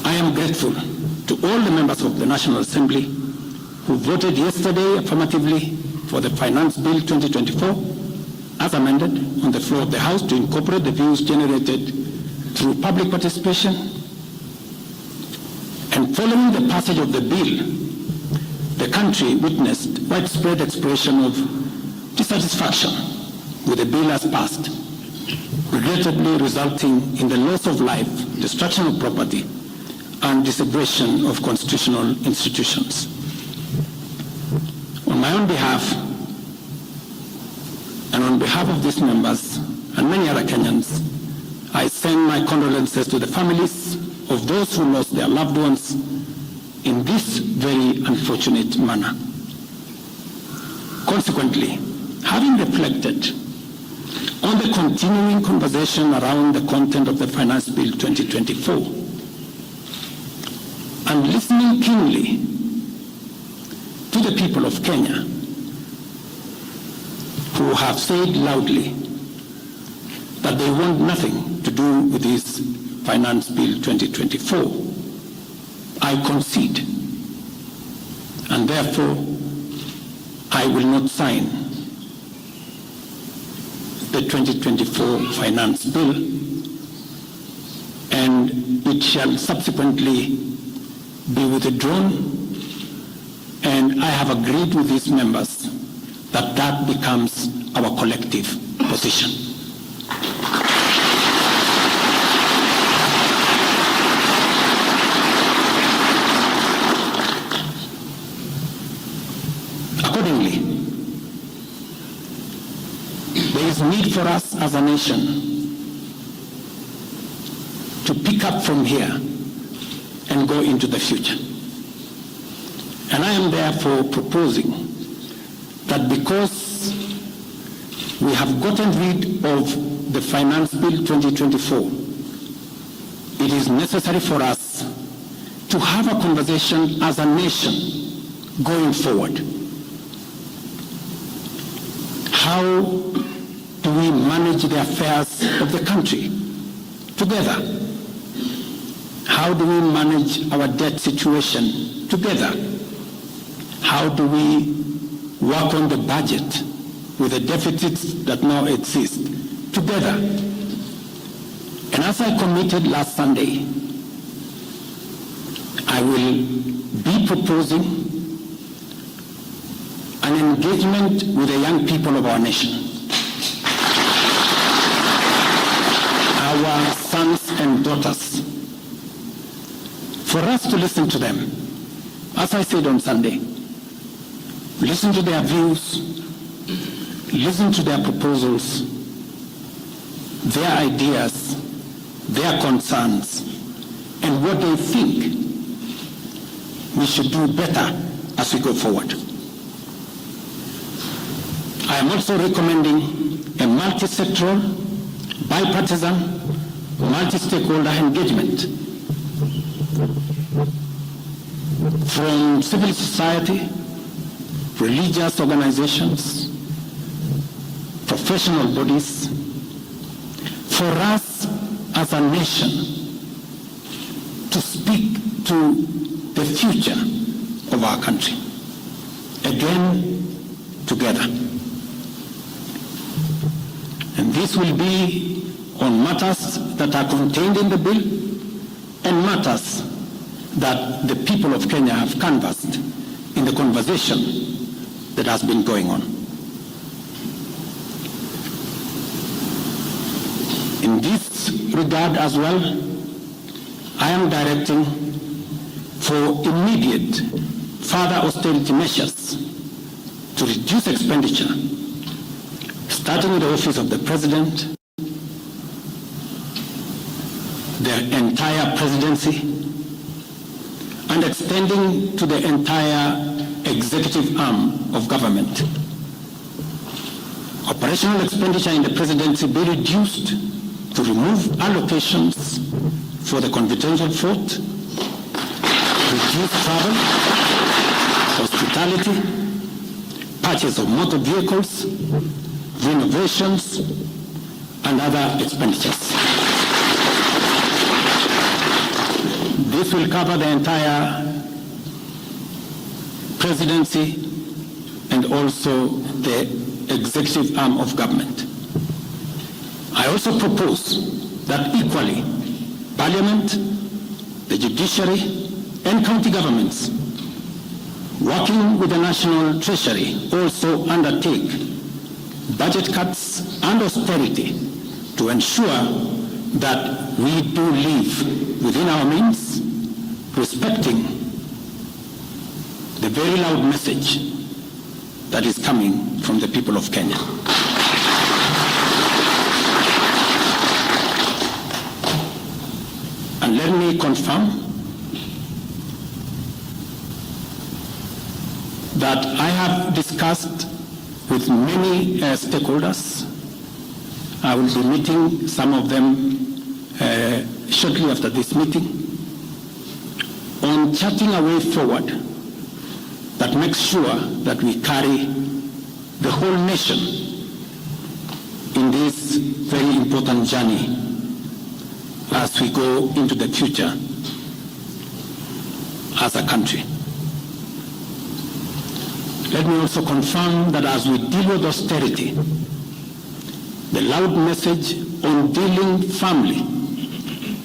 I am grateful to all the members of the National Assembly who voted yesterday affirmatively for the Finance Bill 2024 as amended on the floor of the House to incorporate the views generated through public participation. And following the passage of the bill, the country witnessed widespread expression of dissatisfaction with the bill as passed, regrettably resulting in the loss of life, destruction of property, and disintegration of constitutional institutions. On my own behalf, and on behalf of these members and many other Kenyans, I send my condolences to the families of those who lost their loved ones in this very unfortunate manner. Consequently, having reflected on the continuing conversation around the content of the Finance Bill 2024, and listening keenly to the people of Kenya who have said loudly that they want nothing to do with this Finance Bill 2024, I concede, and therefore I will not sign the 2024 Finance Bill, and it shall subsequently be withdrawn, and I have agreed with these members that that becomes our collective position. Accordingly, there is need for us as a nation to pick up from here and go into the future. And I am therefore proposing that because we have gotten rid of the Finance Bill 2024, it is necessary for us to have a conversation as a nation going forward. How do we manage the affairs of the country together? How do we manage our debt situation together? How do we work on the budget with the deficits that now exist together? And as I committed last Sunday, I will be proposing an engagement with the young people of our nation, our sons and daughters, for us to listen to them. As I said on Sunday, listen to their views, listen to their proposals, their ideas, their concerns, and what they think we should do better as we go forward. I am also recommending a multi-sectoral, bipartisan, multi-stakeholder engagement from civil society, religious organizations, professional bodies, for us as a nation to speak to the future of our country, again, together. And this will be on matters that are contained in the bill and matters that the people of Kenya have canvassed in the conversation that has been going on. In this regard as well, I am directing for immediate further austerity measures to reduce expenditure, starting with the office of the President, the entire presidency, and extending to the entire executive arm of government. Operational expenditure in the presidency be reduced to remove allocations for the confidential fort, reduce travel, hospitality, purchase of motor vehicles, renovations, and other expenditures. This will cover the entire presidency and also the executive arm of government. I also propose that equally, Parliament, the judiciary, and county governments, working with the National Treasury, also undertake budget cuts and austerity to ensure that we do live within our means, respecting the very loud message that is coming from the people of Kenya. And let me confirm that I have discussed with many stakeholders. I will be meeting some of them shortly after this meeting on charting a way forward that makes sure that we carry the whole nation in this very important journey as we go into the future as a country. Let me also confirm that as we deal with austerity, the loud message on dealing firmly,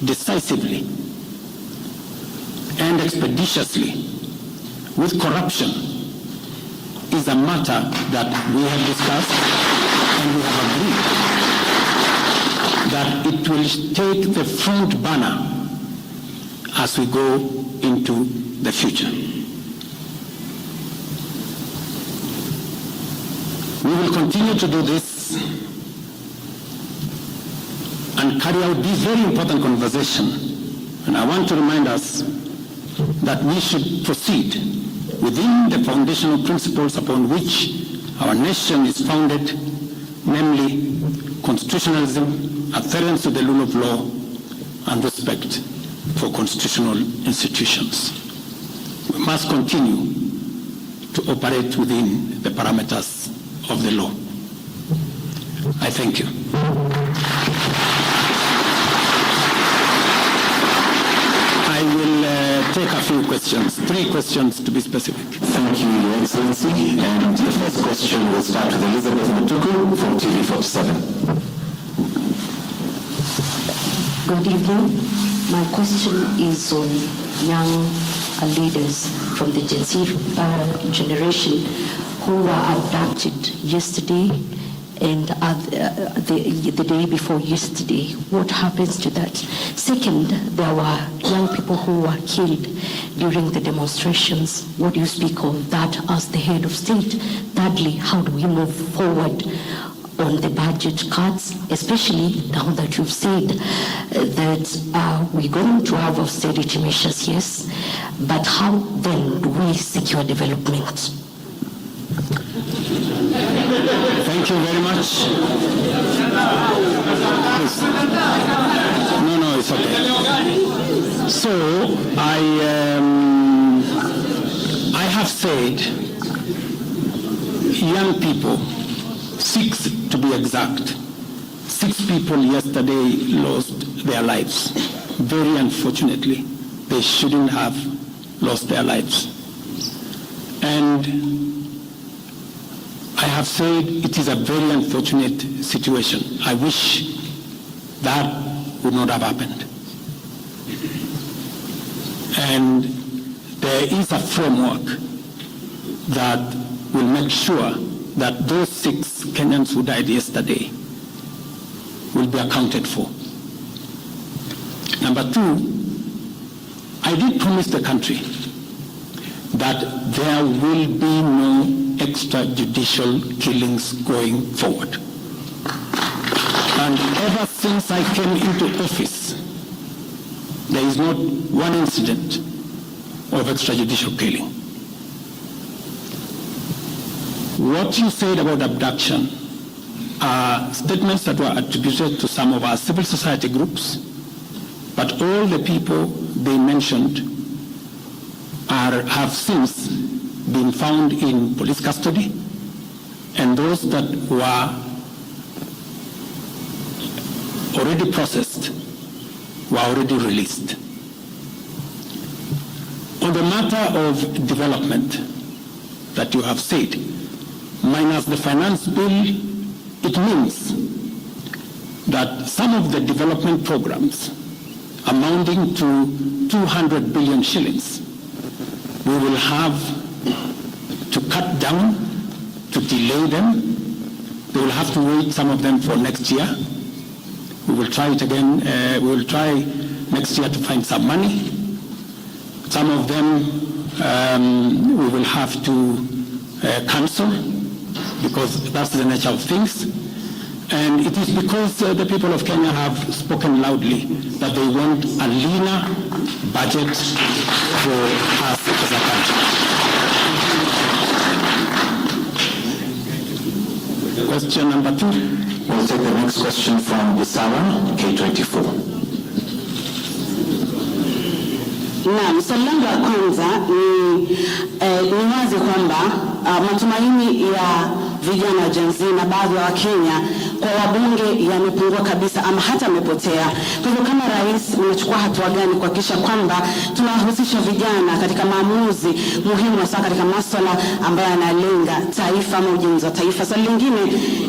decisively, and expeditiously with corruption is a matter that we have discussed and we have agreed that it will take the front banner as we go into the future. We will continue to do this and carry out this very important conversation. And I want to remind us that we should proceed within the foundational principles upon which our nation is founded, namely constitutionalism, adherence to the rule of law, and respect for constitutional institutions. We must continue to operate within the parameters of the law. I thank you. I will take a few questions, 3 questions to be specific. Thank you, Your Excellency. And the first question will start with Elizabeth Matuku from TV47. Good evening. My question is on young leaders from the Gen Z generation who were abducted yesterday and the day before yesterday. What happens to that? Second, there were young people who were killed during the demonstrations. What do you speak of that as the head of state? Thirdly, how do we move forward on the budget cuts, especially now that you've said that we're going to have austerity measures, yes, but how then do we secure development? Thank you very much. Please. No, it's okay. So I have said young people, 6 to be exact, 6 people yesterday lost their lives. Very unfortunately, they shouldn't have lost their lives. And I have said it is a very unfortunate situation. I wish that would not have happened. And there is a framework that will make sure that those 6 Kenyans who died yesterday will be accounted for. Number 2, I did promise the country that there will be no extrajudicial killings going forward. And ever since I came into office, there is not one incident of extrajudicial killing. What you said about abduction are statements that were attributed to some of our civil society groups, but all the people they mentioned have since been found in police custody, and those that were already processed were already released. On the matter of development that you have said, minus the finance bill, it means that some of the development programs amounting to 200 billion shillings, we will have to cut down, to delay them. They will have to wait some of them for next year. We will try it again. We will try next year to find some money. Some of them we will have to cancel because that's the nature of things. And it is because the people of Kenya have spoken loudly that they want a leaner budget for us as a country. Question number 2. We'll take the next question from Bisawa, K24. Naam, swali langu la kwanza ni wazi kwamba matumaini ya vijana Gen Z na baadhi ya Wakenya kwa wabunge yamepungua kabisa ama hata yamepotea. Kwa hivyo kama rais, unachukua hatua gani kuhakikisha kwamba tunawahusisha vijana katika maamuzi muhimu hasa katika masuala ambayo yanalenga taifa ama ujenzi wa taifa? Swali lingine,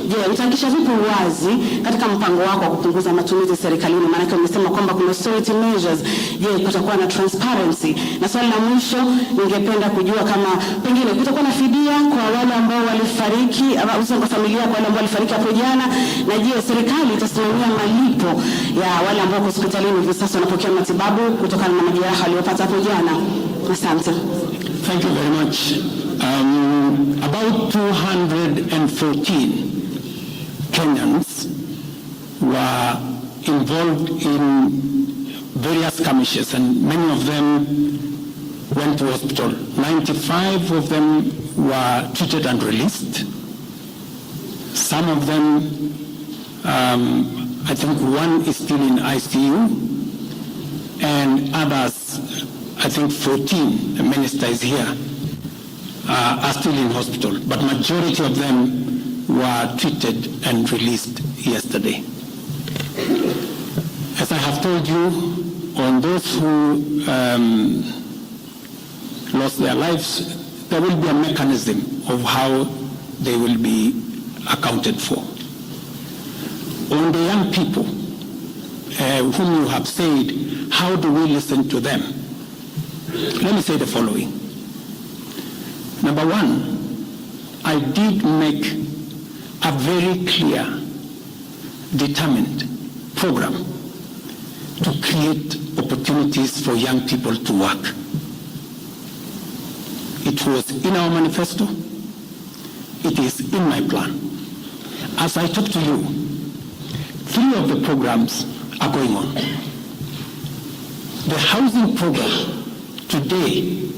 je, utahakikisha vipi uwazi katika mpango wako wa kupunguza matumizi serikalini? Maana umesema kwamba kuna austerity measures. Je, kutakuwa na transparency? Na swali la mwisho, ningependa kujua kama pengine kutakuwa na fidia kwa wale ambao walifariki au kwa familia kwa wale ambao walifariki hapo jana, na je, serikali itasimamia malipo ya wale ambao hospitalini hivi sasa wanapokea matibabu kutokana na majeraha waliyopata hapo jana? Asante. Thank you very much. About 214 Kenyans were involved in various skirmishes, and many of them went to hospital. 95 of them were treated and released. Some of them, I think one is still in ICU, and others, I think 14, the minister is here, are still in hospital, but majority of them were treated and released yesterday. As I have told you, on those who lost their lives, there will be a mechanism of how they will be accounted for. On the young people whom you have said, how do we listen to them? Let me say the following. Number one, I did make a very clear, determined program to create opportunities for young people to work. It was in our manifesto. It is in my plan. As I talk to you, 3 of the programs are going on. The housing program today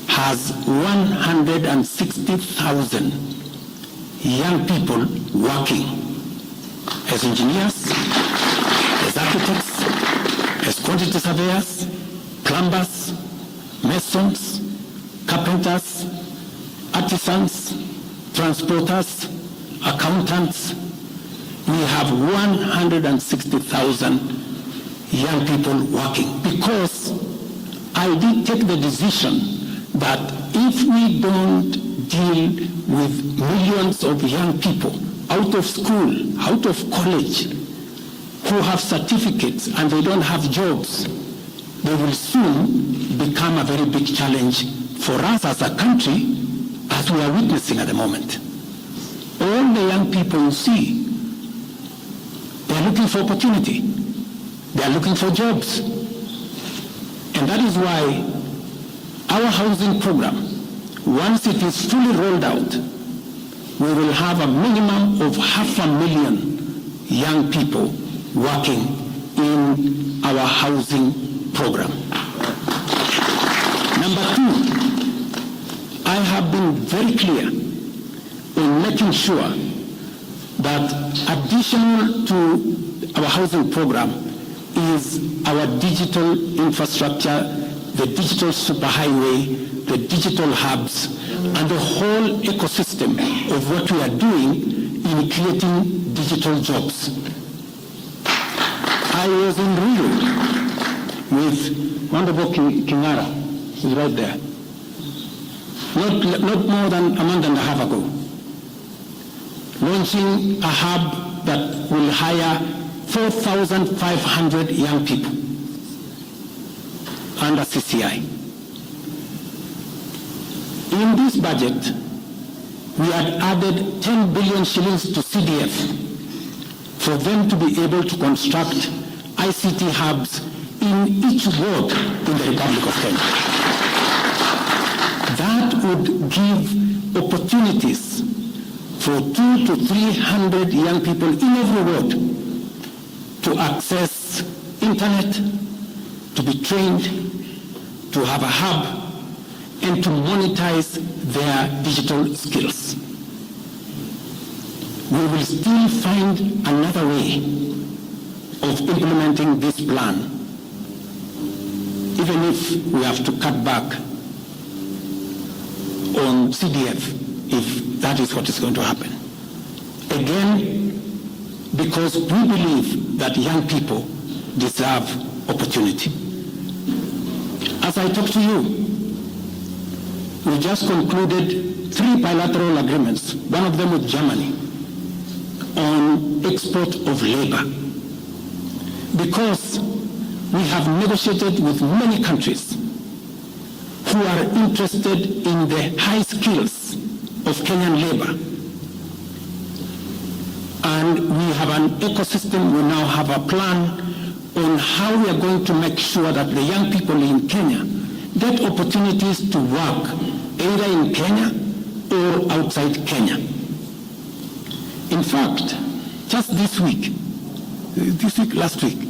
has 160,000 young people working as engineers, as architects, as quantity surveyors, plumbers, masons, carpenters, artisans, transporters, accountants. We have 160,000 young people working, because I did take the decision that if we don't deal with millions of young people out of school, out of college, who have certificates and they don't have jobs, they will soon become a very big challenge for us as a country, as we are witnessing at the moment. All the young people you see, they are looking for opportunity. They are looking for jobs. And that is why our housing program, once it is fully rolled out, we will have a minimum of 500,000 young people working in our housing program. Number 2, I have been very clear in making sure that additional to our housing program is our digital infrastructure, the digital superhighway, the digital hubs, and the whole ecosystem of what we are doing in creating digital jobs. I was in Rio with Honorable Kingara, who's right there, not more than a month and a half ago, launching a hub that will hire 4,500 young people under CCI. In this budget, we had added 10 billion shillings to CDF for them to be able to construct ICT hubs in each ward in the Republic of Kenya. That would give opportunities for 200 to 300 young people in every ward to access internet, to be trained, to have a hub, and to monetize their digital skills. We will still find another way of implementing this plan, even if we have to cut back on CDF, if that is what is going to happen. Again, because we believe that young people deserve opportunity. As I talk to you, we just concluded 3 bilateral agreements, one of them with Germany, on export of labor. Because we have negotiated with many countries who are interested in the high skills of Kenyan labor. And we have an ecosystem, we now have a plan on how we are going to make sure that the young people in Kenya get opportunities to work either in Kenya or outside Kenya. In fact, just last week,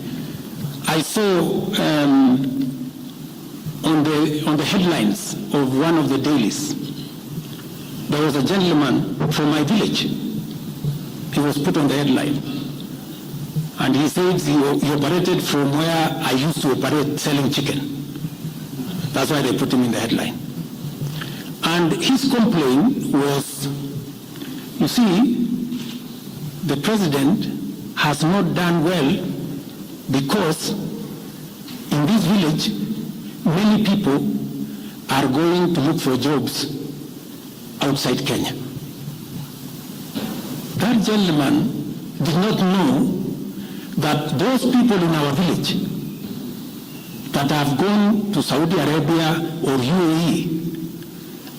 I saw on the headlines of one of the dailies, there was a gentleman from my village. He was put on the headline. And he said he operated from where I used to operate selling chicken. That's why they put him in the headline. And his complaint was, you see, the president has not done well because in this village, many people are going to look for jobs outside Kenya. That gentleman did not know that those people in our village that have gone to Saudi Arabia or UAE,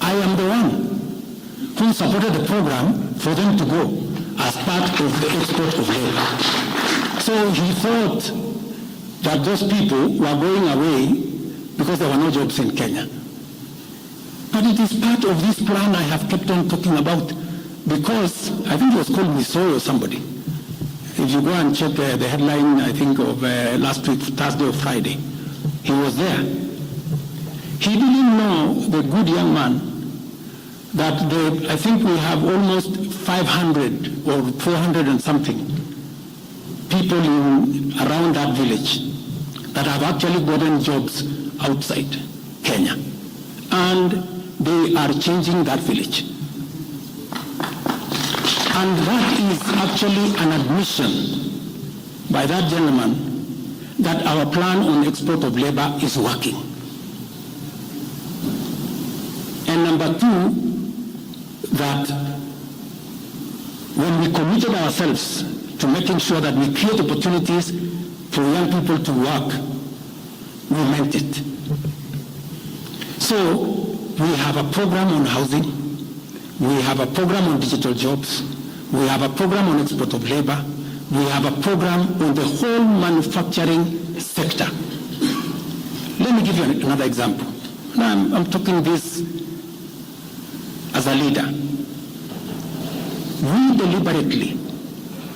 I am the one who supported the program for them to go as part of the export of labor. So he thought that those people were going away because there were no jobs in Kenya. But it is part of this plan I have kept on talking about, because I think it was called Misoy or somebody. If you go and check the headline, I think of last week, Thursday or Friday, he was there. He didn't know, the good young man, that I think we have almost 500 or 400 and something people around that village that have actually gotten jobs outside Kenya. And they are changing that village. And that is actually an admission by that gentleman that our plan on export of labor is working. And number two, that when we committed ourselves to making sure that we create opportunities for young people to work, we meant it. So we have a program on housing, we have a program on digital jobs, we have a program on export of labor, we have a program on the whole manufacturing sector. Let me give you another example. Now I'm talking this as a leader. We deliberately,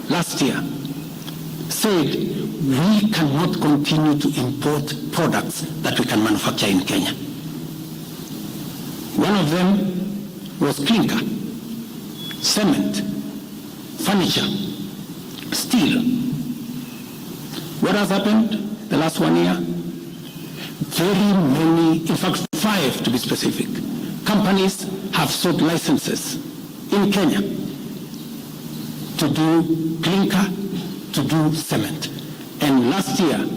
last year, said we cannot continue to import products that we can manufacture in Kenya. One of them was clinker, cement, furniture, steel. What has happened the last 1 year? Very many, in fact 5 to be specific, companies have sought licenses in Kenya to do clinker, to do cement. And last year,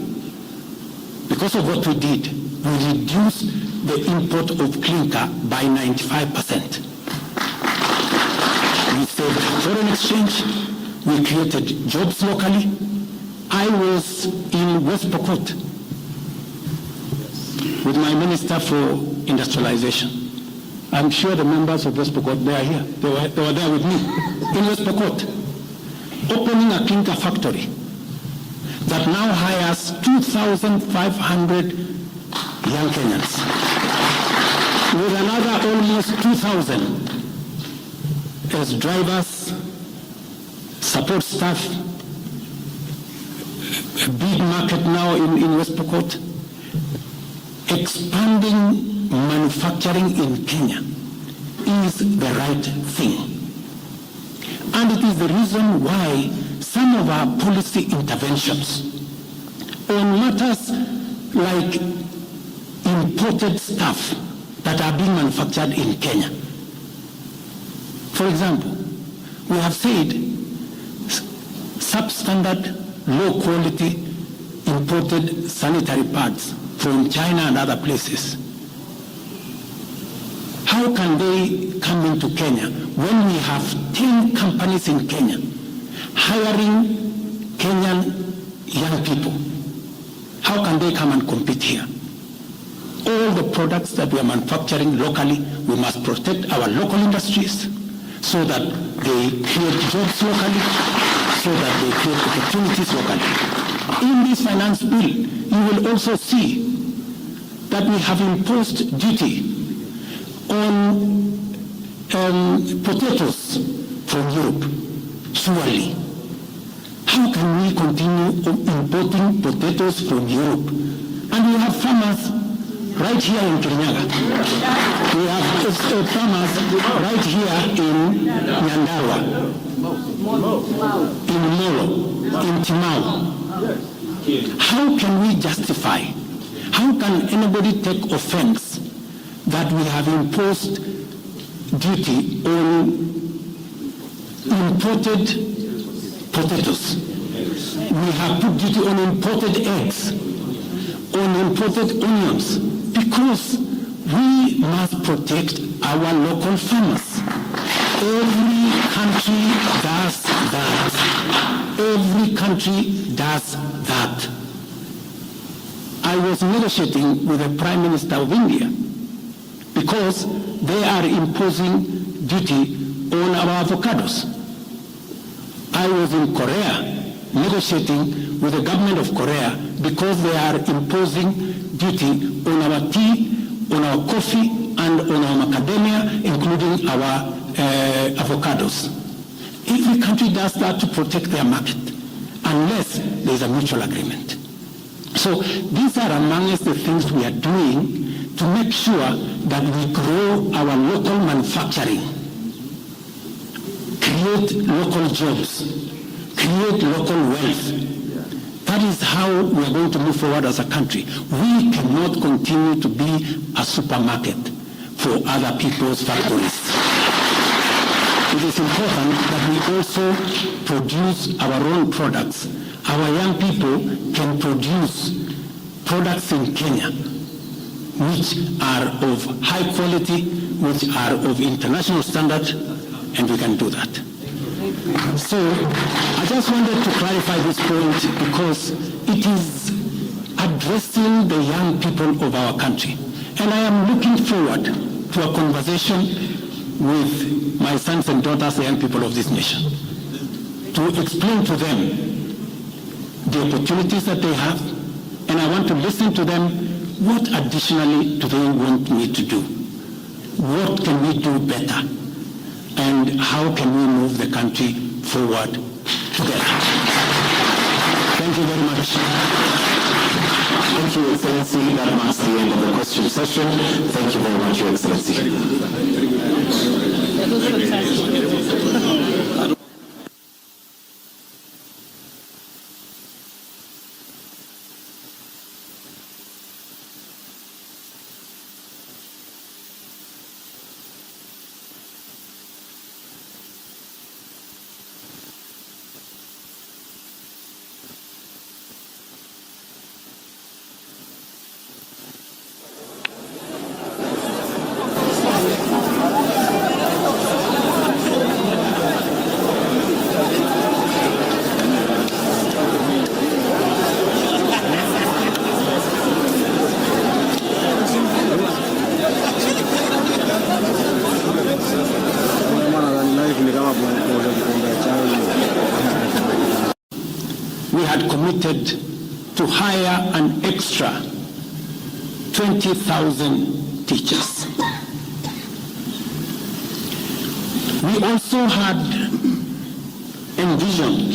because of what we did, we reduced the import of clinker by 95%. We saved foreign exchange, we created jobs locally. I was in West Pokot with my Minister for Industrialization. I'm sure the members of West Pokot, they are here. They were there with me in West Pokot, opening a clinker factory that now hires 2,500 young Kenyans, with another almost 2,000 as drivers, support staff. A big market now in West Pokot. Expanding manufacturing in Kenya is the right thing. And it is the reason why some of our policy interventions on matters like imported stuff that are being manufactured in Kenya. For example, we have said substandard, low quality imported sanitary pads from China and other places. How can they come into Kenya when we have 10 companies in Kenya hiring Kenyan young people? How can they come and compete here? All the products that we are manufacturing locally, we must protect our local industries so that they create jobs locally, so that they create opportunities locally. In this finance bill, you will also see that we have imposed duty on potatoes from Europe. Surely, how can we continue importing potatoes from Europe? And we have farmers right here in Kirinyaga. We have farmers right here in Nyandarua, in Molo, in Timau. How can we justify? How can anybody take offense that we have imposed duty on imported potatoes? We have put duty on imported eggs, on imported onions, because we must protect our local farmers. Every country does that. Every country does that. I was negotiating with the Prime Minister of India because they are imposing duty on our avocados. I was in Korea negotiating with the government of Korea because they are imposing duty on our tea, on our coffee, and on our macadamia, including our avocados. Every country does that to protect their market, unless there is a mutual agreement. So these are amongst the things we are doing to make sure that we grow our local manufacturing, create local jobs, create local wealth. That is how we are going to move forward as a country. We cannot continue to be a supermarket for other people's factories. It is important that we also produce our own products. Our young people can produce products in Kenya which are of high quality, which are of international standard, and we can do that. So I just wanted to clarify this point because it is addressing the young people of our country. And I am looking forward to a conversation with my sons and daughters, the young people of this nation, to explain to them the opportunities that they have, and I want to listen to them. What additionally do they want me to do? What can we do better? And how can we move the country forward together? Thank you very much. Thank you, Excellency. That marks the end of the question session. Thank you very much, Your Excellency. We had committed to hire an extra 20,000 teachers. We also had envisioned,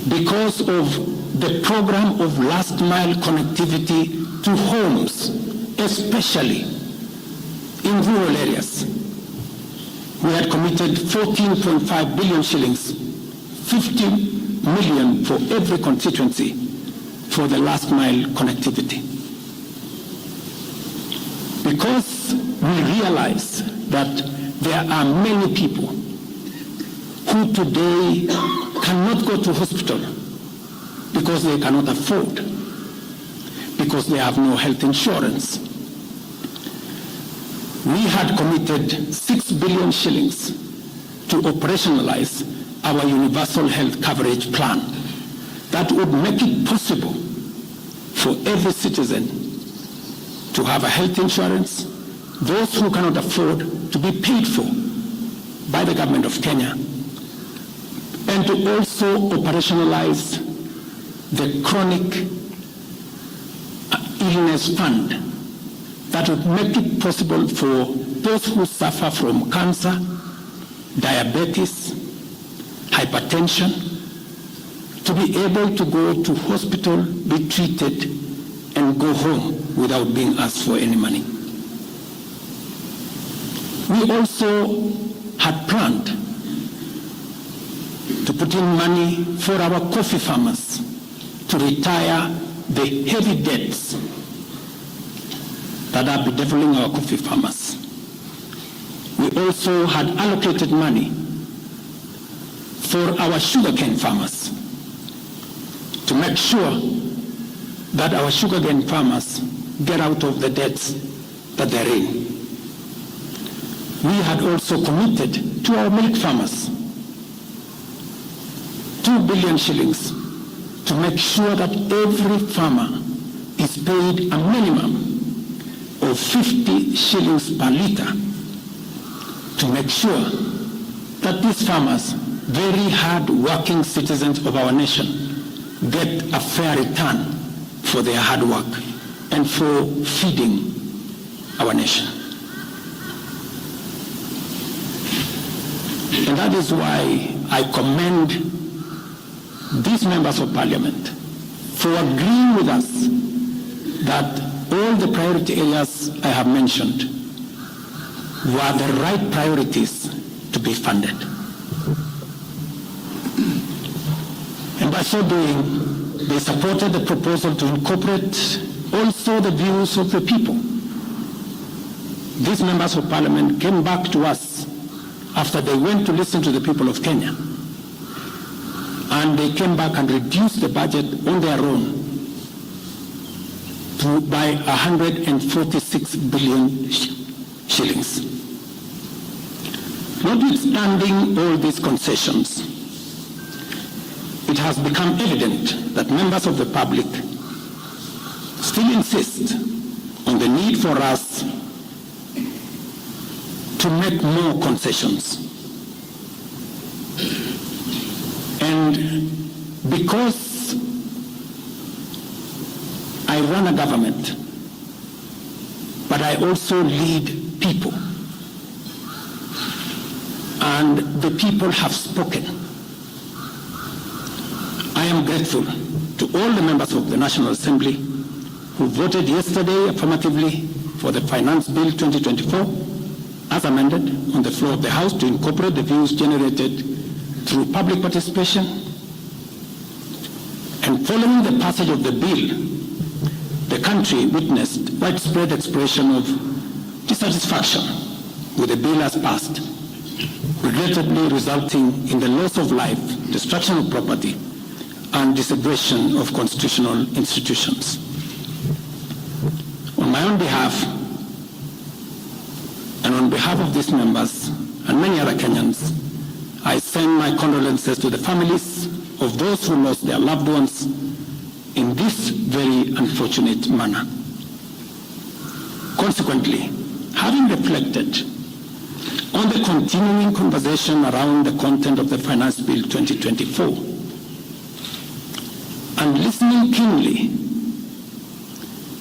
because of the program of last mile connectivity to homes, especially in rural areas, we had committed 14.5 billion shillings, 50 million for every constituency for the last mile connectivity. Because we realize that there are many people who today cannot go to hospital because they cannot afford, because they have no health insurance. We had committed 6 billion shillings to operationalize our universal health coverage plan that would make it possible for every citizen to have a health insurance, those who cannot afford to be paid for by the government of Kenya, and to also operationalize the chronic illness fund that would make it possible for those who suffer from cancer, diabetes, hypertension, to be able to go to hospital, be treated, and go home without being asked for any money. We also had planned to put in money for our coffee farmers to retire the heavy debts that are bedeviling our coffee farmers. We also had allocated money for our sugarcane farmers to make sure that our sugarcane farmers get out of the debts that they're in. We had also committed to our milk farmers 2 billion shillings to make sure that every farmer is paid a minimum of 50 shillings per litre to make sure that these farmers, very hard-working citizens of our nation, get a fair return for their hard work and for feeding our nation. And that is why I commend these members of parliament for agreeing with us that all the priority areas I have mentioned were the right priorities to be funded. And by so doing, they supported the proposal to incorporate also the views of the people. These members of parliament came back to us after they went to listen to the people of Kenya. And they came back and reduced the budget on their own by 146 billion shillings. Notwithstanding all these concessions, it has become evident that members of the public still insist on the need for us to make more concessions. And because I run a government, but I also lead people, and the people have spoken, I am grateful to all the members of the National Assembly who voted yesterday affirmatively for the Finance Bill 2024 as amended on the floor of the House to incorporate the views generated through public participation. And following the passage of the bill, the country witnessed widespread expression of dissatisfaction with the bill as passed, regrettably resulting in the loss of life, destruction of property, and disintegration of constitutional institutions. On my own behalf, and on behalf of these members and many other Kenyans, I send my condolences to the families of those who lost their loved ones in this very unfortunate manner. Consequently, having reflected on the continuing conversation around the content of the Finance Bill 2024, and listening keenly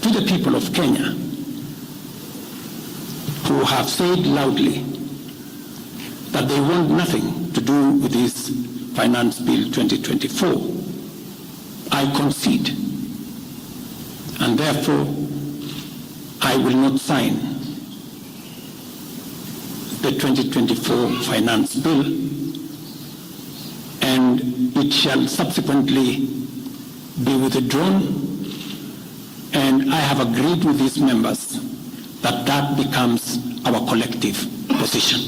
to the people of Kenya who have said loudly that they want nothing to do with this Finance Bill 2024, I concede, and therefore I will not sign the 2024 Finance Bill, and it shall subsequently be withdrawn, and I have agreed with these members that that becomes our collective position.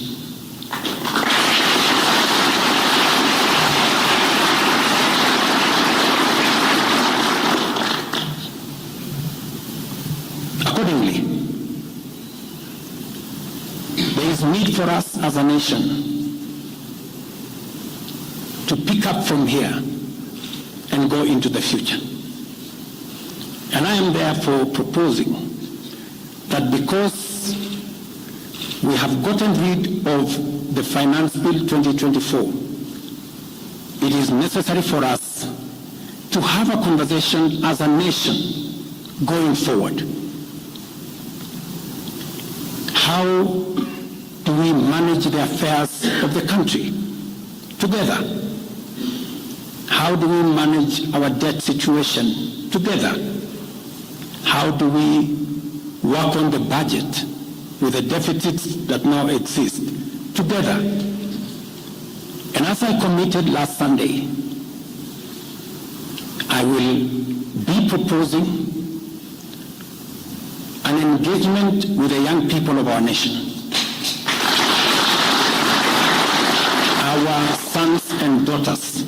there is need for us as a nation to pick up from here and go into the future. And I am therefore proposing that because we have gotten rid of the Finance Bill 2024, it is necessary for us to have a conversation as a nation going forward. How do we manage the affairs of the country together? How do we manage our debt situation together? How do we work on the budget with the deficits that now exist together? And as I committed last Sunday, I will be proposing an engagement with the young people of our nation, our sons and daughters,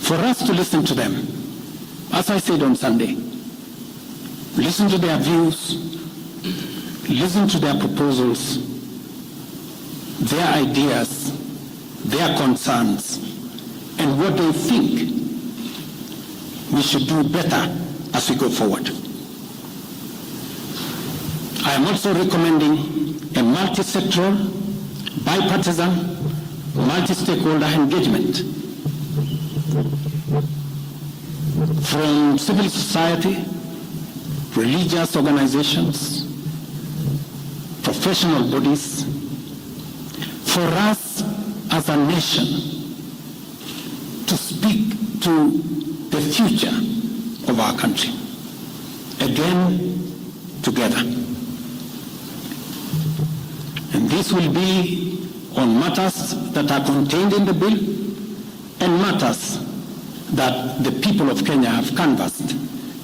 for us to listen to them. As I said on Sunday, listen to their views, listen to their proposals, their ideas, their concerns, and what they think we should do better as we go forward. I am also recommending a multi-sectoral, bipartisan, multi-stakeholder engagement from civil society, religious organizations, professional bodies, for us as a nation to speak to the future of our country, again, together. And this will be on matters that are contained in the bill and matters that the people of Kenya have canvassed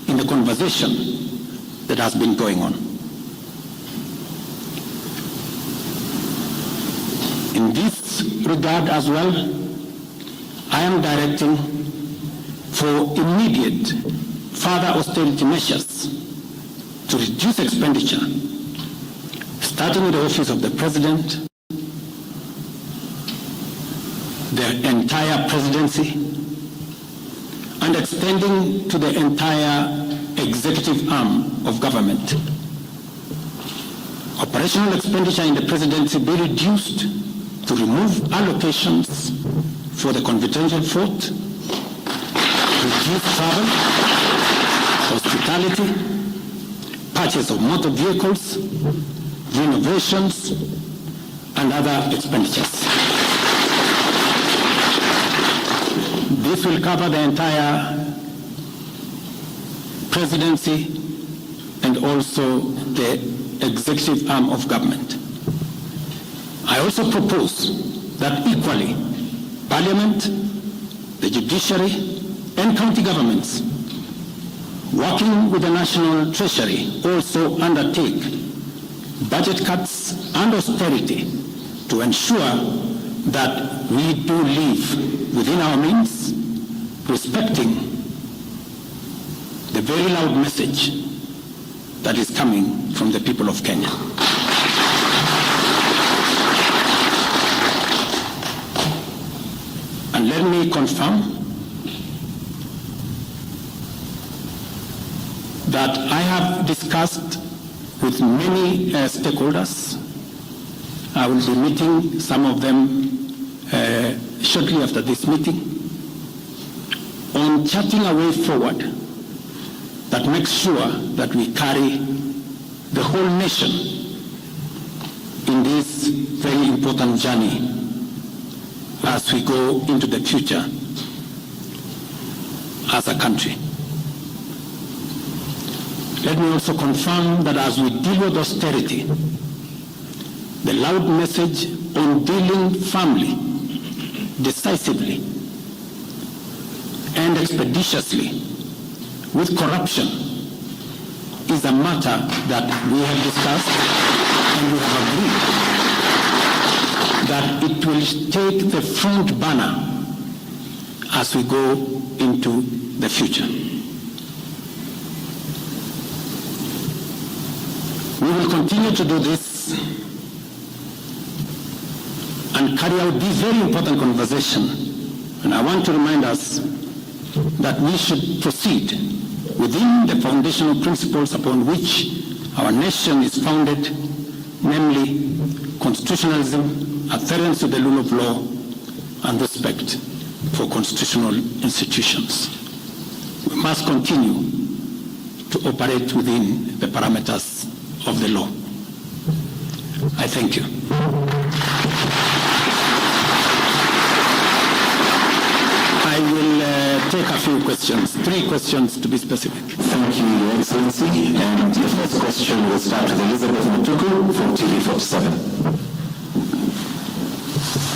in the conversation that has been going on. In this regard as well, I am directing for immediate further austerity measures to reduce expenditure, starting with the office of the President, the entire presidency, and extending to the entire executive arm of government. Operational expenditure in the presidency be reduced to remove allocations for the confidential fort, reduce travel, hospitality, purchase of motor vehicles, renovations, and other expenditures. This will cover the entire presidency and also the executive arm of government. I also propose that equally, Parliament, the judiciary, and county governments, working with the National Treasury, also undertake budget cuts and austerity to ensure that we do live within our means, respecting the very loud message that is coming from the people of Kenya. And let me confirm that I have discussed with many stakeholders. I will be meeting some of them shortly after this meeting on charting a way forward that makes sure that we carry the whole nation in this very important journey as we go into the future as a country. Let me also confirm that as we deal with austerity, the loud message on dealing firmly, decisively, and expeditiously with corruption is a matter that we have discussed and we have agreed that it will take the front banner as we go into the future. We will continue to do this and carry out this very important conversation. And I want to remind us that we should proceed within the foundational principles upon which our nation is founded, namely constitutionalism, adherence to the rule of law, and respect for constitutional institutions. We must continue to operate within the parameters of the law. I thank you. I will take a few questions, 3 questions to be specific. Thank you, Your Excellency. And the first question will start with Elizabeth Matuku from TV 47.